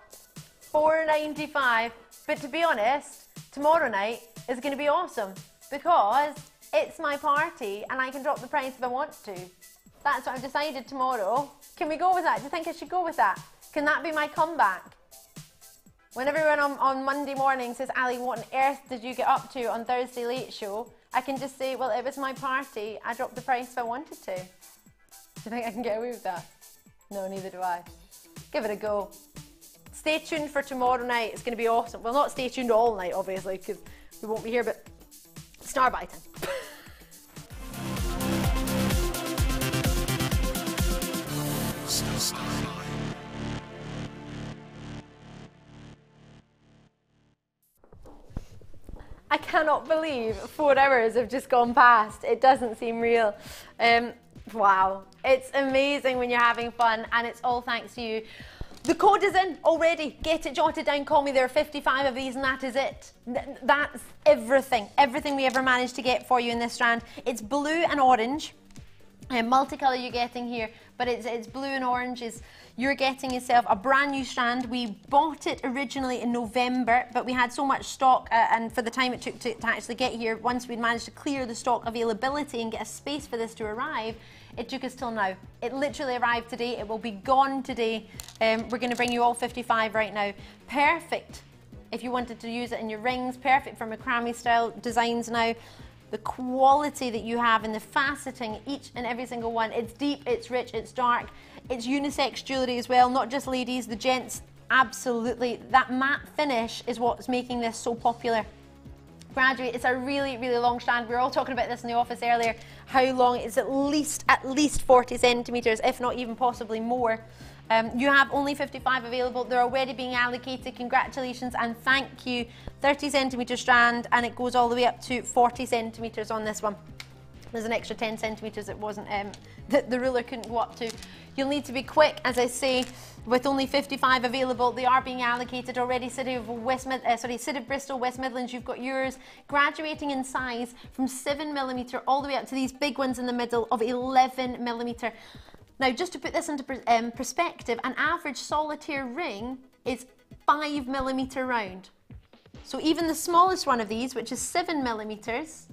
$4.95. But to be honest, tomorrow night is going to be awesome because it's my party and I can drop the price if I want to. That's what I've decided tomorrow. Can we go with that? Do you think I should go with that? Can that be my comeback? When everyone on Monday morning says, Ali, what on earth did you get up to on Thursday Late Show? I can just say, well, it was my party. I dropped the price if I wanted to. Do you think I can get away with that? No, neither do I. Give it a go. Stay tuned for tomorrow night. It's going to be awesome. Well, not stay tuned all night, obviously, because we won't be here, but star by time. I cannot believe 4 hours have just gone past. It doesn't seem real. Wow. It's amazing when you're having fun, and it's all thanks to you. The code is in already. Get it jotted down. Call me. There are 55 of these, and that is it. That's everything. Everything we ever managed to get for you in this strand. It's blue and orange. Multicolour you're getting here, but it's blue and orange. You're getting yourself a brand new strand. We bought it originally in November, but we had so much stock, and for the time it took to actually get here, once we'd managed to clear the stock availability and get a space for this to arrive, it took us till now. It literally arrived today. It will be gone today. We're going to bring you all 55 right now. Perfect if you wanted to use it in your rings. Perfect for macrame style designs now. The quality that you have in the faceting, each and every single one. It's deep, it's rich, it's dark. It's unisex jewellery as well, not just ladies, the gents, absolutely. That matte finish is what's making this so popular. Graduate, it's a really, really long strand. We were all talking about this in the office earlier, how long. It's at least 40 centimetres, if not even possibly more. You have only 55 available. They're already being allocated. Congratulations and thank you. 30 centimetre strand, and it goes all the way up to 40 centimetres on this one. There's an extra 10 centimetres it wasn't, the ruler couldn't go up to. You'll need to be quick, as I say, with only 55 available. They are being allocated already. City of Bristol, West Midlands, you've got yours. Graduating in size from 7mm all the way up to these big ones in the middle of 11mm. Now, just to put this into perspective, an average solitaire ring is 5mm round. So even the smallest one of these, which is 7mm,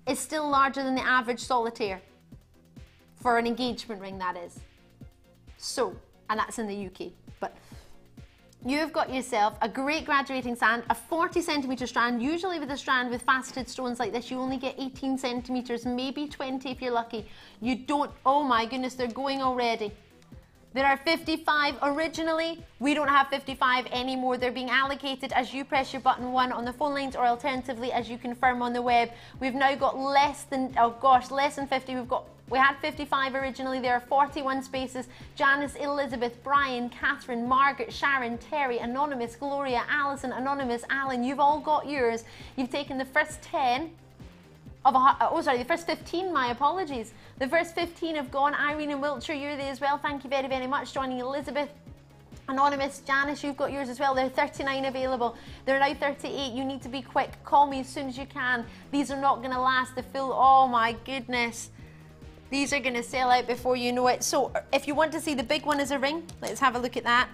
is still larger than the average solitaire. For an engagement ring, that is. So, and that's in the UK. But you've got yourself a great graduating sand, a 40 centimetre strand. Usually with a strand with faceted stones like this, you only get 18 centimetres, maybe 20 if you're lucky. You don't, oh my goodness, they're going already. There are 55 originally. We don't have 55 anymore. They're being allocated as you press your button 1 on the phone lines, or alternatively as you confirm on the web. We've now got less than, oh gosh, less than 50. We had 55 originally. There are 41 spaces. Janice, Elizabeth, Brian, Catherine, Margaret, Sharon, Terry, Anonymous, Gloria, Alison, Anonymous, Alan. You've all got yours. You've taken the first 10 of the first 15, my apologies. The first 15 have gone. Irene and Wiltshire, you're there as well. Thank you very, very much. Joining Elizabeth, Anonymous, Janice, you've got yours as well. There are 39 available. There are now 38. You need to be quick. Call me as soon as you can. These are not going to last the full, oh my goodness. These are going to sell out before you know it. So if you want to see the big one as a ring, let's have a look at that.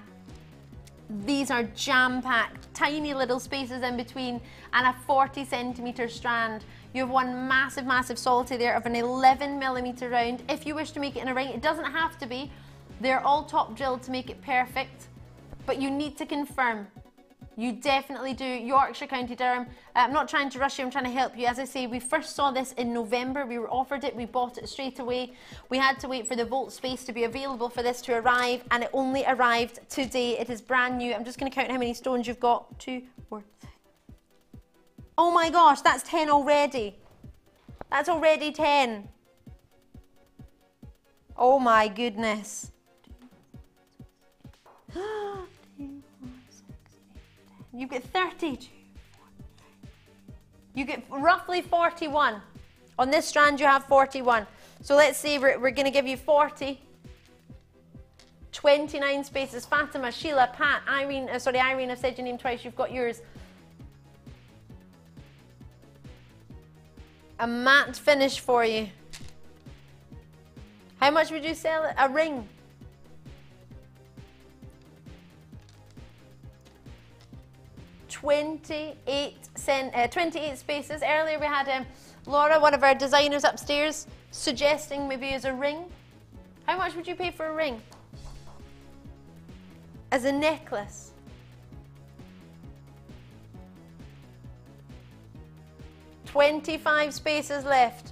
These are jam-packed, tiny little spaces in between, and a 40 centimetre strand. You have one massive, massive solitaire there of an 11mm round. If you wish to make it in a ring, it doesn't have to be. They're all top drilled to make it perfect, but you need to confirm. You definitely do. Yorkshire, County Durham. I'm not trying to rush you, I'm trying to help you. As I say, we first saw this in November. We were offered it, we bought it straight away. We had to wait for the vault space to be available for this to arrive, and it only arrived today. It is brand new. I'm just going to count how many stones you've got. 2, 4. Oh my gosh, that's 10 already. That's already 10. Oh my goodness. You get 30. You get roughly 41. On this strand you have 41. So let's say we're going to give you 40. 29 spaces. Fatima, Sheila, Pat, Irene, Irene, I've said your name twice, you've got yours. A matte finish for you. How much would you sell it? A ring. $28 spaces. Earlier we had Laura, one of our designers upstairs, suggesting maybe as a ring. How much would you pay for a ring? As a necklace? $25 spaces left.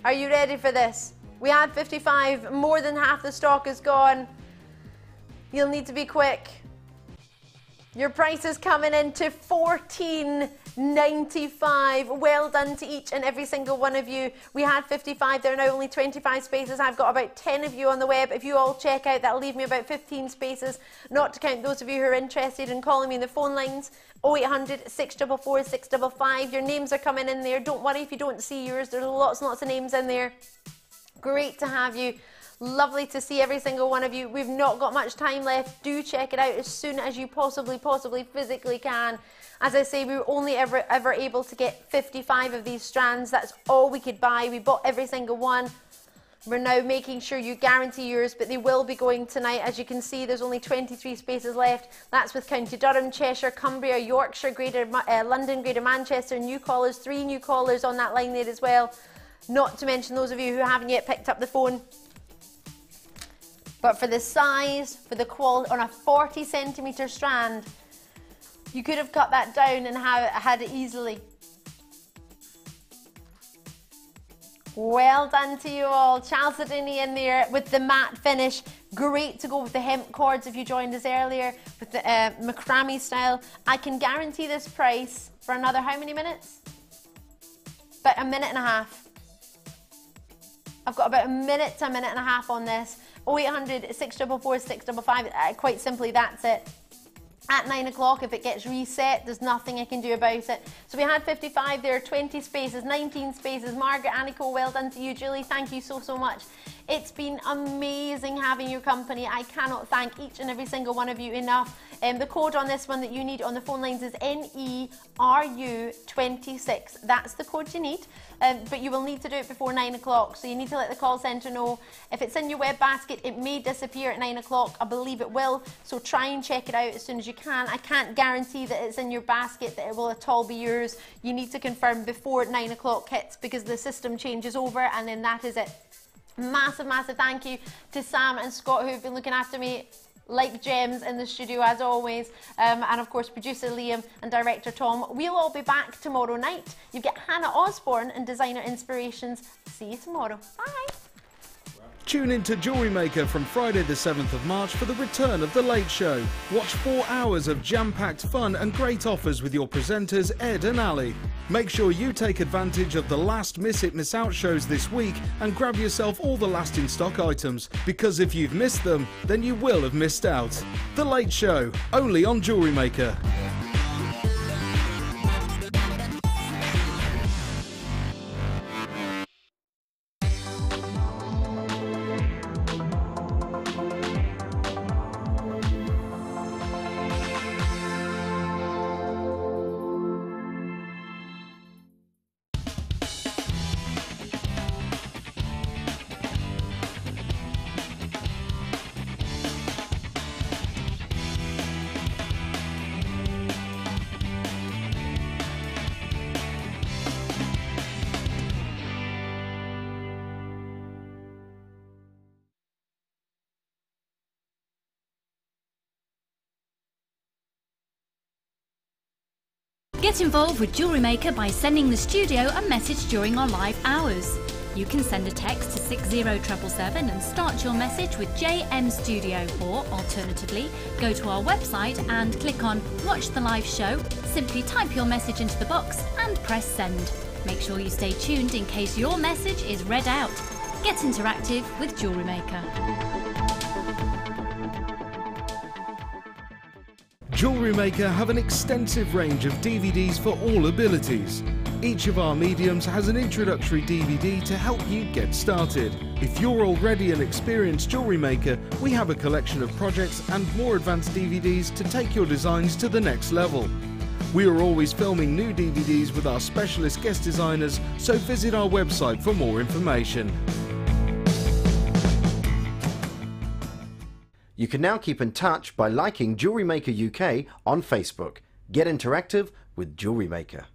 Are you ready for this? We had 55, more than half the stock is gone. You'll need to be quick. Your price is coming in to $14.95. Well done to each and every single one of you. We had 55, there are now only 25 spaces. I've got about 10 of you on the web. If you all check out, that'll leave me about 15 spaces, not to count those of you who are interested in calling me in the phone lines. 0800 644 655. Your names are coming in there. Don't worry if you don't see yours. There's lots and lots of names in there. Great to have you. Lovely to see every single one of you. We've not got much time left. Do check it out as soon as you possibly physically can. As I say, we were only ever able to get 55 of these strands. That's all we could buy. We bought every single one. We're now making sure you guarantee yours, but they will be going tonight. As you can see, there's only 23 spaces left. That's with County Durham, Cheshire, Cumbria, Yorkshire, Greater London, Greater Manchester, new callers, 3 new callers on that line there as well. Not to mention those of you who haven't yet picked up the phone. But for the size, for the quality, on a 40 centimetre strand, you could have cut that down and had it easily. Well done to you all. Chalcedony in there with the matte finish. Great to go with the hemp cords if you joined us earlier with the macrame style. I can guarantee this price for another how many minutes? About a minute and a half. I've got about a minute to a minute and a half on this. 0800 644 655. Quite simply, that's it. At 9 o'clock, if it gets reset, there's nothing I can do about it. So we had 55, there are 20 spaces, 19 spaces. Margaret, Aniko, well done to you. Julie, thank you so, so much. It's been amazing having your company. I cannot thank each and every single one of you enough. The code on this one that you need on the phone lines is NERU26. That's the code you need, but you will need to do it before 9 o'clock. So you need to let the call centre know. If it's in your web basket, it may disappear at 9 o'clock. I believe it will. So try and check it out as soon as you can. I can't guarantee that it's in your basket, that it will at all be yours. You need to confirm before 9 o'clock hits because the system changes over, and then that is it. Massive, massive thank you to Sam and Scott who've been looking after me like gems in the studio as always, and of course producer Liam and director Tom. We'll all be back tomorrow night. You get Hannah Osborne and Designer Inspirations. See you tomorrow. Bye. Tune in to Jewellery Maker from Friday the 7th of March for the return of The Late Show. Watch 4 hours of jam-packed fun and great offers with your presenters Ed and Ali. Make sure you take advantage of the last Miss It Miss Out shows this week and grab yourself all the last in stock items, because if you've missed them, then you will have missed out. The Late Show, only on Jewellery Maker. Get involved with Jewellery Maker by sending the studio a message during our live hours. You can send a text to 60777 and start your message with JM Studio, or alternatively, go to our website and click on Watch the Live Show, simply type your message into the box and press send. Make sure you stay tuned in case your message is read out. Get interactive with Jewellery Maker. Jewellery Maker have an extensive range of DVDs for all abilities. Each of our mediums has an introductory DVD to help you get started. If you're already an experienced jewellery maker, we have a collection of projects and more advanced DVDs to take your designs to the next level. We are always filming new DVDs with our specialist guest designers, so visit our website for more information. You can now keep in touch by liking Jewellery Maker UK on Facebook. Get interactive with Jewellery Maker.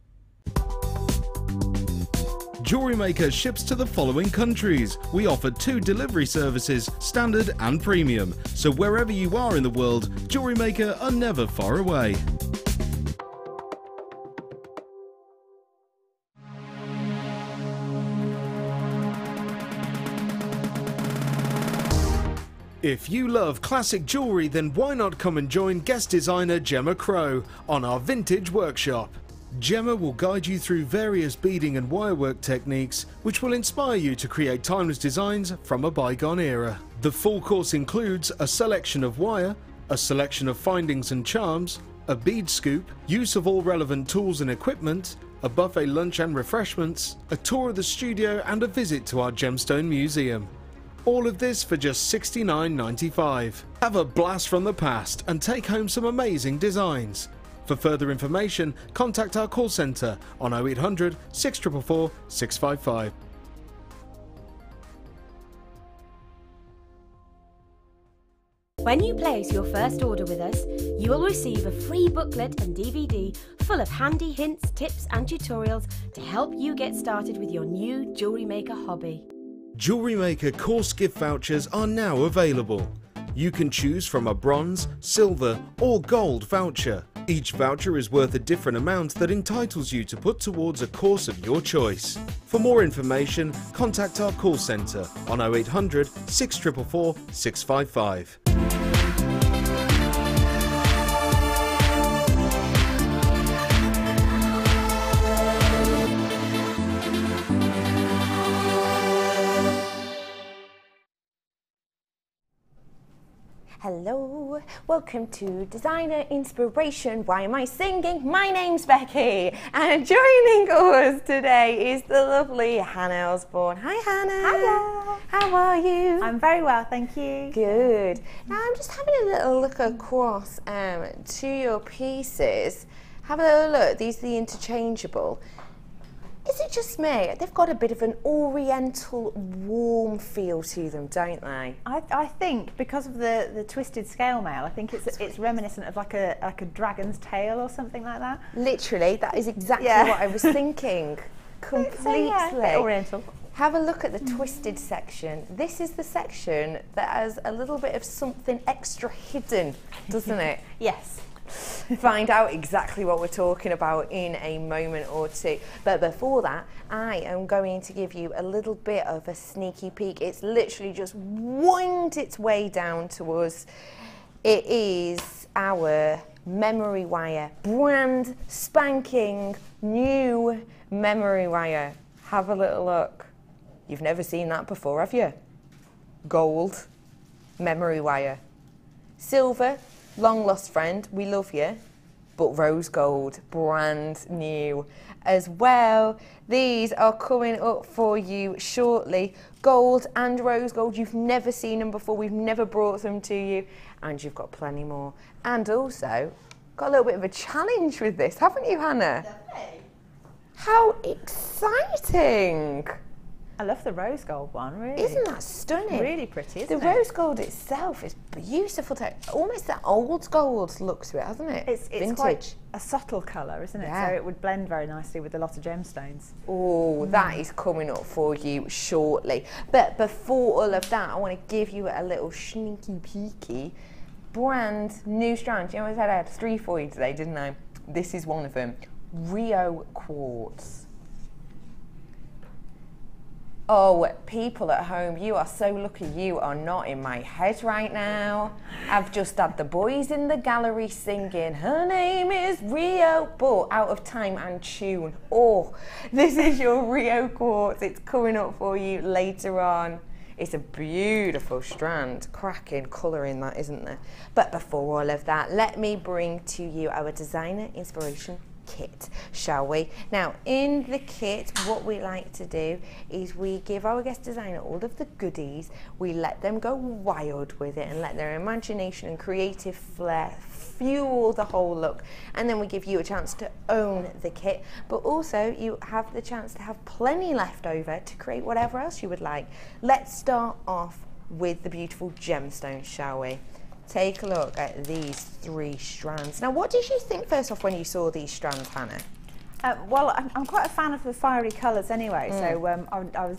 Jewellery Maker ships to the following countries. We offer 2 delivery services, standard and premium. So wherever you are in the world, Jewellery Maker are never far away. If you love classic jewellery, then why not come and join guest designer Gemma Crow on our vintage workshop. Gemma will guide you through various beading and wirework techniques which will inspire you to create timeless designs from a bygone era. The full course includes a selection of wire, a selection of findings and charms, a bead scoop, use of all relevant tools and equipment, a buffet lunch and refreshments, a tour of the studio and a visit to our gemstone museum. All of this for just $69.95. Have a blast from the past and take home some amazing designs. For further information, contact our call centre on 0800 644 655. When you place your first order with us, you will receive a free booklet and DVD full of handy hints, tips and tutorials to help you get started with your new jewellery maker hobby. Jewellery Maker course gift vouchers are now available. You can choose from a bronze, silver or gold voucher. Each voucher is worth a different amount that entitles you to put towards a course of your choice. For more information, contact our call centre on 0800 644 655. Hello, welcome to Designer Inspiration. Why am I singing? My name's Becky, and joining us today is the lovely Hannah Osborne. Hi Hannah. Hiya. How are you? I'm very well, thank you. Good. Now I'm just having a little look across to your pieces. Have a little look. These are the interchangeable. Is it just me? They've got a bit of an oriental warm feel to them, don't they? I think because of the twisted scale mail, I think it's reminiscent of like a dragon's tail or something like that. Literally, that is exactly what I was thinking. Completely. So, yeah, a bit oriental. Have a look at the twisted section. This is the section that has a little bit of something extra hidden, doesn't it? Yes. Find out exactly what we're talking about in a moment or two. But before that, I am going to give you a little bit of a sneaky peek. It's literally just winged its way down to us. It is our memory wire, brand spanking new memory wire. Have a little look. You've never seen that before, have you? Gold memory wire. Silver, long lost friend, we love you, but rose gold, brand new as well. These are coming up for you shortly. Gold and rose gold, you've never seen them before, we've never brought them to you, and you've got plenty more. And also, got a little bit of a challenge with this, haven't you, Hannah? Definitely. How exciting! I love the rose gold one, really. Isn't that stunning? Really pretty, isn't it? The rose gold itself is beautiful. Almost that old gold look to it, hasn't it? It's vintage. Quite a subtle colour, isn't it? Yeah. So it would blend very nicely with a lot of gemstones. Oh, that is coming up for you shortly. But before all of that, I want to give you a little sneaky peeky brand new strand. You know, I said I had 3 for you today, didn't I? This is one of them. Rio quartz. Oh, people at home, you are so lucky you are not in my head right now. I've just had the boys in the gallery singing, her name is Rio, but out of time and tune. Oh, this is your Rio quartz. It's coming up for you later on. It's a beautiful strand, cracking colour in that, isn't there? But before all of that, let me bring to you our designer inspiration kit, shall we? Now, in the kit, what we like to do is we give our guest designer all of the goodies, we let them go wild with it and let their imagination and creative flair fuel the whole look, and then we give you a chance to own the kit, but also you have the chance to have plenty left over to create whatever else you would like. Let's start off with the beautiful gemstones, shall we? Take a look at these 3 strands. Now, what did you think first off when you saw these strands, Hannah? Well, I'm quite a fan of the fiery colours anyway, so I was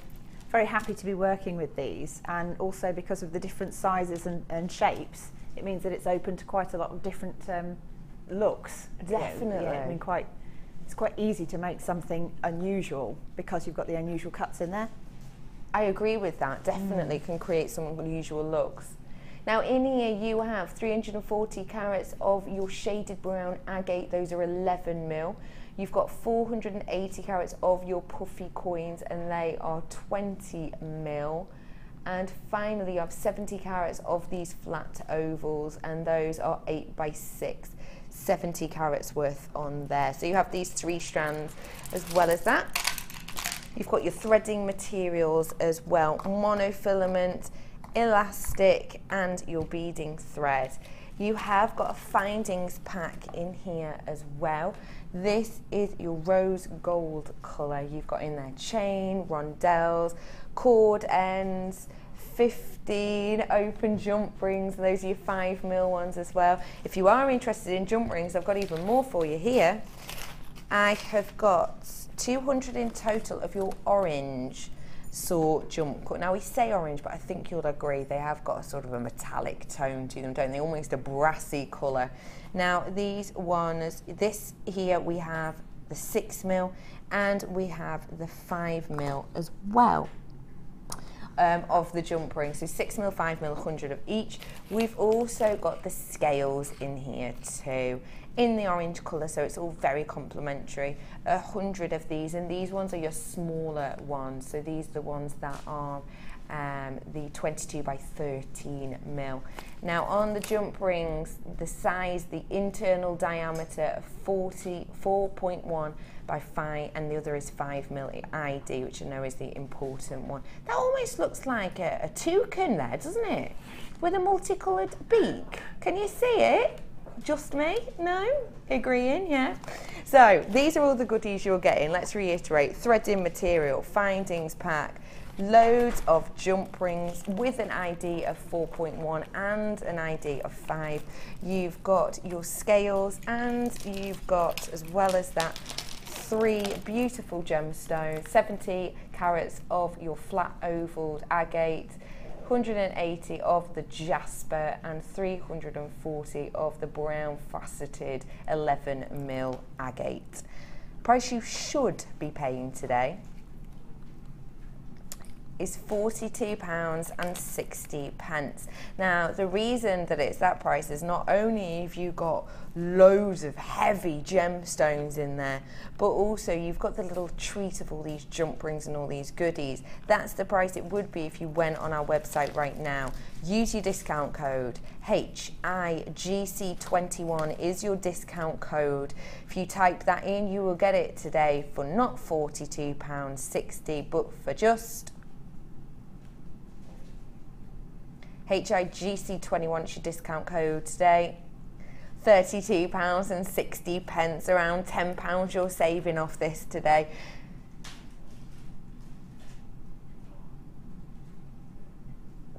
very happy to be working with these, and also because of the different sizes and shapes, it means that it's open to quite a lot of different looks. Definitely. Yeah, I mean, it's quite easy to make something unusual because you've got the unusual cuts in there. I agree with that. Definitely can create some unusual looks. Now in here you have 340 carats of your shaded brown agate, those are 11 mil. You've got 480 carats of your puffy coins and they are 20 mil. And finally you have 70 carats of these flat ovals and those are 8 by 6, 70 carats worth on there. So you have these 3 strands as well as that. You've got your threading materials as well, monofilament, elastic and your beading thread. You have got a findings pack in here as well. This is your rose gold colour. You've got in there chain, rondelles, cord ends, 15 open jump rings. Those are your 5 mil ones as well. If you are interested in jump rings, I've got even more for you here. I have got 200 in total of your orange sort jump cut. Now we say orange, but I think you'll agree they have got a sort of a metallic tone to them, don't they? Almost a brassy colour. Now these ones, this here we have the 6 mil and we have the 5 mil as well. Of the jump ring, so 6 mil, 5 mil, 100 of each. We've also got the scales in here too, in the orange colour, so it's all very complementary. 100 of these, and these ones are your smaller ones, so these are the ones that are the 22 by 13 mil. Now on the jump rings, the size, the internal diameter of 4.1 by 5, and the other is 5 mil ID, which I know is the important one. That almost looks like a toucan there, doesn't it? With a multicoloured beak. Can you see it? Just me? No? Agreeing, yeah. So these are all the goodies you're getting. Let's reiterate. Threading material, findings pack, loads of jump rings with an ID of 4.1 and an ID of 5. You've got your scales and you've got, as well as that, 3 beautiful gemstones, 70 carats of your flat ovaled agate, 180 of the jasper, and 340 of the brown faceted 11mm agate. Price you should be paying today is £42.60. Now, the reason that it's that price is not only have you got loads of heavy gemstones in there, but also you've got the little treat of all these jump rings and all these goodies. That's the price it would be if you went on our website right now. Use your discount code HIGC21 is your discount code. If you type that in, you will get it today for not £42.60, but for just HIGC21 is your discount code today. £32.60, around £10 you're saving off this today.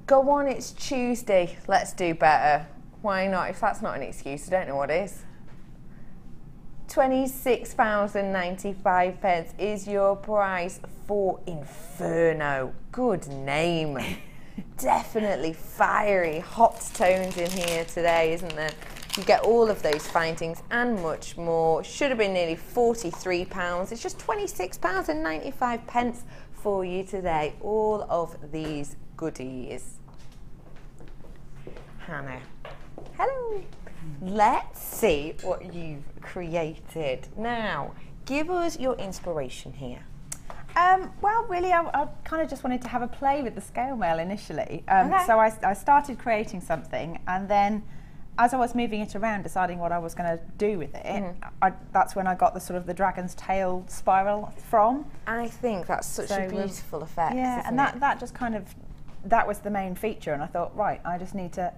Go on, it's Tuesday. Let's do better. Why not? If that's not an excuse, I don't know what is. £26.95 is your price for Inferno. Good name. Definitely fiery, hot tones in here today, isn't there? You get all of those findings and much more. Should have been nearly £43. It's just £26.95 for you today. All of these goodies. Hannah, hello. Let's see what you've created. Now, give us your inspiration here. Well, really, I kind of just wanted to have a play with the scale mail initially. So I started creating something, and then as I was moving it around, deciding what I was going to do with it, that's when I got the sort of the dragon's tail spiral from. I think that's such a beautiful effect. Yeah, isn't and it? that just kind of, that was the main feature, and I thought, right, I just need to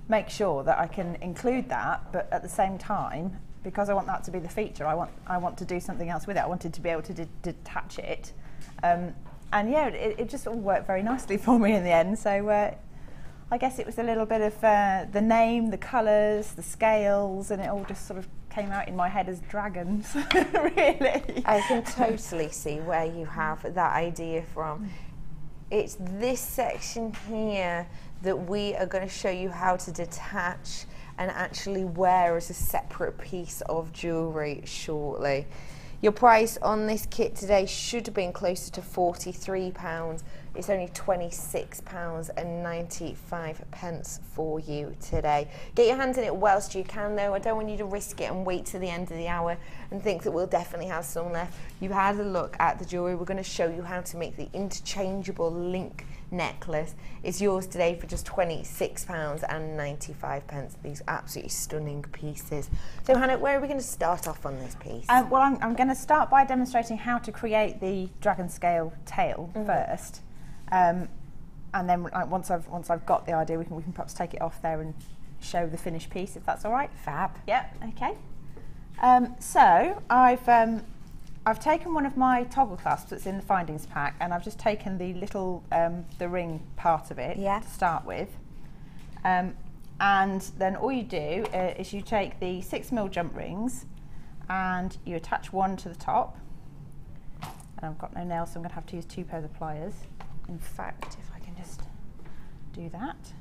make sure that I can include that, but at the same time, because I want that to be the feature, I want to do something else with it. I wanted to be able to detach it, and yeah, it just all worked very nicely for me in the end. So I guess it was a little bit of the name, the colours, the scales, and it all just sort of came out in my head as dragons. Really, I can totally see where you have that idea from. It's this section here that we are going to show you how to detach and actually wear as a separate piece of jewellery shortly. Your price on this kit today should have been closer to £43. It's only £26.95 for you today. Get your hands in it whilst you can though. I don't want you to risk it and wait till the end of the hour and think that we'll definitely have some left. You've had a look at the jewellery. We're going to show you how to make the interchangeable link necklace. It's yours today for just £26.95. These absolutely stunning pieces. So Hannah, where are we going to start off on this piece? Well, I'm going to start by demonstrating how to create the dragon scale tail first, and then once I've got the idea, we can perhaps take it off there and show the finished piece, if that's all right. Fab. Yep. Okay. So I've taken one of my toggle clasps that's in the findings pack, and I've just taken the little the ring part of it to start with, and then all you do is you take the 6mm jump rings and you attach one to the top, and I've got no nails, so I'm going to have to use 2 pairs of pliers. In fact, if I can just do that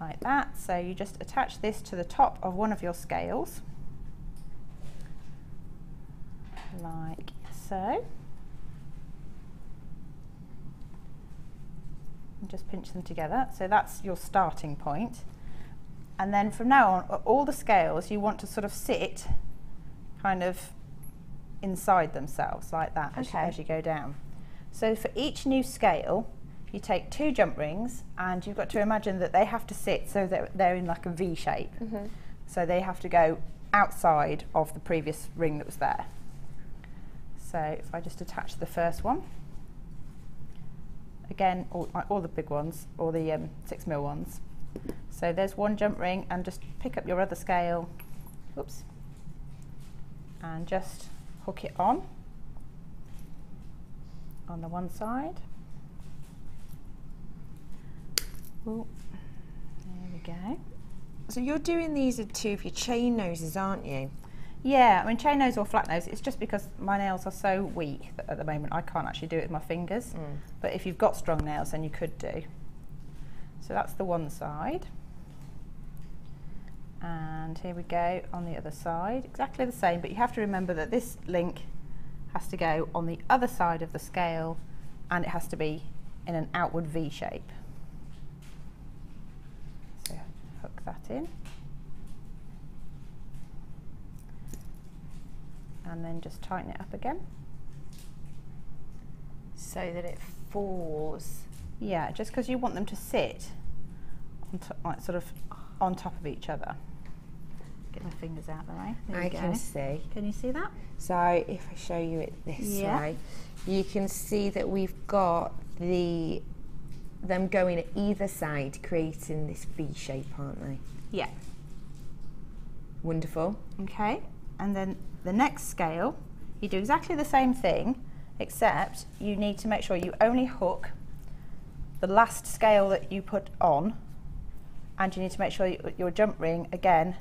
like that. So you just attach this to the top of one of your scales like so, and just pinch them together. So that's your starting point, and then from now on, all the scales you want to sort of sit kind of inside themselves like that as you go down. So for each new scale, you take 2 jump rings, and you've got to imagine that they have to sit so that they're in like a V shape. So they have to go outside of the previous ring that was there. So if I just attach the first one, again, all the big ones, or the 6mm ones. So there's one jump ring, and just pick up your other scale, oops, and just hook it on the one side. Ooh, there we go. So you're doing these with 2 of your chain noses, aren't you? Yeah, I mean chain nose or flat nose, it's just because my nails are so weak that at the moment I can't actually do it with my fingers. But if you've got strong nails, then you could do. So that's the one side. And here we go on the other side, exactly the same, but you have to remember that this link has to go on the other side of the scale and it has to be in an outward V shape. So hook that in. And then just tighten it up again. So that it falls. Yeah, just because you want them to sit on like sort of on top of each other. Get my fingers out of the way. There I can see. Can you see that? So if I show you it this way, you can see that we've got them going at either side, creating this V shape, aren't they? Yeah. Wonderful. Okay, and then the next scale, you do exactly the same thing, except you need to make sure you only hook the last scale that you put on, and you need to make sure your jump ring again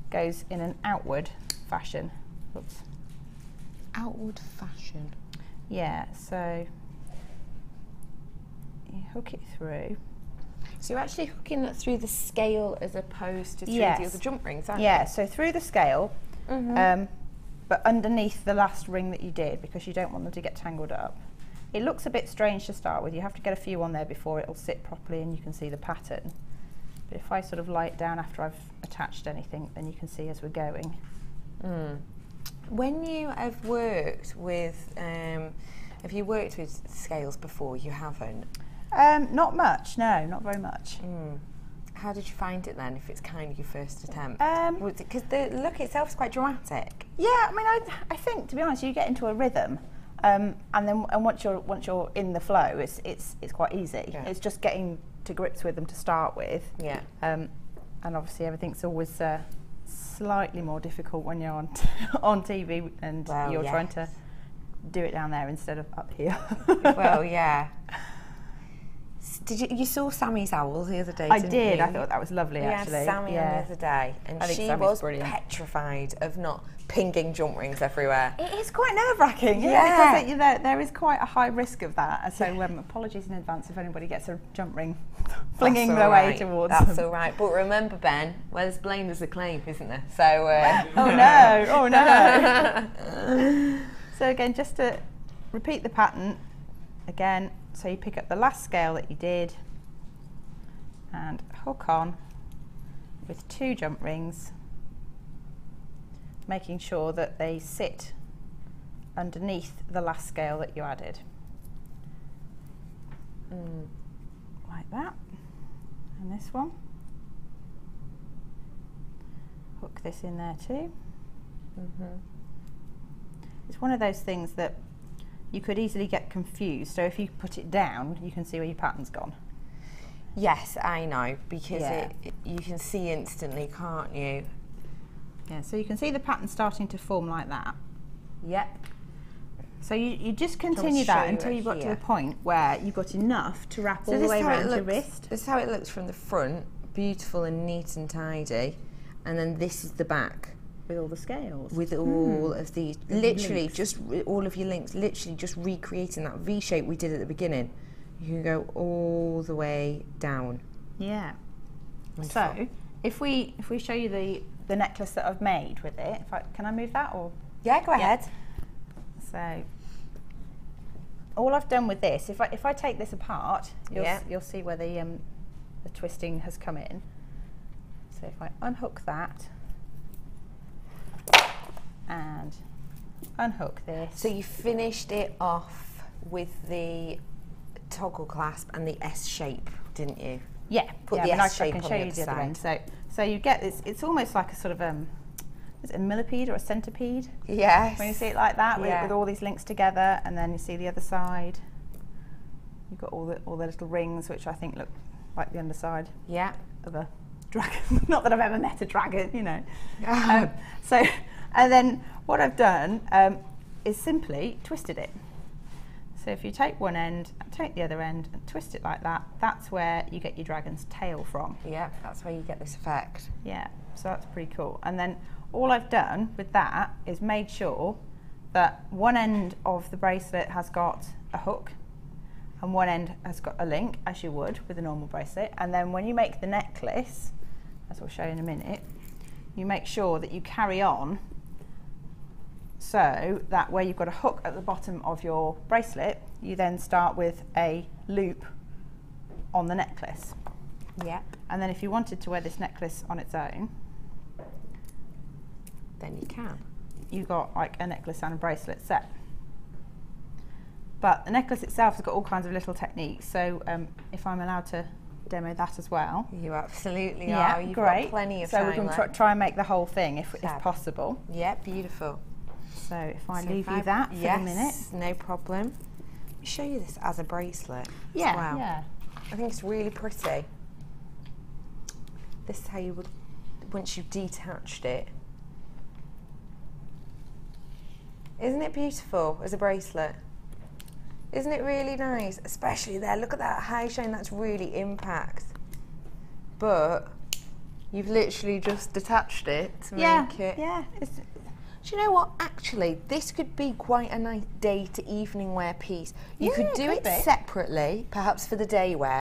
goes in an outward fashion. Oops. Outward fashion. Yeah, so you hook it through. So you're actually hooking it through the scale as opposed to through the other jump rings, aren't you? Yeah, so through the scale, but underneath the last ring that you did, because you don't want them to get tangled up. It looks a bit strange to start with. You have to get a few on there before it'll sit properly and you can see the pattern. But if I sort of lie it down after I've attached anything, then you can see as we're going. When you have worked with, have you worked with scales before? You haven't? Not much, no, not very much. How did you find it then, if it's kind of your first attempt? Because the look itself is quite dramatic. Yeah, I mean, I think, to be honest, you get into a rhythm, and once you're in the flow, it's quite easy. Yeah. It's just getting to grips with them to start with. Yeah. And obviously everything's always slightly more difficult when you're on on TV and you're trying to do it down there instead of up here. Well, yeah. You saw Sammy's owl the other day? I did. I thought that was lovely. Actually, we had Sammy on the other day, and she was petrified of not pinging jump rings everywhere. It is quite nerve-wracking, because there is quite a high risk of that. So apologies in advance if anybody gets a jump ring flinging their way towards them. That's all right. But remember, Ben, where there's blame, there's a claim, isn't there? So. Oh no! Oh no! So again, just to repeat the pattern again. So you pick up the last scale that you did and hook on with 2 jump rings, making sure that they sit underneath the last scale that you added. Like that. And this one. Hook this in there too. It's one of those things that you could easily get confused, so if you put it down, you can see where your pattern's gone. Yes, I know, because you can see instantly, can't you? Yeah, so you can see the pattern starting to form like that. Yep. So you just continue that until you've got to the point where you've got enough to wrap all the way around your wrist. This is how it looks from the front, beautiful and neat and tidy, and then this is the back. With all the scales. With all of these, literally just all of your links, literally just recreating that V shape we did at the beginning. You can go all the way down. Yeah. Wonderful. So if we show you the necklace that I've made with it, can I move that or? Yeah, go ahead. So all I've done with this, if I take this apart, you'll see where the twisting has come in. So if I unhook that. And unhook this. So you finished it off with the toggle clasp and the S shape, didn't you? Yeah. Put the S shape I can on show the you other the other end. side. So you get this. It's almost like a sort of is it a millipede or a centipede? Yes. When you see it like that, with all these links together, and then you see the other side. You've got all the little rings, which I think look like the underside. Yeah. Of a dragon. Not that I've ever met a dragon, you know. So. And then what I've done is simply twisted it. So if you take one end, and take the other end and twist it like that, that's where you get your dragon's tail from. Yeah, that's where you get this effect. Yeah, so that's pretty cool. And then all I've done with that is made sure that one end of the bracelet has got a hook and one end has got a link, as you would with a normal bracelet. And then when you make the necklace, as I'll show you in a minute, you make sure that you carry on so that where you've got a hook at the bottom of your bracelet, you then start with a loop on the necklace. Yep. And then if you wanted to wear this necklace on its own, then you can. You've got like a necklace and a bracelet set. But the necklace itself has got all kinds of little techniques, so if I'm allowed to demo that as well. You absolutely yeah, are. You've great. got plenty of so time we can left. try and make the whole thing if possible. Yeah, beautiful. So if I leave you that for a minute. No problem. Let me show you this as a bracelet Yeah, as well. yeah. I think it's really pretty. This is how you would, once you've detached it. Isn't it beautiful as a bracelet? Isn't it really nice? Especially there, look at that high shine, that's really impact. But you've literally just detached it to make it. Yeah. Do you know what? Actually, this could be quite a nice day to evening wear piece. You could do it separately, perhaps for the day wear.